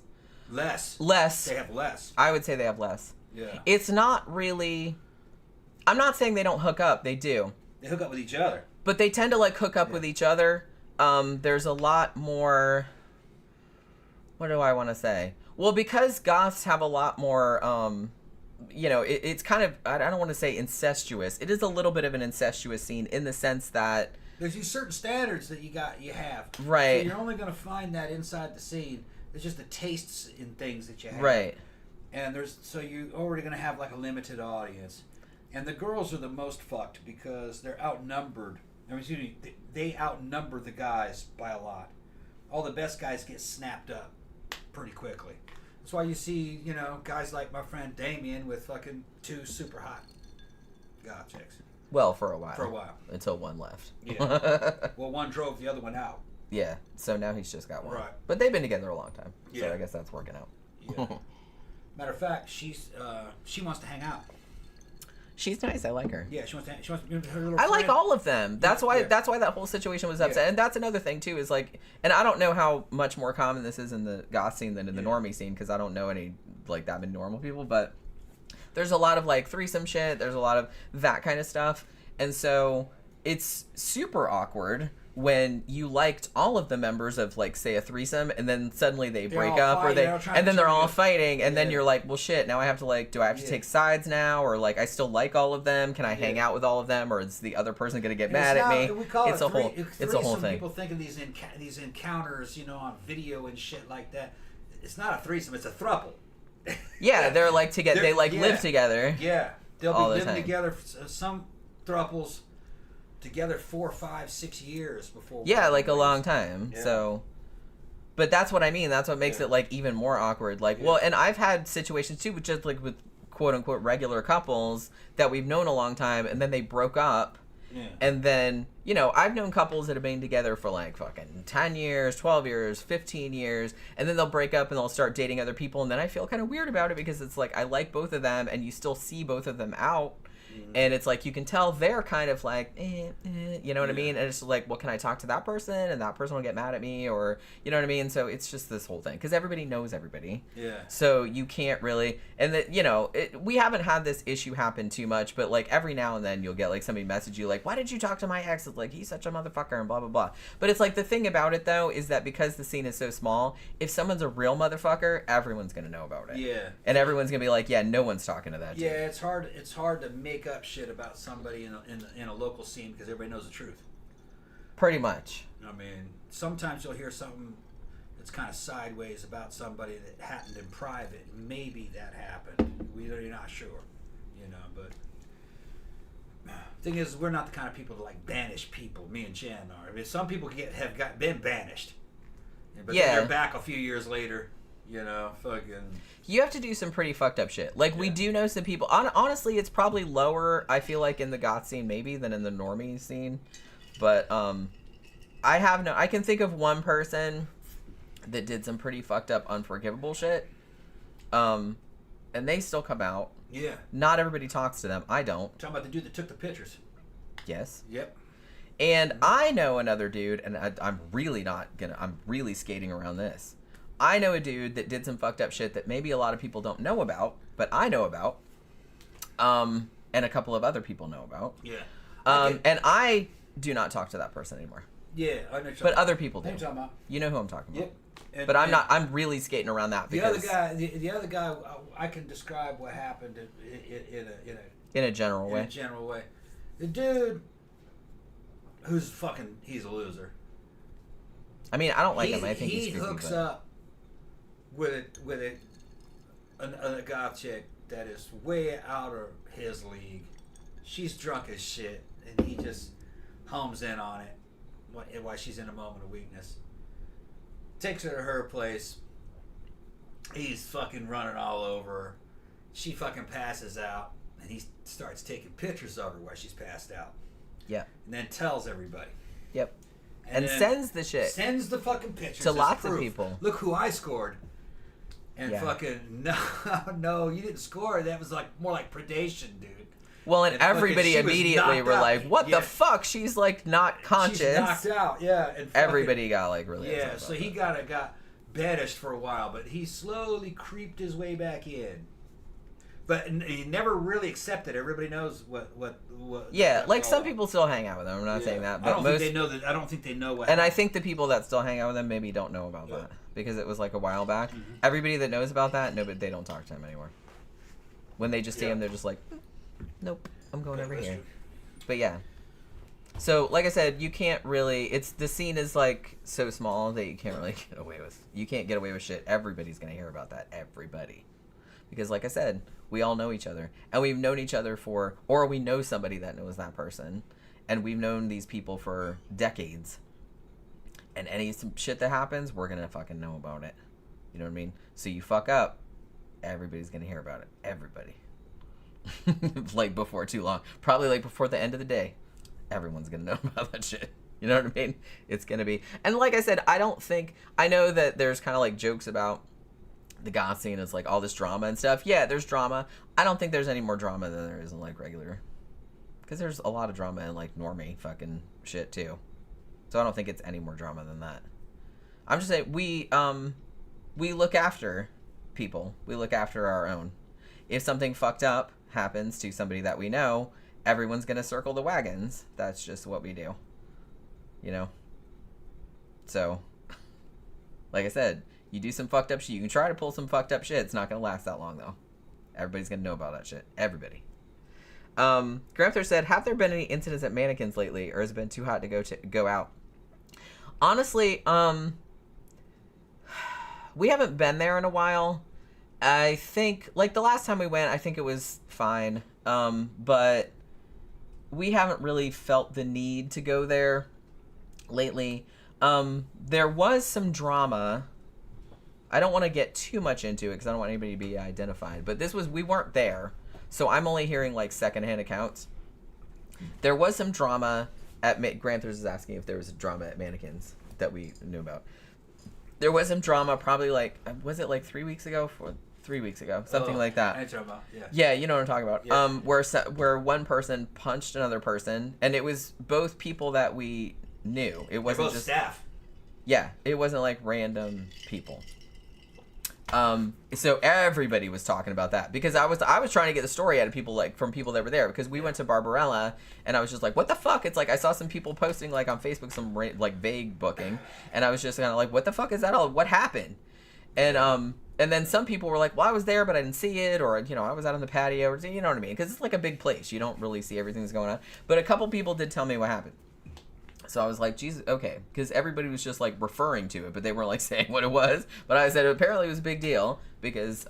Speaker 2: Less.
Speaker 1: They
Speaker 2: have less.
Speaker 1: I would say they have less.
Speaker 2: Yeah.
Speaker 1: It's not really... I'm not saying they don't hook up. They do.
Speaker 2: They hook up with each other.
Speaker 1: But they tend to, like, hook up with each other. There's a lot more... What do I want to say? Well, because goths have a lot more... it's kind of... I don't want to say incestuous. It is a little bit of an incestuous scene in the sense that...
Speaker 2: There's these certain standards that you have.
Speaker 1: Right.
Speaker 2: So you're only going to find that inside the scene. It's just the tastes in things that you have.
Speaker 1: Right.
Speaker 2: And so you're already going to have like a limited audience. And the girls are the most fucked because they're outnumbered. They outnumber the guys by a lot. all the best guys get snapped up pretty quickly. That's why you see, you know, guys like my friend Damian with fucking 2 super hot goth chicks.
Speaker 1: Well, for a while.
Speaker 2: For a while.
Speaker 1: Until one left.
Speaker 2: Yeah. Well, one drove the other one out.
Speaker 1: Yeah. So now he's just got one.
Speaker 2: Right.
Speaker 1: But they've been together a long time.
Speaker 2: Yeah.
Speaker 1: So I guess that's working out.
Speaker 2: Yeah. Matter of fact, she wants to hang out.
Speaker 1: She's nice. I like her.
Speaker 2: Yeah, she wants to be her little
Speaker 1: I
Speaker 2: friend.
Speaker 1: like all of them. That's why that whole situation was upset.
Speaker 2: Yeah.
Speaker 1: And that's another thing too, is like, and I don't know how much more common this is in the goth scene than in the normie scene, because I don't know any like that many normal people, but there's a lot of like threesome shit, there's a lot of that kind of stuff. And so it's super awkward when you liked all of the members of, like, say, a threesome, and then suddenly they break up, or and then they're all fighting, and then you're like, well, shit, now I have to, like, do I have to take sides now, or, like, I still like all of them, can I hang out with all of them, or is the other person going to get mad at me? It's a whole thing.
Speaker 2: People think of these encounters, you know, on video and shit like that. It's not a threesome, it's a throuple.
Speaker 1: Yeah, they're, like, together, they, like, live together.
Speaker 2: Yeah, they'll be living together, some throuples together 4, 5, 6 years before.
Speaker 1: Yeah, like a long time. Yeah. So, but that's what I mean. That's what makes it like even more awkward. Like, well, and I've had situations too, with just like with quote unquote regular couples that we've known a long time, and then they broke up. Yeah. And then, you know, I've known couples that have been together for like fucking 10 years, 12 years, 15 years, and then they'll break up and they'll start dating other people, and then I feel kind of weird about it, because it's like I like both of them and you still see both of them out. And it's like, you can tell they're kind of like, you know what I mean? And it's like, well, can I talk to that person? And that person will get mad at me, or, you know what I mean? So it's just this whole thing. Because everybody knows everybody. Yeah. So you can't really, and that, you know, we haven't had this issue happen too much, but like every now and then you'll get like somebody message you like, why did you talk to my ex? It's like, he's such a motherfucker and blah, blah, blah. But it's like, the thing about it though, is that because the scene is so small, if someone's a real motherfucker, everyone's going to know about it. Yeah. And everyone's going to be like, yeah, no one's talking to that dude.
Speaker 2: Yeah, it's hard to make up shit about somebody in a local scene, because everybody knows the truth.
Speaker 1: Pretty much.
Speaker 2: I mean, sometimes you'll hear something that's kind of sideways about somebody that happened in private. Maybe that happened. You're not sure, you know. But thing is, we're not the kind of people to like banish people. Me and Jen are. I mean, some people have been banished, but then they're back a few years later. You know, fucking.
Speaker 1: You have to do some pretty fucked up shit. Like, we do know some people. Honestly, it's probably lower, I feel like, in the goth scene, maybe, than in the normie scene. But, I can think of one person that did some pretty fucked up, unforgivable shit. And they still come out. Yeah. Not everybody talks to them. I don't.
Speaker 2: Talking about the dude that took the pictures.
Speaker 1: Yes.
Speaker 2: Yep.
Speaker 1: And I know another dude, and I'm really skating around this. I know a dude that did some fucked up shit that maybe a lot of people don't know about, but I know about. And a couple of other people know about. Yeah. And I do not talk to that person anymore.
Speaker 2: Yeah, I know.
Speaker 1: But other people do.
Speaker 2: What are you talking about?
Speaker 1: You know who I'm talking about. Yep. But I'm really skating around that, because
Speaker 2: the other guy, I can describe what happened
Speaker 1: in a general way.
Speaker 2: In a general way. The dude he's a loser.
Speaker 1: I mean, I don't like him. I think he's creepy,
Speaker 2: hooks up with a goth chick that is way out of his league. She's drunk as shit, and he just homes in on it while she's in a moment of weakness. Takes her to her place. He's fucking running all over her. She fucking passes out, and he starts taking pictures of her while she's passed out. Yeah. And then tells everybody.
Speaker 1: Yep. And sends the shit.
Speaker 2: Sends the fucking pictures
Speaker 1: to lots of people.
Speaker 2: Look who I scored. And fucking, no, you didn't score. That was like more like predation, dude.
Speaker 1: Well, and everybody immediately were like, what the fuck? She's like not conscious. She's
Speaker 2: knocked out, yeah. And
Speaker 1: everybody got like really
Speaker 2: upset about so he got banished for a while, but he slowly creeped his way back in. But he never really accepted. Everybody knows what.
Speaker 1: Yeah, like some people still hang out with him. I'm not saying that, but
Speaker 2: I don't think they know what.
Speaker 1: And I think the people that still hang out with him maybe don't know about that, because it was like a while back. Mm-hmm. Everybody that knows about that, but they don't talk to him anymore. When they just see him, they're just like, nope, I'm going over here. But yeah. So, like I said, you can't really. The scene is like so small that you can't really get away with. You can't get away with shit. Everybody's gonna hear about that. Everybody. Because, like I said, we all know each other. And we've known each other or we know somebody that knows that person. And we've known these people for decades. and any some shit that happens, we're gonna fucking know about it. You know what I mean? So you fuck up, everybody's gonna hear about it. Everybody. Like before too long. Probably like before the end of the day. Everyone's gonna know about that shit. You know what I mean? It's gonna be, and like I said, I know that there's kind of like jokes about the goth scene is like all this drama and stuff. Yeah, there's drama. I don't think there's any more drama than there is in like regular, because there's a lot of drama in like normie fucking shit too. So I don't think it's any more drama than that. I'm just saying we look after people. We look after our own. If something fucked up happens to somebody that we know, everyone's gonna circle the wagons. That's just what we do. You know? So, like I said, you do some fucked up shit. You can try to pull some fucked up shit. It's not going to last that long, though. Everybody's going to know about that shit. Everybody. Gramthars said, have there been any incidents at Mannequins lately, or has it been too hot to go out? Honestly, we haven't been there in a while. I think, like, the last time we went, I think it was fine. But we haven't really felt the need to go there lately. There was some drama. I don't want to get too much into it because I don't want anybody to be identified, but we weren't there, so I'm only hearing like secondhand accounts. There was some drama at Granthers is asking if there was a drama at Mannequins that we knew about. There was some drama, probably like, was it like 3 weeks ago? 3 weeks ago, something like that.
Speaker 2: I know what you're talking about. Yeah.
Speaker 1: Yeah, you know what I'm talking about.
Speaker 2: Yeah.
Speaker 1: Where one person punched another person, and it was both people that we knew. It wasn't
Speaker 2: both
Speaker 1: just
Speaker 2: staff.
Speaker 1: Yeah, it wasn't like random people. So everybody was talking about that because I was trying to get the story out of people, like from people that were there, because we went to Barbarella and I was just like, what the fuck? It's like I saw some people posting like on Facebook some like vague booking, and I was just kind of like, what the fuck is that all? What happened? And then some people were like, well, I was there but I didn't see it, or you know, I was out on the patio, or you know what I mean? Because it's like a big place, you don't really see everything that's going on. But a couple people did tell me what happened. So I was like, Jesus, okay. Because everybody was just, like, referring to it, but they weren't, like, saying what it was. But I said apparently it was a big deal because,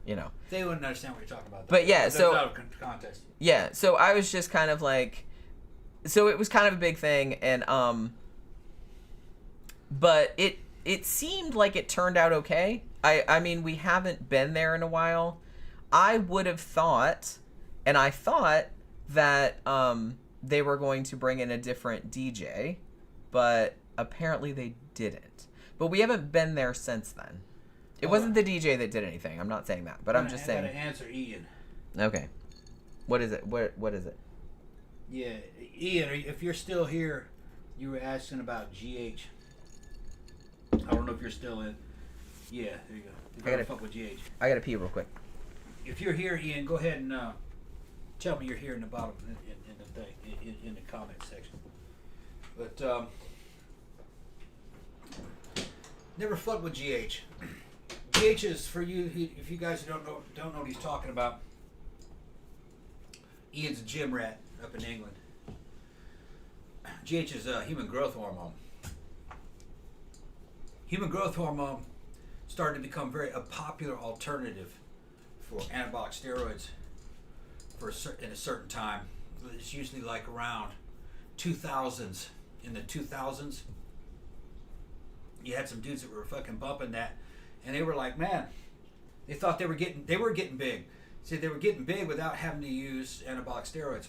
Speaker 1: you know.
Speaker 2: They wouldn't understand what you're talking about.
Speaker 1: But, yeah, so.
Speaker 2: Out of context.
Speaker 1: Yeah, so I was just kind of, like. So it was kind of a big thing, and, but it seemed like it turned out okay. I mean, we haven't been there in a while. I would have thought, and I thought that, they were going to bring in a different DJ, but apparently they didn't. But we haven't been there since then. It wasn't the DJ that did anything. I'm not saying that, but I'm just saying.
Speaker 2: I gotta answer Ian.
Speaker 1: Okay. What is it? What is it?
Speaker 2: Yeah, Ian, if you're still here, you were asking about GH. I don't know if you're still in. Yeah, there you go. You gotta fuck with GH.
Speaker 1: I gotta pee real quick.
Speaker 2: If you're here, Ian, go ahead and tell me you're here in the bottom in the thing in the comment section. But never fuck with GH. GH is for you. If you guys don't know what he's talking about. Ian's a gym rat up in England. GH is a human growth hormone. Human growth hormone started to become a popular alternative for anabolic steroids in a certain time. It's usually like around 2000s. In the 2000s, you had some dudes that were fucking bumping that, and they were like, man, they thought they were getting big. See, they were getting big without having to use anabolic steroids.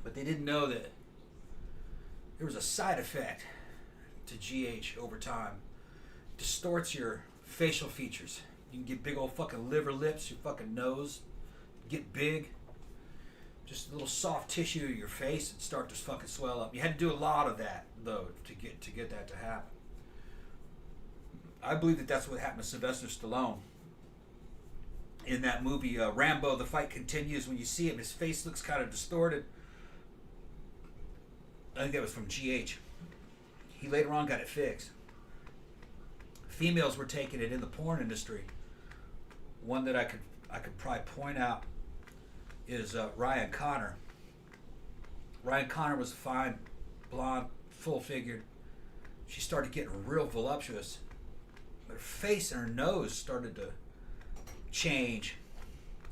Speaker 2: But they didn't know that there was a side effect to GH over time. Distorts your facial features. You can get big old fucking liver lips, your fucking nose get big. Just a little soft tissue of your face and start to fucking swell up. You had to do a lot of that though to get that to happen. I believe that that's what happened to Sylvester Stallone in that movie Rambo: The Fight Continues. When you see him, his face looks kind of distorted. I think that was from GH. He later on got it fixed. Females were taking it in the porn industry. One that I could probably point out is Ryan Connor. Ryan Connor was a fine, blonde, full-figured. She started getting real voluptuous. But her face and her nose started to change.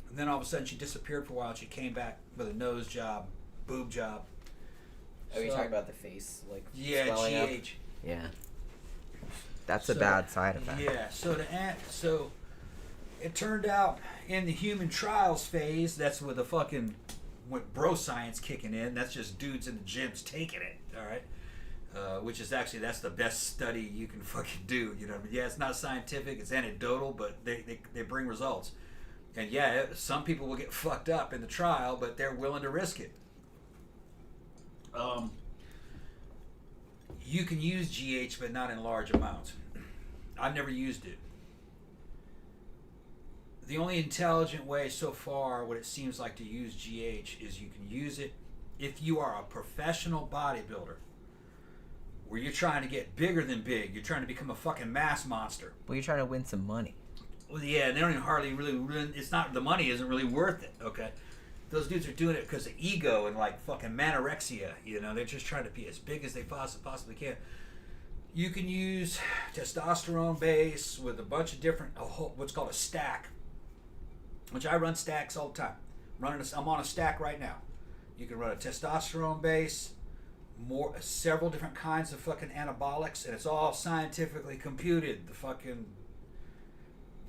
Speaker 2: And then all of a sudden she disappeared for a while. She came back with a nose job, boob job.
Speaker 1: Oh, you're talking about the face, like
Speaker 2: swelling
Speaker 1: up?
Speaker 2: GH.
Speaker 1: Yeah. That's a bad side effect.
Speaker 2: Yeah. So it turned out in the human trials phase, that's with the fucking bro science kicking in. That's just dudes in the gyms taking it. All right. Which is actually, that's the best study you can fucking do. You know, yeah, it's not scientific, it's anecdotal, but they bring results. And yeah, some people will get fucked up in the trial, but they're willing to risk it. You can use GH, but not in large amounts. I've never used it. The only intelligent way so far, what it seems like to use GH, is you can use it if you are a professional bodybuilder, where you're trying to get bigger than big. You're trying to become a fucking mass monster.
Speaker 1: Well, you're trying to win some money.
Speaker 2: Well, yeah, and they don't even hardly really. It's not, the money isn't really worth it. Okay, those dudes are doing it because of ego and like fucking manorexia. You know, they're just trying to be as big as they possibly can. You can use testosterone base with a bunch of different, what's called a stack, which I run stacks all the time. I'm on a stack right now. You can run a testosterone base, several different kinds of fucking anabolics, and it's all scientifically computed.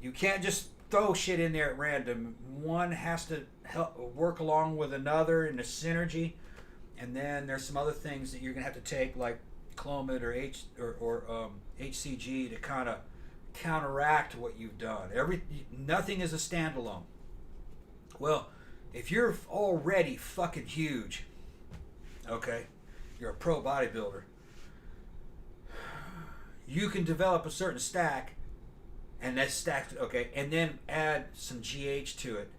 Speaker 2: You can't just throw shit in there at random. One has to work along with another in a synergy, and then there's some other things that you're gonna have to take, like Clomid or HCG, to kind of counteract what you've done. Nothing is a standalone. Well, if you're already fucking huge, okay, you're a pro bodybuilder, you can develop a certain stack, and that's stacked, okay, and then add some GH to it,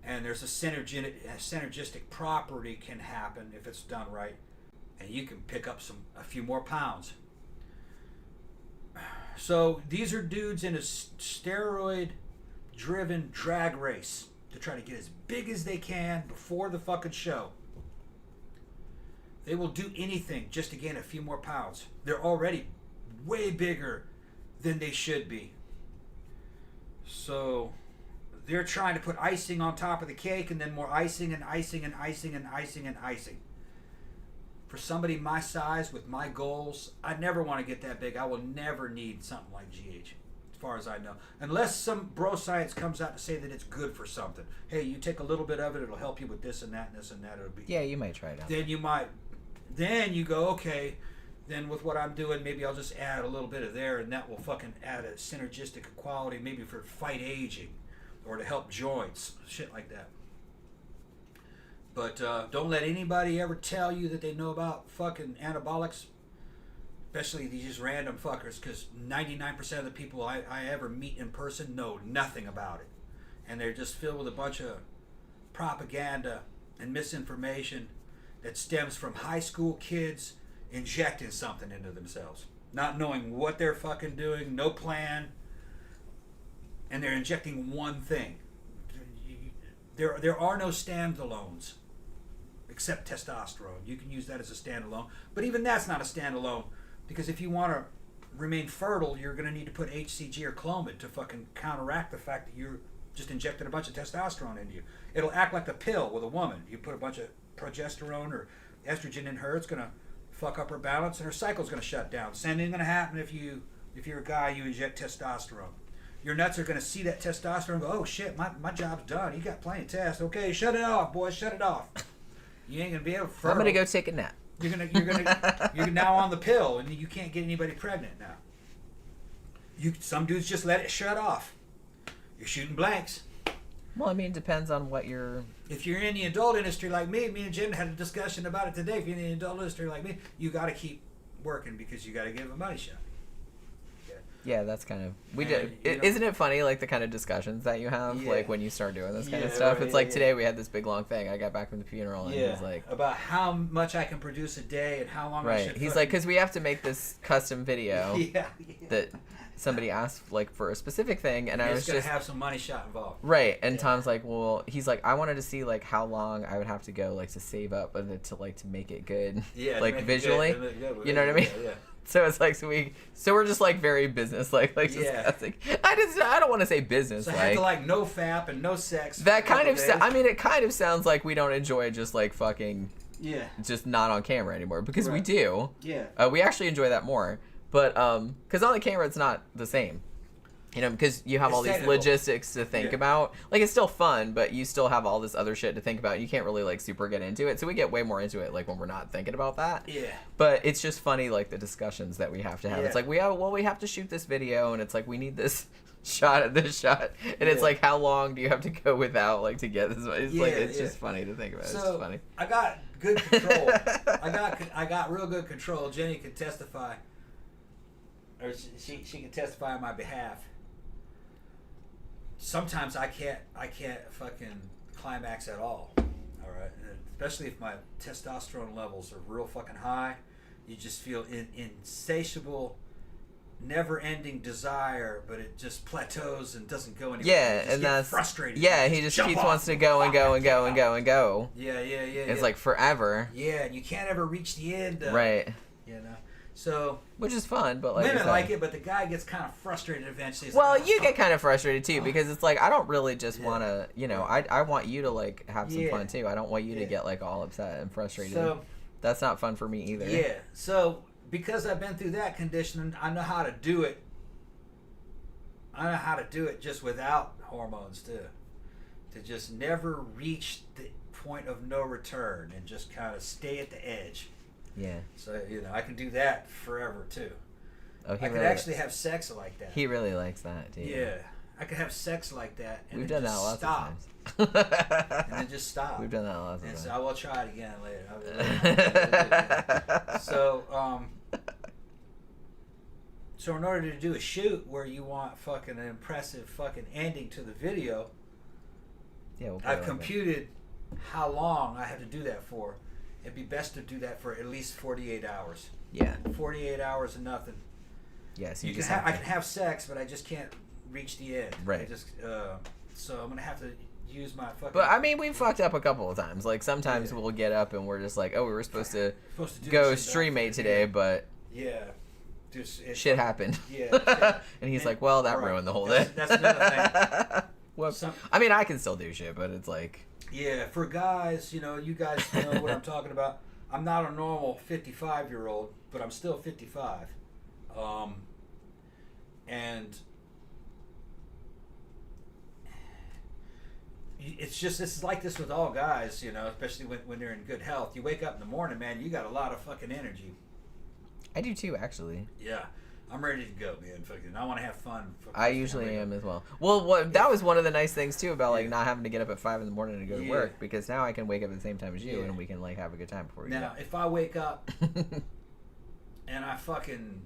Speaker 2: and there's a synergistic property can happen if it's done right, and you can pick up a few more pounds. So these are dudes in a steroid-driven drag race to try to get as big as they can before the fucking show. They will do anything just to gain a few more pounds. They're already way bigger than they should be. So they're trying to put icing on top of the cake, and then more icing and icing and icing and icing and icing. For somebody my size with my goals, I never want to get that big. I will never need something like GH, as far as I know. Unless some bro science comes out to say that it's good for something. Hey, you take a little bit of it, it'll help you with this and that and this and that. It'll be.
Speaker 1: Yeah, you might try it out.
Speaker 2: Then you go, okay, then with what I'm doing, maybe I'll just add a little bit of there, and that will fucking add a synergistic quality, maybe for fight aging or to help joints, shit like that. But don't let anybody ever tell you that they know about fucking anabolics, especially these just random fuckers, because 99% of the people I ever meet in person know nothing about it. And they're just filled with a bunch of propaganda and misinformation that stems from high school kids injecting something into themselves, not knowing what they're fucking doing, no plan, and they're injecting one thing. There are no standalones except testosterone. You can use that as a standalone, but even that's not a standalone, because if you want to remain fertile, you're going to need to put HCG or Clomid to fucking counteract the fact that you're just injected a bunch of testosterone into you. It'll act like a pill with a woman. You put a bunch of progesterone or estrogen in her, it's going to fuck up her balance, and her cycle's going to shut down. Same thing going to happen if you're a guy, you inject testosterone. Your nuts are going to see that testosterone and go, oh shit, my job's done. You got plenty of test. Okay, shut it off, boys, shut it off. You ain't going to be able to fertile.
Speaker 1: I'm going to go take a nap.
Speaker 2: You're now on the pill, and you can't get anybody pregnant now. Some dudes just let it shut off. You're shooting blanks.
Speaker 1: Well, I mean, it depends on what you're...
Speaker 2: If you're in the adult industry like me and Jim had a discussion about it today. If you're in the adult industry like me, you got to keep working because you got to give a money shot.
Speaker 1: Yeah, that's kind of... Isn't it funny, like, the kind of discussions that you have, like, when you start doing this kind of stuff? Right, it's like, today we had this big, long thing. I got back from the funeral, and he's like...
Speaker 2: About how much I can produce a day and how long I should...
Speaker 1: He's like, because we have to make this custom video that somebody asked, like, for a specific thing, and I was just...
Speaker 2: It's going to have some money shot involved.
Speaker 1: Right, and Tom's like, well, he's like, I wanted to see, like, how long I would have to go, like, to save up to make it good.
Speaker 2: Yeah,
Speaker 1: like, visually. You know what I mean?
Speaker 2: Yeah.
Speaker 1: So it's like so we're just like very business like discussing. I don't want to say business.
Speaker 2: So I have to like no fap and no sex.
Speaker 1: That kind of it kind of sounds like we don't enjoy just like fucking
Speaker 3: Yeah.
Speaker 1: just not on camera anymore, because we
Speaker 3: Right.
Speaker 1: do.
Speaker 3: Yeah.
Speaker 1: We actually enjoy that more, but because on the camera it's not the same. You know, because you have
Speaker 2: It's
Speaker 1: all these
Speaker 2: technical.
Speaker 1: logistics to think about. Like, it's still fun, but you still have all this other shit to think about. You can't really, like, super get into it. So we get way more into it, like, when we're not thinking about that.
Speaker 2: Yeah.
Speaker 1: But it's just funny, like, the discussions that we have to have.
Speaker 2: Yeah.
Speaker 1: It's like, we have to shoot this video, and it's like, we need this shot of this shot. And it's like, how long do you have to go without, like, to get this? It's like, it's just funny to think about.
Speaker 2: So,
Speaker 1: it's just funny.
Speaker 2: I got good control. I got real good control. Jenny could testify. Or she can testify on my behalf. Sometimes I can't fucking climax at all. All right, and especially if my testosterone levels are real fucking high. You just feel insatiable, never-ending desire, but it just plateaus and doesn't go anywhere.
Speaker 1: Yeah,
Speaker 2: You just
Speaker 1: and
Speaker 2: get
Speaker 1: that's
Speaker 2: frustrated.
Speaker 1: Yeah, he just
Speaker 2: Jump
Speaker 1: keeps
Speaker 2: off
Speaker 1: wants to
Speaker 2: the
Speaker 1: go and
Speaker 2: fucking
Speaker 1: go and go
Speaker 2: couch.
Speaker 1: and go and go.
Speaker 2: Yeah.
Speaker 1: It's like forever.
Speaker 2: Yeah, and you can't ever reach the end.
Speaker 1: Right.
Speaker 2: You know, so
Speaker 1: Which is fun, but like
Speaker 2: women like it, but the guy gets kind of frustrated eventually. He's
Speaker 1: Well,
Speaker 2: like, "Oh,
Speaker 1: you get
Speaker 2: fuck."
Speaker 1: kind of frustrated too, because it's like, I don't really just
Speaker 2: Yeah.
Speaker 1: want to, you know, I want you to like have some
Speaker 2: Yeah.
Speaker 1: fun too. I don't want you to
Speaker 2: Yeah.
Speaker 1: get like all upset and frustrated.
Speaker 2: So
Speaker 1: That's not fun for me either.
Speaker 2: yeah, so because I've been through that conditioning, I know how to do it. I know how to do it just without hormones too, to just never reach the point of no return and just kind of stay at the edge.
Speaker 1: Yeah.
Speaker 2: So you know, I can do that forever too.
Speaker 1: Oh,
Speaker 2: I could actually have sex like that.
Speaker 1: He really likes that too.
Speaker 2: Yeah, I could have sex like that and
Speaker 1: We've
Speaker 2: then
Speaker 1: done that
Speaker 2: just
Speaker 1: lots
Speaker 2: stop,
Speaker 1: of times.
Speaker 2: and then just stop.
Speaker 1: We've done that lots of
Speaker 2: And
Speaker 1: times.
Speaker 2: so I will try it again later. So in order to do a shoot where you want fucking an impressive fucking ending to the video,
Speaker 1: Yeah, we'll play
Speaker 2: I've
Speaker 1: like that.
Speaker 2: computed how long I have to do that for. It'd be best to do that for at least 48 hours.
Speaker 1: Yeah.
Speaker 2: 48 hours of nothing.
Speaker 1: Yeah, so
Speaker 2: You
Speaker 1: you
Speaker 2: can
Speaker 1: just
Speaker 2: I
Speaker 1: have
Speaker 2: can have sex, but I just can't reach the end.
Speaker 1: Right.
Speaker 2: I just so I'm gonna have to use my fucking.
Speaker 1: But I mean, we've fucked up a couple of times. Like sometimes
Speaker 2: Yeah.
Speaker 1: we'll get up and we're just like, oh, we were supposed to
Speaker 2: supposed to do
Speaker 1: go
Speaker 2: this shit
Speaker 1: stream mate today, but
Speaker 2: Yeah. Just
Speaker 1: shit happened.
Speaker 2: Yeah. shit.
Speaker 1: And he's like, well, that
Speaker 2: Right.
Speaker 1: ruined the whole day.
Speaker 2: That's another thing.
Speaker 1: Whoops.
Speaker 2: Some-
Speaker 1: I mean, I can still do shit, but it's like,
Speaker 2: Yeah, for guys, you know, you guys know what I'm talking about. I'm not a normal 55-year-old, but I'm still 55. And it's like this with all guys, you know, especially when they're in good health. You wake up in the morning, man, you got a lot of fucking energy.
Speaker 1: I do too, actually.
Speaker 2: Yeah. I'm ready to go, man. Fucking, I want to have fun.
Speaker 1: I usually am as well. Well, that was one of the nice things too about like
Speaker 2: Yeah.
Speaker 1: not having to get up at 5 in the morning to go to
Speaker 2: Yeah.
Speaker 1: work, because now I can wake up at the same time as you
Speaker 2: Yeah.
Speaker 1: and we can like have a good time before we
Speaker 2: Now, if I wake up and I fucking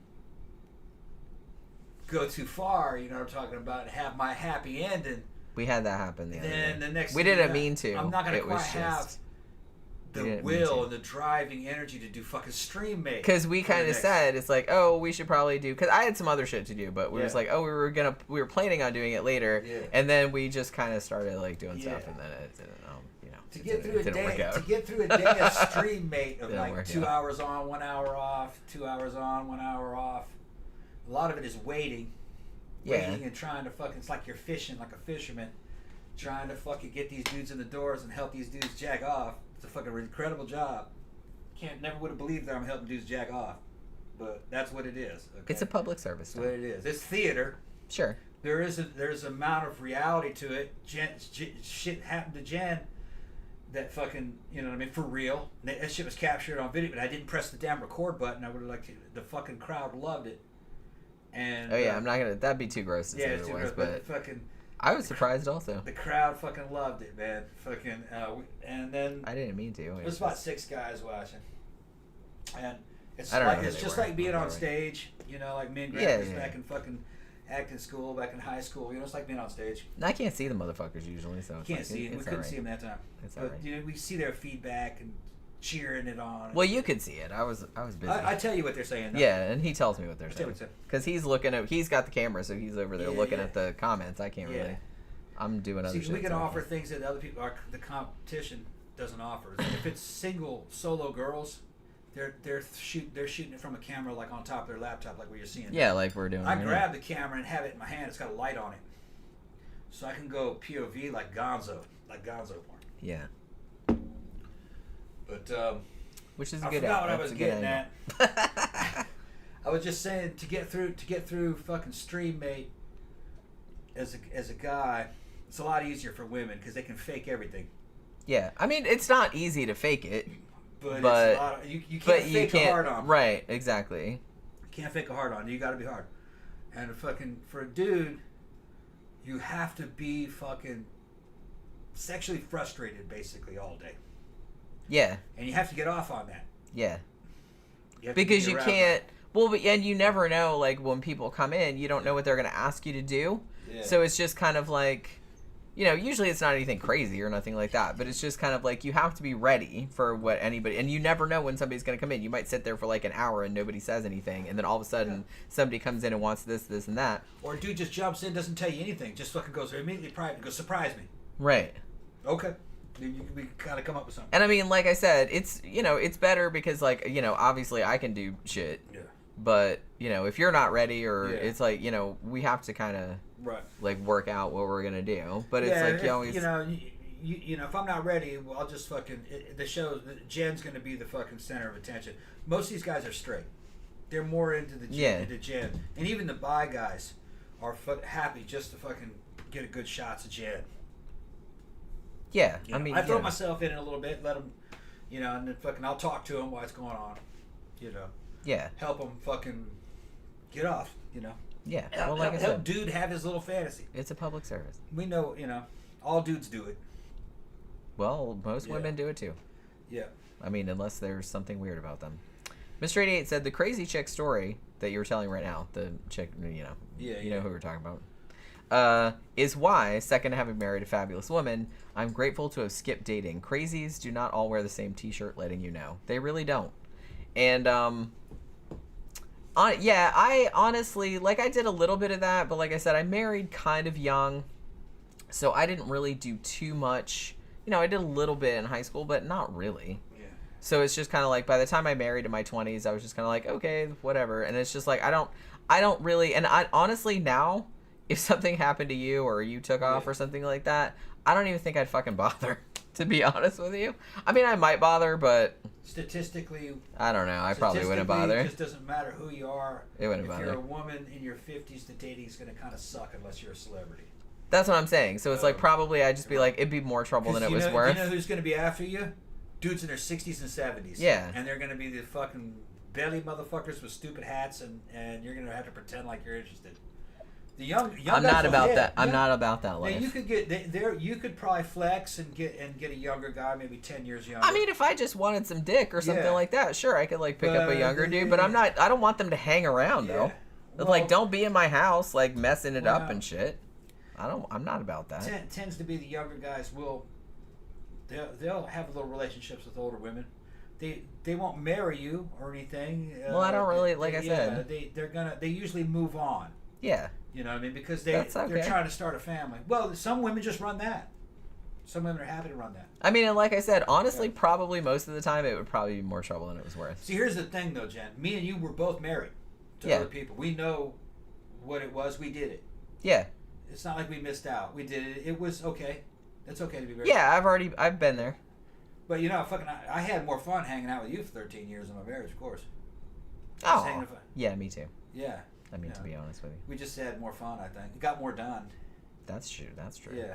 Speaker 2: go too far, you know what I'm talking about, and have my happy ending,
Speaker 1: We had that happen the other
Speaker 2: then
Speaker 1: day.
Speaker 2: the next
Speaker 1: We
Speaker 2: thing
Speaker 1: didn't
Speaker 2: you know,
Speaker 1: mean to.
Speaker 2: I'm not going to
Speaker 1: It was
Speaker 2: quite have
Speaker 1: just- we
Speaker 2: the
Speaker 1: didn't mean
Speaker 2: will
Speaker 1: to.
Speaker 2: and the driving energy to do fucking stream mate.
Speaker 1: Because we
Speaker 2: for the
Speaker 1: kind of
Speaker 2: next-
Speaker 1: said it's like, oh, we should probably do. Because I had some other shit to do, but we was
Speaker 2: Yeah.
Speaker 1: like, oh, we were planning on doing it later,
Speaker 2: Yeah.
Speaker 1: and then we just kind of started like doing
Speaker 2: Yeah.
Speaker 1: stuff, and then it didn't, you know,
Speaker 2: To
Speaker 1: it
Speaker 2: get
Speaker 1: didn't-
Speaker 2: through
Speaker 1: it
Speaker 2: a
Speaker 1: didn't work
Speaker 2: day,
Speaker 1: out.
Speaker 2: to get through a day of stream mate of
Speaker 1: Didn't
Speaker 2: like
Speaker 1: work
Speaker 2: 2
Speaker 1: out.
Speaker 2: hours on, 1 hour off, 2 hours on, 1 hour off. A lot of it is waiting,
Speaker 1: Yeah.
Speaker 2: waiting and trying to fucking. It's like you're fishing, like a fisherman, trying to fucking get these dudes in the doors and help these dudes jack off. It's a fucking incredible job. Never would have believed that I'm helping dudes jack off, but that's what it is. Okay?
Speaker 1: It's a public service.
Speaker 2: That's what it is. It's theater.
Speaker 1: Sure.
Speaker 2: There's an amount of reality to it. Shit happened to Jen that fucking, you know what I mean, for real. That shit was captured on video, but I didn't press the damn record button. I would have liked to, the fucking crowd loved it. And
Speaker 1: Oh yeah, I'm not gonna. That'd be too gross to
Speaker 2: yeah,
Speaker 1: say
Speaker 2: it's
Speaker 1: what
Speaker 2: too
Speaker 1: it was,
Speaker 2: gross,
Speaker 1: but
Speaker 2: fucking
Speaker 1: I was surprised also.
Speaker 2: the crowd fucking loved it, man. Fucking and then
Speaker 1: I didn't mean to.
Speaker 2: there's about 6 guys watching, and it's
Speaker 1: I don't know
Speaker 2: like
Speaker 1: who
Speaker 2: it's
Speaker 1: they
Speaker 2: just
Speaker 1: were.
Speaker 2: like being on
Speaker 1: Alright.
Speaker 2: stage, you know, like me and
Speaker 1: Yeah,
Speaker 2: Grant was
Speaker 1: yeah.
Speaker 2: back in fucking acting school, back in high school. You know, it's like being on stage.
Speaker 1: And I can't see the motherfuckers usually, so
Speaker 2: You
Speaker 1: it's
Speaker 2: can't
Speaker 1: like,
Speaker 2: see it. We
Speaker 1: it's
Speaker 2: couldn't
Speaker 1: alright.
Speaker 2: see them that time.
Speaker 1: It's
Speaker 2: But
Speaker 1: alright.
Speaker 2: you know, we see their feedback and cheering it on.
Speaker 1: Well, you could see it. I was busy.
Speaker 2: I tell you what they're saying. Though.
Speaker 1: Yeah, and he tells me what they're
Speaker 2: I tell you
Speaker 1: saying.
Speaker 2: what
Speaker 1: Because he's looking at, he's got the camera, so he's over there
Speaker 2: Yeah,
Speaker 1: looking
Speaker 2: yeah.
Speaker 1: at the comments. I can't
Speaker 2: Yeah.
Speaker 1: really. I'm doing other
Speaker 2: See,
Speaker 1: shit.
Speaker 2: we can
Speaker 1: so I
Speaker 2: offer
Speaker 1: can't.
Speaker 2: things that other people, the competition doesn't offer. If it's solo girls, they're shooting it from a camera like on top of their laptop, like what you're seeing.
Speaker 1: Yeah, like we're doing.
Speaker 2: I
Speaker 1: right
Speaker 2: grab the camera and have it in my hand. It's got a light on it, so I can go POV like Gonzo porn.
Speaker 1: Yeah.
Speaker 2: But
Speaker 1: which is a
Speaker 2: I
Speaker 1: good.
Speaker 2: forgot what I
Speaker 1: that's
Speaker 2: was
Speaker 1: a good
Speaker 2: getting
Speaker 1: angle.
Speaker 2: at. I was just saying to get through fucking Stream Mate as a guy, it's a lot easier for women because they can fake everything.
Speaker 1: Yeah, I mean it's not easy to fake it,
Speaker 2: but it's a lot of, you can't fake a hard on.
Speaker 1: Right, exactly.
Speaker 2: You can't fake a hard on. You got to be hard. And for a dude, you have to be fucking sexually frustrated basically all day.
Speaker 1: Yeah.
Speaker 2: And you have to get off on that.
Speaker 1: Yeah.
Speaker 2: Because
Speaker 1: you can't. Well, but and you never know. Like when people come in, you don't know what they're going to ask you to do. Yeah. So it's just kind of like, usually it's not anything crazy or nothing like that. But it's just kind of like you have to be ready for what anybody. And you never know when somebody's going to come in. You might sit there for like an hour and nobody says anything, and then all of a sudden somebody comes in and wants this, and that.
Speaker 2: Or a dude just jumps in, doesn't tell you anything, just fucking goes immediately private, goes surprise me.
Speaker 1: Right.
Speaker 2: Okay. We gotta come up with something.
Speaker 1: And I mean, like I said, it's it's better because like obviously I can do shit. Yeah. But if you're not ready or it's like we have to kind of like work out what we're gonna do. But it's like you always
Speaker 2: if I'm not ready, well, I'll just fucking the show. Jen's gonna be the fucking center of attention. Most of these guys are straight. They're more into the into Jen, and even the bi guys are happy just to fucking get a good shots of Jen.
Speaker 1: Yeah,
Speaker 2: I mean, I throw myself in it a little bit, let them, and then fucking I'll talk to them while it's going on,
Speaker 1: Yeah.
Speaker 2: Help them fucking get off,
Speaker 1: Yeah.
Speaker 2: Well, like I said, help dude have his little fantasy.
Speaker 1: It's a public service.
Speaker 2: We know, all dudes do it.
Speaker 1: Well, most women do it too.
Speaker 2: Yeah.
Speaker 1: I mean, unless there's something weird about them. Mr. 88 said the crazy chick story that you were telling right now, the chick, you know who we're talking about. Is why, second to having married a fabulous woman, I'm grateful to have skipped dating. Crazies do not all wear the same t-shirt, letting you know. They really don't. And, I honestly, like, I did a little bit of that, but like I said, I married kind of young, so I didn't really do too much. I did a little bit in high school, but not really. Yeah. So it's just kind of like, by the time I married in my 20s, I was just kind of like, okay, whatever. And it's just like, I don't really, and I honestly now, if something happened to you or you took off or something like that, I don't even think I'd fucking bother, to be honest with you. I mean, I might bother, but
Speaker 2: statistically,
Speaker 1: I don't know. I probably wouldn't bother.
Speaker 2: It just doesn't matter who you are.
Speaker 1: It wouldn't bother.
Speaker 2: If you're a woman in your 50s, the dating is going to kind of suck unless you're a celebrity.
Speaker 1: That's what I'm saying. So it's like probably I'd just be like, it'd be more trouble than it was worth.
Speaker 2: You know who's going to be after you? Dudes in their 60s and 70s.
Speaker 1: Yeah.
Speaker 2: And they're going to be the fucking belly motherfuckers with stupid hats, and you're going to have to pretend like you're interested. The young
Speaker 1: I'm not about that.
Speaker 2: Yeah.
Speaker 1: I'm not about that life.
Speaker 2: Now you could get there. You could probably flex and get a younger guy, maybe 10 years younger.
Speaker 1: I mean, if I just wanted some dick or something like that, sure, I could like pick up a younger dude. But I'm not. I don't want them to hang around though. Well, like, don't be in my house like messing it up and shit. I'm not about that.
Speaker 2: Tends to be the younger guys they'll have little relationships with older women. They won't marry you or anything.
Speaker 1: Well, I don't really like I said.
Speaker 2: They usually move on.
Speaker 1: Yeah.
Speaker 2: You know what I mean? Because they're trying to start a family. Well, some women just run that. Some women are happy to run that.
Speaker 1: I mean, and like I said, honestly, probably most of the time it would probably be more trouble than it was worth.
Speaker 2: See, here's the thing, though, Jen. Me and you were both married to other people. We know what it was. We did it.
Speaker 1: Yeah.
Speaker 2: It's not like we missed out. We did it. It was okay. It's okay to be married.
Speaker 1: Yeah, I've been there.
Speaker 2: But, I had more fun hanging out with you for 13 years in my marriage, of course.
Speaker 1: Oh, yeah, me too.
Speaker 2: Yeah.
Speaker 1: I mean, to be honest with you.
Speaker 2: We just had more fun, I think. It got more done.
Speaker 1: That's true.
Speaker 2: Yeah.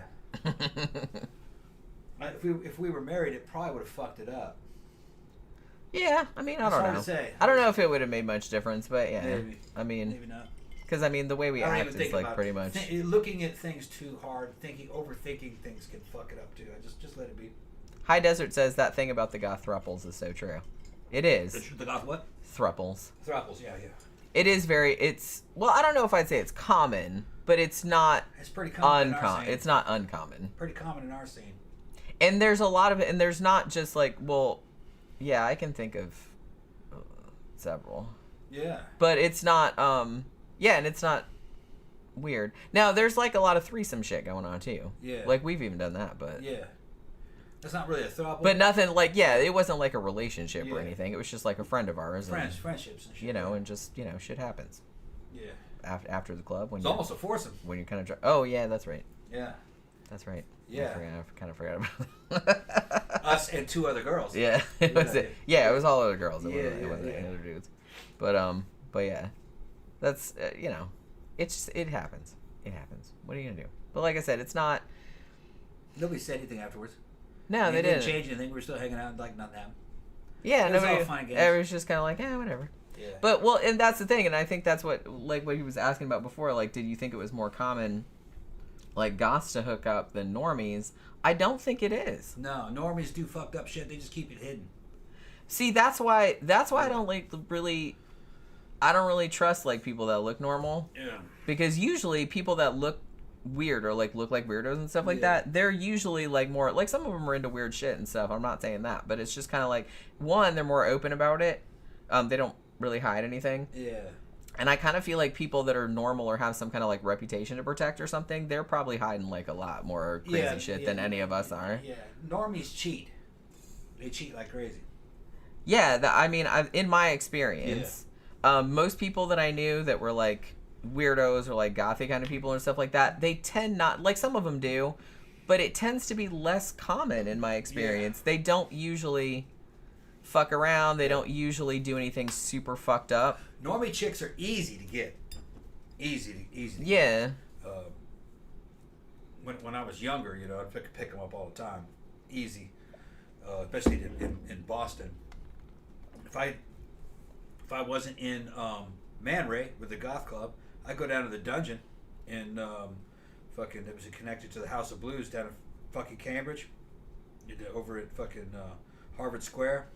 Speaker 2: If we were married, it probably would have fucked it up.
Speaker 1: Yeah, I mean, I don't know.
Speaker 2: To say.
Speaker 1: I don't know if it would have made much difference, but yeah.
Speaker 2: Maybe.
Speaker 1: I mean,
Speaker 2: maybe not.
Speaker 1: Because, I mean, the way we act is like pretty much...
Speaker 2: looking at things too hard, overthinking things can fuck it up too. Just let it be.
Speaker 1: High Desert says that thing about the goth thruples is so true. It is.
Speaker 2: The goth what?
Speaker 1: Thruples.
Speaker 2: Thruples, yeah.
Speaker 1: Well, I don't know if I'd say it's common, but it's not...
Speaker 2: It's pretty common in our scene.
Speaker 1: It's not uncommon.
Speaker 2: Pretty common in our scene.
Speaker 1: And there's a lot of it, and there's not just like, well, yeah, I can think of several.
Speaker 2: Yeah.
Speaker 1: But it's not, and it's not weird. Now, there's like a lot of threesome shit going on too.
Speaker 2: Yeah.
Speaker 1: Like, we've even done that, but...
Speaker 2: Yeah. That's not really a throuple.
Speaker 1: But nothing like, it wasn't like a relationship or anything. It was just like a friend of ours.
Speaker 2: Friendships and shit.
Speaker 1: And just, shit happens.
Speaker 2: Yeah.
Speaker 1: After the club.
Speaker 2: It's almost a foursome.
Speaker 1: When you're kind of... Oh, yeah, that's right.
Speaker 2: Yeah.
Speaker 1: That's right.
Speaker 2: Yeah.
Speaker 1: I kind of forgot about that.
Speaker 2: us and 2 other girls.
Speaker 1: Yeah, it was it was all other girls. It wasn't
Speaker 2: yeah.
Speaker 1: other dudes. But yeah, that's it happens. It happens. What are you gonna do? But like I said, it's not.
Speaker 2: Nobody said anything afterwards.
Speaker 1: No, they didn't
Speaker 2: change anything. We were still hanging out like nothing happened.
Speaker 1: Yeah,
Speaker 2: it was
Speaker 1: nobody.
Speaker 2: all fun and games.
Speaker 1: It was just kind of like, whatever.
Speaker 2: Yeah.
Speaker 1: But and that's the thing, and I think that's what he was asking about before. Like, did you think it was more common, like goths to hook up than normies? I don't think it is.
Speaker 2: No, normies do fucked up shit. They just keep it hidden.
Speaker 1: See, that's why I don't I don't really trust like people that look normal.
Speaker 2: Yeah.
Speaker 1: Because usually people that look weird or like look like weirdos and stuff like that, they're usually like more like some of them are into weird shit and stuff. I'm not saying that, but it's just kind of like one, they're more open about it. They don't really hide anything.
Speaker 2: Yeah.
Speaker 1: And I kind of feel like people that are normal or have some kind of like reputation to protect or something, they're probably hiding like a lot more crazy shit than any of us are.
Speaker 2: Yeah. Normies cheat. They cheat like crazy.
Speaker 1: Yeah, in my experience, most people that I knew that were like weirdos or like gothic kind of people and stuff like that, they tend not, like some of them do, but it tends to be less common in my experience. They don't usually fuck around. They don't usually do anything super fucked up.
Speaker 2: Normie chicks are easy to get. Easy to
Speaker 1: yeah.
Speaker 2: get. When I was younger, I'd pick them up all the time. Easy. Especially in Boston. If I wasn't in Man Ray with the goth club, I'd go down to the dungeon in it was connected to the House of Blues down in fucking Cambridge, over at fucking Harvard Square,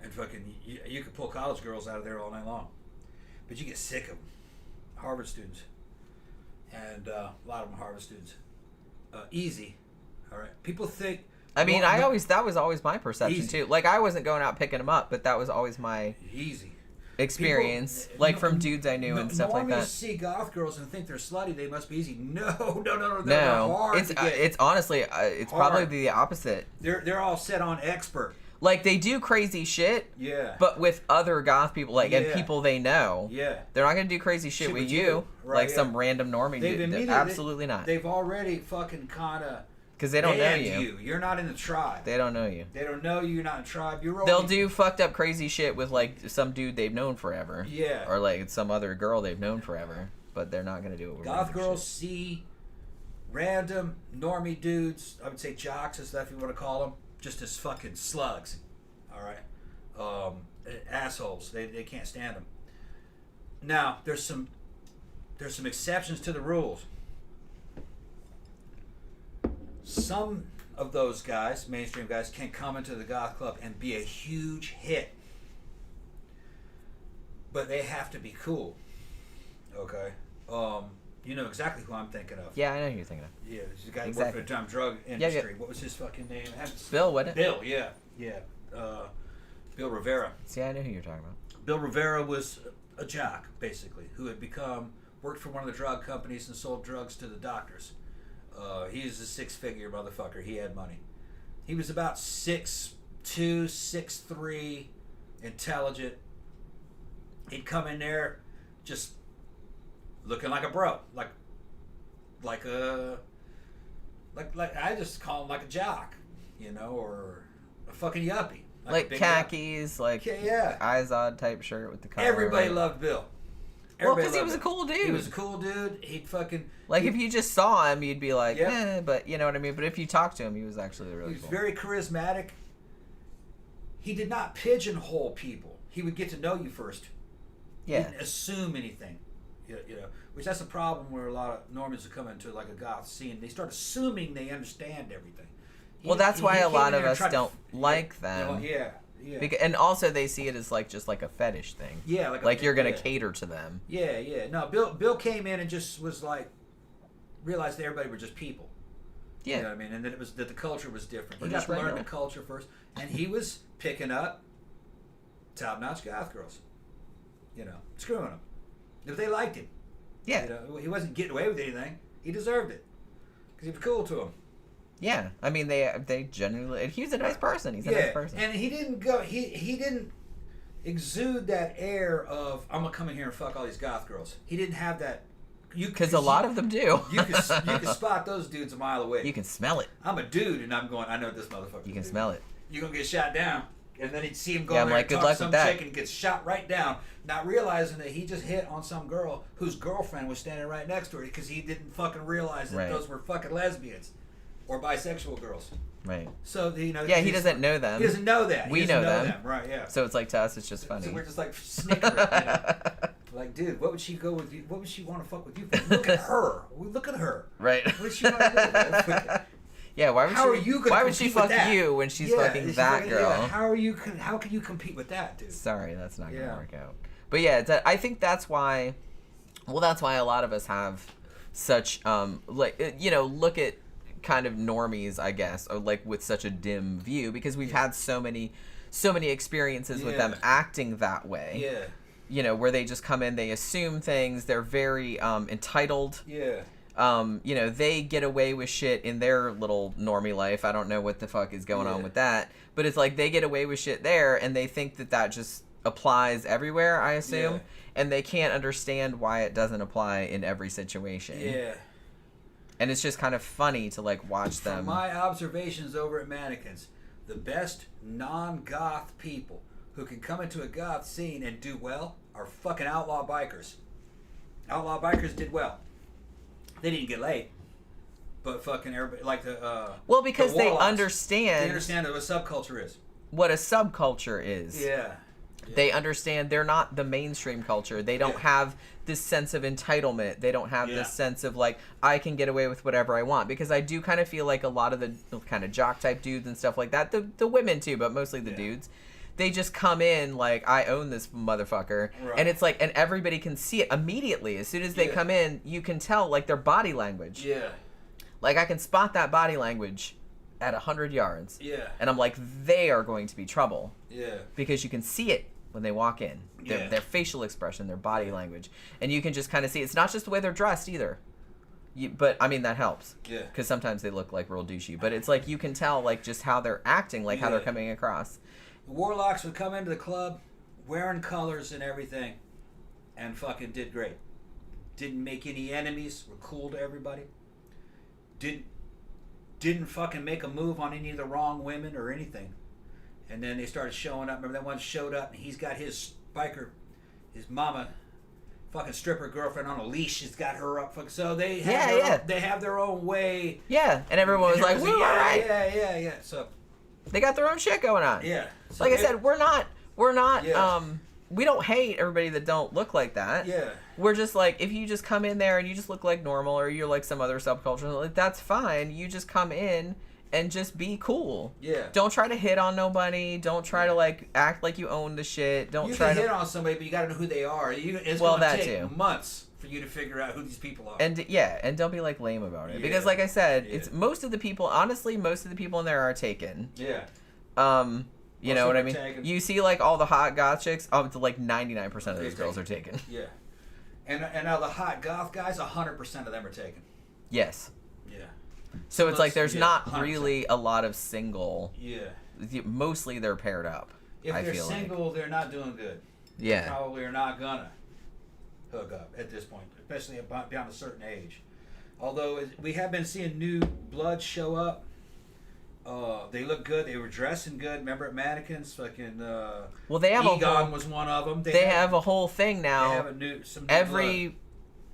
Speaker 2: and fucking you could pull college girls out of there all night long, but you get sick of them. Harvard students, and a lot of them Harvard students. Easy, all right. People think.
Speaker 1: I mean, that was always my perception too. Like I wasn't going out picking them up, but that was always my experience. People, like from dudes I knew and stuff like that.
Speaker 2: Normies see goth girls and think they're slutty. They must be easy. No. They're hard.
Speaker 1: It's honestly it's hard. Probably the opposite.
Speaker 2: They're all set on expert.
Speaker 1: Like they do crazy shit.
Speaker 2: Yeah.
Speaker 1: But with other goth people, like and people they know.
Speaker 2: Yeah.
Speaker 1: They're not gonna do crazy shit with you, right, like some random normie dude. Absolutely not.
Speaker 2: They've already fucking kinda.
Speaker 1: Because they don't know you.
Speaker 2: You're not in the tribe.
Speaker 1: They don't know you.
Speaker 2: They don't know you. You're not in the tribe.
Speaker 1: They'll do fucked up crazy shit with like some dude they've known forever.
Speaker 2: Yeah.
Speaker 1: Or like some other girl they've known forever. But they're not going to do it with
Speaker 2: goth girls see random normie dudes, I would say jocks and stuff you want to call them, just as fucking slugs. All right? Assholes. They can't stand them. Now, there's some exceptions to the rules. Some of those guys, mainstream guys, can come into the goth club and be a huge hit. But they have to be cool. Okay? You know exactly who I'm thinking of.
Speaker 1: Yeah, I know who you're thinking of.
Speaker 2: Yeah, this is a guy who worked for the drug industry. Yeah. What was his fucking name?
Speaker 1: Bill, wasn't it?
Speaker 2: Bill, yeah. Bill Rivera.
Speaker 1: See, I know who you're talking about.
Speaker 2: Bill Rivera was a jock, basically, who had worked for one of the drug companies and sold drugs to the doctors. He was a 6-figure motherfucker. He had money. He was about 6'2", 6'3", intelligent. He'd come in there just looking like a bro, like I just call him like a jock, or a fucking yuppie.
Speaker 1: Like khakis,
Speaker 2: yuppie.
Speaker 1: eyes odd type shirt with the collar.
Speaker 2: Everybody loved Bill.
Speaker 1: Well, because he was a cool dude.
Speaker 2: He was a cool dude. He'd fucking...
Speaker 1: if you just saw him, you'd be like, but you know what I mean? But if you talked to him, he was actually really cool.
Speaker 2: He was very charismatic. He did not pigeonhole people. He would get to know you first.
Speaker 1: Yeah.
Speaker 2: He didn't assume anything. Which that's a problem where a lot of Normies come into like a goth scene. They start assuming they understand everything.
Speaker 1: That's why a lot of us don't like them.
Speaker 2: Yeah.
Speaker 1: And also they see it as just like a fetish thing.
Speaker 2: Yeah,
Speaker 1: like you're gonna cater to them.
Speaker 2: Yeah. No, Bill came in and just was realized that everybody were just people.
Speaker 1: Yeah.
Speaker 2: You know what I mean? And that that the culture was different. He got to learn the culture first, and he was picking up top-notch goth girls. Screwing them if they liked him.
Speaker 1: Yeah.
Speaker 2: He wasn't getting away with anything. He deserved it because he was cool to them.
Speaker 1: Yeah, I mean they genuinely. And he was a nice person. He's a nice person.
Speaker 2: And he didn't go. He didn't exude that air of I'm gonna come in here and fuck all these goth girls. He didn't have that
Speaker 1: Because a lot of them do.
Speaker 2: you can spot those dudes a mile away.
Speaker 1: You can smell it.
Speaker 2: I'm a dude, and I'm going, I know this motherfucker.
Speaker 1: You can smell it.
Speaker 2: You're going to get shot down. And then he'd see him go
Speaker 1: I'm
Speaker 2: there
Speaker 1: like,
Speaker 2: and
Speaker 1: good
Speaker 2: talk
Speaker 1: luck
Speaker 2: to some
Speaker 1: with that.
Speaker 2: chick and he gets shot right down, not realizing that he just hit on some girl whose girlfriend was standing right next to her because he didn't fucking realize that those were fucking lesbians or bisexual girls.
Speaker 1: Right.
Speaker 2: So, you know.
Speaker 1: Yeah, he doesn't know them.
Speaker 2: He doesn't know that.
Speaker 1: We know them.
Speaker 2: Right, yeah.
Speaker 1: So it's like to us, it's just funny.
Speaker 2: So we're just like snickering, you know. Like, dude, what would she go with you? What would she want to fuck with you for? Look at her. Look at her.
Speaker 1: Right.
Speaker 2: What would she want to do?
Speaker 1: Yeah, why would she fuck
Speaker 2: that?
Speaker 1: you when she's fucking that girl?
Speaker 2: Yeah, how can you compete with that, dude?
Speaker 1: Sorry, that's not gonna work out. But yeah, I think that's why. Well, that's why a lot of us have such like look at kind of normies, I guess, or like with such a dim view because we've had so many experiences with them acting that way.
Speaker 2: Yeah.
Speaker 1: You know, where they just come in, they assume things, they're very entitled.
Speaker 2: Yeah.
Speaker 1: They get away with shit in their little normie life. I don't know what the fuck is going on with that. But it's like they get away with shit there and they think that just applies everywhere, I assume.
Speaker 2: Yeah.
Speaker 1: And they can't understand why it doesn't apply in every situation.
Speaker 2: Yeah.
Speaker 1: And it's just kind of funny to like watch them.
Speaker 2: From my observations over at Mannequins, the best non-goth people who can come into a goth scene and do well are fucking outlaw bikers. Outlaw bikers did well. They didn't get laid, but fucking everybody like
Speaker 1: because they understand.
Speaker 2: They understand what a subculture is.
Speaker 1: What a subculture is.
Speaker 2: Yeah.
Speaker 1: They understand they're not the mainstream culture. They don't have this sense of entitlement. They don't have this sense of like I can get away with whatever I want because I do kind of feel like a lot of the kind of jock type dudes and stuff like that. The women too, but mostly the dudes. They just come in like, I own this motherfucker. Right. And it's like, and everybody can see it immediately. As soon as they come in, you can tell like their body language.
Speaker 2: Yeah.
Speaker 1: Like I can spot that body language at 100 yards.
Speaker 2: Yeah.
Speaker 1: And I'm like, they are going to be trouble.
Speaker 2: Yeah.
Speaker 1: Because you can see it when they walk in. Their facial expression, their body language. And you can just kind of see, it's not just the way they're dressed either. But I mean, that helps.
Speaker 2: Yeah.
Speaker 1: Because sometimes they look like real douchey. But it's like, you can tell like just how they're acting, like how they're coming across.
Speaker 2: The Warlocks would come into the club wearing colors and everything and fucking did great. Didn't make any enemies, were cool to everybody. Didn't fucking make a move on any of the wrong women or anything. And then they started showing up. Remember that one showed up and he's got his biker, his mama, fucking stripper girlfriend on a leash. He's got her up. So they have they have their own way.
Speaker 1: Yeah, and everyone was like, "Woo, all right."
Speaker 2: Yeah. So
Speaker 1: they got their own shit going on.
Speaker 2: Yeah. So
Speaker 1: like I said, we're not we don't hate everybody that don't look like that.
Speaker 2: Yeah.
Speaker 1: We're just like, if you just come in there and you just look like normal or you're like some other subculture, like that's fine. You just come in and just be cool.
Speaker 2: Yeah.
Speaker 1: Don't try to hit on nobody. Don't try to like act like you own the shit.
Speaker 2: You can hit on somebody, but you gotta know who they are. It's gonna take months for you to figure out who these people are.
Speaker 1: And and don't be like lame about it. Because like I said, it's most of the people in there are taken.
Speaker 2: Yeah.
Speaker 1: You know what I mean? Taken. You see like all the hot goth chicks, up to like 99% of those girls are taken.
Speaker 2: Yeah. And now the hot goth guys, 100% of them are taken.
Speaker 1: Yes.
Speaker 2: Yeah.
Speaker 1: So it's like there's not 100%. Really a lot of single.
Speaker 2: Yeah.
Speaker 1: Mostly they're paired up.
Speaker 2: If they're single, they're not doing good.
Speaker 1: Yeah.
Speaker 2: They probably are not gonna hook up at this point, especially beyond a certain age. Although we have been seeing new blood show up. They look good. They were dressing good. Remember at Mannequins? Fucking.
Speaker 1: Well, they have
Speaker 2: Egon was one of them.
Speaker 1: They have a whole thing now.
Speaker 2: They have some new blood.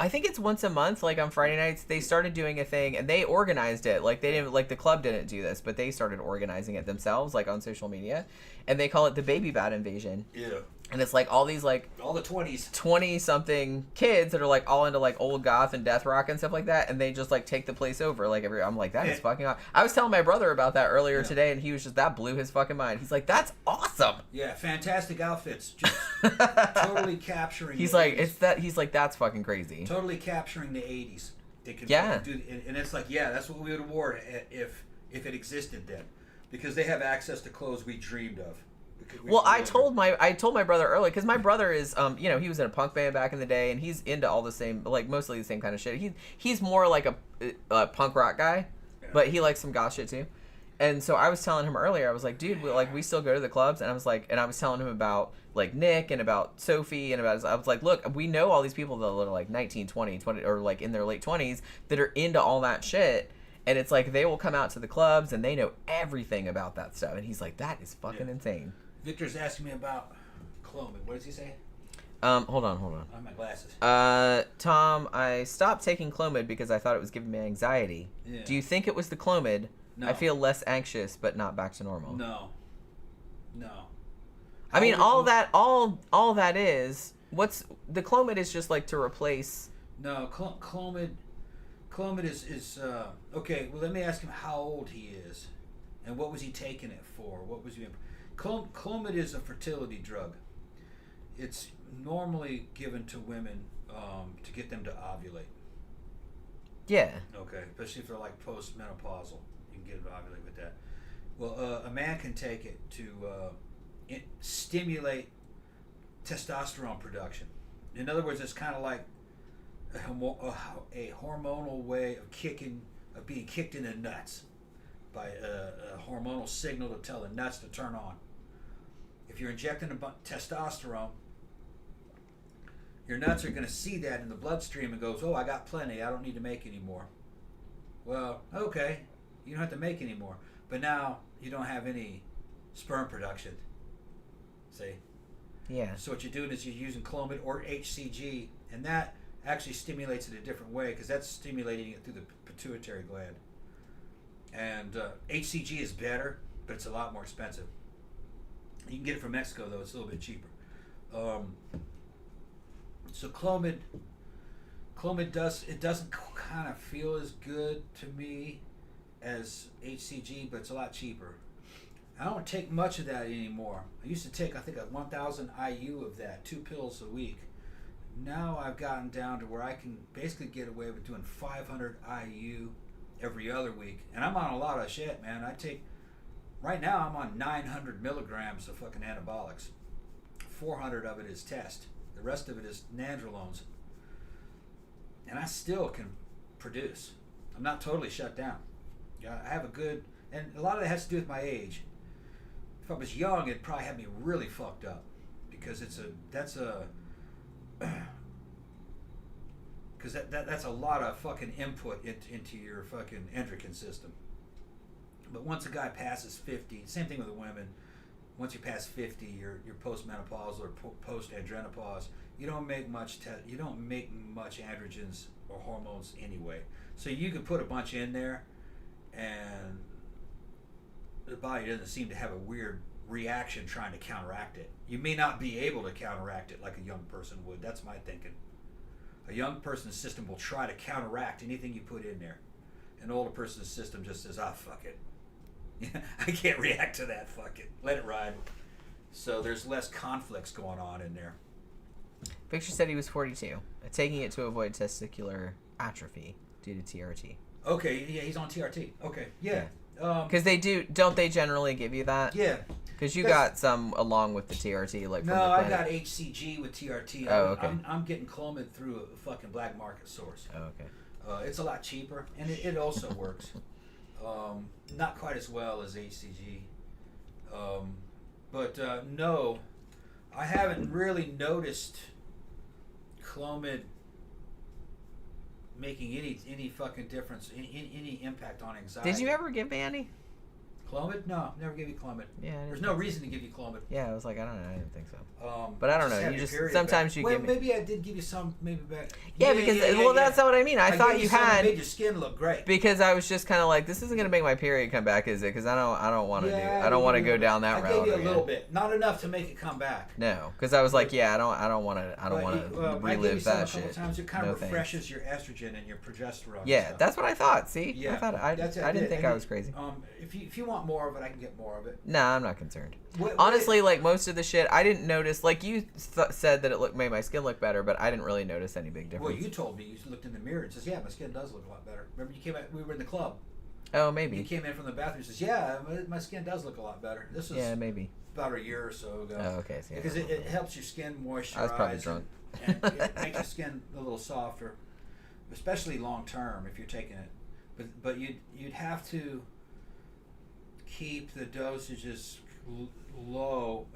Speaker 1: I think it's once a month, like on Friday nights, they started doing a thing and they organized it. Like they didn't, like the club didn't do this, but they started organizing it themselves, like on social media, and they call it the Baby Bat Invasion.
Speaker 2: Yeah.
Speaker 1: And it's like all these like
Speaker 2: all the
Speaker 1: 20 something kids that are like all into like old goth and death rock and stuff like that, and they just like take the place over. Like I'm like, that is fucking awesome. I was telling my brother about that earlier today, and he was just, that blew his fucking mind. He's like, that's awesome.
Speaker 2: Yeah, fantastic outfits, just totally capturing.
Speaker 1: He's like, 80s. He's like, that's fucking crazy.
Speaker 2: Totally capturing the 80s. They can do, and it's like, that's what we would have worn if it existed then, because they have access to clothes we dreamed of.
Speaker 1: Well, I told my brother earlier, because my brother is he was in a punk band back in the day, and he's into all the same, like mostly the same kind of shit. He's more like a punk rock guy, but he likes some goth shit too. And so I was telling him earlier, I was like, dude, we still go to the clubs, and I was telling him about like Nick and about Sophie and about, I was like, look, we know all these people that are like 19, 20, or like in their late 20s that are into all that shit, and it's like they will come out to the clubs and they know everything about that stuff. And he's like, that is fucking insane.
Speaker 2: Victor's asking me about Clomid. What does he say?
Speaker 1: Hold on.
Speaker 2: I have my glasses.
Speaker 1: Tom, I stopped taking Clomid because I thought it was giving me anxiety.
Speaker 2: Yeah.
Speaker 1: Do you think it was the Clomid?
Speaker 2: No.
Speaker 1: I feel less anxious, but not back to normal.
Speaker 2: No.
Speaker 1: I mean, all that is, what's the Clomid is just like to replace.
Speaker 2: No, Clomid is okay. Well, let me ask him how old he is, and what was he taking it for? What was he? Clomid is a fertility drug. It's normally given to women to get them to ovulate.
Speaker 1: Yeah.
Speaker 2: Okay, especially if they're like postmenopausal, you can get them to ovulate with that. Well, a man can take it to stimulate testosterone production. In other words, it's kind of like a hormonal way of being kicked in the nuts by a hormonal signal to tell the nuts to turn on. If you're injecting testosterone, your nuts are going to see that in the bloodstream and goes, oh, I got plenty, I don't need to make any more. Well, okay, you don't have to make any more, but now you don't have any sperm production. See?
Speaker 1: Yeah.
Speaker 2: So what you're doing is you're using Clomid or HCG, and that actually stimulates it a different way because that's stimulating it through the pituitary gland. And HCG is better, but it's a lot more expensive. You can get it from Mexico though; it's a little bit cheaper. So Clomid doesn't kind of feel as good to me as HCG, but it's a lot cheaper. I don't take much of that anymore. I used to take, I think, 1,000 IU of that, 2 pills a week. Now I've gotten down to where I can basically get away with doing 500 IU every other week. And I'm on a lot of shit, man. Right now I'm on 900 milligrams of fucking anabolics. 400 of it is test. The rest of it is nandrolones. And I still can produce. I'm not totally shut down. I have a good, and a lot of that has to do with my age. If I was young, it'd probably have me really fucked up because that's a lot of fucking input into your fucking endocrine system. But once a guy passes 50, same thing with the women. Once you pass 50, you're postmenopausal or post-andropause. You don't make much androgens or hormones anyway. So you could put a bunch in there, and the body doesn't seem to have a weird reaction trying to counteract it. You may not be able to counteract it like a young person would. That's my thinking. A young person's system will try to counteract anything you put in there. An older person's system just says, fuck it. I can't react to that, fuck it. Let it ride. So there's less conflicts going on in there.
Speaker 1: Victor said he was 42, taking it to avoid testicular atrophy due to TRT.
Speaker 2: Okay, yeah, he's on TRT. Okay, yeah.
Speaker 1: Because don't they generally give you that?
Speaker 2: Yeah.
Speaker 1: Because you got some along with the TRT, like from the
Speaker 2: I got HCG with TRT.
Speaker 1: Oh, okay.
Speaker 2: I'm getting Clomid through a fucking black market source.
Speaker 1: Oh, okay.
Speaker 2: It's a lot cheaper, and it also works. Not quite as well as HCG. But no, I haven't really noticed Clomid making any fucking difference, any impact on anxiety.
Speaker 1: Did you ever give me any?
Speaker 2: Clomid? No, never give you Clomid.
Speaker 1: Yeah.
Speaker 2: There's no reason to give you Clomid.
Speaker 1: Yeah, I was like, I don't know. I didn't think so. But I don't know. You just sometimes you give me.
Speaker 2: Maybe I did give you some. Maybe back.
Speaker 1: Yeah, because that's not what I mean. I thought you had.
Speaker 2: Made your skin look great.
Speaker 1: Because I was just kind of like, this isn't gonna make my period come back, is it? Because I don't want to I don't want to go down that route.
Speaker 2: I gave you a little bit, not enough to make it come back.
Speaker 1: No, because I was like, yeah, I don't want to relive that shit.
Speaker 2: Sometimes it kind of refreshes your estrogen and your progesterone.
Speaker 1: Yeah, that's what I thought. See,
Speaker 2: yeah,
Speaker 1: I didn't think I was crazy.
Speaker 2: If you want more of it, I can get more of it.
Speaker 1: Nah, I'm not concerned. Honestly, like most of the shit, I didn't notice. Like you said that it made my skin look better, but I didn't really notice any big difference.
Speaker 2: Well, you told me, you looked in the mirror and says, "Yeah, my skin does look a lot better." Remember, you came out. We were in the club.
Speaker 1: Oh, maybe.
Speaker 2: You came in from the bathroom and says, "Yeah, my skin does look a lot better." This was
Speaker 1: maybe
Speaker 2: about a year or so ago.
Speaker 1: Oh, okay. So
Speaker 2: because it helps your skin moisturize.
Speaker 1: I was probably drunk.
Speaker 2: And it makes your skin a little softer, especially long term if you're taking it. But you'd have to. keep the dosages low,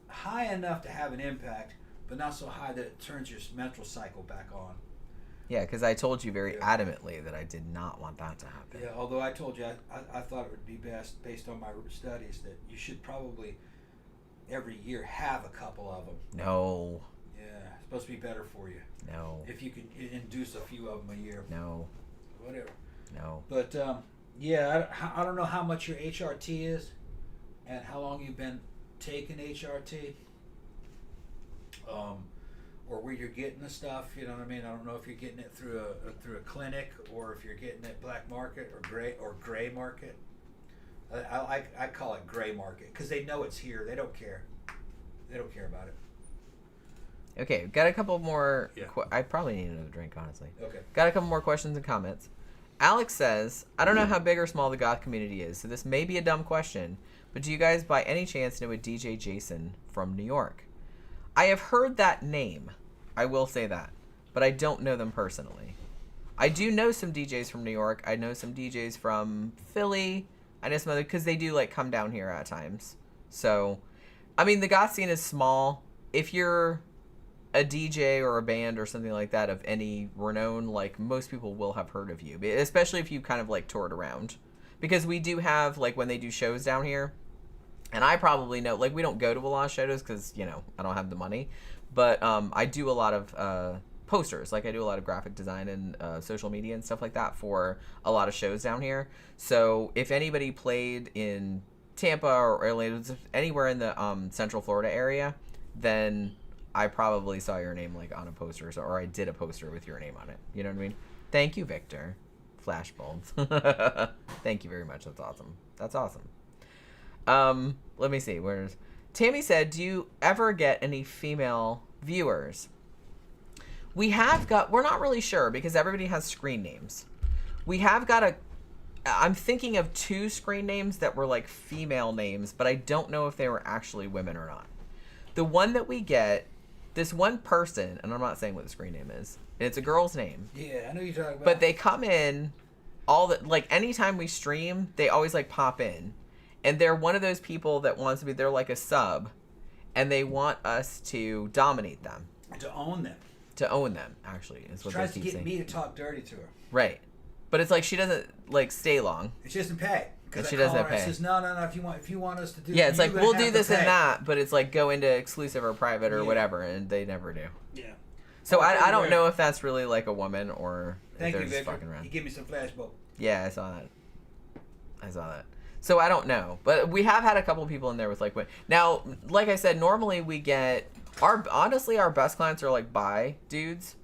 Speaker 2: high enough to have an impact, but not so high that it turns your menstrual cycle back on.
Speaker 1: Yeah, because I told you very adamantly that I did not want that to happen.
Speaker 2: Yeah, although I told you I thought it would be best, based on my studies, that you should probably every year have a couple of them.
Speaker 1: No.
Speaker 2: Yeah, it's supposed to be better for you.
Speaker 1: No.
Speaker 2: If you can induce a few of them a year.
Speaker 1: No.
Speaker 2: Whatever.
Speaker 1: No.
Speaker 2: But, yeah, I don't know how much your HRT is and how long you've been taking HRT. Or where you're getting the stuff, you know what I mean? I don't know if you're getting it through a clinic or if you're getting it black market or gray market. I call it gray market because they know it's here. They don't care. They don't care about it.
Speaker 1: Okay, got a couple more.
Speaker 2: Yeah.
Speaker 1: I probably need another drink, honestly.
Speaker 2: Okay.
Speaker 1: Got a couple more questions and comments. Alex says, I don't know how big or small the goth community is, so this may be a dumb question, but do you guys by any chance know a DJ Jason from New York? I have heard that name. I will say that. But I don't know them personally. I do know some DJs from New York. I know some DJs from Philly. I know some other, because they do, like, come down here at times. So, I mean, the goth scene is small. If you're a DJ or a band or something like that of any renown, like, most people will have heard of you. Especially if you kind of, like, toured around. Because we do have, like, when they do shows down here, and I probably know, like, we don't go to a lot of shows because, you know, I don't have the money. But I do a lot of posters. Like, I do a lot of graphic design and social media and stuff like that for a lot of shows down here. So if anybody played in Tampa or Orlando, anywhere in the Central Florida area, then I probably saw your name, like, on a poster. Or I did a poster with your name on it. You know what I mean? Thank you, Victor. Flashbulbs. Thank you very much. That's awesome. That's awesome. Let me see. Where's Tammy said, do you ever get any female viewers? We have got, we're not really sure because everybody has screen names. We have got I'm thinking of 2 screen names that were like female names, but I don't know if they were actually women or not. The one that we get, this one person, and I'm not saying what the screen name is, and it's a girl's name.
Speaker 2: Yeah, I know you're talking about.
Speaker 1: But they come in like anytime we stream, they always like pop in. And they're one of those people that wants to be, they're like a sub, and they want us to dominate them.
Speaker 2: To own them.
Speaker 1: To own them, actually, is what they keep saying.
Speaker 2: Tries to get me to talk dirty to her.
Speaker 1: Right. But it's like she doesn't, like, stay long.
Speaker 2: And she doesn't pay.
Speaker 1: And she doesn't pay.
Speaker 2: She says, no, if you want us to do
Speaker 1: yeah, it's like, we'll do this and that, but it's like go into exclusive or private or whatever, and they never do.
Speaker 2: Yeah.
Speaker 1: So I don't know if that's really like a woman or if they're just fucking around.
Speaker 2: You give me some flashbulb.
Speaker 1: Yeah, I saw that. So I don't know, but we have had a couple people in there with like now, like I said, normally we get honestly our best clients are like bi dudes.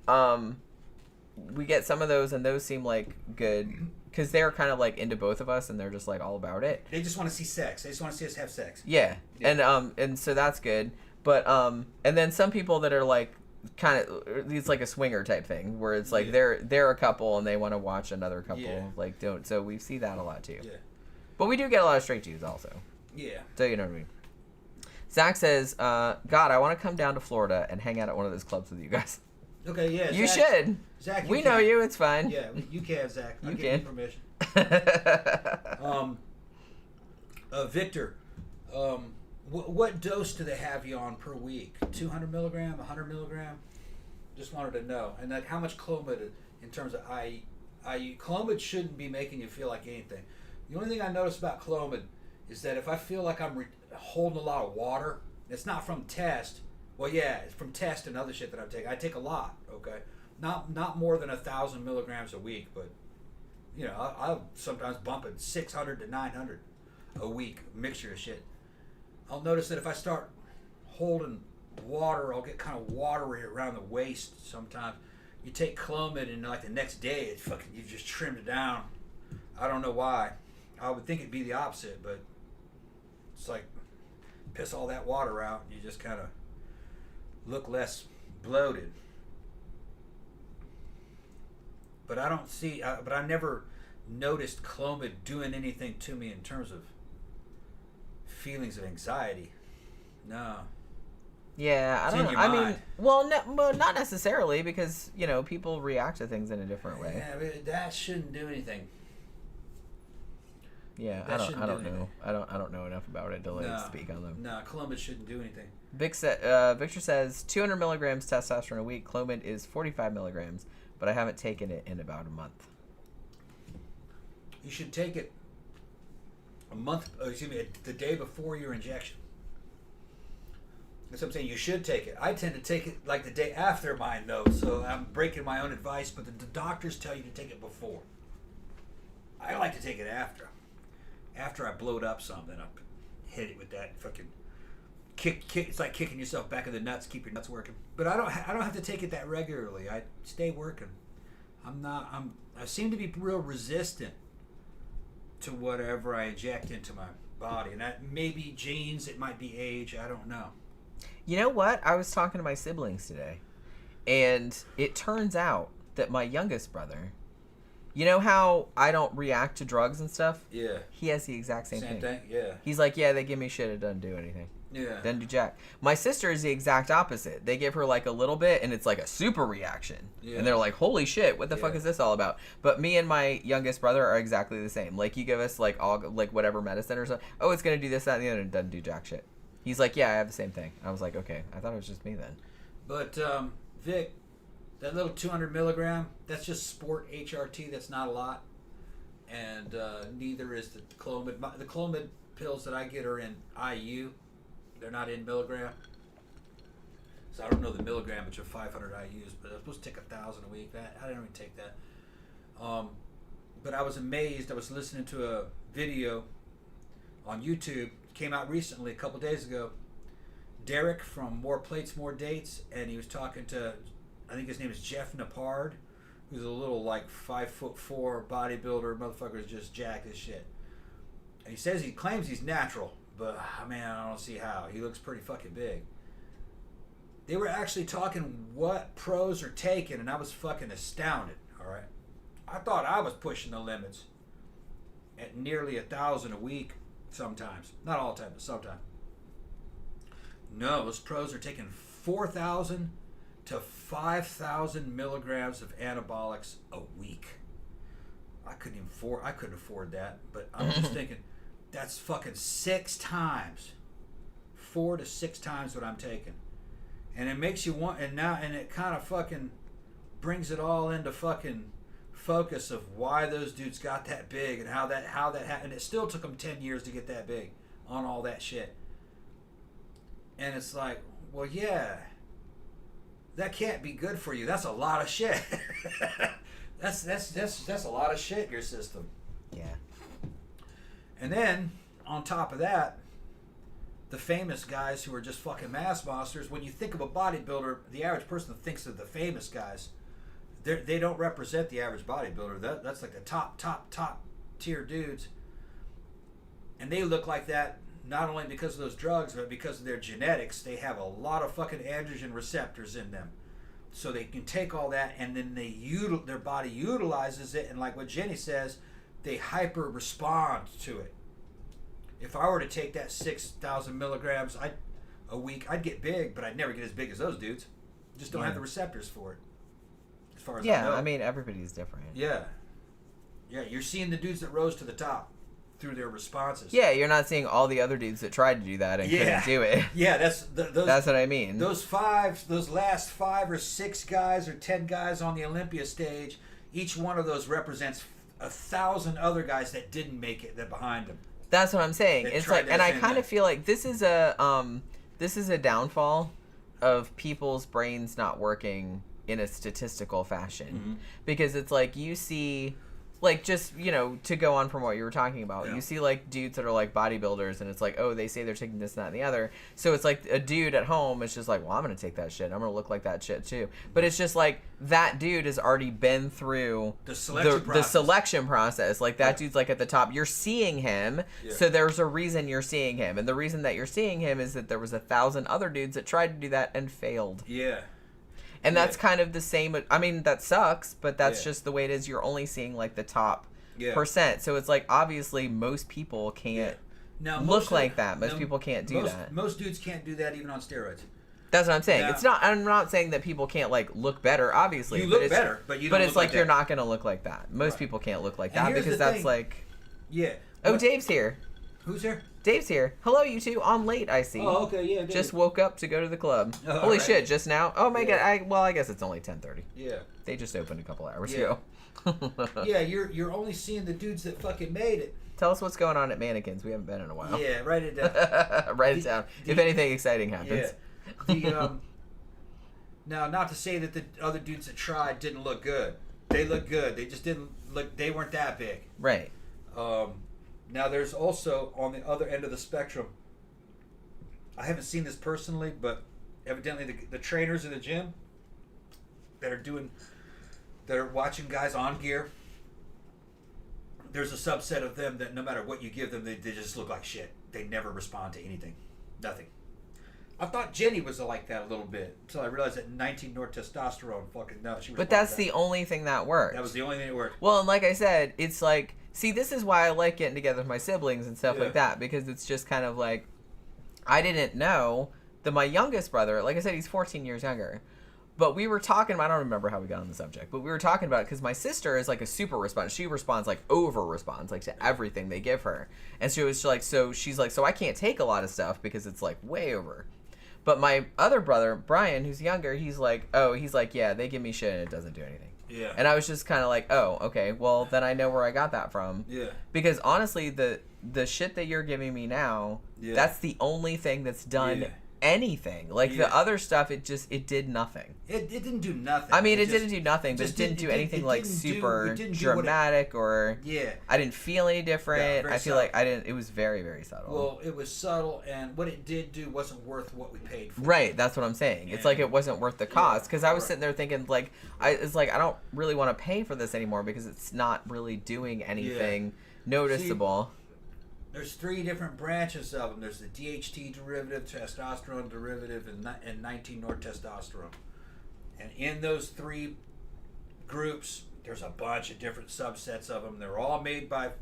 Speaker 1: We get some of those, and those seem like good because they're kind of like into both of us, and they're just like all about it.
Speaker 2: They just want to see sex. They just want to see us have sex.
Speaker 1: Yeah. And so that's good. But and then some people that are like kind of, it's like a swinger type thing where it's like they're a couple and they want to watch another couple so we see that a lot too. Yeah. But we do get a lot of straight dudes also. Yeah. So you know what I mean. Zach says, God, I want to come down to Florida and hang out at one of those clubs with you guys.
Speaker 2: Okay, yeah.
Speaker 1: You should.
Speaker 2: Zach,
Speaker 1: we know you. It's fine.
Speaker 2: Yeah, you can, Zach. I'll give you permission. Victor, what dose do they have you on per week? 200 milligram, 100 milligram? Just wanted to know. And like how much Clomid in terms of IU? Clomid shouldn't be making you feel like anything. The only thing I notice about Clomid is that if I feel like I'm holding a lot of water, it's not from test. Well, yeah, it's from test and other shit that I take. I take a lot, okay? Not more than 1,000 milligrams a week, but, you know, I'll sometimes bump it 600 to 900 a week, mixture of shit. I'll notice that if I start holding water, I'll get kind of watery around the waist sometimes. You take Clomid and like the next day, it's fucking, you've just trimmed it down. I don't know why. I would think it'd be the opposite, but it's like piss all that water out and you just kind of look less bloated. But I don't see, but I never noticed Clomid doing anything to me in terms of feelings of anxiety. No.
Speaker 1: Yeah, I don't know. I mean, well, not necessarily because, you know, people react to things in a different way.
Speaker 2: Yeah, but that shouldn't do anything.
Speaker 1: Yeah,
Speaker 2: That
Speaker 1: I
Speaker 2: shouldn't
Speaker 1: don't
Speaker 2: do
Speaker 1: know. I don't know enough about it to like speak on them.
Speaker 2: No, Clomid shouldn't do anything.
Speaker 1: Victor says 200 milligrams testosterone a week. Clomid is 45 milligrams, but I haven't taken it in about a month.
Speaker 2: You should take it the day before your injection. That's what I'm saying. You should take it. I tend to take it like the day after mine, though, so I'm breaking my own advice, but the doctors tell you to take it before. I like to take it after. After I blowed up some, then I hit it with that fucking kick. It's like kicking yourself back in the nuts, keep your nuts working. But I don't have to take it that regularly. I stay working. I seem to be real resistant to whatever I inject into my body. And that may be genes, it might be age, I don't know.
Speaker 1: You know what? I was talking to my siblings today, and it turns out that my youngest brother, you know how I don't react to drugs and stuff?
Speaker 2: Yeah.
Speaker 1: He has the exact same thing.
Speaker 2: Yeah.
Speaker 1: He's like, yeah, they give me shit, it doesn't do anything.
Speaker 2: Yeah.
Speaker 1: Doesn't do jack. My sister is the exact opposite. They give her like a little bit, and it's like a super reaction. Yeah. And they're like, holy shit, what the fuck is this all about? But me and my youngest brother are exactly the same. Like, you give us like all like whatever medicine or something. Oh, it's going to do this, that, and the other, and it doesn't do jack shit. He's like, yeah, I have the same thing. I was like, okay, I thought it was just me then.
Speaker 2: But, Vic, that little 200 milligram, that's just sport HRT. That's not a lot. And neither is the Clomid. The Clomid pills that I get are in IU. They're not in milligram. So I don't know the milligram, but you're 500 IUs. But I'm supposed to take 1,000 a week. I didn't even take that. But I was amazed. I was listening to a video on YouTube. Came out recently, a couple days ago. Derek from More Plates, More Dates, and he was talking to, I think his name is Jeff Napard, who's a little like 5'4" bodybuilder, motherfucker is just jacked as shit. And he claims he's natural, but man, I don't see how. He looks pretty fucking big. They were actually talking what pros are taking, and I was fucking astounded. All right, I thought I was pushing the limits at nearly 1,000 a week. Sometimes. Not all the time, but sometimes. No, those pros are taking 4,000 to 5,000 milligrams of anabolics a week. I couldn't afford that, but I'm just thinking that's fucking 6 times. 4 to 6 times what I'm taking. And it makes you want, and it kind of fucking brings it all into fucking focus of why those dudes got that big and how that happened. It still took them 10 years to get that big on all that shit. And it's like, well, yeah, that can't be good for you. That's a lot of shit. that's a lot of shit in your system.
Speaker 1: Yeah.
Speaker 2: And then on top of that, the famous guys who are just fucking mass monsters. When you think of a bodybuilder, the average person thinks of the famous guys. They don't represent the average bodybuilder. That's like the top tier dudes. And they look like that not only because of those drugs, but because of their genetics. They have a lot of fucking androgen receptors in them. So they can take all that, and then their body utilizes it, and like what Jenny says, they hyper respond to it. If I were to take that 6,000 milligrams a week, I'd get big, but I'd never get as big as those dudes. Just don't have the receptors for it. As far as I know.
Speaker 1: I mean, everybody's different.
Speaker 2: Yeah, you're seeing the dudes that rose to the top through their responses.
Speaker 1: Yeah, you're not seeing all the other dudes that tried to do that and couldn't do it.
Speaker 2: Yeah, that's
Speaker 1: what I mean.
Speaker 2: Those last 5 or 6 guys or 10 guys on the Olympia stage, each one of those represents 1,000 other guys that didn't make it. That behind them.
Speaker 1: That's what I'm saying. It's like, and I kind of feel like this is a downfall of people's brains not working in a statistical fashion, because it's like you see, like, just, you know, to go on from what you were talking about, you see like dudes that are like bodybuilders, and it's like, oh, they say they're taking this, that, and the other. So it's like a dude at home is just like, well, I'm gonna take that shit. I'm gonna look like that shit too. But it's just like that dude has already been through the selection process. Like that dude's like at the top. You're seeing him, so there's a reason you're seeing him, and the reason that you're seeing him is that there was 1,000 other dudes that tried to do that and failed.
Speaker 2: Yeah.
Speaker 1: And that's kind of the same. I mean, that sucks, but that's just the way it is. You're only seeing like the top percent. So it's like, obviously most people can't look like that. Most people can't do that.
Speaker 2: Most dudes can't do that even on steroids.
Speaker 1: That's what I'm saying. It's not. I'm not saying that people can't like look better. Obviously,
Speaker 2: you look better, but you don't.
Speaker 1: But it's like you're not going to look like that. Most people can't look like that because that's like.
Speaker 2: Yeah,
Speaker 1: Oh,
Speaker 2: What?
Speaker 1: Dave's here.
Speaker 2: Who's here?
Speaker 1: Dave's here. Hello, you two. I'm late, I see.
Speaker 2: Oh, okay, yeah.
Speaker 1: Just woke up to go to the club.
Speaker 2: Oh,
Speaker 1: Holy
Speaker 2: right.
Speaker 1: shit, just now? Oh my
Speaker 2: Yeah.
Speaker 1: god. I guess it's only 10:30.
Speaker 2: Yeah.
Speaker 1: They just opened a couple hours
Speaker 2: Yeah.
Speaker 1: ago.
Speaker 2: Yeah, you're only seeing the dudes that fucking made it.
Speaker 1: Tell us what's going on at Mannequins. We haven't been in a while.
Speaker 2: Yeah, write it down.
Speaker 1: Write it down. If anything exciting
Speaker 2: Yeah.
Speaker 1: happens.
Speaker 2: Now, not to say that the other dudes that tried didn't look good. They look good. They just didn't look. They weren't that big.
Speaker 1: Right.
Speaker 2: Now, there's also on the other end of the spectrum. I haven't seen this personally, but evidently the trainers in the gym that are watching guys on gear. There's a subset of them that no matter what you give them, they just look like shit. They never respond to anything. Nothing. I thought Jenny was like that a little bit until I realized that 19 North testosterone fucking no. She.
Speaker 1: But that's the only thing that worked.
Speaker 2: That was the only thing that worked.
Speaker 1: Well, and like I said, it's like, see, this is why I like getting together with my siblings and stuff
Speaker 2: Yeah.
Speaker 1: like that, because it's just kind of like, I didn't know that my youngest brother, like I said, he's 14 years younger. But we were talking about, I don't remember how we got on the subject, but we were talking about it because my sister is like a super response. She responds like over responds like to everything they give her. And so it's like, so she's like, so I can't take a lot of stuff because it's like way over. But my other brother, Brian, who's younger, he's like, yeah, they give me shit and it doesn't do anything.
Speaker 2: Yeah.
Speaker 1: And I was just kind of like, oh, okay, well, then I know where I got that from.
Speaker 2: Yeah.
Speaker 1: Because honestly, the shit that you're giving me now,
Speaker 2: Yeah.
Speaker 1: that's the only thing that's done
Speaker 2: Yeah.
Speaker 1: anything. Like,
Speaker 2: Yeah.
Speaker 1: the other stuff, it did nothing.
Speaker 2: It didn't do nothing.
Speaker 1: I mean, it
Speaker 2: just-
Speaker 1: didn't do nothing, but it
Speaker 2: just
Speaker 1: didn't do
Speaker 2: it
Speaker 1: anything, like,
Speaker 2: didn't do-
Speaker 1: super
Speaker 2: it didn't do what it-
Speaker 1: dramatic or...
Speaker 2: Yeah.
Speaker 1: I didn't feel any different.
Speaker 2: Yeah, very
Speaker 1: I feel
Speaker 2: subtle.
Speaker 1: like I didn't... It was very, very subtle.
Speaker 2: Well, it was subtle, and what it did do wasn't worth what we paid for.
Speaker 1: Right, that's what I'm saying. It's like it wasn't worth the cost because I was
Speaker 2: right.
Speaker 1: sitting there thinking like it's like I don't really want to pay for this anymore because it's not really doing anything noticeable.
Speaker 2: There's 3 different branches of them. There's the DHT derivative, testosterone derivative, and 19 North testosterone. And in those 3 groups, there's a bunch of different subsets of them. They're all made by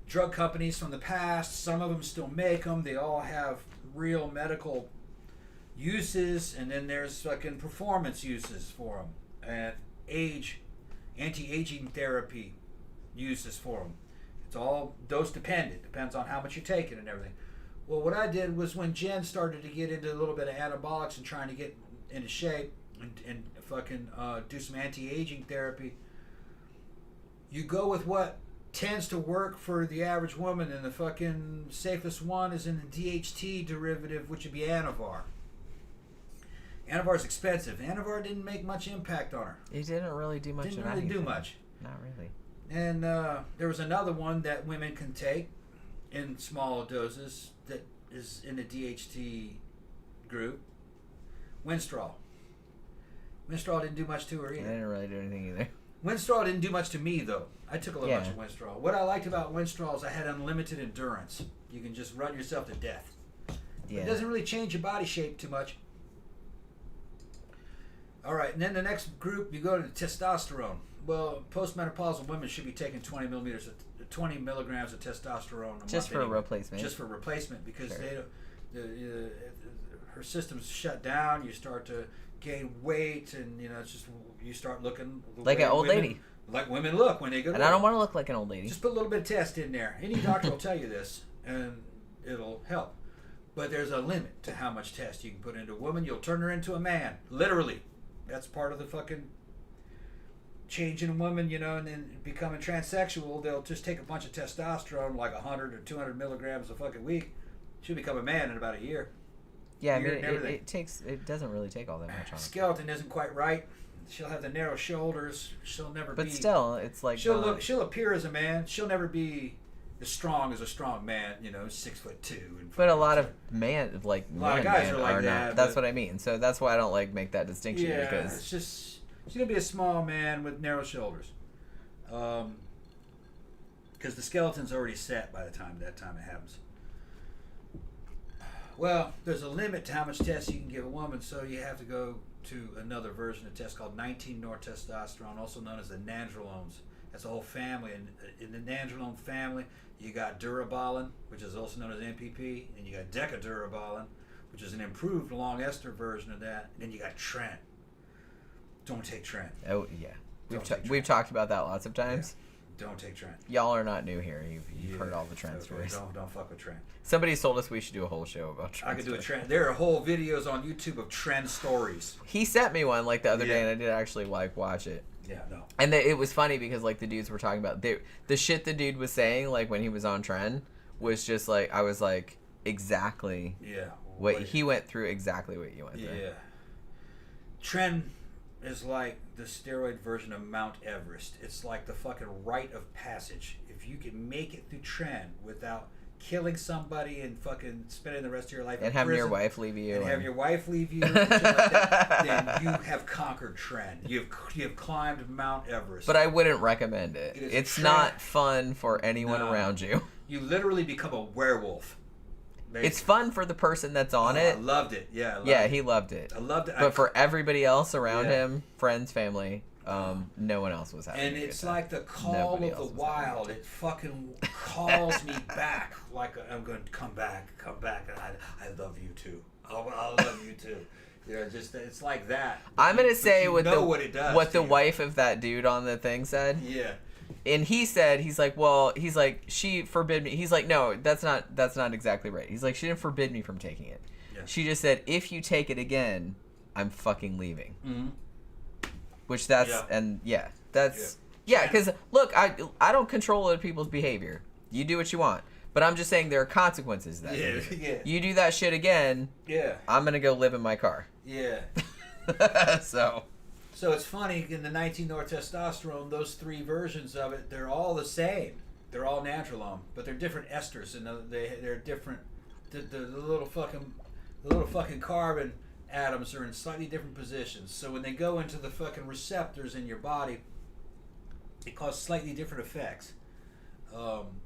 Speaker 2: drug companies from the past. Some of them still make them. They all have real medical uses, and then there's fucking performance uses for them, and anti-aging therapy uses for them. It's all dose dependent. Depends on how much you take it and everything. Well, what I did was when Jen started to get into a little bit of anabolics and trying to get into shape and fucking do some anti-aging therapy, you go with what tends to work for the average woman, and the fucking safest one is in the DHT derivative, which would be Anavar. Anavar's expensive. Anavar didn't make much impact on her.
Speaker 1: It didn't really do much.
Speaker 2: Didn't
Speaker 1: of
Speaker 2: really do
Speaker 1: anything.
Speaker 2: much.
Speaker 1: Not really.
Speaker 2: And there was another one that women can take in small doses that is in the DHT group. Winstrol. Winstrol didn't do much to her
Speaker 1: It
Speaker 2: either.
Speaker 1: didn't really do anything either.
Speaker 2: Winstrol didn't do much to me, though. I took a little
Speaker 1: Yeah.
Speaker 2: bunch of Winstrol. What I liked about Winstrol is I had unlimited endurance. You can just run yourself to death.
Speaker 1: Yeah.
Speaker 2: It doesn't really change your body shape too much. All right, and then the next group, you go to the testosterone. Well, postmenopausal women should be taking 20 milligrams of testosterone a month
Speaker 1: Just for
Speaker 2: anyway.
Speaker 1: replacement.
Speaker 2: Just for replacement, because
Speaker 1: Sure.
Speaker 2: they don't, her system's shut down. You start to gain weight, and it's just you start looking the
Speaker 1: Like
Speaker 2: way
Speaker 1: an old
Speaker 2: women-
Speaker 1: lady.
Speaker 2: Like women look when they go.
Speaker 1: And I don't want to look like an old lady.
Speaker 2: Just put a little bit of test in there. Any doctor will tell you this, and it'll help. But there's a limit to how much test you can put into a woman. You'll turn her into a man, literally. That's part of the fucking changing a woman, and then becoming transsexual. They'll just take a bunch of testosterone, like 100 or 200 milligrams a fucking week. She'll become a man in about a year.
Speaker 1: Yeah, I mean,
Speaker 2: Beard and everything.
Speaker 1: it doesn't really take all that much on.
Speaker 2: Skeleton isn't quite right. She'll have the narrow shoulders. She'll never be.
Speaker 1: But still, it's like
Speaker 2: She'll appear as a man. She'll never be as strong as a strong man. 6'2". And
Speaker 1: But a lot
Speaker 2: fucking-
Speaker 1: of man, like
Speaker 2: A lot of
Speaker 1: man
Speaker 2: guys
Speaker 1: men
Speaker 2: are like
Speaker 1: not.
Speaker 2: that,
Speaker 1: That's
Speaker 2: but-
Speaker 1: what I mean. So that's why I don't like make that distinction
Speaker 2: Yeah,
Speaker 1: because
Speaker 2: it's just she's gonna be a small man with narrow shoulders, because the skeleton's already set by the time it happens. Well, there's a limit to how much test you can give a woman, so you have to go to another version of test called 19 North testosterone, also known as the nandrolones. That's a whole family, and in the nandrolone family, you got durabolin, which is also known as NPP, and you got decadurabolin, which is an improved long ester version of that, and then you got Trent. Don't take Trent.
Speaker 1: oh yeah,
Speaker 2: Don't take
Speaker 1: we've talked about that lots of times.
Speaker 2: Don't take trend.
Speaker 1: Y'all are not new here. You've heard all the trend stories.
Speaker 2: Don't fuck with trend.
Speaker 1: Somebody told us we should do a whole show about trend.
Speaker 2: I could do a trend. There are whole videos on YouTube of trend stories.
Speaker 1: He sent me one like the other day, and I did actually like watch it.
Speaker 2: Yeah, no.
Speaker 1: And it was funny because like the dudes were talking about the shit the dude was saying like when he was on trend was just like I was like exactly what he went through, exactly what you went through.
Speaker 2: Yeah. Trend is like the steroid version of Mount Everest. It's like the fucking rite of passage. If you can make it through trend without killing somebody and fucking spending the rest of your life
Speaker 1: and having your wife leave you
Speaker 2: and have your wife leave you and shit like that, then you have conquered trend. You've climbed Mount Everest.
Speaker 1: But I wouldn't recommend it. It's not fun for anyone around you.
Speaker 2: You literally become a werewolf. Basically.
Speaker 1: It's fun for the person that's on it.
Speaker 2: I loved it. Yeah.
Speaker 1: He loved it.
Speaker 2: I loved it.
Speaker 1: But for everybody else around him, friends, family, no one else was having
Speaker 2: and it's like the call of the wild. It fucking calls me back. Like I'm going to come back. And I love you too. I love you too. You know, just it's like that.
Speaker 1: I'm gonna say what the wife of that dude on the thing said.
Speaker 2: Yeah.
Speaker 1: And he said, he's like, she forbid me. He's like, no, that's not exactly right. He's like, she didn't forbid me from taking it. Yeah. She just said, if you take it again, I'm fucking leaving. Mm-hmm. Which because look, I don't control other people's behavior. You do what you want. But I'm just saying there are consequences to that. You do that shit again, I'm going to go live in my car.
Speaker 2: Yeah. So it's funny, in the 19 North Testosterone, those three versions of it, they're all the same. They're all nandrolone, but they're different esters, and they're different. The little fucking carbon atoms are in slightly different positions. So when they go into the fucking receptors in your body, it causes slightly different effects.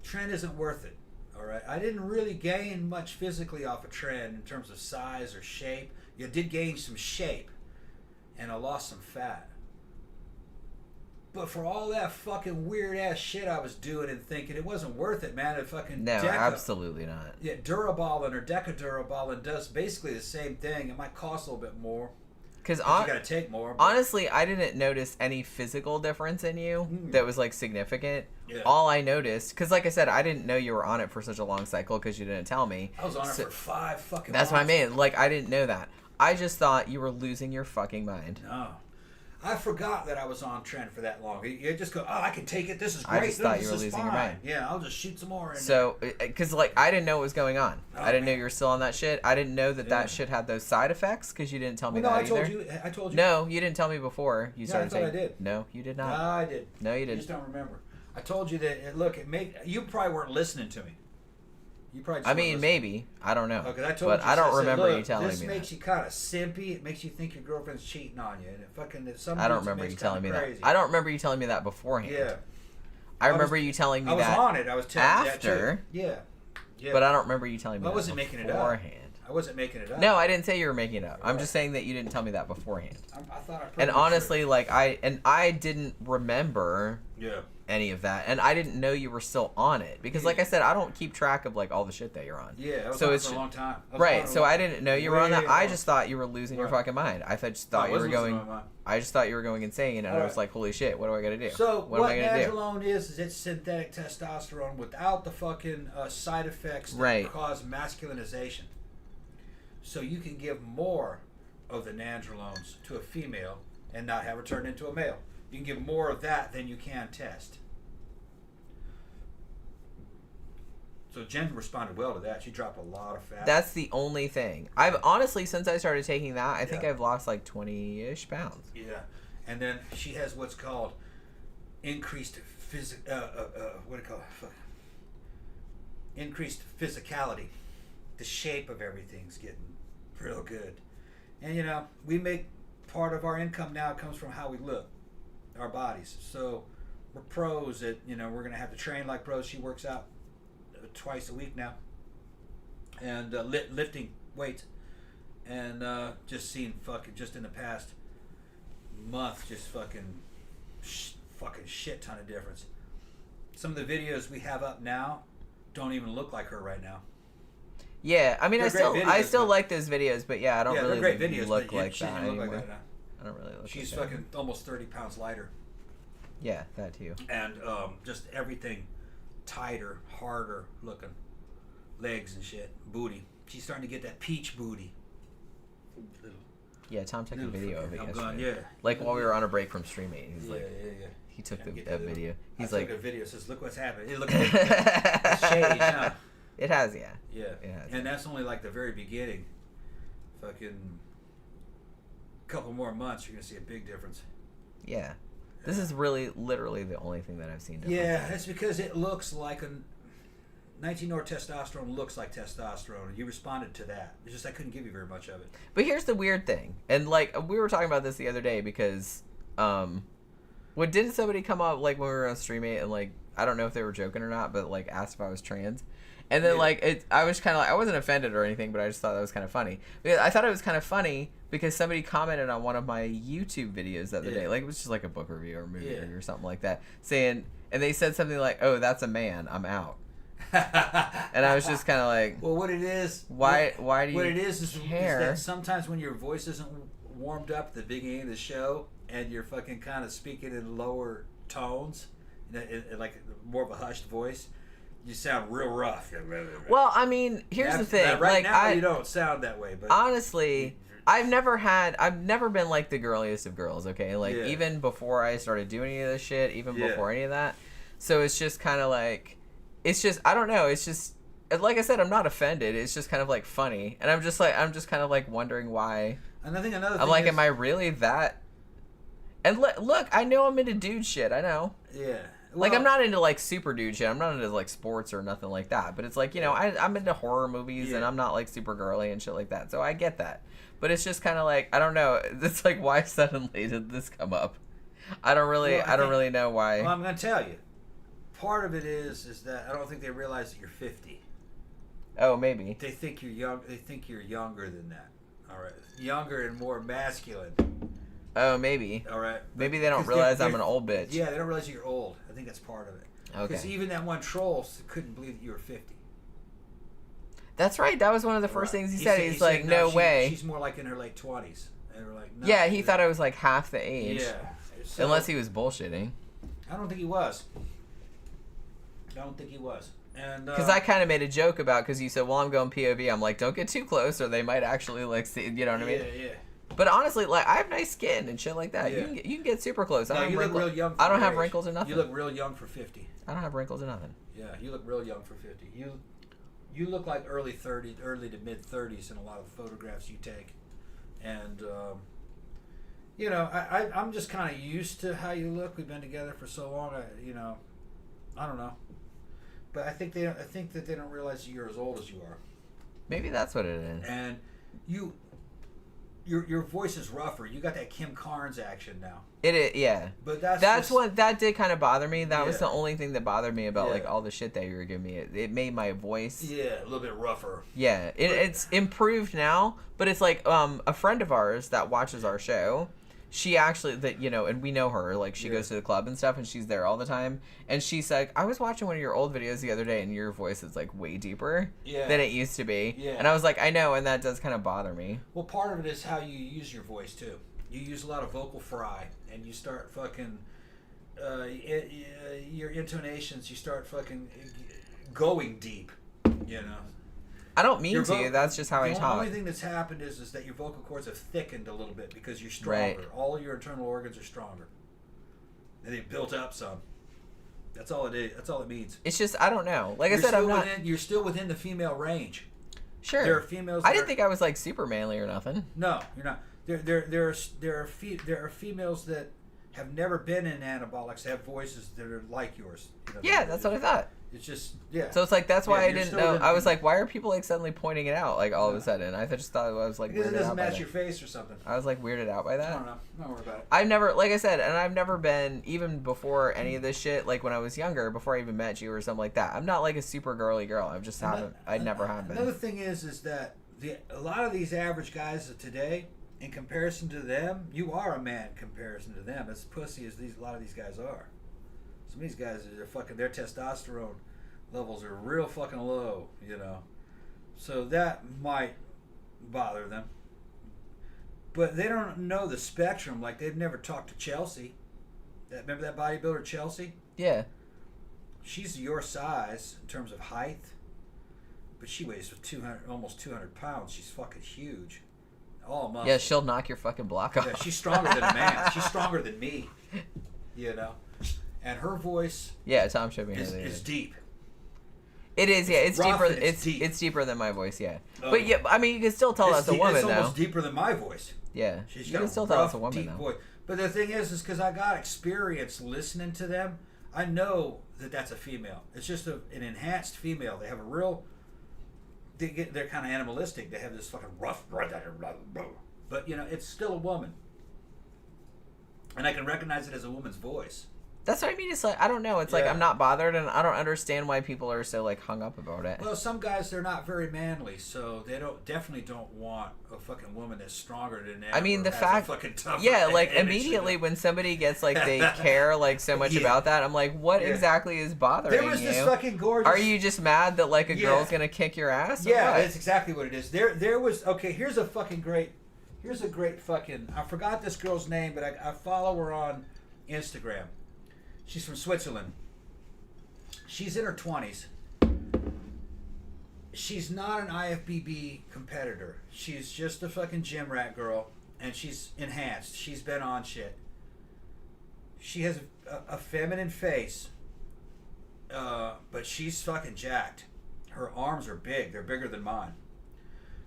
Speaker 2: Trend isn't worth it. All right, I didn't really gain much physically off of trend in terms of size or shape. You did gain some shape. And I lost some fat. But for all that fucking weird ass shit I was doing and thinking, it wasn't worth it, man. It fucking
Speaker 1: absolutely not.
Speaker 2: Yeah, Durabolin or Decadurabolin does basically the same thing. It might cost a little bit more. Because you gotta take more.
Speaker 1: Honestly, I didn't notice any physical difference in you that was like significant. Yeah. All I noticed, because like I said, I didn't know you were on it for such a long cycle because you didn't tell me.
Speaker 2: I was on it for 5 fucking months.
Speaker 1: That's what I mean. Like, I didn't know that. I just thought you were losing your fucking mind.
Speaker 2: No. I forgot that I was on trend for that long. You just go, I can take it. This is great.
Speaker 1: I just thought you were losing your mind.
Speaker 2: Yeah, I'll just shoot some more.
Speaker 1: So, because like I didn't know what was going on. I didn't know you were still on that shit. I didn't know that shit had those side effects because you didn't tell me that either.
Speaker 2: I told you.
Speaker 1: No, you didn't tell me before you started
Speaker 2: taking. I did.
Speaker 1: No, you did not.
Speaker 2: No, I did.
Speaker 1: No, you didn't.
Speaker 2: You just don't remember. I told you that. Look, you probably weren't listening to me. You probably.
Speaker 1: I mean, maybe. I don't know.
Speaker 2: Okay, I told
Speaker 1: but
Speaker 2: you.
Speaker 1: I don't remember you telling me.
Speaker 2: This makes you kind of simpy. It makes you think your girlfriend's cheating on you, and it fucking.
Speaker 1: I don't remember you telling me that. I don't remember you telling me that beforehand.
Speaker 2: Yeah.
Speaker 1: I remember you telling me that.
Speaker 2: I was on it. I was telling you that too. Yeah.
Speaker 1: But I don't remember you telling me that
Speaker 2: I wasn't making it up. I wasn't making it up.
Speaker 1: No, I didn't say you were making it up. Right. I'm just saying that you didn't tell me that beforehand.
Speaker 2: I thought I.
Speaker 1: And honestly, sure. Like I didn't remember.
Speaker 2: Yeah.
Speaker 1: Any of that, and I didn't know you were still on it because, like I said, I don't keep track of like all the shit that you're on.
Speaker 2: Yeah, I was on it for a long time.
Speaker 1: Right, so I didn't know you were on that. I just thought you were losing your fucking mind. I just thought you were going. I just thought you were going insane, and I was like, "Holy shit, what do I got to do?"
Speaker 2: So what nandrolone is it's synthetic testosterone without the fucking side effects that cause masculinization. So you can give more of the nandrolones to a female and not have her turn into a male. You can give more of that than you can test. So Jen responded well to that. She dropped a lot of fat.
Speaker 1: That's the only thing. I've honestly, since I started taking that, I think I've lost like 20-ish pounds.
Speaker 2: Yeah. And then she has what's called increased increased physicality. The shape of everything's getting real good. And we make part of our income now comes from how we look. Our bodies. So we're pros at, we're going to have to train like pros. She works out twice a week now. And lifting weights. And just seeing just in the past month, just fucking shit ton of difference. Some of the videos we have up now don't even look like her right now.
Speaker 1: Yeah, I mean, I still like those videos, but I don't really
Speaker 2: great videos,
Speaker 1: look like that
Speaker 2: anymore.
Speaker 1: I don't really look
Speaker 2: She's
Speaker 1: like
Speaker 2: fucking almost 30 pounds lighter.
Speaker 1: Yeah, that too.
Speaker 2: And just everything tighter, harder looking. Legs and shit. Booty. She's starting to get that peach booty.
Speaker 1: Yeah, Tom took a video of it yesterday.
Speaker 2: Gone, yeah.
Speaker 1: Like while we were on a break from streaming. He's
Speaker 2: yeah.
Speaker 1: He took a video. He's
Speaker 2: I
Speaker 1: like,
Speaker 2: took a video. Says, look what's happening. It looks it's changed, huh?
Speaker 1: It has, yeah.
Speaker 2: Yeah.
Speaker 1: It has.
Speaker 2: And that's only like the very beginning. Fucking couple more months, you're gonna see a big difference.
Speaker 1: Yeah. This is really, literally the only thing that I've seen different.
Speaker 2: Yeah, that's because it looks like 19 or testosterone looks like testosterone. You responded to that. It's just I couldn't give you very much of it.
Speaker 1: But here's the weird thing. And like we were talking about this the other day because didn't somebody come up like when we were on streaming and like I don't know if they were joking or not, but like asked if I was trans. And then I was kind of like, I wasn't offended or anything, but I just thought that was kind of funny. I thought it was kind of funny because somebody commented on one of my YouTube videos the other day. Like it was just like a book review or movie review or something like that, saying, and they said something like, "Oh, that's a man. I'm out." And I was just kind of like,
Speaker 2: well, what it is,
Speaker 1: why do you
Speaker 2: what it is
Speaker 1: care?
Speaker 2: Is that sometimes when your voice isn't warmed up at the beginning of the show and you're fucking kind of speaking in lower tones, in like more of a hushed voice, you sound real rough.
Speaker 1: Well, I mean, here's the thing.
Speaker 2: Right
Speaker 1: like,
Speaker 2: now, you don't sound that way. But
Speaker 1: honestly, I've never been like the girliest of girls. Okay, like even before I started doing any of this shit, even before any of that. So it's just kind of like, it's just I don't know. It's just like I said, I'm not offended. It's just kind of like funny, and I'm just kind of like wondering why.
Speaker 2: And I think another thing
Speaker 1: I'm like, am I really that? And look, I know I'm into dude shit. I know.
Speaker 2: Yeah. Well,
Speaker 1: like, I'm not into, like, super dude shit. I'm not into, like, sports or nothing like that. But it's like, you know, I'm into horror movies, and I'm not, like, super girly and shit like that. So I get that. But it's just kind of like, I don't know. It's like, why suddenly did this come up? I don't really know why.
Speaker 2: Well, I'm going to tell you. Part of it is that I don't think they realize that you're 50.
Speaker 1: Oh, maybe.
Speaker 2: They think you're young. They think you're younger than that. All right. Younger and more masculine.
Speaker 1: Oh, maybe.
Speaker 2: All right.
Speaker 1: Maybe they don't realize I'm an old bitch.
Speaker 2: Yeah, they don't realize you're old. I think that's part of it.
Speaker 1: Okay.
Speaker 2: Because even that one troll couldn't believe that you were 50.
Speaker 1: That's right. That was one of the first things he said. He's like,
Speaker 2: said,
Speaker 1: no way.
Speaker 2: She's more like in her late 20s. And we're like, no.
Speaker 1: Yeah, he thought I was like half the age.
Speaker 2: Yeah. So,
Speaker 1: unless he was bullshitting.
Speaker 2: I don't think he was. And
Speaker 1: because I kind of made a joke about, because you said, well, I'm going POV. I'm like, don't get too close or they might actually like see, you know what I mean?
Speaker 2: Yeah.
Speaker 1: But honestly, like, I have nice skin and shit like that.
Speaker 2: Yeah.
Speaker 1: You can get super close.
Speaker 2: No, you look real young.
Speaker 1: I don't have wrinkles or nothing.
Speaker 2: You look real young for 50.
Speaker 1: I don't have wrinkles or nothing.
Speaker 2: Yeah, you look real young for 50. You look like early 30s, early to mid 30s in a lot of photographs you take, and you know, I'm just kind of used to how you look. We've been together for so long. I don't know, but I think that they don't realize that you're as old as you are.
Speaker 1: Maybe that's what it is.
Speaker 2: And your voice is rougher. You got that Kim Carnes action now.
Speaker 1: It is, yeah.
Speaker 2: But
Speaker 1: that did kind of bother me. That was the only thing that bothered me about like all the shit that you were giving me. It made my voice
Speaker 2: a little bit rougher.
Speaker 1: Yeah, it's improved now. But it's like a friend of ours that watches our show. She actually, and we know her, like, she goes to the club and stuff, and she's there all the time, and she's like, I was watching one of your old videos the other day, and your voice is, like, way deeper than it used to be, and I was like, I know, and that does kind of bother me.
Speaker 2: Well, part of it is how you use your voice, too. You use a lot of vocal fry, and you start fucking, your intonations, you start fucking going deep, you know?
Speaker 1: I don't mean to. That's just how I talk.
Speaker 2: The only thing that's happened is that your vocal cords have thickened a little bit because you're stronger.
Speaker 1: Right.
Speaker 2: All your internal organs are stronger. And they've built up some. That's all it is. That's all it means.
Speaker 1: It's just, I don't know. Like I said, I'm not...
Speaker 2: You're still within the female range.
Speaker 1: Sure.
Speaker 2: There are females...
Speaker 1: I didn't think I was, like, super manly or nothing.
Speaker 2: No, you're not. There are females that have never been in anabolics that have voices that are like yours.
Speaker 1: Yeah, that's what I thought.
Speaker 2: It's just,
Speaker 1: So it's like, that's why I didn't know. I was like, why are people like suddenly pointing it out, like, all of a sudden? I just thought I was like weirded out by that.
Speaker 2: Because it doesn't match your face or something.
Speaker 1: I was like weirded out by that.
Speaker 2: I don't know. Don't worry about it.
Speaker 1: I've never, like I said, and I've never been, even before any of this shit, like when I was younger, before I even met you or something like that. I'm not like a super girly girl. I just haven't, I never have been.
Speaker 2: Another thing is that a lot of these average guys of today, in comparison to them, you are a man in comparison to them. As pussy as a lot of these guys are. Some of these guys, their testosterone levels are real fucking low, so that might bother them, but they don't know the spectrum. Like, they've never talked to Chelsea. Remember that bodybuilder Chelsea?
Speaker 1: Yeah.
Speaker 2: She's your size in terms of height, but she weighs almost 200 pounds. She's fucking huge. All muscle.
Speaker 1: Yeah, she'll knock your fucking block off.
Speaker 2: Yeah, she's stronger than a man. She's stronger than me. You know? And her voice
Speaker 1: Yeah, Tom showed me.
Speaker 2: is deep.
Speaker 1: It is, yeah. It's
Speaker 2: rough
Speaker 1: deeper.
Speaker 2: and it's deep.
Speaker 1: It's deeper than my voice, yeah.
Speaker 2: Oh.
Speaker 1: But yeah, I mean, you can still tell that's a woman,
Speaker 2: It's
Speaker 1: though.
Speaker 2: almost deeper than my voice.
Speaker 1: Yeah,
Speaker 2: She's
Speaker 1: you
Speaker 2: got
Speaker 1: can
Speaker 2: a
Speaker 1: still tell
Speaker 2: rough,
Speaker 1: it's a woman,
Speaker 2: deep
Speaker 1: though.
Speaker 2: voice. But the thing is because I got experience listening to them, I know that that's a female. It's just an enhanced female. They have a real. They're kind of animalistic. They have this fucking rough, but you know, it's still a woman, and I can recognize it as a woman's voice.
Speaker 1: That's what I mean. It's like, I don't know. It's like, I'm not bothered, and I don't understand why people are so, like, hung up about it.
Speaker 2: Well, some guys, they're not very manly, so they definitely don't want a fucking woman that's stronger than them.
Speaker 1: I mean, the fact,
Speaker 2: tougher
Speaker 1: yeah, like,
Speaker 2: edge,
Speaker 1: immediately when somebody gets, like, they care, like, so much about that, I'm like, what exactly is bothering you?
Speaker 2: There was this fucking gorgeous...
Speaker 1: Are you just mad that, like, a girl's gonna kick your ass?
Speaker 2: Yeah, that's exactly what it is. There was... Okay, here's a great fucking... I forgot this girl's name, but I follow her on Instagram. She's from Switzerland. She's in her 20s. She's not an IFBB competitor. She's just a fucking gym rat girl, and she's enhanced. She's been on shit. She has a feminine face, but she's fucking jacked. Her arms are big. They're bigger than mine.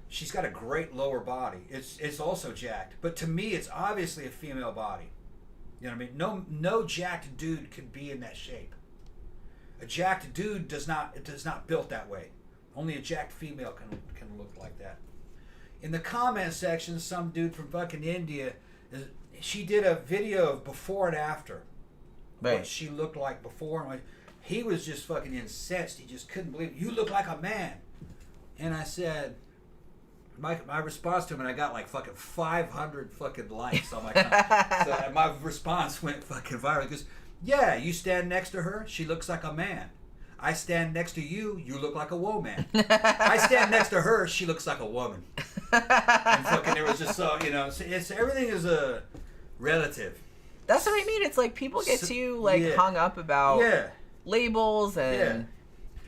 Speaker 2: She's got a great lower body. It's also jacked. But to me, it's obviously a female body. You know what I mean? No jacked dude could be in that shape. A jacked dude does not built that way. Only a jacked female can look like that. In the comment section, some dude from fucking India, she did a video of before and after.
Speaker 1: Right.
Speaker 2: What she looked like before and he was just fucking incensed. He just couldn't believe it. You look like a man. And I said, my response to him, and I got like fucking 500 fucking likes on my comment. So my response went fucking viral. He goes, yeah, you stand next to her, she looks like a man. I stand next to you, you look like a woman. I stand next to her, she looks like a woman. And fucking there was just so, you know, it's everything is a relative.
Speaker 1: That's what I mean. It's like people get too like hung up about labels and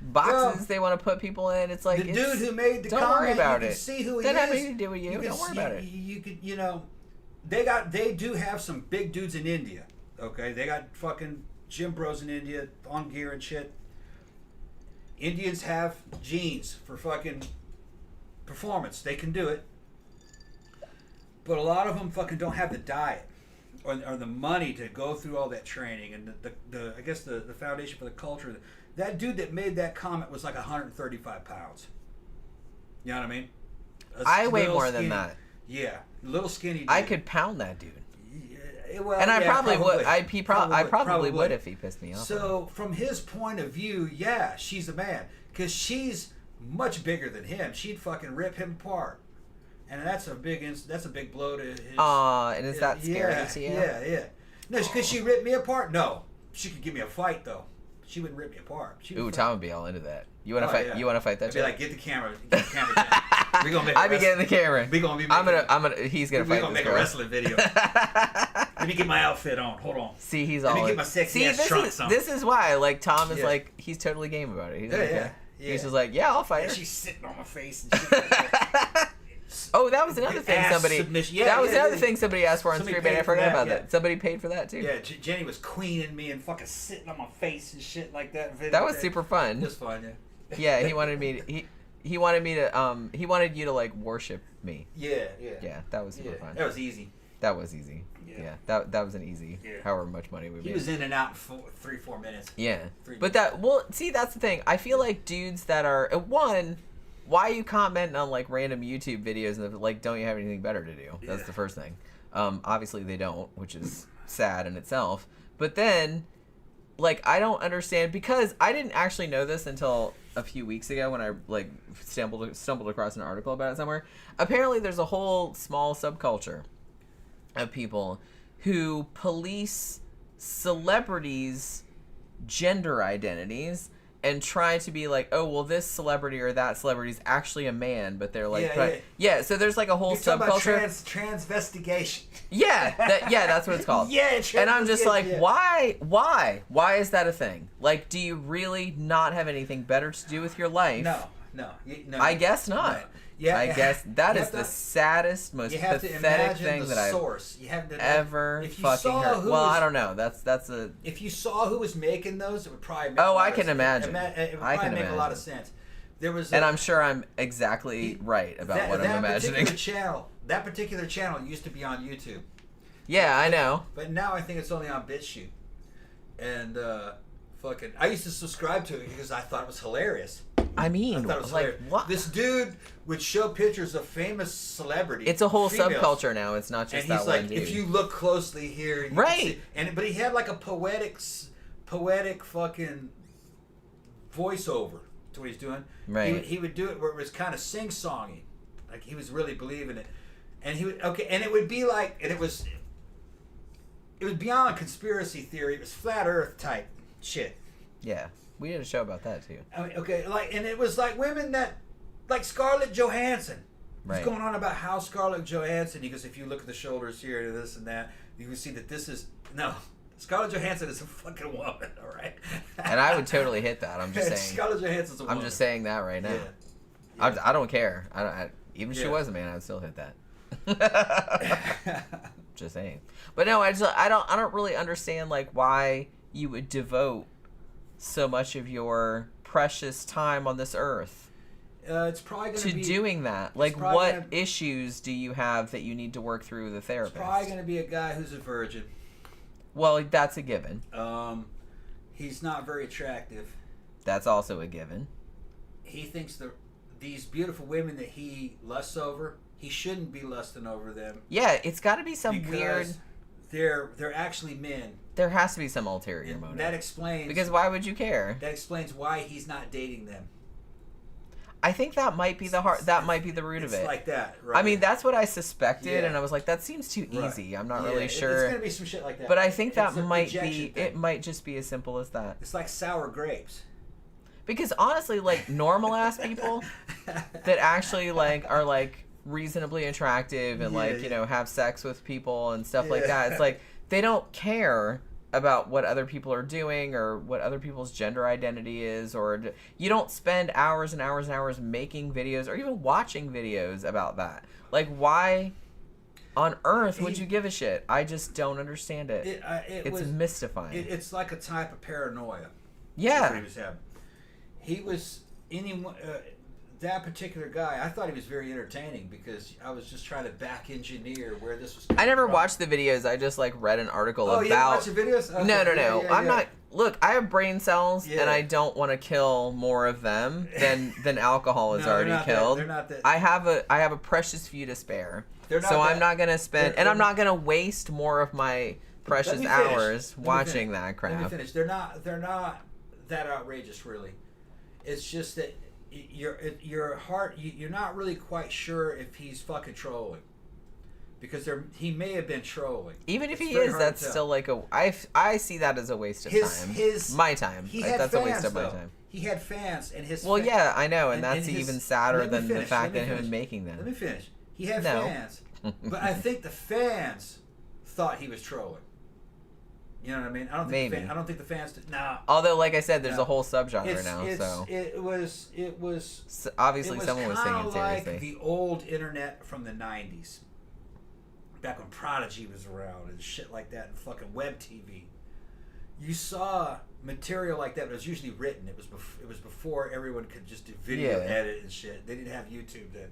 Speaker 1: boxes they want to put people in. It's like
Speaker 2: the dude who made the
Speaker 1: don't
Speaker 2: comment,
Speaker 1: worry about
Speaker 2: you
Speaker 1: it.
Speaker 2: can see who he
Speaker 1: Doesn't
Speaker 2: is.
Speaker 1: have anything to do with you. Don't worry about it.
Speaker 2: You could, you know, they do have some big dudes in India. Okay, they got fucking gym bros in India on gear and shit. Indians have genes for fucking performance. They can do it, but a lot of them fucking don't have the diet or the money to go through all that training and the I guess the foundation for the culture. That dude that made that comment was like 135 pounds. You know what I mean?
Speaker 1: I weigh more than that.
Speaker 2: Yeah, little skinny dude.
Speaker 1: I could pound that dude.
Speaker 2: Well,
Speaker 1: and I
Speaker 2: yeah,
Speaker 1: probably would. I
Speaker 2: probably
Speaker 1: probably would if he pissed me off.
Speaker 2: So from his point of view, yeah, she's a man because she's much bigger than him. She'd fucking rip him apart, and that's a big blow to his.
Speaker 1: And is that scary to you?
Speaker 2: Yeah. No, could she rip me apart? No, she could give me a fight though. She wouldn't rip me apart.
Speaker 1: Ooh, Tom would be all into that. You want to fight? Yeah. You want to fight that?
Speaker 2: I'd be like, get the camera. Down. We gonna make.
Speaker 1: I'd be getting the camera.
Speaker 2: We gonna be.
Speaker 1: He's gonna fight.
Speaker 2: We gonna make a wrestling video. Let me get my outfit on. Hold on.
Speaker 1: See, he's
Speaker 2: all.
Speaker 1: Let
Speaker 2: me get my sexy ass trunks on.
Speaker 1: This is why, like, Tom is like, he's totally game about it. He's like, He's just like, yeah, I'll fight her.
Speaker 2: She's sitting on my face and shit like that.
Speaker 1: Oh, that was another thing somebody. That was another thing somebody asked for on stream, and I forgot about that. Somebody paid for that too.
Speaker 2: Yeah, Jenny was queening me and fucking sitting on my face and shit like that.
Speaker 1: That was super fun.
Speaker 2: It was fun, yeah.
Speaker 1: Yeah, he wanted me to. He wanted me to. He wanted you to like worship me.
Speaker 2: Yeah.
Speaker 1: Yeah, that was super fun.
Speaker 2: That was easy.
Speaker 1: That was easy. Yeah. That was an easy. Yeah. However much money we made.
Speaker 2: He was in and out in 3-4 minutes.
Speaker 1: Yeah, but see, that's the thing. I feel like dudes that are why are you commenting on like random YouTube videos and like, don't you have anything better to do? That's the first thing. Obviously they don't, which is sad in itself. But then, like, I don't understand because I didn't actually know this until a few weeks ago when I like stumbled across an article about it somewhere. Apparently, there's a whole small subculture of people who police celebrities' gender identities and try to be like, oh, well, this celebrity or that celebrity is actually a man, but they're like, so there's like a whole subculture.
Speaker 2: Transvestigation.
Speaker 1: Yeah, that's what it's called.
Speaker 2: Yeah,
Speaker 1: and I'm just like, why is that a thing? Like, do you really not have anything better to do with your life?
Speaker 2: No.
Speaker 1: I guess not.
Speaker 2: No. Yeah,
Speaker 1: I guess that is the saddest, most pathetic thing that I've ever fucking heard. Well, I don't know. That's a.
Speaker 2: If you saw who was making those, it would probably make
Speaker 1: I can imagine.
Speaker 2: It would probably make a lot of sense. There was,
Speaker 1: and I'm sure I'm exactly right about what I'm imagining.
Speaker 2: That particular channel used to be on YouTube.
Speaker 1: Yeah, I know.
Speaker 2: But now I think it's only on BitChute. And I used to subscribe to it because I thought it was hilarious.
Speaker 1: I mean, what?
Speaker 2: This dude would show pictures of famous celebrities.
Speaker 1: It's a whole subculture now. It's not just that one dude.
Speaker 2: And he's like, if you look closely here, you can see, but he had like a poetic fucking voiceover to what he's doing.
Speaker 1: Right.
Speaker 2: He would do it where it was kind of sing-songy, like he was really believing it, and he would and it would be like, and it was beyond conspiracy theory. It was flat Earth type shit.
Speaker 1: Yeah. We did a show about that too.
Speaker 2: I mean, and it was like women that, like Scarlett Johansson.
Speaker 1: Right.
Speaker 2: He's going on about how Scarlett Johansson, he goes, if you look at the shoulders here and this and that, you can see that this is, no, Scarlett Johansson is a fucking woman, all right?
Speaker 1: And I would totally hit that. I'm just saying.
Speaker 2: Scarlett Johansson's a woman.
Speaker 1: I'm just saying that right now. Yeah. I don't care. Even if she was a man, I'd still hit that. Just saying. But no, I don't really understand like why you would devote so much of your precious time on this earth
Speaker 2: it's probably going to be
Speaker 1: doing that. Like, what issues do you have that you need to work through with a therapist?
Speaker 2: It's probably going to be a guy who's a virgin.
Speaker 1: Well, that's a given.
Speaker 2: He's not very attractive.
Speaker 1: That's also a given.
Speaker 2: He thinks these beautiful women that he lusts over, he shouldn't be lusting over them.
Speaker 1: Yeah, it's got to be some weird.
Speaker 2: They're actually men.
Speaker 1: There has to be some ulterior motive.
Speaker 2: That explains...
Speaker 1: Because why would you care?
Speaker 2: That explains why he's not dating them.
Speaker 1: I think that might be the root of it.
Speaker 2: It's like that, right?
Speaker 1: I mean, that's what I suspected, and I was like, that seems too easy. I'm not really sure.
Speaker 2: It's going to be some shit like that.
Speaker 1: But I think that might be... It might just be as simple as that.
Speaker 2: It's like sour grapes.
Speaker 1: Because honestly, like, normal-ass people that actually, like, are, like, reasonably attractive and, like, you know, have sex with people and stuff like that, it's like, they don't care about what other people are doing or what other people's gender identity is, or you don't spend hours and hours and hours making videos or even watching videos about that. Like, why on earth would you give a shit? I just don't understand it. It's mystifying.
Speaker 2: It's like a type of paranoia.
Speaker 1: Yeah.
Speaker 2: He was having. He was that particular guy, I thought he was very entertaining because I was just trying to back engineer where this was coming
Speaker 1: I never
Speaker 2: from.
Speaker 1: watched the videos. I just like read an article about.
Speaker 2: You didn't watch the videos? Okay.
Speaker 1: No. I'm not. Look, I have brain cells, and I don't want to kill more of them than alcohol has already killed.
Speaker 2: They're not that.
Speaker 1: I have a precious few to spare,
Speaker 2: so
Speaker 1: I'm not gonna spend, and I'm not gonna waste more of my precious hours watching that crap.
Speaker 2: Let me finish. They're not that outrageous, really. It's just that. Your heart, you're not really quite sure if he's fucking trolling, because he may have been trolling.
Speaker 1: Even if he is, that's still like I see that as a waste of time. My time. That's a waste of my time.
Speaker 2: He had fans, and his.
Speaker 1: Well, yeah, I know, and that's even sadder than the fact that he was making them.
Speaker 2: Let me finish. He had fans, but I think the fans thought he was trolling. You know what I mean? I don't think the fans did. Nah.
Speaker 1: Although, like I said, there's a whole subgenre now.
Speaker 2: It was
Speaker 1: obviously someone was taking it seriously.
Speaker 2: Like the old internet from the '90s, back when Prodigy was around and shit like that, and fucking web TV. You saw material like that, but it was usually written. It was before everyone could just do video edit and shit. They didn't have YouTube then.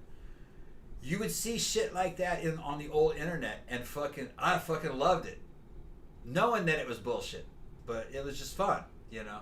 Speaker 2: You would see shit like that on the old internet, and I fucking loved it. Knowing that it was bullshit, but it was just fun, you know.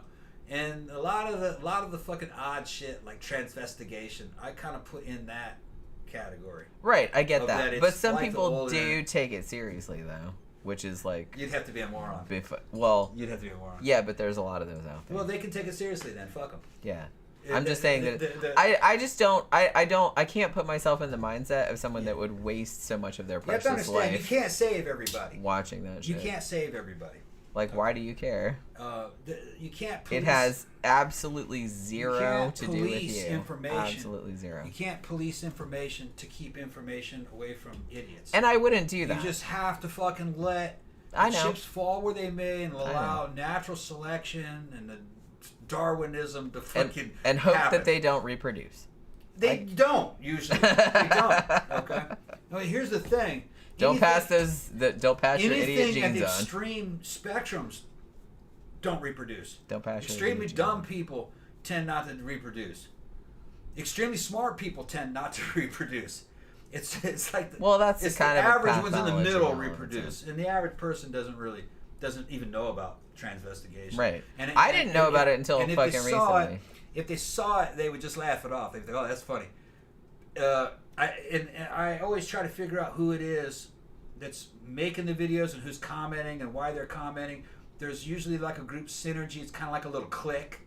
Speaker 2: And a lot of the fucking odd shit like transvestigation, I kind of put in that category.
Speaker 1: Right, I get that. But some people do take it seriously though, which is like
Speaker 2: you'd have to be a moron.
Speaker 1: Well,
Speaker 2: you'd have to be a moron.
Speaker 1: Yeah, but there's a lot of those out there.
Speaker 2: Well, they can take it seriously then. Fuck them.
Speaker 1: Yeah. I'm just saying that I just don't I can't put myself in the mindset of someone that would waste so much of their precious life.
Speaker 2: You can't save everybody.
Speaker 1: Watching that shit.
Speaker 2: You can't save everybody.
Speaker 1: Like, why do you care?
Speaker 2: You can't police...
Speaker 1: It has absolutely zero to do with you.
Speaker 2: Information.
Speaker 1: Absolutely zero.
Speaker 2: You can't police information to keep information away from idiots.
Speaker 1: And I wouldn't do that.
Speaker 2: You just have to fucking let chips fall where they may and allow natural selection and the Darwinism to fucking
Speaker 1: and hope
Speaker 2: happen.
Speaker 1: that they don't reproduce.
Speaker 2: They don't, usually. They don't, okay? No, here's the thing.
Speaker 1: Don't pass your idiot genes on.
Speaker 2: Anything at the extreme spectrums don't reproduce.
Speaker 1: Don't pass your
Speaker 2: Extremely dumb people tend not to reproduce. Extremely smart people tend not to reproduce. It's like
Speaker 1: that's kind of
Speaker 2: average ones in the middle reproduce, and the average person doesn't even know about transvestigation.
Speaker 1: Right. I didn't know about it until fucking recently.
Speaker 2: If they saw it, they would just laugh it off. They'd think, "Oh, that's funny." I always try to figure out who it is that's making the videos and who's commenting and why they're commenting. There's usually like a group synergy. It's kind of like a little clique.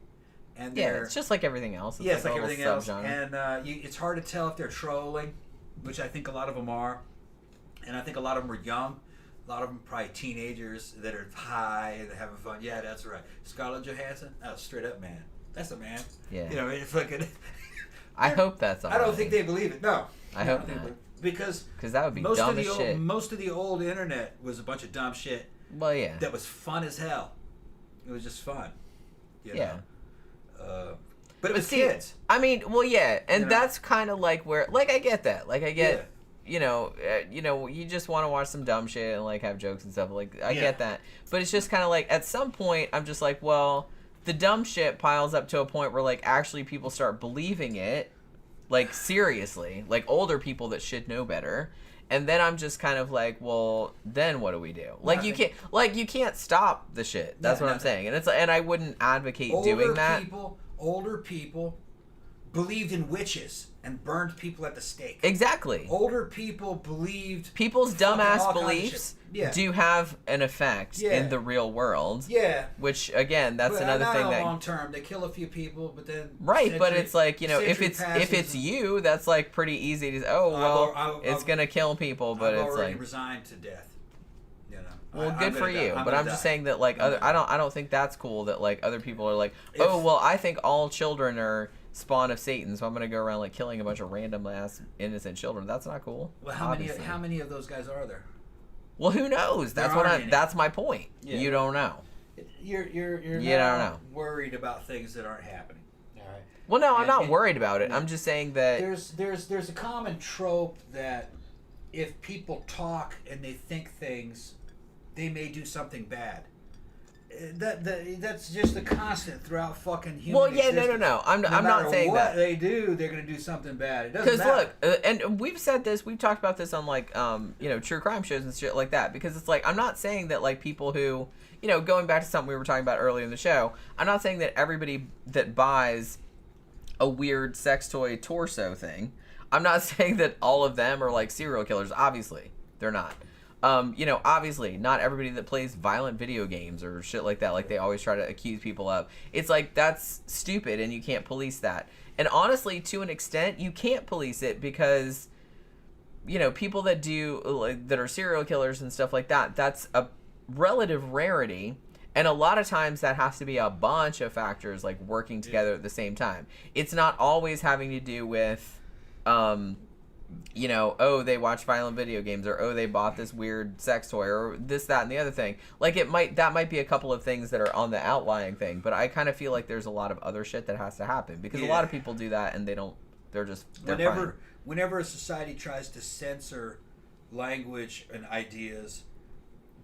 Speaker 2: And
Speaker 1: it's just like everything else.
Speaker 2: It's like everything else. And it's hard to tell if they're trolling, which I think a lot of them are. And I think a lot of them are young. A lot of them probably teenagers that are high and having fun. Yeah, that's right. Scarlett Johansson? Oh, straight up man. That's a man.
Speaker 1: Yeah.
Speaker 2: You know, it's fucking...
Speaker 1: I hope that's all
Speaker 2: I don't think they believe it. No.
Speaker 1: I hope not.
Speaker 2: Because
Speaker 1: that would be dumb as shit.
Speaker 2: Most of the old internet was a bunch of dumb shit.
Speaker 1: Well, yeah.
Speaker 2: That was fun as hell. It was just fun. You know? But it was kids.
Speaker 1: I mean, well, yeah. And that's kind of like where... Like, I get that. Like, I get... Yeah. You just want to watch some dumb shit and, like, have jokes and stuff. Like, I get that. But it's just kind of like, at some point, I'm just like, well... The dumb shit piles up to a point where, like, actually people start believing it, like, seriously, like older people that should know better, and then I'm just kind of like, well, then what do we do? Like, you can't stop the shit. That's what I'm saying, and I wouldn't advocate doing that.
Speaker 2: Older people believed in witches and burned people at the stake.
Speaker 1: Exactly.
Speaker 2: Older people believed...
Speaker 1: People's dumbass beliefs do have an effect in the real world. Yeah. Which, again, that's another thing that...
Speaker 2: long term. They kill a few people, but then...
Speaker 1: Right, but it's like, if it's you, that's, like, pretty easy to... it's going to kill people, but it's like...
Speaker 2: I've already resigned to death.
Speaker 1: Well, good for you, but I'm just saying that, like, I don't think that's cool that, like, other people are like, I think all children are spawn of Satan, so I'm gonna go around like killing a bunch of random ass innocent children. That's not cool.
Speaker 2: Well, how many of those guys are there?
Speaker 1: Well, who knows? That's my point. Yeah. You don't know.
Speaker 2: You're
Speaker 1: don't know.
Speaker 2: Worried about things that aren't happening. All right.
Speaker 1: Well, no, I'm not worried about it. I'm just saying that
Speaker 2: there's a common trope that if people talk and they think things, they may do something bad. That's just a constant throughout fucking human existence.
Speaker 1: No. I'm not saying that.
Speaker 2: What they do, they're gonna do something bad. It doesn't matter.
Speaker 1: Because look, and we've said this, we've talked about this on like true crime shows and shit like that. Because it's like, I'm not saying that like people who, going back to something we were talking about earlier in the show, I'm not saying that everybody that buys a weird sex toy torso thing, I'm not saying that all of them are like serial killers. Obviously, they're not. Obviously, not everybody that plays violent video games or shit like that, like they always try to accuse people of. It's like, that's stupid and you can't police that. And honestly, to an extent, you can't police it because, people that that are serial killers and stuff like that, that's a relative rarity. And a lot of times that has to be a bunch of factors like working together at the same time. It's not always having to do with, they watch violent video games, or they bought this weird sex toy, or this, that, and the other thing. Like, that might be a couple of things that are on the outlying thing, but I kind of feel like there's a lot of other shit that has to happen, because a lot of people do that and they're fine.
Speaker 2: Whenever a society tries to censor language and ideas,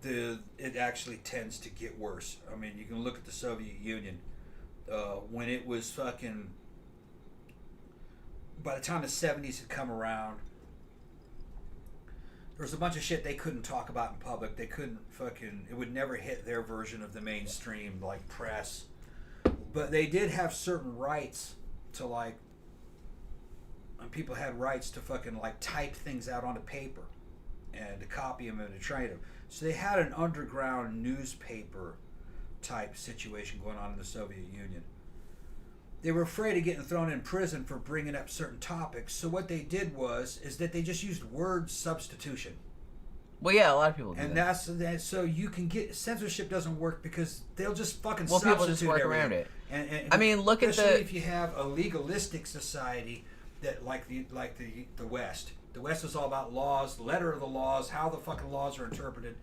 Speaker 2: it actually tends to get worse. I mean, you can look at the Soviet Union when it was fucking... By the time the 70s had come around, there was a bunch of shit they couldn't talk about in public. They couldn't it would never hit their version of the mainstream, like, press. But they did have certain rights to, like, and people had rights to fucking, like, type things out onto paper and to copy them and to trade them. So they had an underground newspaper type situation going on in the Soviet Union. They were afraid of getting thrown in prison for bringing up certain topics, so what they did is that they just used word substitution.
Speaker 1: Well, yeah, a lot of people do
Speaker 2: and
Speaker 1: that.
Speaker 2: so you can get censorship doesn't work because they'll just fucking
Speaker 1: Well, people
Speaker 2: substitute
Speaker 1: just work
Speaker 2: everything.
Speaker 1: around it.
Speaker 2: And
Speaker 1: I mean, look at
Speaker 2: especially
Speaker 1: the
Speaker 2: if you have a legalistic society that like the West. The West is all about laws, the letter of the laws, how the fucking laws are interpreted.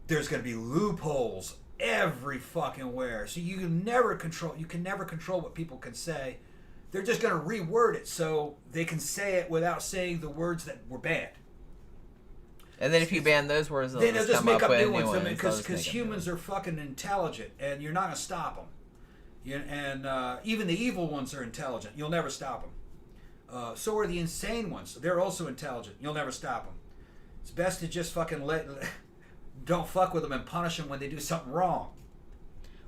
Speaker 2: There's going to be loopholes every fucking where. So you can never control what people can say. They're just going to reword it so they can say it without saying the words that were banned.
Speaker 1: And then if you ban those words,
Speaker 2: they'll just
Speaker 1: come
Speaker 2: make up
Speaker 1: with
Speaker 2: new ones.
Speaker 1: Because
Speaker 2: Because humans are fucking intelligent, and you're not going to stop them. And even the evil ones are intelligent. You'll never stop them. So are the insane ones. They're also intelligent. You'll never stop them. It's best to just fucking don't fuck with them and punish them when they do something wrong.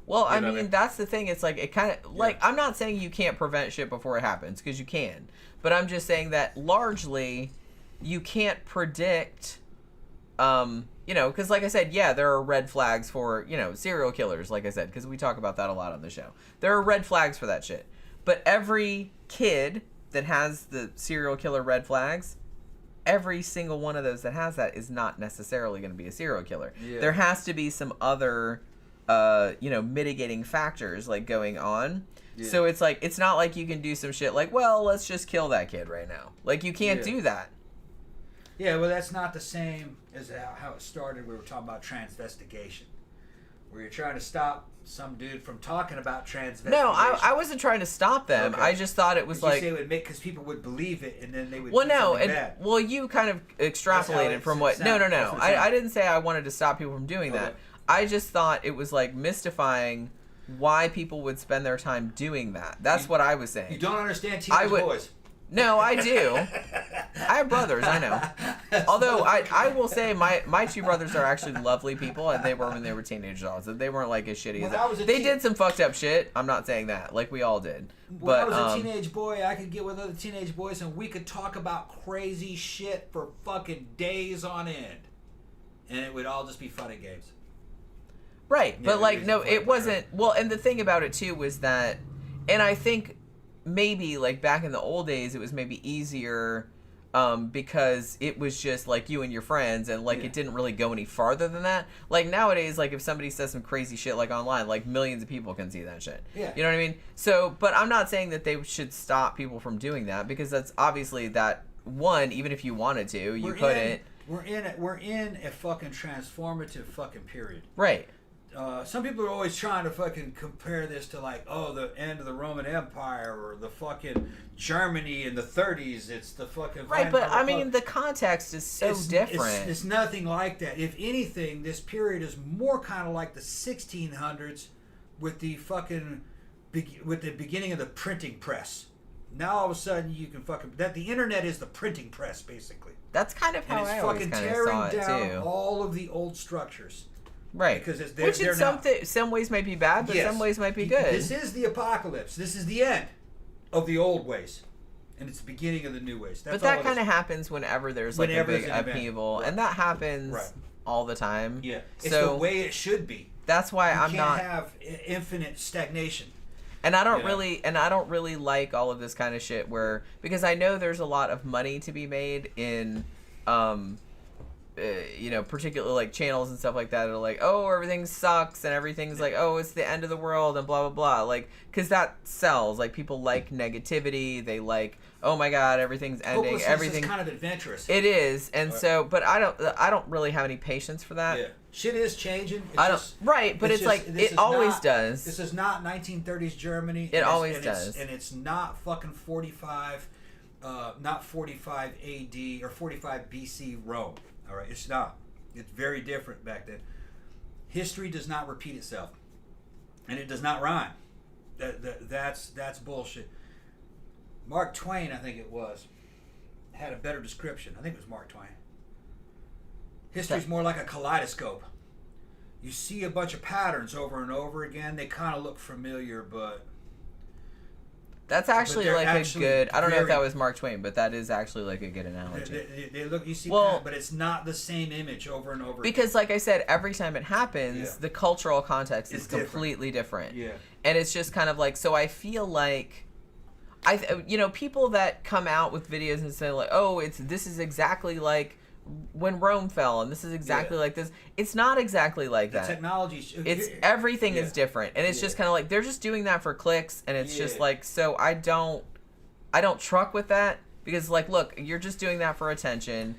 Speaker 1: Well, I mean, that's the thing. It's like, it kind of, like, I'm not saying you can't prevent shit before it happens, because you can. But I'm just saying that largely, you can't predict, because like I said, yeah, there are red flags for, serial killers, like I said, because we talk about that a lot on the show. There are red flags for that shit. But every kid that has the serial killer red flags, every single one of those that has that is not necessarily going to be a serial killer. Yeah. There has to be some other, mitigating factors like going on. Yeah. So it's like, it's not like you can do some shit like, well, let's just kill that kid right now. Like, you can't do that.
Speaker 2: Yeah, well, that's not the same as how it started. We were talking about transvestigation, where you're trying to stop some dude from talking about transvestigation.
Speaker 1: No, I wasn't trying to stop them. Okay. I just thought it was like,
Speaker 2: you say it would make, because people would believe it, and then they would.
Speaker 1: Well, no, well, you kind of extrapolated from what. No. I didn't say I wanted to stop people from doing that. I just thought it was like mystifying why people would spend their time doing that. That's what I was saying.
Speaker 2: You don't understand teenage boys.
Speaker 1: No, I do. I have brothers, I know. Although I will say my two brothers are actually lovely people, and they were when they were teenagers also. They weren't like as shitty as that. They did some fucked up shit. I'm not saying that. Like we all did.
Speaker 2: When I was a teenage boy, I could get with other teenage boys and we could talk about crazy shit for fucking days on end. And it would all just be fun and games.
Speaker 1: Right.
Speaker 2: Yeah,
Speaker 1: but like no, it wasn't. Well, and the thing about it too was that, and I think maybe like back in the old days it was maybe easier because it was just like you and your friends, and like it didn't really go any farther than that. Like nowadays, like if somebody says some crazy shit like online, like millions of people can see that shit.
Speaker 2: Yeah.
Speaker 1: You know what I mean? So, but I'm not saying that they should stop people from doing that, because that's obviously that one, even if you wanted to, you couldn't.
Speaker 2: We're in a fucking transformative fucking period.
Speaker 1: Right.
Speaker 2: Some people are always trying to fucking compare this to like, the end of the Roman Empire or the fucking Germany in the 30s. It's the fucking...
Speaker 1: Right, but I mean, the context is so different.
Speaker 2: It's nothing like that. If anything, this period is more kind of like the 1600s with the fucking... with the beginning of the printing press. Now all of a sudden you can fucking... the internet is the printing press, basically.
Speaker 1: That's kind of how I always kind of saw it, too.
Speaker 2: And it's fucking tearing down all of the old structures.
Speaker 1: Right, which in some ways might be bad, but some ways might be good.
Speaker 2: This is the apocalypse. This is the end of the old ways, and it's the beginning of the new ways. That's
Speaker 1: but that kind of happens whenever there's like a big upheaval, and that happens all the time.
Speaker 2: Yeah, it's the way it should be.
Speaker 1: That's why
Speaker 2: you can't have infinite stagnation.
Speaker 1: And I don't really like all of this kind of shit because I know there's a lot of money to be made in particularly like channels and stuff like that are like, oh, everything sucks and everything's like, oh, it's the end of the world and blah blah blah, like, because that sells. Like, people like negativity. They like, oh my god, everything's ending. Everything
Speaker 2: is kind of adventurous.
Speaker 1: It is, and so, but I don't really have any patience for that.
Speaker 2: Yeah, shit is changing.
Speaker 1: But it's like it always does.
Speaker 2: This is not 1930s Germany.
Speaker 1: It always does,
Speaker 2: and it's not fucking 45, not 45 AD or 45 BC Rome. All right, it's not. It's very different back then. History does not repeat itself, and it does not rhyme. That's bullshit. Mark Twain, I think it was, had a better description. I think it was Mark Twain. History's more like a kaleidoscope. You see a bunch of patterns over and over again. They kind of look familiar, but...
Speaker 1: That's actually like a good... I don't know if that was Mark Twain, but that is actually like a good analogy.
Speaker 2: They look, you see, but it's not the same image over and over.
Speaker 1: Because like I said, every time it happens, the cultural context is completely different.
Speaker 2: Yeah.
Speaker 1: And it's just kind of like... So I feel like... people that come out with videos and say like, oh, this is exactly like when Rome fell, and this is exactly like this. It's not exactly like that.
Speaker 2: Technology.
Speaker 1: It's everything is different, and it's just kind of like they're just doing that for clicks, and it's just like, so I don't truck with that because like, look, you're just doing that for attention.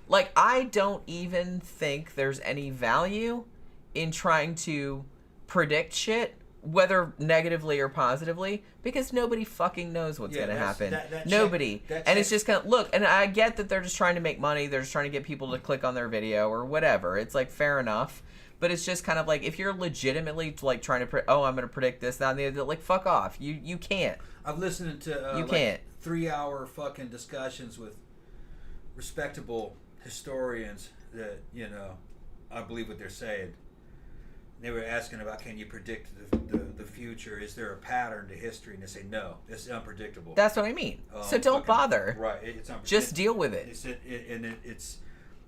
Speaker 1: Like I don't even think there's any value in trying to predict shit, whether negatively or positively, because nobody fucking knows what's going to happen. Nobody. It's just kind of, look, and I get that they're just trying to make money. They're just trying to get people to click on their video or whatever. It's like, fair enough. But it's just kind of like, if you're legitimately like trying to, I'm going to predict this, that, and the other, like, fuck off. You can't.
Speaker 2: I've listened to
Speaker 1: you can't.
Speaker 2: 3-hour fucking discussions with respectable historians that, you know, I believe what they're saying. They were asking about, can you predict the future? Is there a pattern to history? And they say, no, it's unpredictable.
Speaker 1: That's what I mean. So don't bother.
Speaker 2: Right. It's unpredictable.
Speaker 1: Just deal with it.
Speaker 2: It's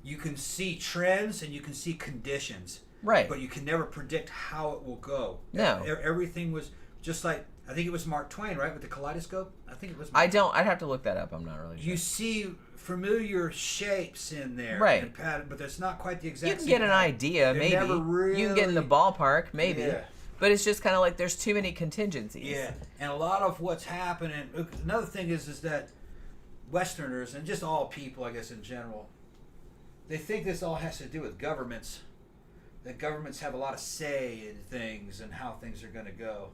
Speaker 2: you can see trends and you can see conditions.
Speaker 1: Right.
Speaker 2: But you can never predict how it will go.
Speaker 1: No.
Speaker 2: Everything was just like, I think it was Mark Twain, right? With the kaleidoscope? I think it was
Speaker 1: I'd have to look that up. I'm not really sure.
Speaker 2: You see familiar shapes in there,
Speaker 1: right?
Speaker 2: And pattern, but that's not quite the exact.
Speaker 1: You can get an idea, maybe. You can get in the ballpark, maybe. Yeah. But it's just kind of like there's too many contingencies.
Speaker 2: Yeah, and a lot of what's happening. Another thing is that Westerners and just all people, I guess in general, they think this all has to do with governments. That governments have a lot of say in things and how things are going to go.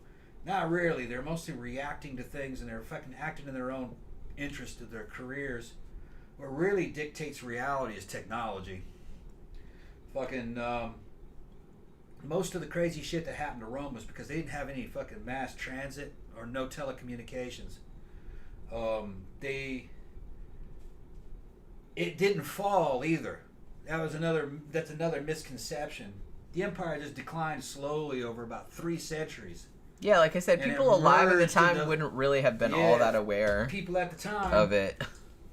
Speaker 2: Not really. They're mostly reacting to things and they're fucking acting in their own interest of their careers. What really dictates reality is technology. Fucking, most of the crazy shit that happened to Rome was because they didn't have any fucking mass transit or no telecommunications. It didn't fall either. That's another misconception. The empire just declined slowly over about 3 centuries.
Speaker 1: Yeah, like I said, people alive at the time wouldn't really have been all that aware.
Speaker 2: People at the time
Speaker 1: of it.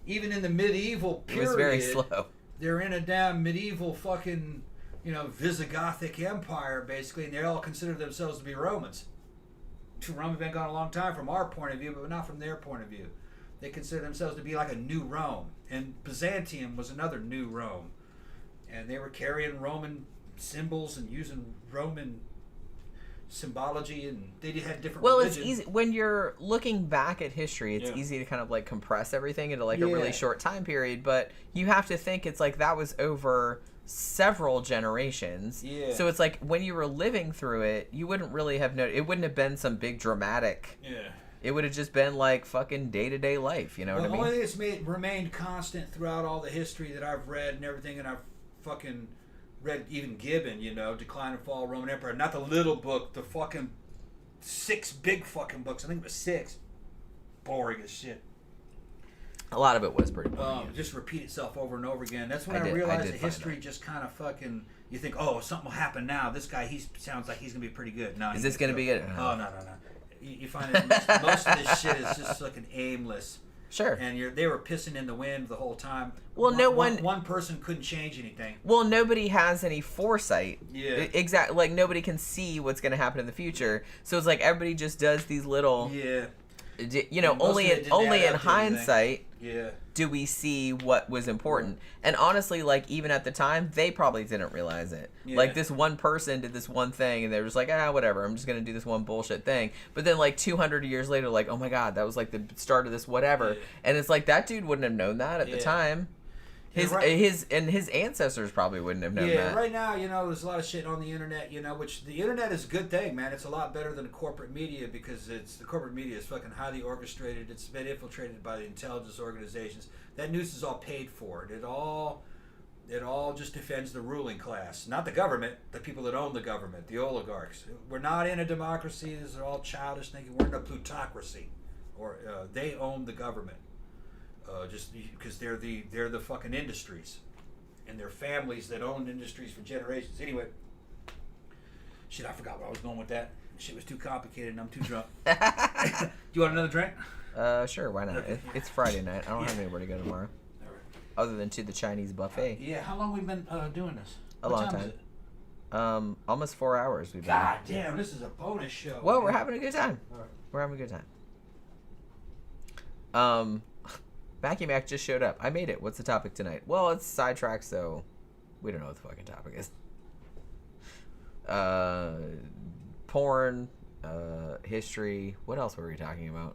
Speaker 2: Even in the medieval period,
Speaker 1: it was very slow.
Speaker 2: They're in a damn medieval fucking, Visigothic empire, basically, and they all consider themselves to be Romans. Rome had been gone a long time from our point of view, but not from their point of view. They consider themselves to be like a new Rome. And Byzantium was another new Rome. And they were carrying Roman symbols and using Roman symbology, and they had different religions.
Speaker 1: It's easy when you're looking back at history. It's easy to kind of like compress everything into like a really short time period, but you have to think it's like that was over several generations. So it's like when you were living through it, you wouldn't really have known. It wouldn't have been some big dramatic. It would have just been like fucking day-to-day life. You know what I mean?
Speaker 2: The only thing that's remained constant throughout all the history that I've read and everything, and I've fucking read even Gibbon, Decline and Fall of Roman Empire. Not the little book, the fucking 6 big fucking books. I think it was 6. Boring as shit.
Speaker 1: A lot of it was pretty boring.
Speaker 2: Just repeat itself over and over again. That's when I realized that history just kind of fucking, you think, oh, something will happen now. This guy, he sounds like he's going to be pretty good. No,
Speaker 1: is this going to be good?
Speaker 2: Oh, no. You find that most of this shit is just fucking aimless.
Speaker 1: Sure.
Speaker 2: And they were pissing in the wind the whole time.
Speaker 1: Well,
Speaker 2: one person couldn't change anything.
Speaker 1: Well, nobody has any foresight.
Speaker 2: Yeah.
Speaker 1: Exactly. Like nobody can see what's going to happen in the future. So it's like everybody just does these little.
Speaker 2: Yeah.
Speaker 1: Only in hindsight.
Speaker 2: Yeah.
Speaker 1: Do we see what was important? And honestly, like even at the time, they probably didn't realize it.
Speaker 2: Yeah.
Speaker 1: Like this one person did this one thing, and they were just like, whatever. I'm just gonna do this one bullshit thing. But then like 200 years later, like, oh my god, that was like the start of this whatever. Yeah. And it's like that dude wouldn't have known that at the time. His ancestors probably wouldn't have known that.
Speaker 2: Yeah, right now, there's a lot of shit on the internet, which the internet is a good thing, man. It's a lot better than corporate media because the corporate media is fucking highly orchestrated. It's been infiltrated by the intelligence organizations. That news is all paid for. It all just defends the ruling class, not the government, the people that own the government, the oligarchs. We're not in a democracy. These are all childish thinking. We're in a plutocracy, or they own the government. Just because they're the fucking industries, and they're families that own industries for generations. Anyway, shit, I forgot where I was going with that. Shit was too complicated, and I'm too drunk. Do you want another drink?
Speaker 1: Sure, why not?
Speaker 2: Okay.
Speaker 1: It's Friday night. I don't have anywhere to go tomorrow, other than to the Chinese buffet.
Speaker 2: Yeah, how long we been doing this?
Speaker 1: A long time. Almost 4 hours we've been.
Speaker 2: God damn, this is a bonus show.
Speaker 1: Well, we're having a good time.
Speaker 2: All right.
Speaker 1: We're having a good time. Mackie Mac just showed up. I made it. What's the topic tonight? Well, it's Sidetracks, so we don't know what the fucking topic is. Porn, history. What else were we talking about?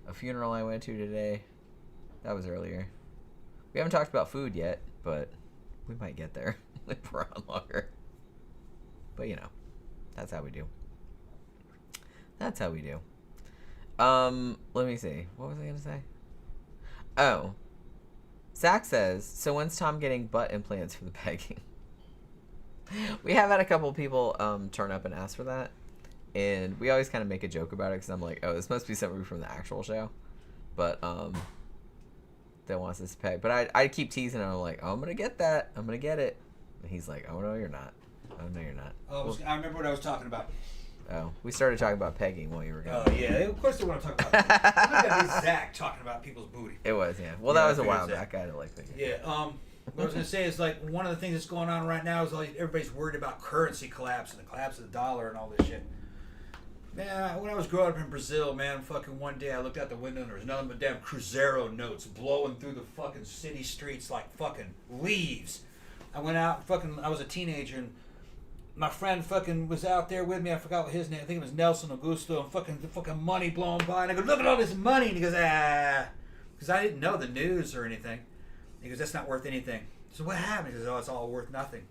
Speaker 1: A funeral I went to today. That was earlier. We haven't talked about food yet, but we might get there if we're on longer. But you know, that's how we do. That's how we do. Let me see. What was I gonna say? Oh. Zach says, so when's Tom getting butt implants for the pegging? We have had a couple people turn up and ask for that. And we always kind of make a joke about it because I'm like, oh, this must be somebody from the actual show. But that wants us to peg. But I keep teasing him. I'm like, oh, I'm going to get that. I'm going to get it. And he's like, oh, no, you're not. Oh, no, you're not.
Speaker 2: Oh, I remember what I was talking about.
Speaker 1: Oh, we started talking about pegging while you were gone.
Speaker 2: Oh, yeah. Of course they want to talk about it. Look at Zach talking about people's booty.
Speaker 1: It was, yeah. Well, that was a while back. I had like that.
Speaker 2: Yeah. What I was going to say is, like, one of the things that's going on right now is like everybody's worried about currency collapse and the collapse of the dollar and all this shit. Man, when I was growing up in Brazil, man, fucking one day I looked out the window and there was nothing but damn Cruzeiro notes blowing through the fucking city streets like fucking leaves. I went out, I was a teenager, and my friend fucking was out there with me. I forgot what his name. I think it was Nelson Augusto, and the fucking money blowing by. And I go, look at all this money. And he goes, because I didn't know the news or anything. He goes, that's not worth anything. So what happened? He goes, oh, it's all worth nothing.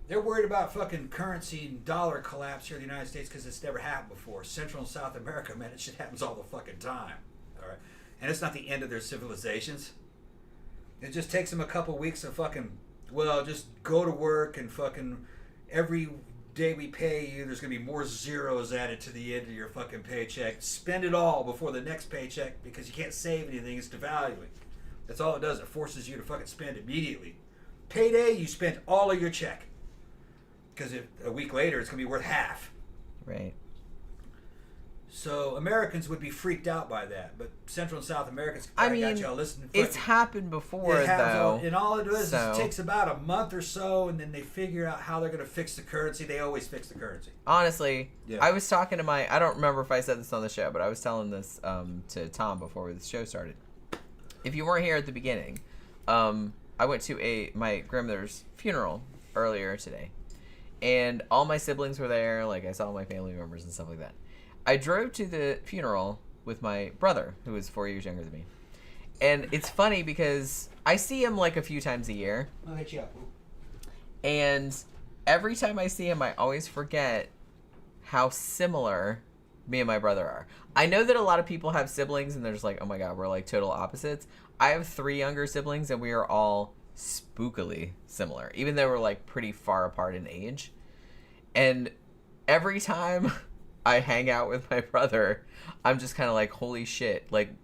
Speaker 2: They're worried about fucking currency and dollar collapse here in the United States because it's never happened before. Central and South America, man, it shit happens all the fucking time. All right, and it's not the end of their civilizations. It just takes them a couple weeks of fucking, well, just go to work and fucking every day we pay you, there's gonna be more zeros added to the end of your fucking paycheck. Spend it all before the next paycheck because you can't save anything. It's devaluing. That's all it does. It forces you to fucking spend immediately. Payday, you spent all of your check. Because a week later, it's going to be worth half.
Speaker 1: Right.
Speaker 2: So Americans would be freaked out by that. But Central and South Americans,
Speaker 1: got
Speaker 2: y'all listening.
Speaker 1: It's happened before, though.
Speaker 2: And all it is it takes about a month or so, and then they figure out how they're going to fix the currency. They always fix the currency.
Speaker 1: Honestly, yeah. I was talking to I don't remember if I said this on the show, but I was telling this to Tom before the show started. If you weren't here at the beginning, I went to my grandmother's funeral earlier today. And all my siblings were there. Like, I saw all my family members and stuff like that. I drove to the funeral with my brother, who is 4 years younger than me. And it's funny because I see him, like, a few times a year.
Speaker 2: I'll hit you up.
Speaker 1: And every time I see him, I always forget how similar me and my brother are. I know that a lot of people have siblings, and they're just like, oh, my God, we're, like, total opposites. I have 3 younger siblings, and we are all spookily similar, even though we're like pretty far apart in age. And every time I hang out with my brother, I'm just kind of like, holy shit, like,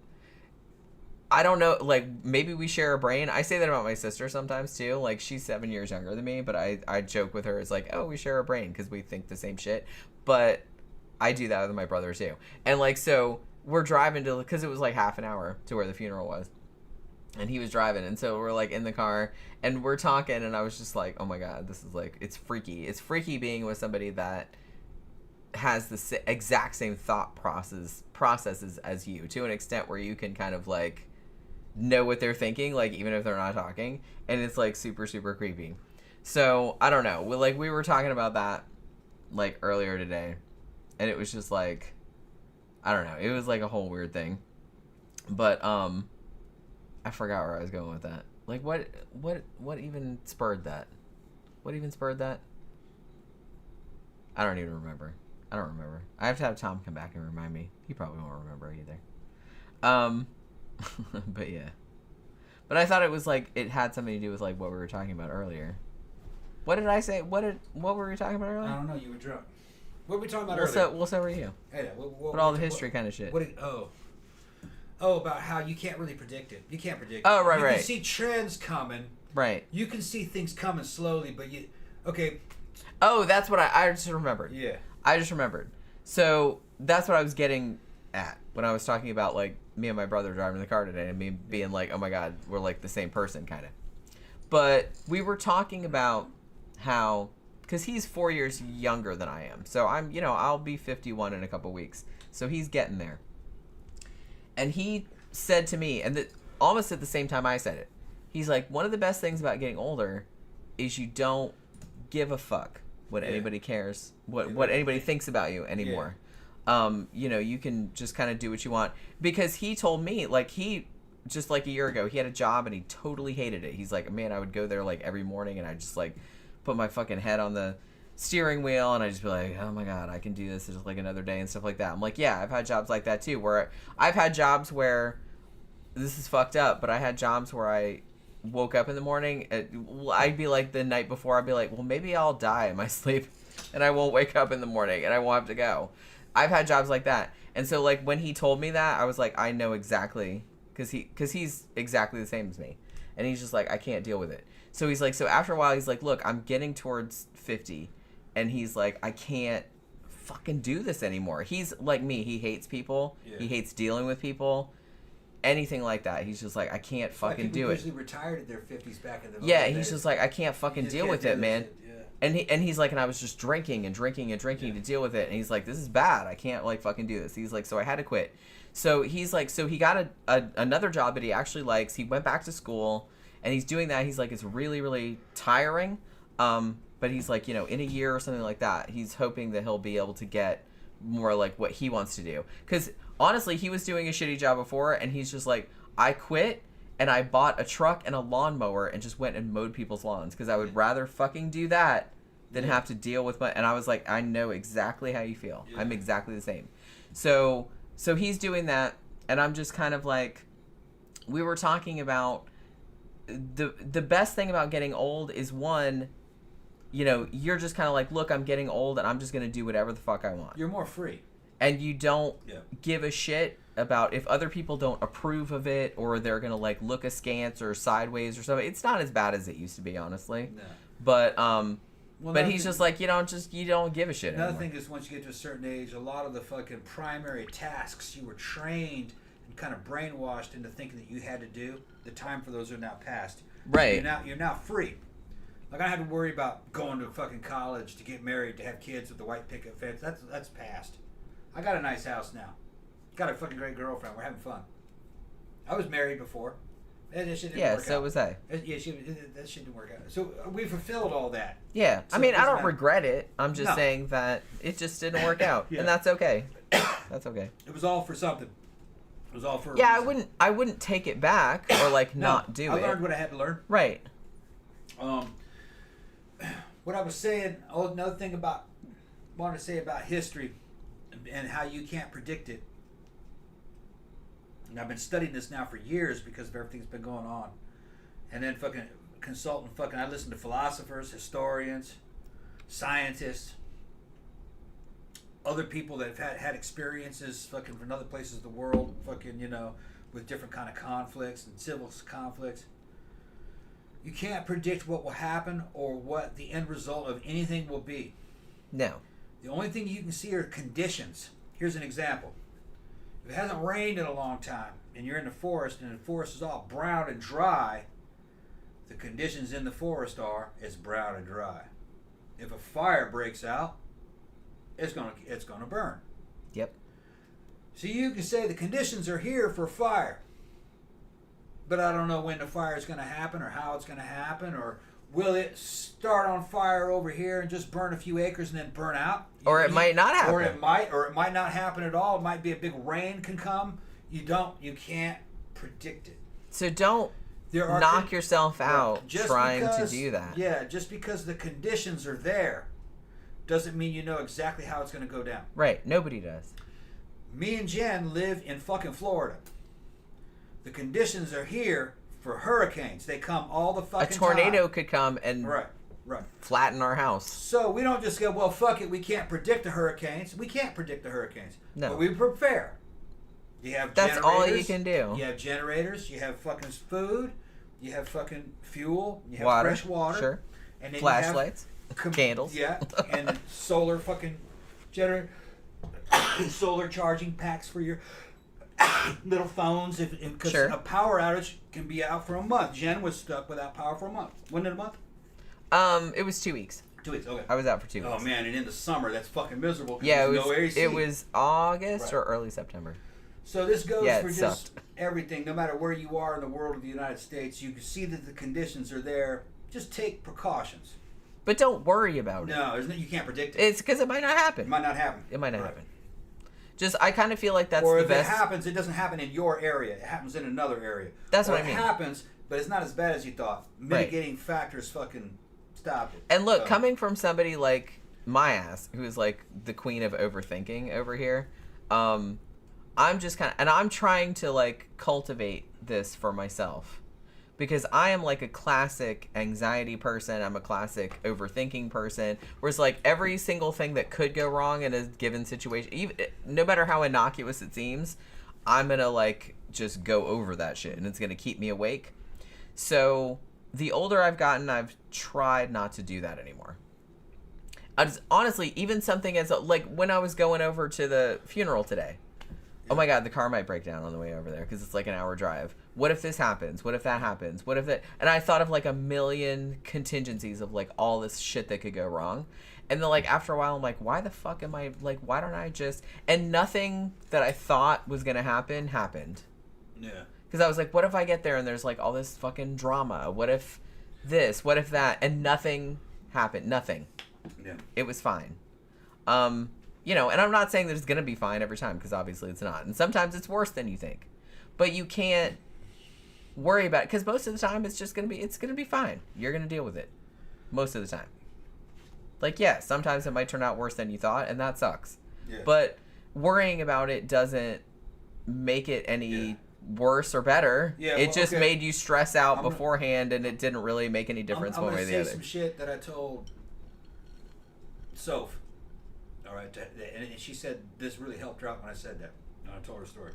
Speaker 1: I don't know, like, maybe we share a brain. I say that about my sister sometimes too. Like, she's 7 years younger than me, but I joke with her, it's like, oh, we share a brain because we think the same shit. But I do that with my brother too. And like, so we're driving to, because it was like half an hour to where the funeral was. And he was driving, and so we're, like, in the car, and we're talking, and I was just like, oh, my God, this is, like, it's freaky. It's freaky being with somebody that has the exact same thought processes as you, to an extent where you can kind of, like, know what they're thinking, like, even if they're not talking, and it's, like, super, super creepy. So, I don't know. We were talking about that, like, earlier today, and it was just, like, I don't know. It was, like, a whole weird thing. But, I forgot where I was going with that. Like, what even spurred that? What even spurred that? I don't even remember. I don't remember. I have to have Tom come back and remind me. He probably won't remember either. But yeah. But I thought it was like, it had something to do with like what we were talking about earlier. What did I say? What were we talking about earlier?
Speaker 2: I don't know. You were drunk. What were we talking about earlier?
Speaker 1: So were you.
Speaker 2: Yeah.
Speaker 1: But all the history kind of shit.
Speaker 2: About how you can't really predict it. You can't predict it.
Speaker 1: Oh, right.
Speaker 2: You can see trends coming.
Speaker 1: Right.
Speaker 2: You can see things coming slowly, but okay.
Speaker 1: Oh, that's what I just remembered.
Speaker 2: Yeah.
Speaker 1: I just remembered. So that's what I was getting at when I was talking about, like, me and my brother driving the car today and me being like, oh my God, we're like the same person, kind of. But we were talking about how, because he's 4 years younger than I am. So I'll be 51 in a couple weeks. So he's getting there. And he said to me, and almost at the same time I said it, he's like, one of the best things about getting older is you don't give a fuck what anybody cares, what anybody thinks about you anymore. You know, you can just kind of do what you want. Because he told me, like, just like a year ago, he had a job and he totally hated it. He's like, man, I would go there like every morning and I just like put my fucking head on the steering wheel and I just be like, oh my god, I can do this just like another day and stuff like that. I'm like, yeah, I've had jobs like that too, where I've had jobs where this is fucked up, but I had jobs where I woke up in the morning, I'd be like the night before, I'd be like, well, maybe I'll die in my sleep and I won't wake up in the morning and I won't have to go. I've had jobs like that. And so like when he told me that, I was like, I know exactly, because he's exactly the same as me. And he's just like, I can't deal with it. So he's like, so after a while, he's like, look, I'm getting towards 50. And he's like, I can't fucking do this anymore. He's like me. He hates people. Yeah. He hates dealing with people. Anything like that. He's just like, I can't fucking do it.
Speaker 2: Usually retired at their 50s back in the
Speaker 1: Yeah, he's just like, I can't fucking deal with it, man.
Speaker 2: Yeah.
Speaker 1: And he's like, and I was just drinking to deal with it. And he's like, this is bad. I can't like fucking do this. He's like, so I had to quit. So he's like, so he got another job that he actually likes. He went back to school and he's doing that. He's like, it's really, really tiring. But he's like, you know, in a year or something like that, he's hoping that he'll be able to get more like what he wants to do. Because honestly, he was doing a shitty job before, and he's just like, I quit, and I bought a truck and a lawnmower and just went and mowed people's lawns. Because I would rather fucking do that than have to deal with my... And I was like, I know exactly how you feel. Yeah. I'm exactly the same. So he's doing that, and I'm just kind of like... We were talking about... The best thing about getting old is, one... You know, you're just kind of like, look, I'm getting old and I'm just going to do whatever the fuck I want.
Speaker 2: You're more free.
Speaker 1: And you don't give a shit about if other people don't approve of it or they're going to like look askance or sideways or something. It's not as bad as it used to be, honestly. No. But he's just like, you don't give a shit
Speaker 2: anymore.
Speaker 1: Another
Speaker 2: thing is, once you get to a certain age, a lot of the fucking primary tasks you were trained and kind of brainwashed into thinking that you had to do, the time for those are now past.
Speaker 1: Right.
Speaker 2: You're now free. Like, I don't have to worry about going to fucking college to get married, to have kids with the white picket fence. That's past. I got a nice house now. Got a fucking great girlfriend. We're having fun. I was married before. That shit didn't work out.
Speaker 1: So was I.
Speaker 2: That shit didn't work out. So we fulfilled all that.
Speaker 1: Yeah. So I mean, I don't regret it. I'm just saying that it just didn't work out. And that's okay. That's okay.
Speaker 2: It was all for something. It was all for a
Speaker 1: reason. I wouldn't take it back or like not do it.
Speaker 2: I learned what I had to learn.
Speaker 1: Right.
Speaker 2: What I was saying, another thing wanted to say about history and how you can't predict it. And I've been studying this now for years because of everything that's been going on. And then fucking consulting, I listen to philosophers, historians, scientists, other people that have had experiences fucking from other places of the world, fucking, you know, with different kind of conflicts and civil conflicts. You can't predict what will happen or what the end result of anything will be.
Speaker 1: No.
Speaker 2: The only thing you can see are conditions. Here's an example. If it hasn't rained in a long time and you're in the forest and the forest is all brown and dry, the conditions in the forest are it's brown and dry. If a fire breaks out, it's gonna burn.
Speaker 1: Yep.
Speaker 2: So you can say the conditions are here for fire. But I don't know when the fire is going to happen or how it's going to happen, or will it start on fire over here and just burn a few acres and then burn out?
Speaker 1: Or it might not happen.
Speaker 2: Or it might not happen at all. It might be a big rain can come. You can't predict it.
Speaker 1: So don't knock yourself out trying to do that.
Speaker 2: Yeah, just because the conditions are there doesn't mean you know exactly how it's going to go down.
Speaker 1: Right, nobody does.
Speaker 2: Me and Jen live in fucking Florida. The conditions are here for hurricanes. They come all the fucking time.
Speaker 1: A tornado could come and
Speaker 2: right.
Speaker 1: flatten our house.
Speaker 2: So we don't just go, well, fuck it, we can't predict the hurricanes. We can't predict the hurricanes.
Speaker 1: No.
Speaker 2: But we prepare. You have
Speaker 1: That's all you can do.
Speaker 2: You have generators. You have fucking food. You have fucking fuel. You have
Speaker 1: water,
Speaker 2: fresh water.
Speaker 1: Sure.
Speaker 2: And then
Speaker 1: flashlights. Candles.
Speaker 2: Yeah. And solar fucking generator. Solar charging packs for your... little phones, because a power outage can be out for a month. Jen was stuck without power for a month. Wasn't it a month?
Speaker 1: It was 2 weeks.
Speaker 2: 2 weeks, okay.
Speaker 1: I was out for 2 weeks.
Speaker 2: Oh man, and in the summer, that's fucking miserable.
Speaker 1: Yeah,
Speaker 2: no AC.
Speaker 1: It was August or early September.
Speaker 2: So this goes for just
Speaker 1: sucked.
Speaker 2: everything. No matter where you are in the world of the United States, you can see that the conditions are there. Just take precautions.
Speaker 1: But don't worry about it.
Speaker 2: No, you can't predict it.
Speaker 1: It's because it might not happen.
Speaker 2: It might not happen.
Speaker 1: It might not
Speaker 2: Right.
Speaker 1: happen. Just, I kind of feel like that's
Speaker 2: or
Speaker 1: the
Speaker 2: if
Speaker 1: best.
Speaker 2: it happens, it doesn't happen in your area. It happens in another area.
Speaker 1: That's
Speaker 2: or
Speaker 1: what I mean.
Speaker 2: It happens, but it's not as bad as you thought. Mitigating factors fucking stop it.
Speaker 1: And look,
Speaker 2: So,
Speaker 1: coming from somebody like my ass, who is like the queen of overthinking over here, I'm just kind of, and I'm trying to like cultivate this for myself. Because I am like a classic anxiety person. I'm a classic overthinking person. Whereas like every single thing that could go wrong in a given situation, even no matter how innocuous it seems, I'm going to like just go over that shit. And it's going to keep me awake. So the older I've gotten, I've tried not to do that anymore. Honestly, even something as like when I was going over to the funeral today. Oh my God, the car might break down on the way over there because it's like an hour drive. What if this happens? What if that happens? What if that? And I thought of like a million contingencies of like all this shit that could go wrong. And then like after a while, I'm like, why the fuck am I like, why don't I just, and nothing that I thought was going to happen happened.
Speaker 2: Yeah.
Speaker 1: Because I was like, what if I get there and there's like all this fucking drama? What if this? What if that? And nothing happened. Nothing.
Speaker 2: Yeah.
Speaker 1: It was fine. You know, and I'm not saying that it's going to be fine every time because obviously it's not. And sometimes it's worse than you think. But you can't worry about it because most of the time it's going to be fine. You're going to deal with it most of the time. Like, yeah, sometimes it might turn out worse than you thought and that sucks.
Speaker 2: Yeah.
Speaker 1: But worrying about it doesn't make it any worse or better.
Speaker 2: Yeah,
Speaker 1: it just made you stress out
Speaker 2: I'm
Speaker 1: beforehand and it didn't really make any difference one way or the
Speaker 2: I'm
Speaker 1: other.
Speaker 2: gonna say some shit that I told Soph. All right, and she said this really helped her out when I said that. And I told her a story.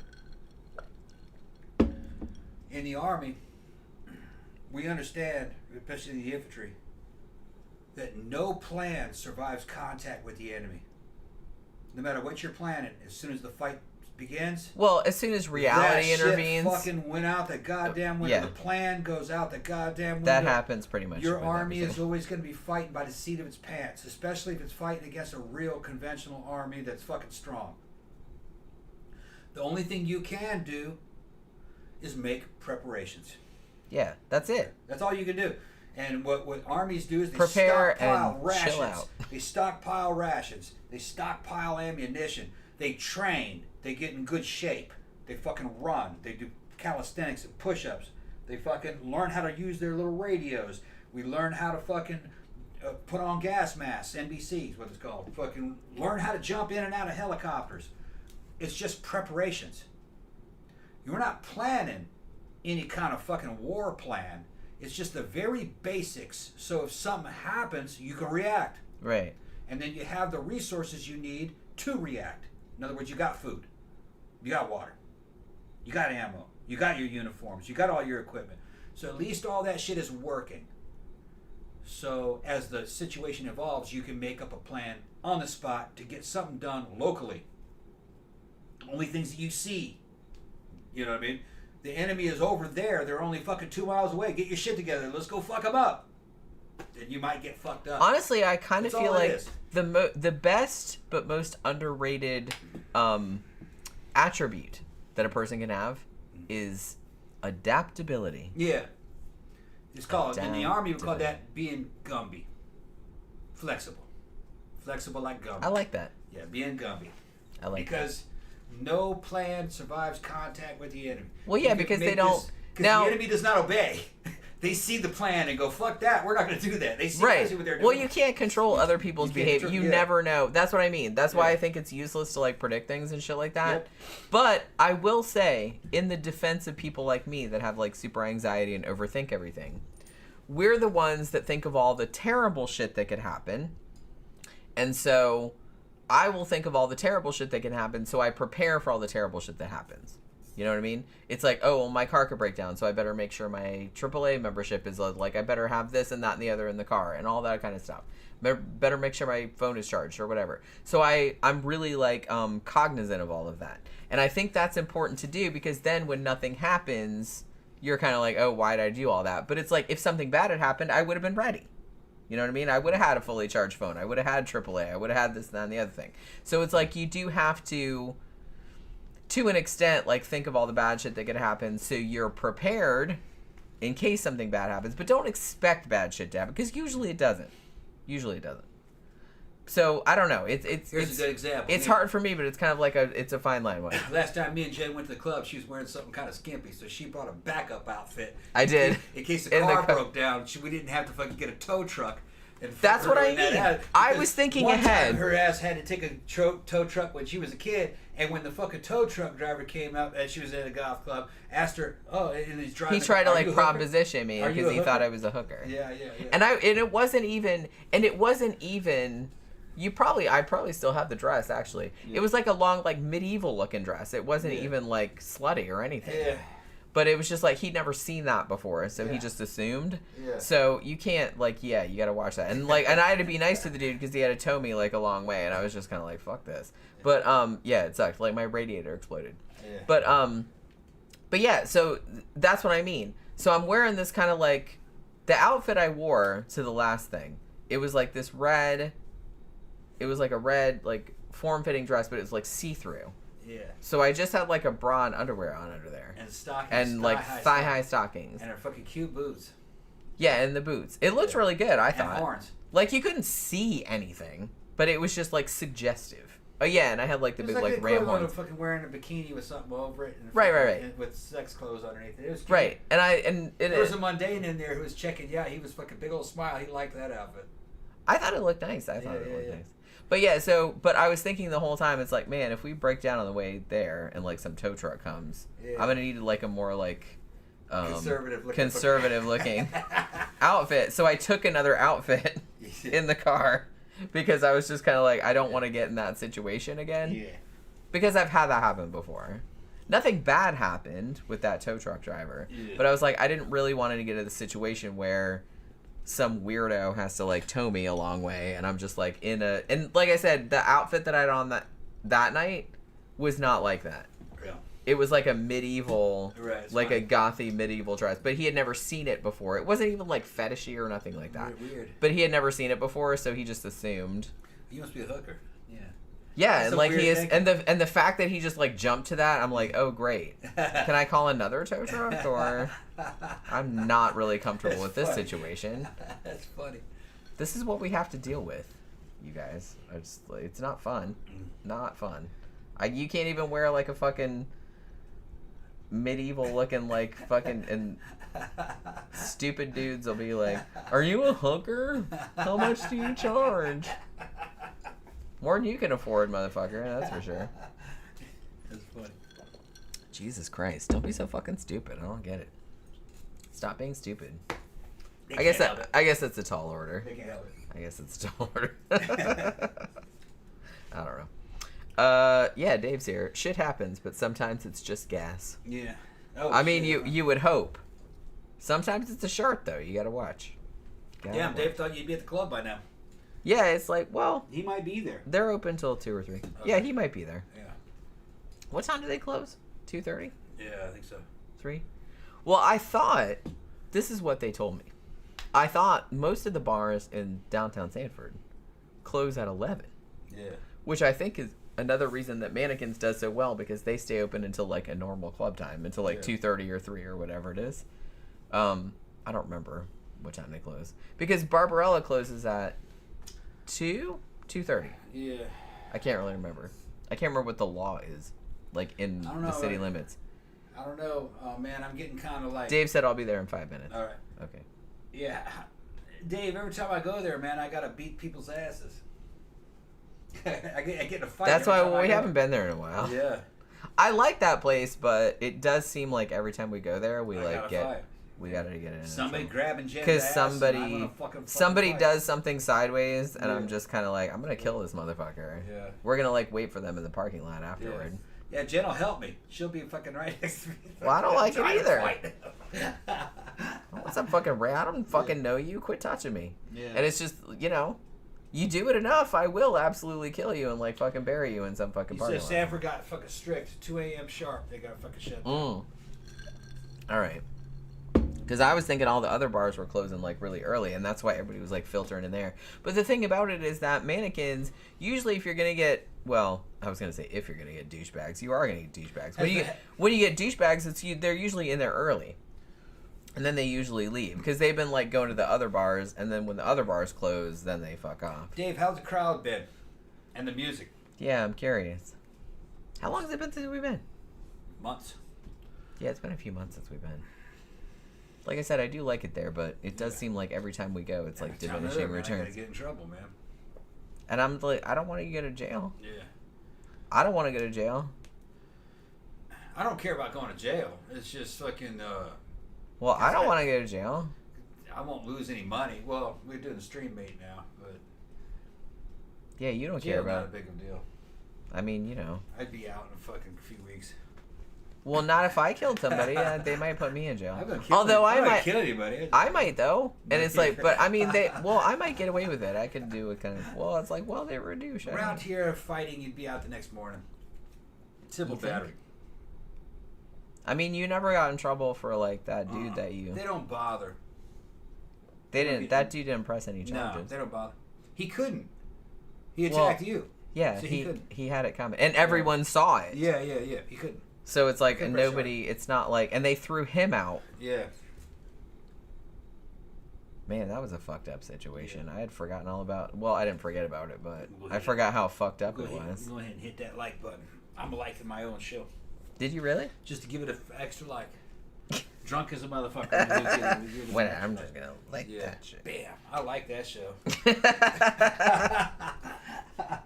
Speaker 2: In the Army, we understand, especially in the infantry, that no plan survives contact with the enemy. No matter what you're planning, as soon as the fight begins.
Speaker 1: Well, as soon as reality
Speaker 2: that
Speaker 1: intervenes,
Speaker 2: shit fucking went out the goddamn window.
Speaker 1: Yeah.
Speaker 2: The plan goes out the goddamn window.
Speaker 1: that happens pretty much.
Speaker 2: Your
Speaker 1: with
Speaker 2: army
Speaker 1: everything.
Speaker 2: is always going to be fighting by the seat of its pants, especially if it's fighting against a real conventional army that's fucking strong. The only thing you can do is make preparations.
Speaker 1: Yeah, that's it.
Speaker 2: That's all you can do. And what armies do is they
Speaker 1: Prepare
Speaker 2: stockpile
Speaker 1: and
Speaker 2: rations.
Speaker 1: chill out.
Speaker 2: They stockpile rations. They stockpile ammunition. They train. They get in good shape. They fucking run. They do calisthenics and push-ups. They fucking learn how to use their little radios. We learn how to fucking put on gas masks, NBCs, what it's called. Fucking learn how to jump in and out of helicopters. It's just preparations. You're not planning any kind of fucking war plan. It's just the very basics. So if something happens, you can react.
Speaker 1: Right.
Speaker 2: And then you have the resources you need to react. In other words, you got food. You got water. You got ammo. You got your uniforms. You got all your equipment. So at least all that shit is working. So as the situation evolves, you can make up a plan on the spot to get something done locally. Only things that you see. You know what I mean? The enemy is over there. They're only fucking 2 miles away. Get your shit together. Let's go fuck them up. Then you might get fucked up.
Speaker 1: Honestly, I kind of
Speaker 2: That's
Speaker 1: feel
Speaker 2: all it
Speaker 1: like
Speaker 2: is.
Speaker 1: the best but most underrated attribute that a person can have is adaptability.
Speaker 2: Yeah. It's called, in the Army, we call that being Gumby. Flexible. Flexible like Gumby.
Speaker 1: I like that.
Speaker 2: Yeah, being Gumby.
Speaker 1: I like
Speaker 2: Because no plan survives contact with the enemy.
Speaker 1: Well, yeah, because they don't.
Speaker 2: Because
Speaker 1: Now,
Speaker 2: the enemy does not obey. They see the plan and go, fuck that, we're not going to do that. They see
Speaker 1: right.
Speaker 2: exactly what they're doing.
Speaker 1: Well, you can't control other people's
Speaker 2: You can't
Speaker 1: behavior.
Speaker 2: control-
Speaker 1: You
Speaker 2: yeah.
Speaker 1: never know. That's what I mean. That's why
Speaker 2: Yeah.
Speaker 1: I think it's useless to like predict things and shit like that.
Speaker 2: Yep.
Speaker 1: But I will say, in the defense of people like me that have like super anxiety and overthink everything, we're the ones that think of all the terrible shit that could happen. And so I will think of all the terrible shit that can happen, so I prepare for all the terrible shit that happens. You know what I mean? It's like, oh, well, my car could break down, so I better make sure my AAA membership is like, I better have this and that and the other in the car and all that kind of stuff. Better make sure my phone is charged or whatever. So I'm really like cognizant of all of that. And I think that's important to do because then when nothing happens, you're kind of like, oh, why did I do all that? But it's like if something bad had happened, I would have been ready. You know what I mean? I would have had a fully charged phone. I would have had AAA. I would have had this, that, and the other thing. So it's like you do have to to an extent, like, think of all the bad shit that could happen, so you're prepared in case something bad happens, but don't expect bad shit to happen, because usually it doesn't. So I don't know. Here's
Speaker 2: a good example.
Speaker 1: It's hard for me, but it's kind of like it's a fine line one.
Speaker 2: Last time me and Jen went to the club, she was wearing something kind of skimpy, so she brought a backup outfit.
Speaker 1: I did.
Speaker 2: In case the car broke down, we didn't have to fucking get a tow truck. And
Speaker 1: that's what I mean. I was thinking ahead.
Speaker 2: Time her ass had to take a tow truck when she was a kid, and when the fucking tow truck driver came up and she was at a golf club, asked her, and he's driving.
Speaker 1: He tried to like proposition me because he thought I was a hooker.
Speaker 2: Yeah.
Speaker 1: And it wasn't even. I probably still have the dress actually. Yeah. It was like a long, like medieval looking dress. It wasn't even like slutty or anything.
Speaker 2: Yeah.
Speaker 1: But it was just like he'd never seen that before, so he just assumed.
Speaker 2: Yeah.
Speaker 1: So you can't you got to watch that. And and I had to be nice to the dude because he had to tow me like a long way, and I was just kind of like, fuck this. But it sucked. Like my radiator exploded.
Speaker 2: Yeah.
Speaker 1: But yeah, so that's what I mean. So I'm wearing this kind of like the outfit I wore to the last thing. It was like this red. It was like a red, like, form-fitting dress, but it was, like, see-through.
Speaker 2: Yeah.
Speaker 1: So I just had, like, a bra and underwear on under there.
Speaker 2: And stockings.
Speaker 1: And, like, thigh-high stockings.
Speaker 2: And her fucking cute boots.
Speaker 1: Yeah, and the boots. It looked really good, I thought.
Speaker 2: And horns.
Speaker 1: Like, you couldn't see anything, but it was just, like, suggestive. Oh, yeah, and I had, like, the big, like, ram horns.
Speaker 2: Of fucking wearing a bikini with something over it. And
Speaker 1: Right.
Speaker 2: With sex clothes underneath it. It was cute.
Speaker 1: Right. And
Speaker 2: there was a mundane in there who was checking. Yeah, he was fucking big old smile. He liked that outfit.
Speaker 1: I thought it looked nice. It looked nice. But yeah, but I was thinking the whole time, it's like, man, if we break down on the way there and like some tow truck comes, I'm gonna need like a more like conservative looking outfit. So I took another outfit in the car because I was just kind of like, I don't want to get in that situation again.
Speaker 2: Yeah.
Speaker 1: Because I've had that happen before. Nothing bad happened with that tow truck driver, but I was like, I didn't really want to get into the situation where some weirdo has to like tow me a long way, and I'm just like and like I said, the outfit that I had on that night was not like that.
Speaker 2: Yeah.
Speaker 1: It was like a medieval, like
Speaker 2: funny.
Speaker 1: a gothy medieval dress, but he had never seen it before. It wasn't even like fetishy or nothing like that.
Speaker 2: Weird.
Speaker 1: But he had never seen it before, so he just assumed.
Speaker 2: You must be a hooker. Yeah.
Speaker 1: Yeah,
Speaker 2: That's
Speaker 1: and like he is,
Speaker 2: thinking.
Speaker 1: and the fact that he just like jumped to that, I'm like, oh great. Can I call another tow truck, or I'm not really comfortable with this situation.
Speaker 2: That's funny.
Speaker 1: This is what we have to deal with, you guys. It's not fun, not fun. You can't even wear like a fucking medieval looking like fucking and stupid dudes will be like, are you a hooker? How much do you charge? More than you can afford, motherfucker. That's for sure.
Speaker 2: That's funny.
Speaker 1: Jesus Christ! Don't be so fucking stupid. I don't get it. Stop being stupid. I guess that's a tall order.
Speaker 2: They can't help it.
Speaker 1: I guess it's a tall order. I don't know. Yeah, Dave's here. Shit happens, but sometimes it's just gas.
Speaker 2: Yeah. Oh,
Speaker 1: I mean, you would hope. Sometimes it's a shark, though. You gotta watch.
Speaker 2: Damn, Dave thought you'd be at the club by now.
Speaker 1: Yeah, it's like, well...
Speaker 2: He might be there.
Speaker 1: They're open till 2 or 3. Okay. Yeah, he might be there.
Speaker 2: Yeah.
Speaker 1: What time do they close? 2:30?
Speaker 2: Yeah, I think so.
Speaker 1: 3? Well, I thought... This is what they told me. I thought most of the bars in downtown Sanford close at 11.
Speaker 2: Yeah.
Speaker 1: Which I think is another reason that Mannequins does so well, because they stay open until, like, a normal club time. Until, like, 2:30 or 3 or whatever it is. I don't remember what time they close. Because Barbarella closes at... 2:30.
Speaker 2: Yeah.
Speaker 1: I can't really remember. I can't remember what the law is, like in the city limits.
Speaker 2: I don't know. Oh man, I'm getting kind of like.
Speaker 1: Dave said I'll be there in 5 minutes.
Speaker 2: All right.
Speaker 1: Okay.
Speaker 2: Yeah, Dave. Every time I go there, man, I gotta beat people's asses. I get in a fight.
Speaker 1: That's why we haven't been there in a while.
Speaker 2: Yeah.
Speaker 1: I like that place, but it does seem like every time we go there, we gotta get in.
Speaker 2: Somebody grabbing Jen's
Speaker 1: because
Speaker 2: ass
Speaker 1: somebody does something sideways, and I'm just kind of like, I'm gonna kill this motherfucker.
Speaker 2: Yeah.
Speaker 1: We're gonna like wait for them in the parking lot afterward.
Speaker 2: Yeah, Jen will help me. She'll be fucking right next to me.
Speaker 1: Well, I don't like it either. What's up, fucking Ray? I don't fucking know you. Quit touching me.
Speaker 2: Yeah.
Speaker 1: And it's just, you do it enough, I will absolutely kill you and like fucking bury you in some fucking parking lot.
Speaker 2: Sanford got fucking strict. 2 a.m. sharp. They got fucking shut down.
Speaker 1: All right. Because I was thinking all the other bars were closing, like, really early, and that's why everybody was, like, filtering in there. But the thing about it is that mannequins, usually if you're going to get, well, I was going to say if you're going to get douchebags, you are going to get douchebags. When you get douchebags, they're usually in there early. And then they usually leave. Because they've been, like, going to the other bars, and then when the other bars close, then they fuck off.
Speaker 2: Dave, how's the crowd been? And the music?
Speaker 1: Yeah, I'm curious. How long has it been since we've been?
Speaker 2: Months.
Speaker 1: Yeah, it's been a few months since we've been. Like I said, I do like it there, but it does seem like every time we go, it's like diminishing returns.
Speaker 2: I gotta get in trouble, man.
Speaker 1: And I'm like, I don't want to go to jail.
Speaker 2: Yeah.
Speaker 1: I don't want to go to jail.
Speaker 2: I don't care about going to jail. It's just fucking.
Speaker 1: Well, I don't want to go to jail.
Speaker 2: I won't lose any money. Well, we're doing the stream mate now, but.
Speaker 1: Yeah, you don't care about.
Speaker 2: Not a big of a deal.
Speaker 1: I mean, you know.
Speaker 2: I'd be out in a fucking few weeks.
Speaker 1: Well, not if I killed somebody. They might put me in jail.
Speaker 2: Although I might kill anybody.
Speaker 1: I might though, and it's like, but I mean, I might get away with it. I could do a kind of. Well, it's like, well, they were a douche.
Speaker 2: Around here fighting, you'd be out the next morning. Simple battery.
Speaker 1: I mean, you never got in trouble for like that dude that you.
Speaker 2: They don't bother.
Speaker 1: They didn't. That dude didn't press any charges.
Speaker 2: No, they don't bother. He couldn't. He attacked you.
Speaker 1: Yeah, so he had it coming, and everyone saw it.
Speaker 2: Yeah. He couldn't.
Speaker 1: So it's like, and nobody, it's not like, and they threw him out.
Speaker 2: Yeah.
Speaker 1: Man, that was a fucked up situation. Yeah. I had forgotten all about, well, I didn't forget about it, but I forgot how fucked up it was.
Speaker 2: Go ahead and hit that like button. I'm liking my own show.
Speaker 1: Did you really?
Speaker 2: Just to give it an extra like. Drunk as a motherfucker.
Speaker 1: I'm just going to like that shit.
Speaker 2: Bam. I like that show.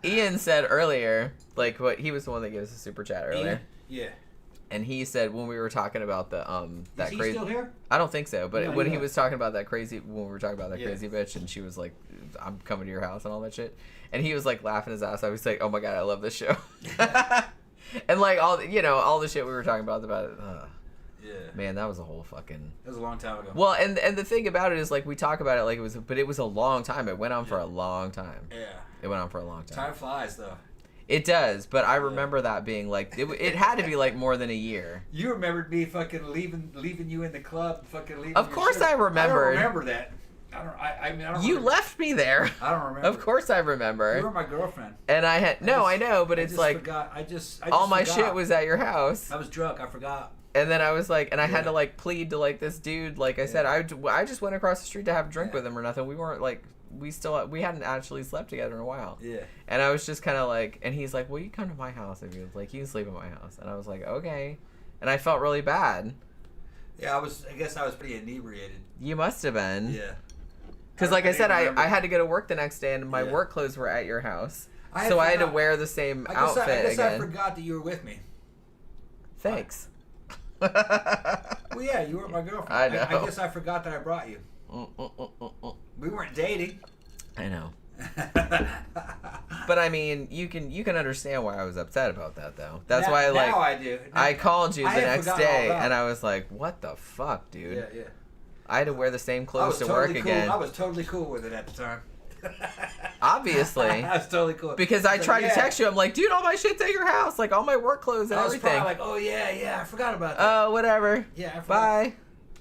Speaker 1: Ian said earlier, like, what he was the one that gave us a super chat earlier.
Speaker 2: Ian? Yeah.
Speaker 1: And he said when we were talking about the that
Speaker 2: Is he
Speaker 1: crazy.
Speaker 2: Still here?
Speaker 1: I don't think so, but when he was talking about that crazy, when we were talking about that crazy bitch, and she was like, "I'm coming to your house" and all that shit, and he was like laughing his ass. I was like, "Oh my god, I love this show," and like all the shit we were talking about it.
Speaker 2: Yeah.
Speaker 1: Man, that was a whole fucking.
Speaker 2: That was a long time ago.
Speaker 1: Well, and the thing about it is like we talk about it like it was a long time. It went on for a long time.
Speaker 2: Yeah.
Speaker 1: It went on for a long time.
Speaker 2: Time flies though.
Speaker 1: It does, but I remember that being like it had to be like more than a year.
Speaker 2: You remembered me fucking leaving you in the club, fucking leaving.
Speaker 1: Of course, I remember.
Speaker 2: I don't remember that. I don't.
Speaker 1: You left me there.
Speaker 2: I don't remember.
Speaker 1: Of course, I remember.
Speaker 2: You were my girlfriend.
Speaker 1: And I had I know, but it's like
Speaker 2: forgot. I just
Speaker 1: all my
Speaker 2: forgot.
Speaker 1: shit was at your house.
Speaker 2: I was drunk. I forgot.
Speaker 1: And then I was like, and I had to like plead to like this dude. Like I said, I just went across the street to have a drink with him or nothing. We weren't like. We hadn't actually slept together in a while.
Speaker 2: Yeah.
Speaker 1: And I was just kind of like, and he's like, well, you come to my house if you like, you can sleep at my house. And I was like, okay. And I felt really bad.
Speaker 2: Yeah, I guess I was pretty inebriated.
Speaker 1: You must have been.
Speaker 2: Yeah.
Speaker 1: Because like I said, I had to go to work the next day and my work clothes were at your house. I had to wear the same outfit again.
Speaker 2: I guess I forgot that you were with me.
Speaker 1: Thanks.
Speaker 2: Well, yeah, you were my girlfriend.
Speaker 1: I know.
Speaker 2: I guess I forgot that I brought you. We weren't dating.
Speaker 1: I know. But I mean, you can understand why I was upset about that though. That's why
Speaker 2: now I do. Now,
Speaker 1: I called you the next day and I was like, "What the fuck, dude?"
Speaker 2: Yeah.
Speaker 1: I had to wear the same clothes to work again.
Speaker 2: I was totally cool with it at the time.
Speaker 1: Obviously.
Speaker 2: I was totally cool.
Speaker 1: Because I tried to text you. I'm like, dude, all my shit's at your house. Like, all my work clothes and everything.
Speaker 2: I was probably like, oh, yeah, I forgot about that.
Speaker 1: Oh, whatever.
Speaker 2: Yeah, I forgot.
Speaker 1: Bye.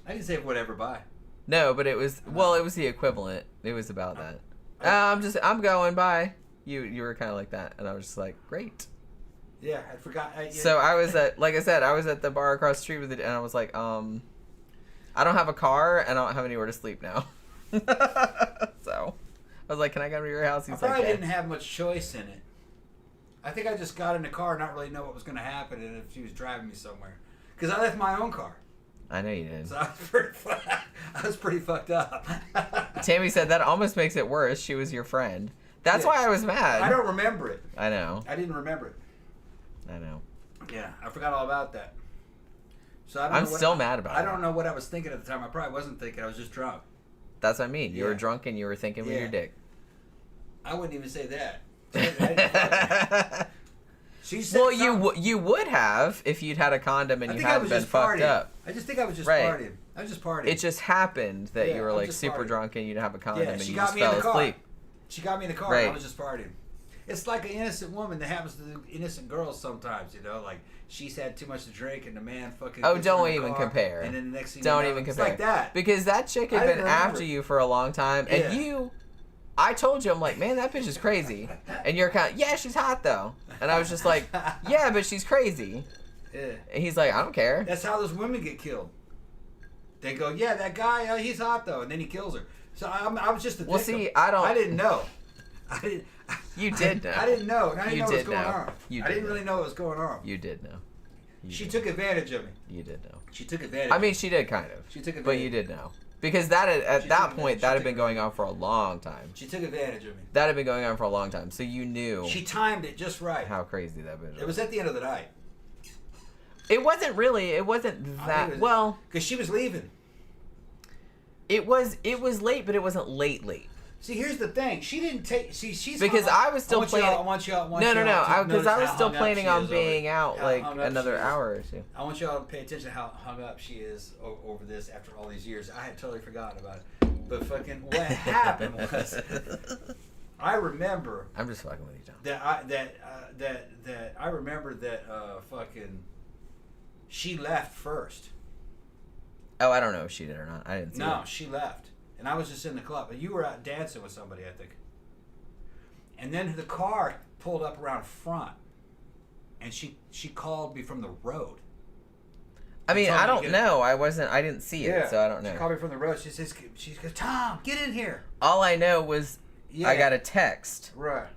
Speaker 2: I didn't say whatever, bye.
Speaker 1: No, but it was, it was the equivalent. It was about that. I'm going, bye. You were kind of like that. And I was just like, great.
Speaker 2: Yeah, I forgot.
Speaker 1: So I was like I said, I was at the bar across the street with it, and I was like, I don't have a car, and I don't have anywhere to sleep now. So I was like, can I come to your house? He's
Speaker 2: I probably didn't have much choice in it. I think I just got in the car, not really know what was going to happen, and if she was driving me somewhere, because I left my own car.
Speaker 1: I know you did.
Speaker 2: So I was pretty fucked up.
Speaker 1: Tammy said that almost makes it worse. She was your friend. That's why I was mad.
Speaker 2: I don't remember it.
Speaker 1: I know.
Speaker 2: I didn't remember it.
Speaker 1: I know.
Speaker 2: Yeah, I forgot all about that. So
Speaker 1: I'm still mad about it.
Speaker 2: I don't know what I was thinking at the time. I probably wasn't thinking. I was just drunk.
Speaker 1: That's what I mean. You were drunk and you were thinking with your dick.
Speaker 2: I wouldn't even say that. She said
Speaker 1: you would have if you'd had a condom and you hadn't been fucked up.
Speaker 2: I just think I was just partying. I was just partying.
Speaker 1: It just happened that you were like super drunk and you didn't have a condom and you just fell asleep.
Speaker 2: She got me in the car and I was just partying. It's like an innocent woman that happens to innocent girls sometimes, you know, like she's had too much to drink and the man fucking.
Speaker 1: Oh,
Speaker 2: gets her
Speaker 1: don't
Speaker 2: in the
Speaker 1: even
Speaker 2: car,
Speaker 1: compare.
Speaker 2: And then the next thing
Speaker 1: don't
Speaker 2: you know,
Speaker 1: even
Speaker 2: it's
Speaker 1: compare.
Speaker 2: like that.
Speaker 1: Because that chick had been after you for a long time, and
Speaker 2: Yeah.
Speaker 1: I told you, I'm like, man, that bitch is crazy, and you're kind of, yeah, she's hot though, and I was just like, yeah, but she's crazy.
Speaker 2: Yeah.
Speaker 1: And he's like, I don't care.
Speaker 2: That's how those women get killed. They go, yeah, that guy, he's hot though, and then he kills her. So I was just a victim.
Speaker 1: Well, see, I
Speaker 2: didn't know. I didn't.
Speaker 1: You did know.
Speaker 2: I didn't know. I didn't know what was
Speaker 1: did
Speaker 2: going
Speaker 1: know.
Speaker 2: on. I didn't really know what was going on.
Speaker 1: You did know.
Speaker 2: She took advantage of me.
Speaker 1: You did know.
Speaker 2: She took advantage.
Speaker 1: I mean, she did kind of.
Speaker 2: She took advantage.
Speaker 1: But you did know. Because that at that point, that had been going on for a long time.
Speaker 2: She took advantage of me.
Speaker 1: That had been going on for a long time, so you knew.
Speaker 2: She timed it just right.
Speaker 1: How crazy that bitch was.
Speaker 2: It was at the end of the night.
Speaker 1: It wasn't really. It wasn't that. Well,
Speaker 2: because she was leaving.
Speaker 1: It was late, but it wasn't late.
Speaker 2: See, here's the thing. She didn't take. See, she's
Speaker 1: because I was still planning.
Speaker 2: I want y'all.
Speaker 1: No, because I was still planning on being out like another hour or two.
Speaker 2: I want y'all to pay attention to how hung up she is over this after all these years. I had totally forgotten about it. But fucking what happened was, I remember.
Speaker 1: I'm just fucking with you, John.
Speaker 2: That I remember that fucking she left first.
Speaker 1: Oh, I don't know if she did or not. I didn't see
Speaker 2: No,
Speaker 1: it.
Speaker 2: she left. And I was just in the club. You were out dancing with somebody, I think. And then the car pulled up around front. And she called me from the road.
Speaker 1: I mean, I don't know. I didn't see it, so I don't know.
Speaker 2: She called me from the road. She goes, Tom, get in here.
Speaker 1: All I know was I got a text.
Speaker 2: Right.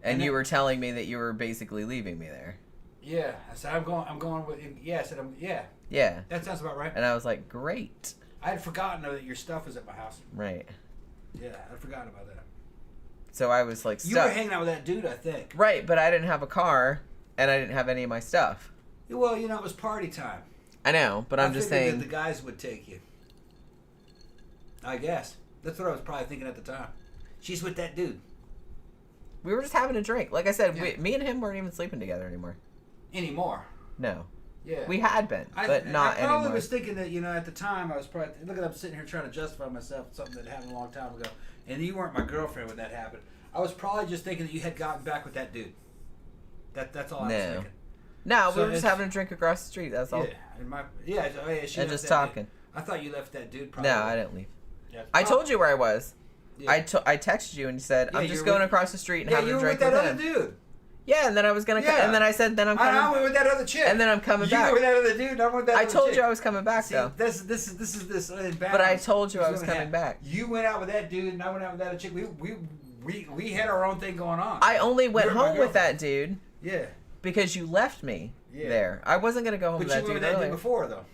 Speaker 1: And you were telling me that you were basically leaving me there.
Speaker 2: Yeah. I said, I'm going with, yeah, I said, yeah.
Speaker 1: Yeah.
Speaker 2: That sounds about right.
Speaker 1: And I was like, great.
Speaker 2: I had forgotten that your stuff was at my house.
Speaker 1: Right.
Speaker 2: Yeah, I'd forgotten about that.
Speaker 1: So I was like stuck.
Speaker 2: You were hanging out with that dude, I think.
Speaker 1: Right, but I didn't have a car, and I didn't have any of my stuff.
Speaker 2: Well, you know, it was party time.
Speaker 1: I know, but I'm just saying.
Speaker 2: That the guys would take you. I guess. That's what I was probably thinking at the time. She's with that dude.
Speaker 1: We were just having a drink. Like I said, me and him weren't even sleeping together anymore.
Speaker 2: Anymore?
Speaker 1: No.
Speaker 2: Yeah.
Speaker 1: We had been, but not anymore.
Speaker 2: I probably was thinking that, you know, at the time I was probably... Look at I'm sitting here trying to justify myself with something that happened a long time ago. And you weren't my girlfriend when that happened. I was probably just thinking that you had gotten back with that dude. That's all I was thinking.
Speaker 1: No, we were just having a drink across the street, that's all.
Speaker 2: Yeah,
Speaker 1: and just talking.
Speaker 2: I thought you left that dude probably.
Speaker 1: No, I didn't leave.
Speaker 2: Yeah,
Speaker 1: I told you where I was.
Speaker 2: Yeah.
Speaker 1: I texted you and you said, I'm just going across the street and having a drink
Speaker 2: with
Speaker 1: with
Speaker 2: that
Speaker 1: him.
Speaker 2: other dude.
Speaker 1: Yeah, and then I was going to and then I said, then I'm coming
Speaker 2: I went with that other chick.
Speaker 1: And then I'm coming back.
Speaker 2: You went with that other dude, I'm with that other chick.
Speaker 1: I told you I was coming back, though.
Speaker 2: This is this imbalance.
Speaker 1: But I told you I was coming back.
Speaker 2: You went out with that dude and I went out with that other chick. We had our own thing going on.
Speaker 1: I only went home with that dude.
Speaker 2: Yeah.
Speaker 1: Because you left me there. I wasn't going to go home with that dude
Speaker 2: But you went with that dude before, though.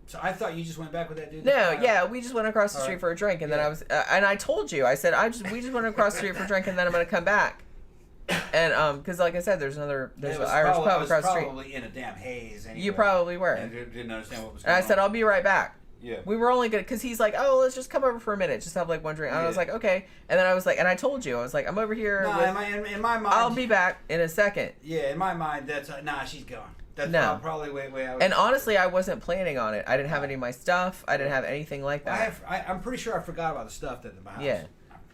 Speaker 2: So I thought you just went back with that dude.
Speaker 1: No, yeah, we just went across the street for a drink, and then I was, and I told you, I said, we just went across the street for a drink, and then I'm gonna come back, and because like I said, there's an Irish pub across the street.
Speaker 2: Probably in a damn haze. Anyway.
Speaker 1: You probably were.
Speaker 2: And didn't understand what was going on.
Speaker 1: And I said, I'll be right back.
Speaker 2: Yeah.
Speaker 1: We were only gonna, cause he's like, oh, let's just come over for a minute, just have like one drink. And I was like, okay, and then I was like, and I told you, I was like, I'm over here.
Speaker 2: No, in my mind.
Speaker 1: I'll be back in a second.
Speaker 2: Yeah, in my mind, that's she's gone. That's probably way I was.
Speaker 1: And honestly, I wasn't planning on it. I didn't have any of my stuff. I didn't have anything like that.
Speaker 2: I'm pretty sure I forgot about the stuff that's in my house.
Speaker 1: Yeah,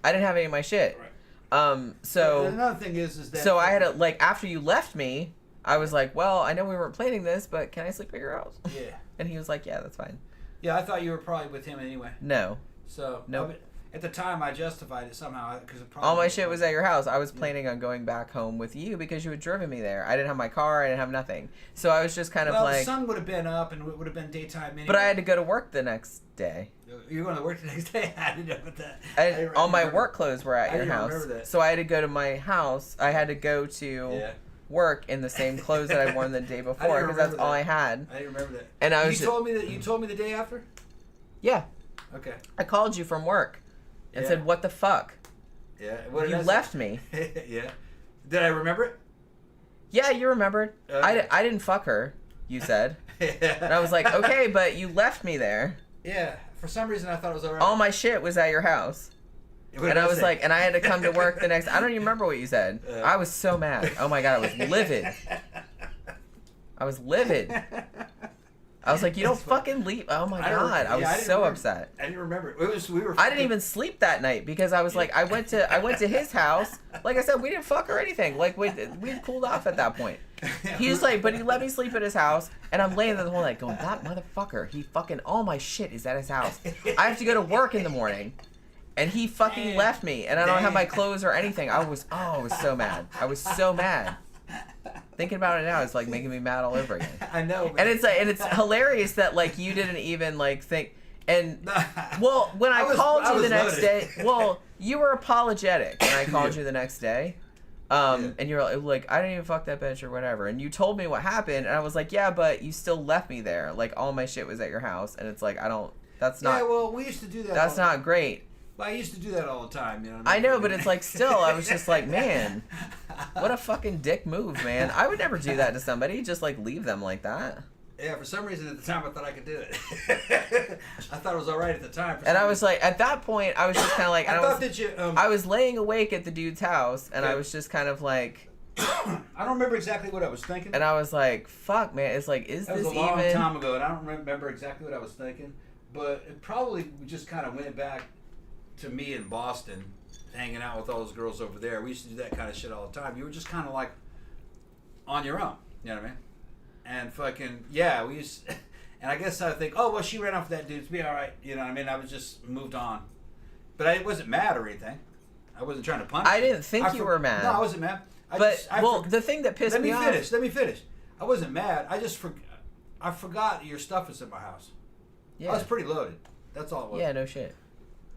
Speaker 1: I didn't have any of my shit.
Speaker 2: Right.
Speaker 1: So
Speaker 2: another thing is that.
Speaker 1: So I had to, like, after you left me, I was like, well, I know we weren't planning this, but can I sleep at your house?
Speaker 2: Yeah.
Speaker 1: And he was like, yeah, that's fine.
Speaker 2: Yeah, I thought you were probably with him anyway.
Speaker 1: No.
Speaker 2: So
Speaker 1: no.
Speaker 2: At the time, I justified it somehow because
Speaker 1: all my shit was at your house. I was planning on going back home with you because you had driven me there. I didn't have my car. I didn't have nothing. So I was just kind of like...
Speaker 2: Well, the sun would have been up and it would have been daytime anyway.
Speaker 1: But I had to go to work the next day.
Speaker 2: You were going to work the next day? I didn't know about that.
Speaker 1: All my work clothes were at your house.
Speaker 2: Remember that.
Speaker 1: So I had to go to my house. I had to go to work in the same clothes that I worn the day before because that's all I had.
Speaker 2: I didn't remember that.
Speaker 1: And I was
Speaker 2: you told me the day after?
Speaker 1: Yeah.
Speaker 2: Okay.
Speaker 1: I called you from work. And said, what the fuck?
Speaker 2: Yeah.
Speaker 1: You left me.
Speaker 2: Yeah. Did I remember it?
Speaker 1: Yeah, you remembered. Okay. I didn't fuck her, you said. And I was like, okay, but you left me there.
Speaker 2: Yeah. For some reason, I thought it was alright.
Speaker 1: All my shit was at your house. And I was like, and I had to come to work the next... I don't even remember what you said. I was so mad. Oh my God, I was livid. I was livid. I was like, you don't fucking leave. Oh my God. I was so upset.
Speaker 2: I didn't remember. We were.
Speaker 1: I didn't even sleep that night because I was like, I went to his house. Like I said, we didn't fuck or anything. Like we had cooled off at that point. He's like, but he let me sleep at his house, and I'm laying there the whole night going, that motherfucker, he fucking, all my shit is at his house. I have to go to work in the morning, and he fucking left me, and I don't have my clothes or anything. I was so mad. I was so mad. Thinking about it now, it's like making me mad all over again.
Speaker 2: I know, man.
Speaker 1: And it's hilarious that like you didn't even like think. And well, when I called you the next day, well, you were apologetic when I called you the next day. And you're like, I didn't even fuck that bitch or whatever. And you told me what happened, and I was like, yeah, but you still left me there. Like all my shit was at your house, and it's like that's not.
Speaker 2: Yeah, well, we used to do that.
Speaker 1: That's not great.
Speaker 2: Well, I used to do that all the time, you know.
Speaker 1: I know, but it's like still, I was just like, man, what a fucking dick move, man. I would never do that to somebody. Just like leave them like that.
Speaker 2: Yeah, for some reason at the time I thought I could do it. I thought it was all right at the time.
Speaker 1: And I was like, at that point, I was just kind of like,
Speaker 2: I
Speaker 1: was laying awake at the dude's house, and I was just kind of like,
Speaker 2: I don't remember exactly what I was thinking.
Speaker 1: And I was like, fuck, man. It's like, is this even?
Speaker 2: That was a long time ago, and I don't remember exactly what I was thinking. But it probably just kind of went back to me in Boston, hanging out with all those girls over there. We used to do that kind of shit all the time. You were just kind of like on your own. You know what I mean? And fucking, yeah, we used to, and I guess I think, oh, well, she ran off with that dude. It's be all right. You know what I mean? I was just moved on. But I wasn't mad or anything. I wasn't trying to punish
Speaker 1: I didn't think you were mad.
Speaker 2: No, I wasn't mad.
Speaker 1: The thing that pissed me off.
Speaker 2: Let me finish. I wasn't mad. I forgot your stuff was in my house. Yeah. I was pretty loaded. That's all it was.
Speaker 1: Yeah, no shit.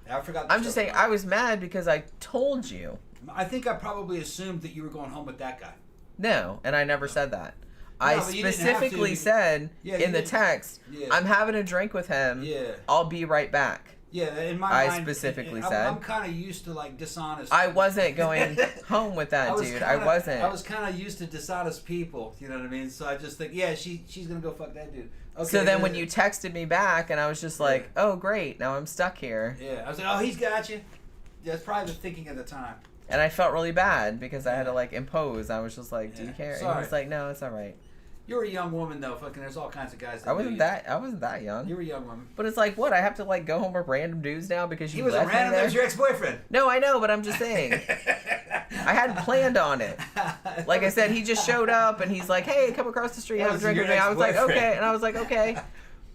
Speaker 2: I forgot.
Speaker 1: I'm just saying, I was mad because I told you.
Speaker 2: I think I probably assumed that you were going home with that guy.
Speaker 1: No, and I never said that. I specifically said in the text, I'm having a drink with him. Yeah. I'll be right back.
Speaker 2: Yeah, in my mind,
Speaker 1: I specifically said.
Speaker 2: I'm kind of used to like dishonest.
Speaker 1: I wasn't going home with that dude. I wasn't.
Speaker 2: I was kind of used to dishonest people. You know what I mean? So I just think, yeah, she's gonna go fuck that dude. Okay,
Speaker 1: so then when you texted me back, and I was just like, oh great, now I'm stuck here.
Speaker 2: Yeah, I was like, oh, he's got you. That's probably the thinking at the time.
Speaker 1: And I felt really bad because I had to like impose. I was just like, do you care?
Speaker 2: Sorry.
Speaker 1: And he was like, no, it's all right.
Speaker 2: You were a young woman though. Fucking, there's all kinds of guys.
Speaker 1: I wasn't that young.
Speaker 2: You were a young woman.
Speaker 1: But it's like, what? I have to like go home with random dudes now because you
Speaker 2: left me there? He wasn't random. That was your ex-boyfriend.
Speaker 1: No, I know, but I'm just saying. I hadn't planned on it. Like I said, he just showed up and he's like, hey, come across the street, have a drink with me. I was like, okay. And I was like, okay.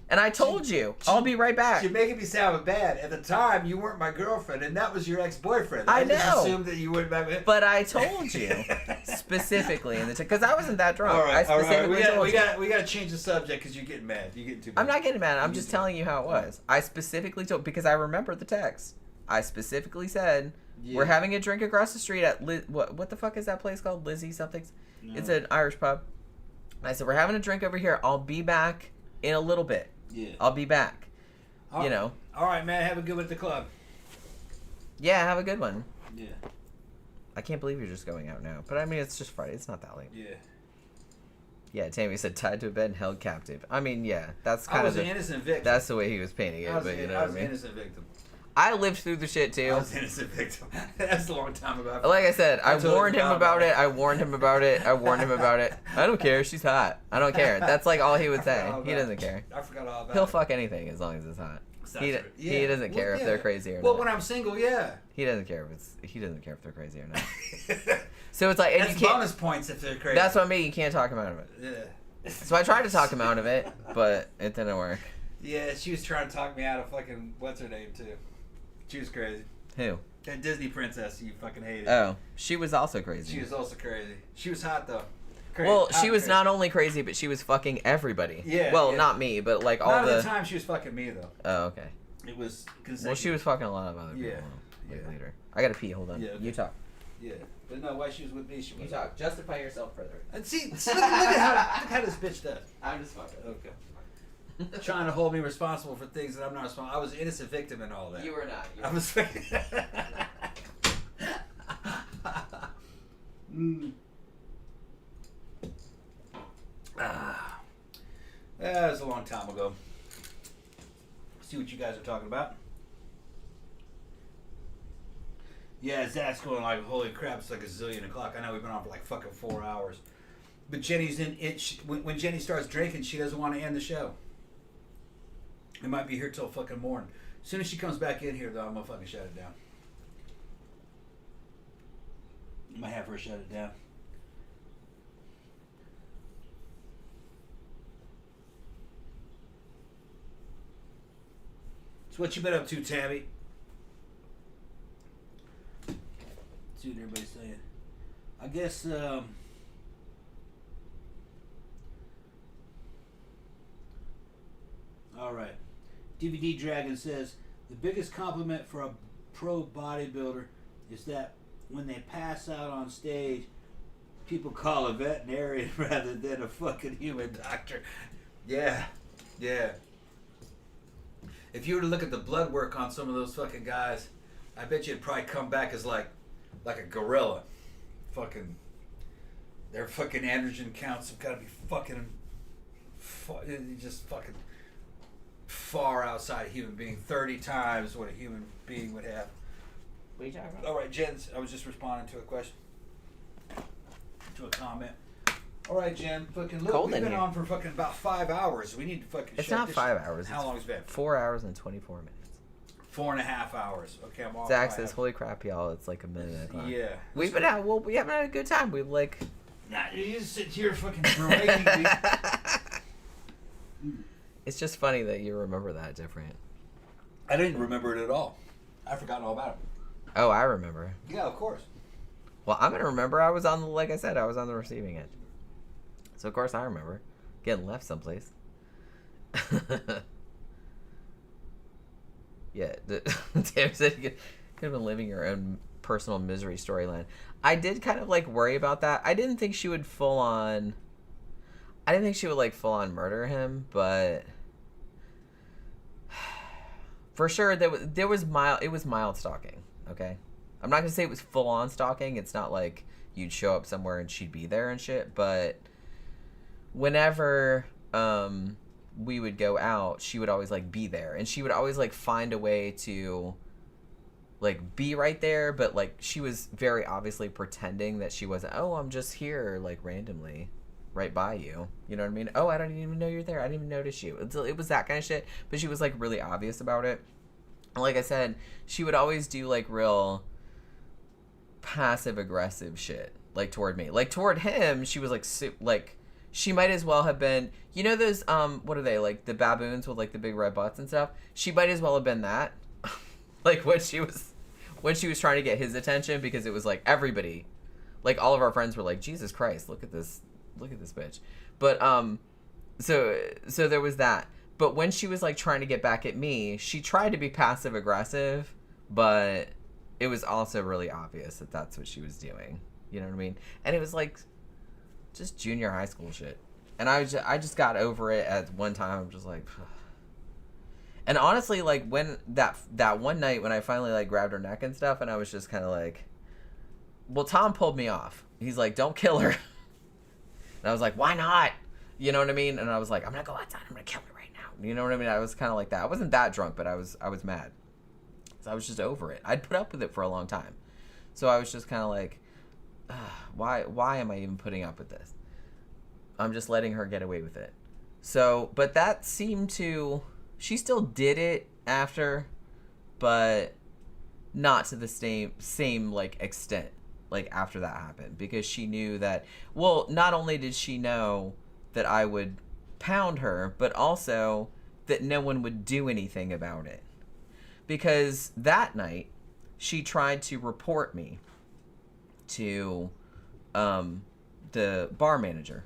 Speaker 1: And I told you, I'll be right back.
Speaker 2: You're making me sound bad. At the time, you weren't my girlfriend, and that was your ex-boyfriend.
Speaker 1: I know.
Speaker 2: Just assumed that you went back with him.
Speaker 1: But I told you specifically in the because I wasn't that drunk.
Speaker 2: All right,
Speaker 1: I specifically told you.
Speaker 2: We got to change the subject because you're getting mad. You're getting too mad.
Speaker 1: I'm not getting mad. I'm just telling you how it was. I specifically told because I remember the text. I specifically said we're having a drink across the street at what the fuck is that place called? Lizzie something's. No. It's an Irish pub. I said we're having a drink over here. I'll be back in a little bit. Yeah. I'll be back. You know.
Speaker 2: All right, man. Have a good one at the club.
Speaker 1: Yeah, have a good one.
Speaker 2: Yeah.
Speaker 1: I can't believe you're just going out now. But I mean, it's just Friday. It's not that late.
Speaker 2: Yeah.
Speaker 1: Yeah, Tammy said tied to a bed and held captive. I mean, yeah, that's kind of
Speaker 2: an innocent victim.
Speaker 1: That's the way he was painting it. But you know what I mean.
Speaker 2: I was an innocent victim.
Speaker 1: I lived through the shit too.
Speaker 2: I was an innocent victim. That's a long time ago.
Speaker 1: Like I said, I warned him about it. I warned him about it. I warned him about it. I don't care. She's hot. I don't care. That's like all he would say. He doesn't care.
Speaker 2: I forgot all about it.
Speaker 1: He'll fuck anything as long as it's hot. He doesn't care if they're crazy or not.
Speaker 2: Well, when I'm single, yeah.
Speaker 1: He doesn't care if they're crazy or not. So it's like, and
Speaker 2: that's
Speaker 1: you can't,
Speaker 2: bonus points if they're crazy.
Speaker 1: That's what I mean. You can't talk him out of it. Yeah. So I tried to talk him out of it, but it didn't work.
Speaker 2: Yeah, she was trying to talk me out of fucking what's her name too. She was crazy.
Speaker 1: Who?
Speaker 2: That Disney princess you fucking hated.
Speaker 1: Oh, she was also crazy.
Speaker 2: She was also crazy. She was hot though.
Speaker 1: Crazy. Well, she was not only crazy, but she was fucking everybody. Yeah. Well, not me, but like all the.
Speaker 2: Not at the time she was fucking me though.
Speaker 1: Oh, okay.
Speaker 2: It was consecutive.
Speaker 1: Well, she was fucking a lot of other people.
Speaker 2: Yeah.
Speaker 1: Later. I gotta pee. Hold on. Yeah, okay. You talk.
Speaker 2: Yeah. But no, while she was with me, she was.
Speaker 1: You talk. Justify yourself further.
Speaker 2: And see look at how this bitch does.
Speaker 1: I'm just fucking.
Speaker 2: Okay. Trying to hold me responsible for things that I'm not responsible. I was an innocent victim in all that.
Speaker 1: You were not.
Speaker 2: I was. That was a long time ago. See what you guys are talking about. Yeah, Zach's going like, holy crap, it's like a zillion o'clock. I know we've been on for like fucking 4 hours. But Jenny's in it. When Jenny starts drinking, she doesn't want to end the show. It might be here till fucking morning. As soon as she comes back in here, though, I'm gonna fucking shut it down. I might have her shut it down. So what you been up to, Tabby? See what everybody's saying. I guess, all right. DVD Dragon says, the biggest compliment for a pro bodybuilder is that when they pass out on stage, people call a veterinarian rather than a fucking human doctor. Yeah. Yeah. If you were to look at the blood work on some of those fucking guys, I bet you'd probably come back as like a gorilla. Fucking, their fucking androgen counts have got to be fucking, just fucking far outside a human being. 30 times what a human being would have.
Speaker 1: What are you talking about?
Speaker 2: All right, Jen, I was just responding to a question, to a comment. All right, Jen, fucking look,
Speaker 1: Cold
Speaker 2: we've
Speaker 1: in
Speaker 2: been
Speaker 1: here.
Speaker 2: on for fucking about 5 hours. We need to fucking
Speaker 1: It's
Speaker 2: shut
Speaker 1: not
Speaker 2: this
Speaker 1: 5
Speaker 2: shit.
Speaker 1: hours.
Speaker 2: How long has it been?
Speaker 1: 4 hours and 24 minutes.
Speaker 2: 4.5 hours. Okay, I'm off.
Speaker 1: Zach says, "Holy crap, y'all! It's like a minute and a clock."
Speaker 2: Yeah.
Speaker 1: We've been out. Well, we haven't had a good time. We've like.
Speaker 2: Nah, you just sit here fucking berating me.
Speaker 1: It's just funny that you remember that different.
Speaker 2: I didn't remember it at all. I forgot all about it.
Speaker 1: Oh, I remember.
Speaker 2: Yeah, of course.
Speaker 1: Well, I'm gonna remember. I was on the, like I said, I was on the receiving end. So of course I remember getting left someplace. Yeah, Tam said you could have been living your own personal misery storyline. I did kind of like worry about that. I didn't think she would full on. I didn't think she would like full on murder him, but for sure there was mild. It was mild stalking. Okay, I'm not gonna say it was full on stalking. It's not like you'd show up somewhere and she'd be there and shit. But whenever we would go out, she would always like be there, and she would always like find a way to like be right there, but like she was very obviously pretending that she wasn't. Oh, I'm just here like randomly right by you, you know what I mean? Oh, I don't even know you're there, I didn't even notice you. It was that kind of shit, but she was like really obvious about it. And like I said, she would always do like real passive aggressive shit like toward me. Like toward him, she was like she might as well have been, you know those, what are they, like the baboons with like the big red butts and stuff? She might as well have been that. Like when she was trying to get his attention, because it was like everybody, like all of our friends were like, Jesus Christ, look at this bitch. But, so there was that. But when she was like trying to get back at me, she tried to be passive aggressive, but it was also really obvious that that's what she was doing. You know what I mean? And it was like just junior high school shit. And I just got over it at one time. I'm just like, ugh. And honestly, like when that one night when I finally like grabbed her neck and stuff, and I was just kind of like, well, Tom pulled me off. He's like, don't kill her. And I was like, why not? You know what I mean? And I was like, I'm gonna go outside. I'm gonna kill her right now. You know what I mean? I was kind of like that. I wasn't that drunk, but I was mad. So I was just over it. I'd put up with it for a long time. So I was just kind of like, why am I even putting up with this? I'm just letting her get away with it. So, but that seemed to, she still did it after, but not to the same like extent, like after that happened, because she knew that, well, not only did she know that I would pound her, but also that no one would do anything about it. Because that night, she tried to report me to the bar manager.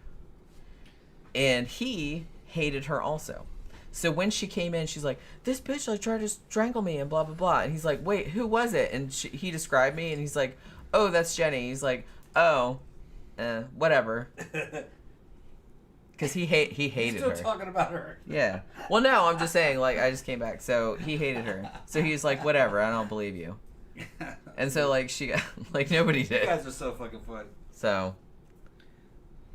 Speaker 1: And he hated her also. So when she came in, she's like, this bitch like tried to strangle me and blah, blah, blah. And he's like, wait, who was it? And he described me, and he's like, oh, that's Jenny. He's like, oh, whatever. Because he hated her.
Speaker 2: Still talking about her.
Speaker 1: Yeah. Well, no, I'm just saying, like, I just came back. So he hated her. So he was like, whatever, I don't believe you. And so, like, she got, like, nobody did.
Speaker 2: You guys are so fucking fun.
Speaker 1: So,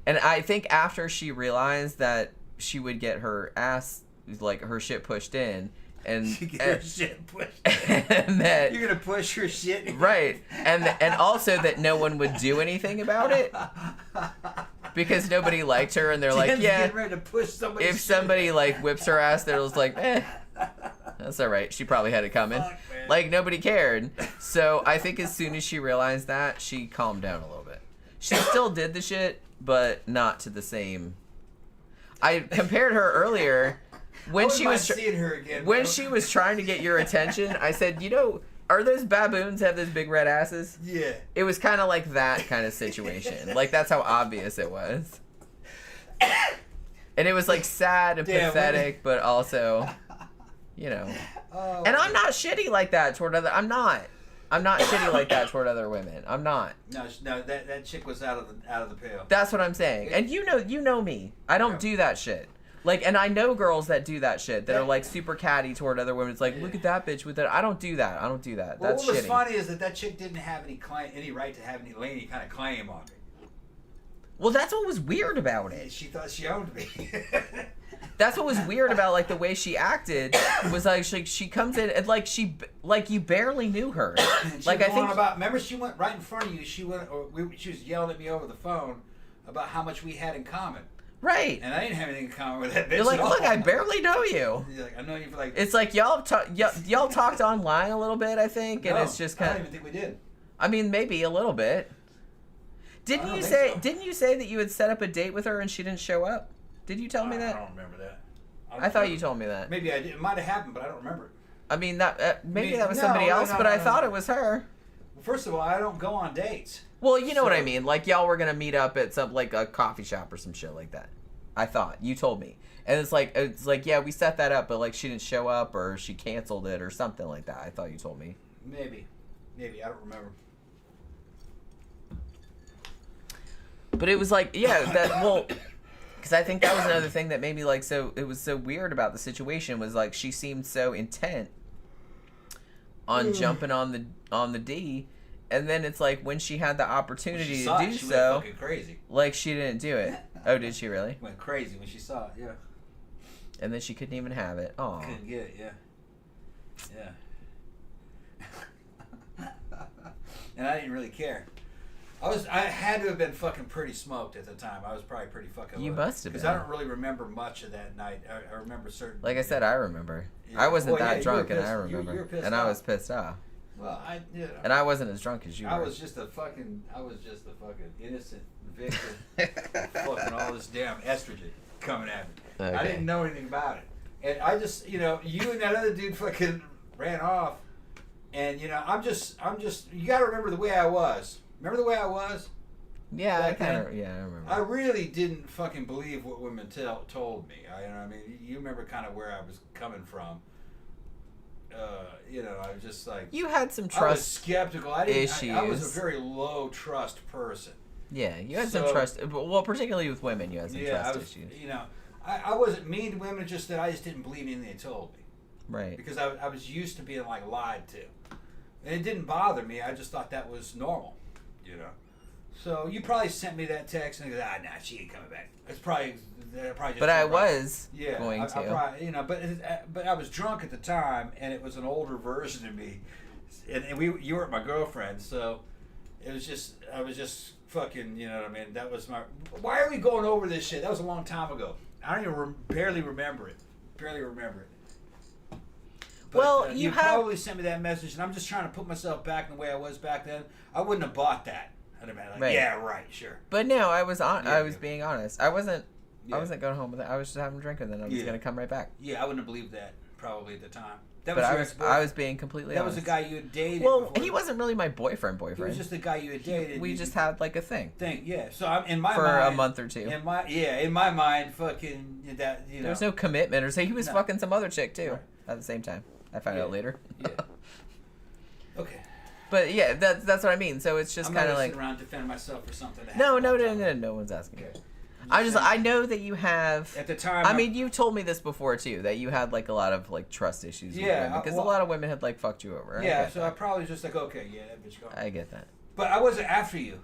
Speaker 1: and I think after she realized that she would get her ass, like, her shit pushed in, and
Speaker 2: she get her shit pushed in.
Speaker 1: And that
Speaker 2: you're gonna push her shit in.
Speaker 1: Right, and also that no one would do anything about it because nobody liked her, and they're like, yeah,
Speaker 2: ready to push somebody.
Speaker 1: If somebody like whips her ass, they're just like, That's all right. She probably had it coming.
Speaker 2: Fuck, man.
Speaker 1: Like, nobody cared. So I think as soon as she realized that, she calmed down a little bit. She still did the shit, but not to the same. I compared her earlier when she was
Speaker 2: seeing her again,
Speaker 1: when
Speaker 2: bro.
Speaker 1: she was trying to get your attention. I said, you know, are those baboons have those big red asses?
Speaker 2: Yeah.
Speaker 1: It was kind of like that kind of situation. Like, that's how obvious it was. And it was like sad and pathetic, but also, you know.
Speaker 2: Oh,
Speaker 1: And I'm not shitty like that toward other. I'm not shitty like that toward other women. I'm not.
Speaker 2: No, that chick was out of the pail.
Speaker 1: That's what I'm saying. And you know me. I don't do that shit. Like, and I know girls that do that shit that are like super catty toward other women. It's like, look at that bitch with that. I don't do that. Well, that's
Speaker 2: what was
Speaker 1: shitty.
Speaker 2: funny is that chick didn't have any right to have lay any kind of claim on me.
Speaker 1: Well, that's what was weird about it.
Speaker 2: She thought she owned me.
Speaker 1: That's what was weird about like the way she acted was like she comes in and like you barely knew her. Like I think
Speaker 2: remember she went right in front of you. She was yelling at me over the phone about how much we had in common.
Speaker 1: Right.
Speaker 2: And I didn't have anything in common with that bitch.
Speaker 1: You're like,
Speaker 2: at all.
Speaker 1: look, I barely know you.
Speaker 2: You're like, I've known you for like.
Speaker 1: It's like y'all talked online a little bit, I think, and it's just kind
Speaker 2: I don't even think we did.
Speaker 1: I mean, maybe a little bit. Didn't you say that you had set up a date with her and she didn't show up? Did you tell me that?
Speaker 2: I don't remember that.
Speaker 1: I thought you told me that.
Speaker 2: Maybe I did. It might have happened, but I don't remember.
Speaker 1: I mean, that maybe that was somebody else, but I thought it was her.
Speaker 2: Well, first of all, I don't go on dates.
Speaker 1: Well, you know what I mean. Like y'all were gonna meet up at some like a coffee shop or some shit like that. I thought you told me, and it's like yeah, we set that up, but like she didn't show up or she canceled it or something like that. I thought you told me.
Speaker 2: Maybe I don't remember.
Speaker 1: But it was like because I think that was another thing that made me like it was so weird about the situation was like she seemed so intent on jumping on the D, and then it's like when she had the opportunity to do
Speaker 2: she
Speaker 1: so,
Speaker 2: went fucking crazy.
Speaker 1: Like she didn't do it. Oh, did she really?
Speaker 2: Went crazy when she saw it, yeah.
Speaker 1: And then she couldn't even have it. Oh.
Speaker 2: Couldn't get it, yeah. And I didn't really care. I had to have been fucking pretty smoked at the time. I was probably pretty fucking.
Speaker 1: You must have been.
Speaker 2: Because I don't really remember much of that night. I remember certain.
Speaker 1: Like I said, I remember.
Speaker 2: Yeah.
Speaker 1: I wasn't that drunk, and
Speaker 2: pissed,
Speaker 1: I remember.
Speaker 2: you were pissed
Speaker 1: and
Speaker 2: off.
Speaker 1: I was pissed off.
Speaker 2: Well,
Speaker 1: And I wasn't as drunk as you were.
Speaker 2: I was just a fucking innocent victim of fucking all this damn estrogen coming at me.
Speaker 1: Okay.
Speaker 2: I didn't know anything about it. And I just, you and that other dude fucking ran off. And, I'm just, you gotta remember the way I was. Remember the way I was?
Speaker 1: Yeah, I remember.
Speaker 2: I really didn't fucking believe what women told me. You remember kind of where I was coming from. I was just like...
Speaker 1: You had some trust
Speaker 2: I was skeptical.
Speaker 1: issues.
Speaker 2: I was a very low trust person.
Speaker 1: Yeah, you had some trust... Well, particularly with women, you had some trust issues.
Speaker 2: I wasn't mean to women, just that I just didn't believe anything they told me.
Speaker 1: Right.
Speaker 2: Because I was used to being, like, lied to. And it didn't bother me. I just thought that was normal, So you probably sent me that text and go, she ain't coming back. It's probably just.
Speaker 1: But I was going
Speaker 2: I
Speaker 1: to.
Speaker 2: probably, but I was drunk at the time, and it was an older version of me, and you weren't my girlfriend, so it was just I was just fucking, you know what I mean? That was my. Why are we going over this shit? That was a long time ago. I don't even barely remember it. But,
Speaker 1: well,
Speaker 2: you probably sent me that message, and I'm just trying to put myself back in the way I was back then. I wouldn't have bought that. I'd have been like, yeah, right, sure.
Speaker 1: But no, I was being honest. I wasn't going home with it. I was just having a drink, and then I was going to come right back.
Speaker 2: Yeah, I wouldn't have believed that probably at the time.
Speaker 1: I was being completely honest.
Speaker 2: That was the guy you had dated.
Speaker 1: Well, he wasn't really my boyfriend.
Speaker 2: He was just the guy you had dated.
Speaker 1: We just had like a thing.
Speaker 2: Yeah. So I'm in my
Speaker 1: for
Speaker 2: mind,
Speaker 1: a month or two.
Speaker 2: In my mind, fucking that.
Speaker 1: There was no commitment, or say he was fucking some other chick too at the same time. I found out later.
Speaker 2: Yeah. Okay.
Speaker 1: But yeah, that's what I mean. So it's just kind of like
Speaker 2: sit around defending myself for something.
Speaker 1: No one's asking. Okay. I know that you have
Speaker 2: at the time.
Speaker 1: I mean, you've told me this before too, that you had like a lot of like trust issues with women because a lot of women had like fucked you over.
Speaker 2: Yeah, so I probably just like, okay, yeah, that bitch go.
Speaker 1: I get that.
Speaker 2: But I wasn't after you.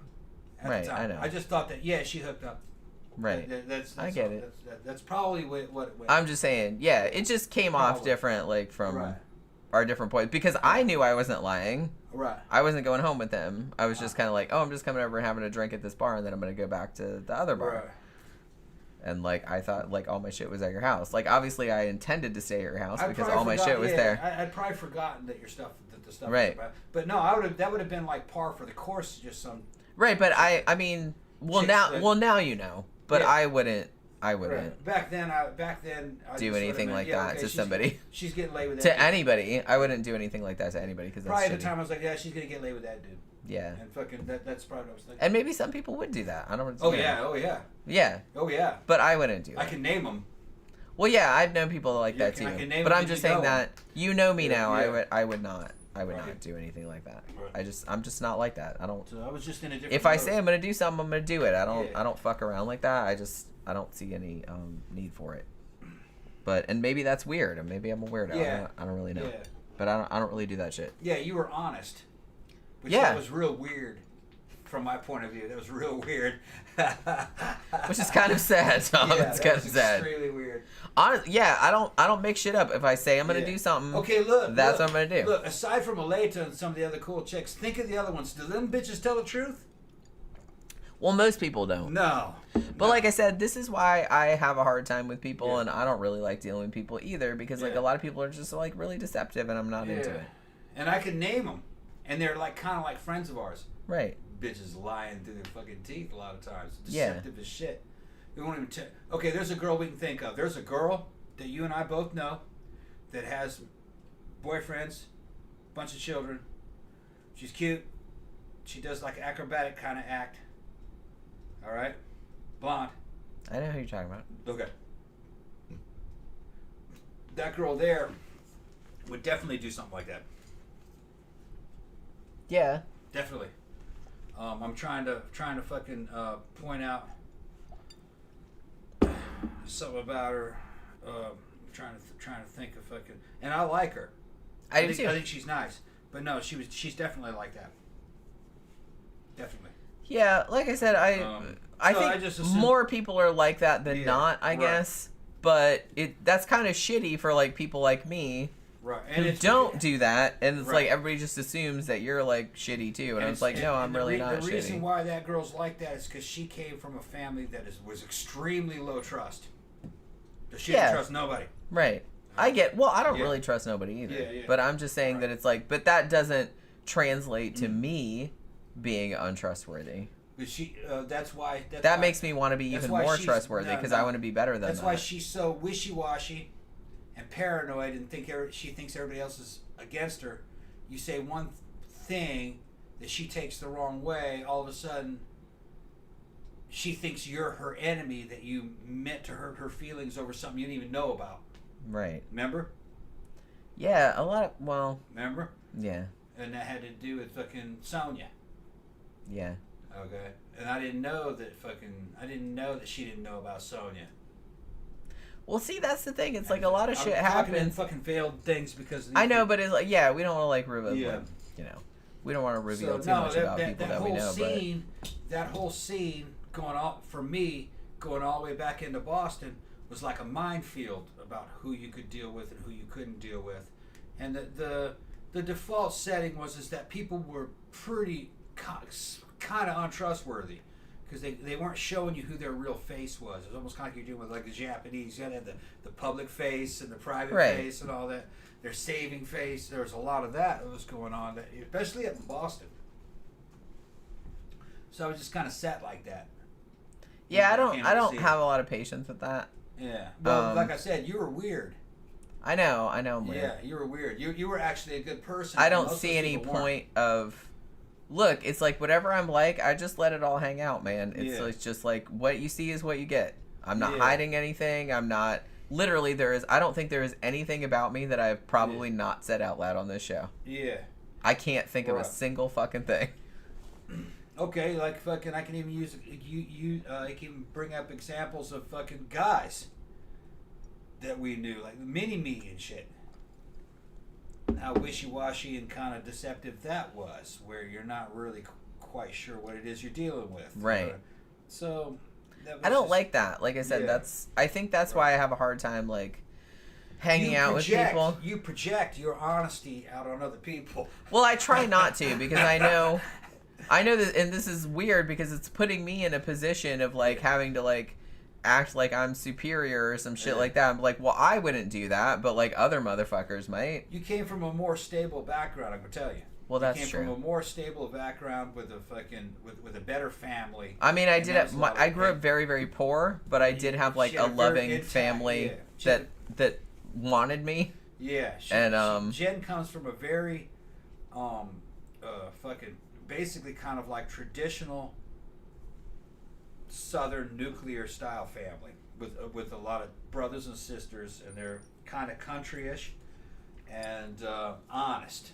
Speaker 2: At the time.
Speaker 1: I know.
Speaker 2: I just thought that she hooked up.
Speaker 1: Right.
Speaker 2: That's
Speaker 1: I get it.
Speaker 2: That's probably what it went.
Speaker 1: I'm just saying, yeah, it just came off different, like from our different points because I knew I wasn't lying.
Speaker 2: Right.
Speaker 1: I wasn't going home with them. I was just kind of like, I'm just coming over and having a drink at this bar, and then I'm going to go back to the other bar. And, like, I thought, like, all my shit was at your house. Like, obviously, I intended to stay at your house
Speaker 2: I'd
Speaker 1: because
Speaker 2: probably
Speaker 1: all my shit was there.
Speaker 2: I'd probably forgotten that your stuff, that the stuff
Speaker 1: Right.
Speaker 2: was about. But no, that would have been, like, par for the course, just some...
Speaker 1: Right, but I mean, now you know. But I wouldn't.
Speaker 2: Right. Back then, I
Speaker 1: do anything like that to somebody.
Speaker 2: She's getting laid with that
Speaker 1: to
Speaker 2: dude.
Speaker 1: Anybody. I wouldn't do anything like that to anybody because that's
Speaker 2: probably
Speaker 1: shitty.
Speaker 2: at the time I was like, yeah, she's gonna get laid with that dude.
Speaker 1: Yeah.
Speaker 2: And fucking that's probably what I was thinking.
Speaker 1: And maybe some people would do that. I don't.
Speaker 2: Oh yeah.
Speaker 1: Yeah.
Speaker 2: Oh yeah.
Speaker 1: But I wouldn't do that.
Speaker 2: I can name them.
Speaker 1: Well, yeah, I've known people like that too.
Speaker 2: I can name
Speaker 1: but
Speaker 2: them
Speaker 1: I'm just saying that you know me now.
Speaker 2: Yeah.
Speaker 1: I would not do anything like that.
Speaker 2: Right.
Speaker 1: I'm just not like that. I don't.
Speaker 2: So I was just in a different.
Speaker 1: If I
Speaker 2: mode.
Speaker 1: say I'm gonna do something, I'm gonna do it. I don't fuck around like that. I don't see any need for it. And maybe that's weird, and maybe I'm a weirdo.
Speaker 2: Yeah.
Speaker 1: I don't really know.
Speaker 2: Yeah.
Speaker 1: But I don't really do that shit.
Speaker 2: Yeah, you were honest. Which
Speaker 1: Yeah.
Speaker 2: that was real weird. From my point of view, that was real weird.
Speaker 1: Which is kind of sad, Tom.
Speaker 2: Yeah,
Speaker 1: it's kind of sad.
Speaker 2: Extremely weird.
Speaker 1: Yeah, I don't make shit up. If I say I'm gonna do something,
Speaker 2: okay, look,
Speaker 1: that's what I'm gonna do.
Speaker 2: Look, aside from Aleta and some of the other cool chicks, think of the other ones. Do them bitches tell the truth?
Speaker 1: Well, most people don't.
Speaker 2: No.
Speaker 1: But like I said, this is why I have a hard time with people,
Speaker 2: Yeah.
Speaker 1: and I don't really like dealing with people either, because like
Speaker 2: Yeah.
Speaker 1: a lot of people are just like really deceptive, and I'm not into it.
Speaker 2: And I can name them, and they're like kind of like friends of ours.
Speaker 1: Right.
Speaker 2: Bitches lying through their fucking teeth a lot of times.
Speaker 1: Yeah.
Speaker 2: Deceptive as shit. We won't even tell. Okay, there's a girl we can think of. There's a girl that you and I both know that has boyfriends, bunch of children. She's cute. She does like acrobatic kind of act. All right, blonde.
Speaker 1: I know who you're talking about.
Speaker 2: Okay. That girl there would definitely do something like that.
Speaker 1: Yeah.
Speaker 2: Definitely. I'm trying to fucking point out something about her. Trying to think of fucking, and I like her.
Speaker 1: I do too.
Speaker 2: I think she's nice, but no, she's definitely like that. Definitely.
Speaker 1: Yeah, like I said, I
Speaker 2: so
Speaker 1: think
Speaker 2: I just assume-
Speaker 1: more people are like that than
Speaker 2: Yeah,
Speaker 1: not, I
Speaker 2: right.
Speaker 1: guess. But that's kind of shitty for like people like me
Speaker 2: Right.
Speaker 1: who don't do that, and it's
Speaker 2: Right.
Speaker 1: like everybody just assumes that you're like shitty too, and it's like, no, I'm really not
Speaker 2: The reason
Speaker 1: shitty.
Speaker 2: why that girl's like that is because she came from a family that was extremely low trust. She didn't trust nobody.
Speaker 1: Right. I don't
Speaker 2: Yeah.
Speaker 1: really trust nobody either.
Speaker 2: Yeah.
Speaker 1: But I'm just saying that it's like, but that doesn't translate to me being untrustworthy.
Speaker 2: But that's why.
Speaker 1: That makes me want to be
Speaker 2: that's
Speaker 1: even
Speaker 2: why
Speaker 1: more
Speaker 2: she's-
Speaker 1: trustworthy
Speaker 2: no,
Speaker 1: because
Speaker 2: no.
Speaker 1: I want to be better than
Speaker 2: That's
Speaker 1: that.
Speaker 2: why she's so wishy-washy and paranoid and she thinks everybody else is against her. You say one thing that she takes the wrong way, all of a sudden she thinks you're her enemy, that you meant to hurt her feelings over something you didn't even know about.
Speaker 1: Right.
Speaker 2: Remember?
Speaker 1: Yeah,
Speaker 2: Remember?
Speaker 1: yeah.
Speaker 2: And that had to do with fucking Sonia.
Speaker 1: Yeah.
Speaker 2: Okay. And I didn't know that she didn't know about Sonia.
Speaker 1: Well, see, that's the thing. It's like a lot of shit
Speaker 2: I'm talking in
Speaker 1: happens.
Speaker 2: fucking failed things because of
Speaker 1: I know,
Speaker 2: these
Speaker 1: but it's like, yeah, we don't want to like reveal,
Speaker 2: Yeah.
Speaker 1: like, you know, we don't want to reveal
Speaker 2: So,
Speaker 1: too much about
Speaker 2: that
Speaker 1: people that
Speaker 2: whole
Speaker 1: we know.
Speaker 2: scene, that whole scene going all the way back into Boston was like a minefield about who you could deal with and who you couldn't deal with, and the default setting was that people were pretty kind of untrustworthy because they weren't showing you who their real face was. It was almost kind of like you're doing with like the Japanese. You had to have the public face and the private face and all that. Their saving face. There was a lot of that was going on, especially up in Boston. So I was just kind of set like that.
Speaker 1: Yeah,
Speaker 2: You
Speaker 1: I don't
Speaker 2: see
Speaker 1: have a lot of patience with that.
Speaker 2: Yeah. Well, like I said, you were weird.
Speaker 1: I know I'm weird.
Speaker 2: Yeah, you were weird. You were actually a good person.
Speaker 1: I don't
Speaker 2: Most
Speaker 1: see
Speaker 2: of those
Speaker 1: any
Speaker 2: people weren't.
Speaker 1: point of. Look, it's like whatever I'm like, I just let it all hang out, man. It's
Speaker 2: Yeah.
Speaker 1: like, just like what you see is what you get. I'm not
Speaker 2: Yeah.
Speaker 1: hiding anything. I'm not. Literally, I don't think there is anything about me that I've probably not said out loud on this show.
Speaker 2: Yeah.
Speaker 1: I can't think of a
Speaker 2: Right.
Speaker 1: single fucking thing.
Speaker 2: Okay, like fucking, I can even use I can bring up examples of fucking guys that we knew, like mini-me and shit. How wishy-washy and kind of deceptive that was, where you're not really quite sure what it is you're dealing with.
Speaker 1: Right.
Speaker 2: So, that was
Speaker 1: I don't
Speaker 2: just-
Speaker 1: like that. Like I said,
Speaker 2: Yeah.
Speaker 1: I think that's why I have a hard time like hanging out with people.
Speaker 2: You project your honesty out on other people.
Speaker 1: Well, I try not to because I know that, and this is weird because it's putting me in a position of like having to like act like I'm superior or some shit like that. I'm like, well, I wouldn't do that, but like other motherfuckers might.
Speaker 2: You came from a more stable background, I'm gonna tell you.
Speaker 1: Well, that's
Speaker 2: true.
Speaker 1: true.
Speaker 2: From a more stable background with a fucking with a better family.
Speaker 1: I mean, I grew up very, very poor, but I did have like a loving family that wanted me.
Speaker 2: Yeah, Jen comes from a very fucking basically kind of like traditional Southern nuclear style family with a lot of brothers and sisters, and they're kind of country-ish and honest.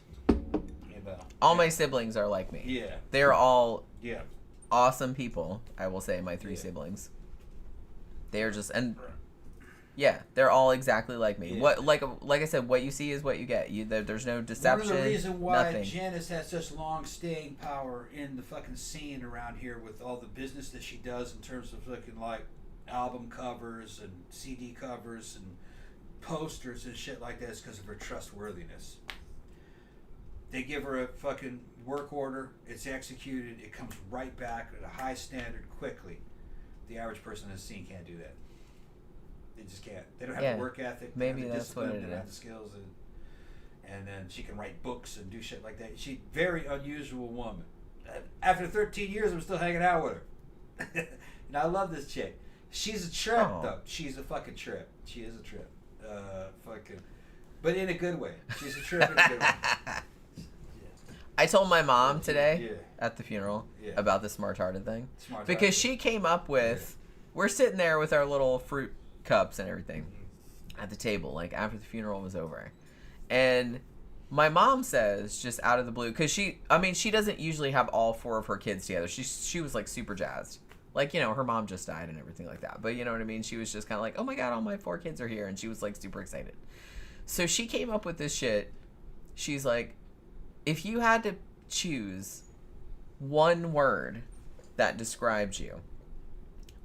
Speaker 1: All my siblings are like me.
Speaker 2: Yeah.
Speaker 1: They're all awesome people, I will say, my 3 siblings. They're just, and yeah, they're all exactly like me. Yeah. What like I said, what you see is what you get. There's no deception.
Speaker 2: One of the reasons why
Speaker 1: nothing.
Speaker 2: Jen has had such long staying power in the fucking scene around here with all the business that she does in terms of fucking like album covers and CD covers and posters and shit like that is because of her trustworthiness. They give her a fucking work order, it's executed, it comes right back at a high standard quickly. The average person in the scene can't do that. They just can't. They don't have the work ethic.
Speaker 1: Maybe that's what it is.
Speaker 2: They don't have the skills, and then she can write books and do shit like that. She's a very unusual woman. After 13 years, I'm still hanging out with her. And I love this chick. She's a trip, though. She's a fucking trip. She is a trip. Fucking, but in a good way. She's a trip in a good way.
Speaker 1: I told my mom today at the funeral about the smart-hearted thing. Because she came up with, we're sitting there with our little fruit cups and everything at the table, like after the funeral was over. And my mom says, just out of the blue, because she doesn't usually have all 4 of her kids together. She was like super jazzed. Like, you know, her mom just died and everything like that. But you know what I mean? She was just kind of like, oh my God, all my 4 kids are here. And she was like super excited. So she came up with this shit. She's like, if you had to choose one word that describes you,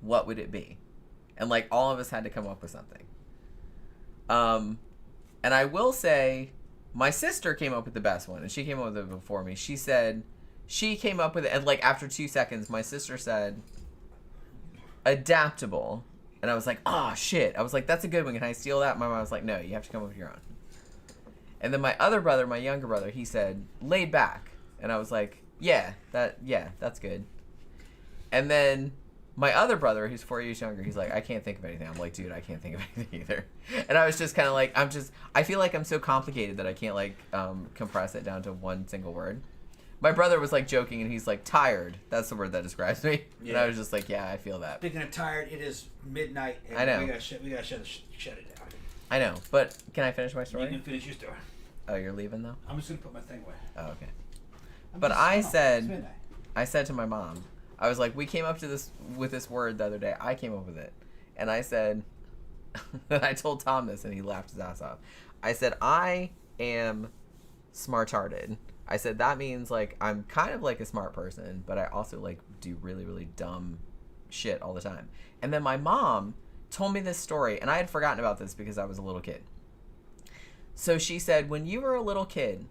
Speaker 1: what would it be? And like all of us had to come up with something. And I will say, my sister came up with the best one, and she came up with it before me. She said she came up with it, and like after 2 seconds, my sister said adaptable, and I was like, oh shit. I was like, that's a good one. Can I steal that? My mom was like, no, you have to come up with your own. And then my other brother, my younger brother, he said laid back, and I was like, yeah, that's good. And then my other brother, who's 4 years younger, he's like, I can't think of anything. I'm like, dude, I can't think of anything either. And I was just kind of like, I feel like I'm so complicated that I can't like compress it down to one single word. My brother was like joking, and he's like, tired. That's the word that describes me. Yeah. And I was just like, yeah, I feel that.
Speaker 2: Speaking of tired, it is midnight. And
Speaker 1: I know.
Speaker 2: We gotta shut it down.
Speaker 1: I know, but can I finish my story?
Speaker 2: You can finish your story.
Speaker 1: Oh, you're leaving though?
Speaker 2: I'm just gonna put my thing away.
Speaker 1: Oh, okay. But I said to my mom, I was like, we came up to with this word the other day. I came up with it. And I said, I told Tom this, and he laughed his ass off. I said, I am smart-hearted. I said, that means, like, I'm kind of like a smart person, but I also, like, do really, really dumb shit all the time. And then my mom told me this story, and I had forgotten about this because I was a little kid. So she said, when you were a little kid,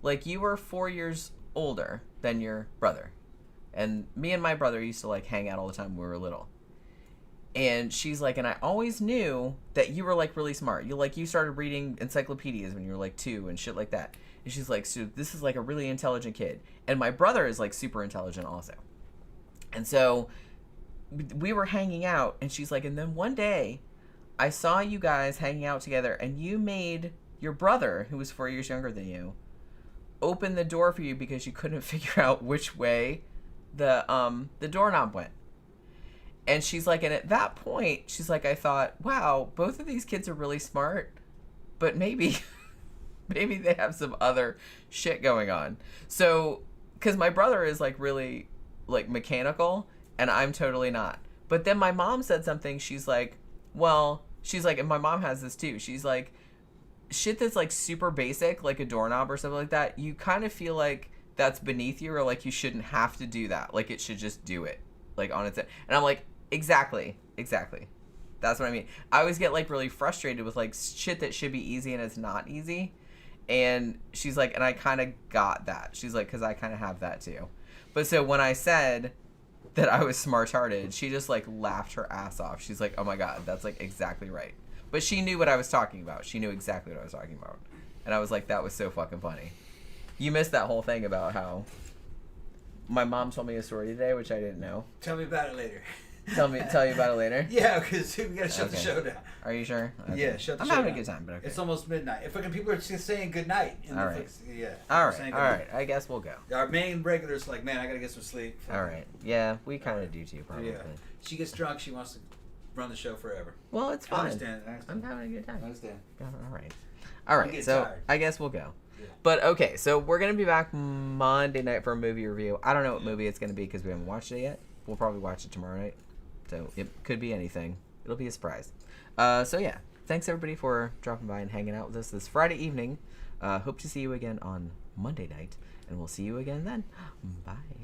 Speaker 1: like, you were 4 years older than your brother. And me and my brother used to, like, hang out all the time when we were little. And she's like, and I always knew that you were, like, really smart. You started reading encyclopedias when you were, like, 2 and shit like that. And she's like, so this is, like, a really intelligent kid. And my brother is, like, super intelligent also. And so we were hanging out, and she's like, and then one day I saw you guys hanging out together, and you made your brother, who was 4 years younger than you, open the door for you because you couldn't figure out which way the doorknob went. And she's like, and at that point, she's like, I thought, wow, both of these kids are really smart, but maybe they have some other shit going on. So, because my brother is, like, really, like, mechanical, and I'm totally not. But then my mom said something. She's like, and my mom has this too. She's like, shit that's, like, super basic, like a doorknob or something like that, you kind of feel like that's beneath you, or, like, you shouldn't have to do that. Like, it should just do it, like, on its own. And I'm like, exactly. That's what I mean. I always get, like, really frustrated with, like, shit that should be easy and it's not easy. And she's like, and I kind of got that. She's like, because I kind of have that too. But so when I said, that I was smart-hearted, she just like laughed her ass off. She's like, "Oh my god, that's like exactly right." But she knew what I was talking about. She knew exactly what I was talking about, and I was like, "That was so fucking funny." You missed that whole thing about how my mom told me a story today, which I didn't know.
Speaker 2: Tell me about it later.
Speaker 1: Tell you about it later.
Speaker 2: Yeah, because we gotta shut the show down.
Speaker 1: Are you sure? Okay.
Speaker 2: Yeah, shut the
Speaker 1: I'm
Speaker 2: show down.
Speaker 1: having a good time, but okay.
Speaker 2: It's almost midnight. If fucking people are just saying good night.
Speaker 1: All right.
Speaker 2: Yeah.
Speaker 1: All right. I guess we'll go.
Speaker 2: Our main regulars like, man, I gotta get some sleep.
Speaker 1: All right. Yeah, we kind of do too, probably.
Speaker 2: Yeah. She gets drunk. She wants to run the show forever.
Speaker 1: Well, it's fine.
Speaker 2: I understand.
Speaker 1: I'm having a good time.
Speaker 2: I understand.
Speaker 1: All right. So
Speaker 2: tired.
Speaker 1: I guess we'll go.
Speaker 2: Yeah.
Speaker 1: But okay, so we're gonna be back Monday night for a movie review. I don't know what movie it's gonna be because we haven't watched it yet. We'll probably watch it tomorrow night. So it could be anything. It'll be a surprise. So yeah, thanks everybody for dropping by and hanging out with us this Friday evening. Hope to see you again on Monday night, and we'll see you again then. Bye.